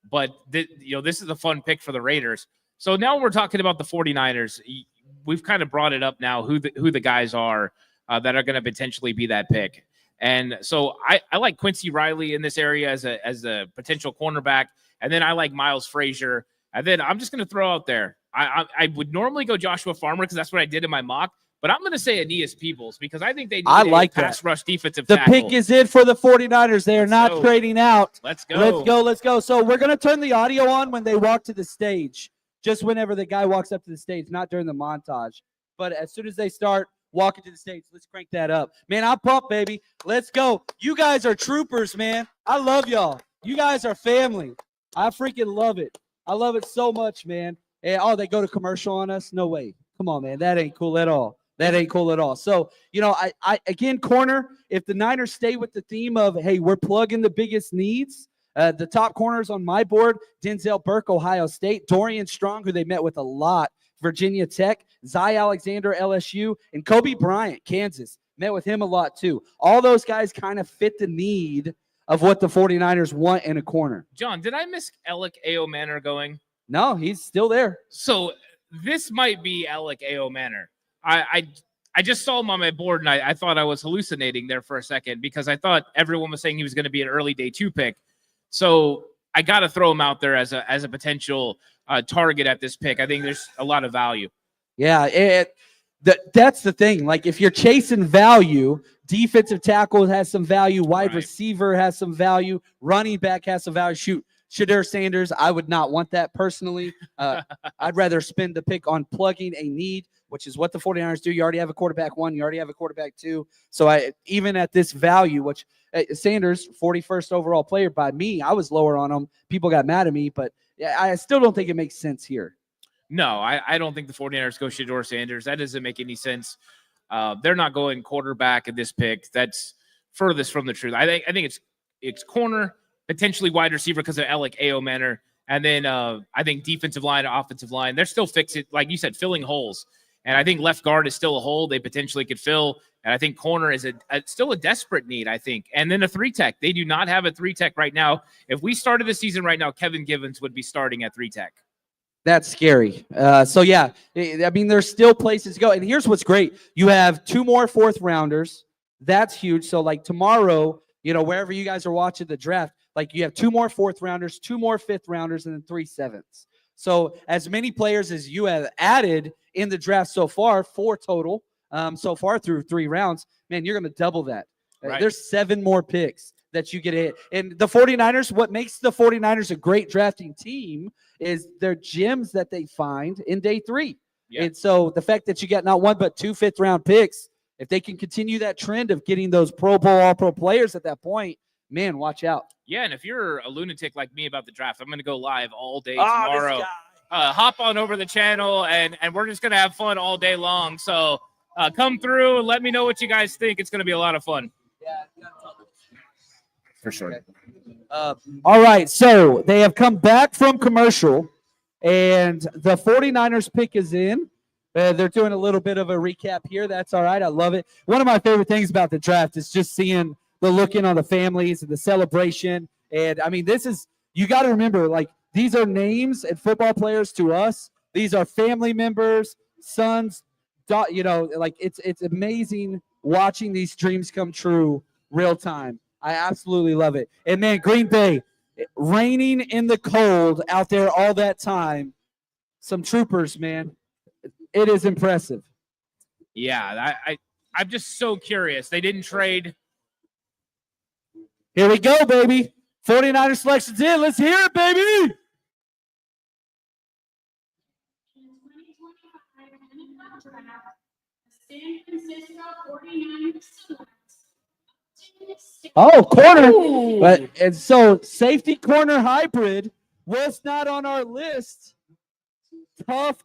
But this is a fun pick for the Raiders. So now we're talking about the 49ers. We've kind of brought it up now who the guys are that are going to potentially be that pick. And so I like Quincy Riley in this area as a potential cornerback. And then I like Miles Frazier. And then I'm just going to throw out there. I would normally go Joshua Farmer because that's what I did in my mock. But I'm going to say Aeneas Peebles because I think they need a pass rush defensive tackle. The pick is in for the 49ers. They are not trading out. Let's go. Let's go. So we're going to turn the audio on when they walk to the stage. Just whenever the guy walks up to the stage, not during the montage. But as soon as they start walking to the stage, let's crank that up. Man, I'm pumped, baby. Let's go. You guys are troopers, man. I love y'all. You guys are family. I freaking love it. I love it so much, man. And, they go to commercial on us? No way. Come on, man. That ain't cool at all. That ain't cool at all. So, I again, corner, if the Niners stay with the theme of, hey, we're plugging the biggest needs, the top corners on my board, Denzel Burke, Ohio State, Dorian Strong, who they met with a lot, Virginia Tech, Zy Alexander, LSU, and Kobe Bryant, Kansas, met with him a lot too. All those guys kind of fit the need of what the 49ers want in a corner. John, did I miss Alec A.O. Manor going? No, he's still there. So this might be Alec A.O. Manor. I just saw him on my board, and I thought I was hallucinating there for a second because I thought everyone was saying he was going to be an early day 2 pick. So I got to throw him out there as a potential target at this pick. I think there's a lot of value. Yeah, that's the thing. Like, if you're chasing value, defensive tackle has some value, wide receiver has some value, running back has some value. Shoot, Shadur Sanders, I would not want that personally. I'd rather spend the pick on plugging a need, which is what the 49ers do. You already have a quarterback 1. You already have a quarterback 2. So even at this value, which Sanders, 41st overall player by me, I was lower on him. People got mad at me, but I still don't think it makes sense here. No, I don't think the 49ers go Shadur Sanders. That doesn't make any sense. They're not going quarterback at this pick. That's furthest from the truth. I think it's corner, potentially wide receiver because of Alec A.O. Manor. And then I think defensive line, offensive line, they're still fixing, like you said, filling holes. And I think left guard is still a hole they potentially could fill. And I think corner is still a desperate need, I think. And then a 3-tech. They do not have a 3-tech right now. If we started the season right now, Kevin Givens would be starting at 3-tech. That's scary. So, yeah, I mean, there's still places to go. And here's what's great. You have 2 more 4th rounders. That's huge. So, like, tomorrow, wherever you guys are watching the draft, like, you have 2 more 4th rounders, 2 more 5th rounders, and then 3 7ths. So as many players as you have added in the draft so far, 4 total, so far through 3 rounds, man, you're going to double that. Right. There's 7 more picks that you get hit. And the 49ers, what makes the 49ers a great drafting team is their gems that they find in day 3. Yeah. And so the fact that you get not 1 but 2 5th-round picks, if they can continue that trend of getting those Pro Bowl, All-Pro players at that point, man, watch out. Yeah, and if you're a lunatic like me about the draft, I'm going to go live all day tomorrow. Hop on over the channel, and we're just going to have fun all day long. So come through and let me know what you guys think. It's going to be a lot of fun. Yeah, for sure. Okay. All right, so they have come back from commercial, and the 49ers pick is in. They're doing a little bit of a recap here. That's all right. I love it. One of my favorite things about the draft is just seeing the look in on the families and the celebration. And, I mean, you got to remember, like, these are names and football players to us. These are family members, sons, like, it's amazing watching these dreams come true real time. I absolutely love it. And, man, Green Bay, raining in the cold out there all that time. Some troopers, man. It is impressive. Yeah, I'm just so curious. They didn't trade. Here we go, baby. 49er selections in. Let's hear it, baby. San Francisco 49ers Oh, corner. And so safety corner hybrid was not on our list. Tough.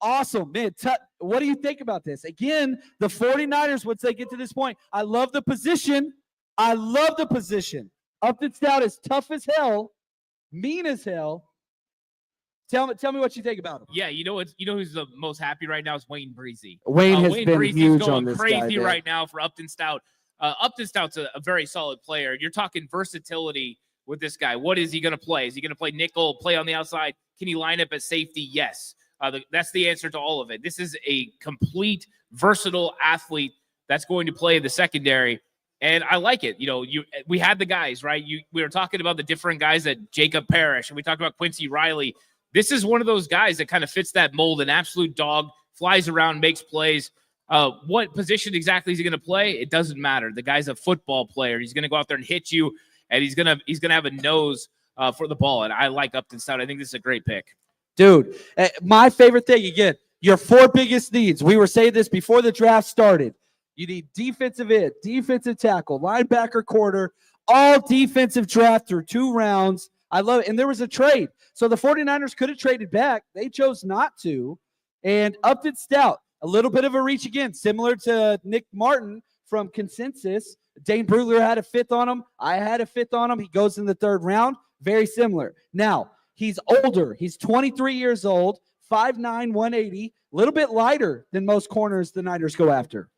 Awesome, man. What do you think about this? Again, the 49ers, once they get to this point, I love the position. Upton Stout is tough as hell, mean as hell. Tell me what you think about him. Yeah, you know who's the most happy right now is Wayne Breezy. Wayne has been Breezy's huge going on this crazy guy, right now for Upton Stout. Upton Stout's a very solid player. You're talking versatility with this guy. What is he going to play? Is he going to play nickel, play on the outside? Can he line up at safety? Yes. That's the answer to all of it. This is a complete, versatile athlete that's going to play the secondary. And I like it. We had the guys, right? We were talking about the different guys that Jacob Parrish, and we talked about Quincy Riley. This is one of those guys that kind of fits that mold, an absolute dog, flies around, makes plays. What position exactly is he going to play? It doesn't matter. The guy's a football player. He's going to go out there and hit you, and he's gonna have a nose for the ball. And I like Upton Stout. I think this is a great pick. Dude, my favorite thing, again, your 4 biggest needs. We were saying this before the draft started. You need defensive end, defensive tackle, linebacker, corner, all defensive draft through 2 rounds. I love it. And there was a trade. So the 49ers could have traded back. They chose not to. And Upton Stout, a little bit of a reach again, similar to Nick Martin from Consensus. Dane Brugler had a 5th on him. I had a 5th on him. He goes in the 3rd round. Very similar. Now, he's older. He's 23 years old, 5'9", 180, a little bit lighter than most corners the Niners go after.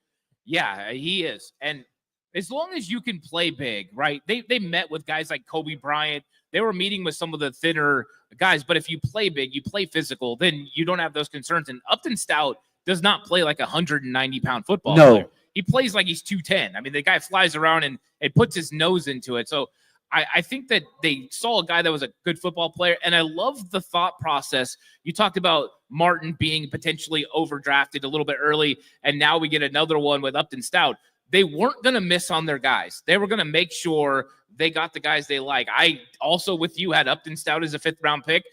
Yeah, he is. And as long as you can play big, right? They met with guys like Kobe Bryant. They were meeting with some of the thinner guys. But if you play big, you play physical, then you don't have those concerns. And Upton Stout does not play like a 190-pound football player. He plays like he's 210. I mean, the guy flies around and puts his nose into it. So I think that they saw a guy that was a good football player, and I love the thought process. You talked about Martin being potentially overdrafted a little bit early, and now we get another one with Upton Stout. They weren't going to miss on their guys. They were going to make sure they got the guys they like. I also, with you, had Upton Stout as a 5th-round pick,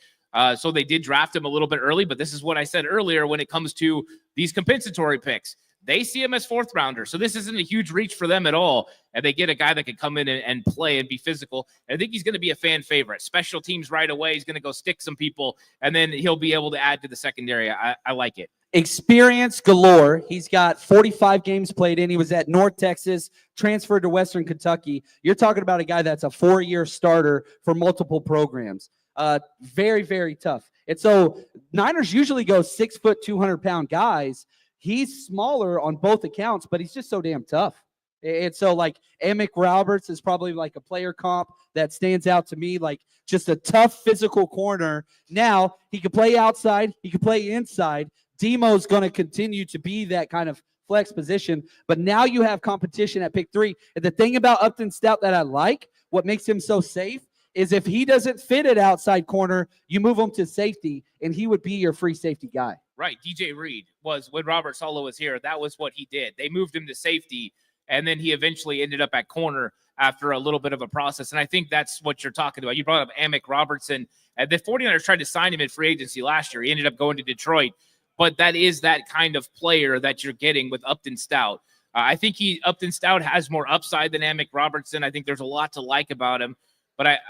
so they did draft him a little bit early, but this is what I said earlier when it comes to these compensatory picks. They see him as 4th-rounder, so this isn't a huge reach for them at all. And they get a guy that can come in and play and be physical. And I think he's going to be a fan favorite. Special teams right away. He's going to go stick some people, and then he'll be able to add to the secondary. I like it. Experience galore. He's got 45 games played in. He was at North Texas, transferred to Western Kentucky. You're talking about a guy that's a 4-year starter for multiple programs. Very, very tough. And so Niners usually go 6 foot, 200-pound guys. He's smaller on both accounts, but he's just so damn tough. And so, like, Amick Roberts is probably like a player comp that stands out to me, like just a tough physical corner. Now, he can play outside. He can play inside. Demo's going to continue to be that kind of flex position. But now you have competition at pick 3. And the thing about Upton Stout that I like, what makes him so safe, is if he doesn't fit at outside corner, you move him to safety, and he would be your free safety guy. Right. DJ Reed was, when Robert Saleh was here, that was what he did. They moved him to safety, and then he eventually ended up at corner after a little bit of a process. And I think that's what you're talking about. You brought up Amick Robertson. And the 49ers tried to sign him in free agency last year. He ended up going to Detroit. But that is that kind of player that you're getting with Upton Stout. I think Upton Stout has more upside than Amick Robertson. I think there's a lot to like about him. But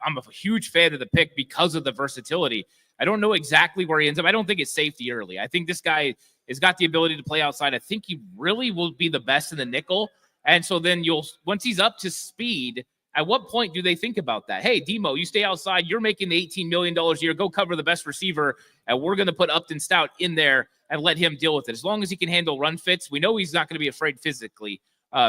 I'm a huge fan of the pick because of the versatility. I don't know exactly where he ends up. I don't think it's safety early. I think this guy has got the ability to play outside. I think he really will be the best in the nickel. And so then once he's up to speed, at what point do they think about that? Hey, Demo, you stay outside. You're making the $18 million a year. Go cover the best receiver. And we're going to put Upton Stout in there and let him deal with it. As long as he can handle run fits, we know he's not going to be afraid physically.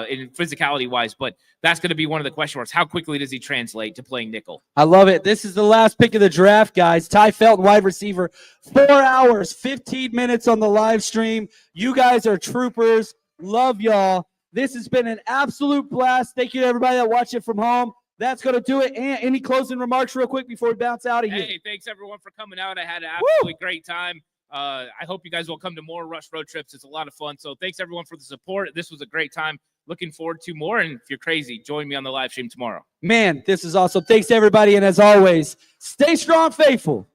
In physicality wise, but that's going to be one of the question marks. How quickly does he translate to playing nickel? I love it. This is the last pick of the draft, guys. Ty Felton, wide receiver. 4 hours, 15 minutes on the live stream. You guys are troopers. Love y'all. This has been an absolute blast. Thank you to everybody that watched it from home. That's going to do it. And any closing remarks real quick before we bounce out of here? Hey, thanks everyone for coming out. I had an absolutely great time. I hope you guys will come to more Rush Road Trips. It's a lot of fun. So thanks everyone for the support. This was a great time. Looking forward to more. And if you're crazy, join me on the live stream tomorrow. Man, this is awesome. Thanks to everybody. And as always, stay strong, faithful.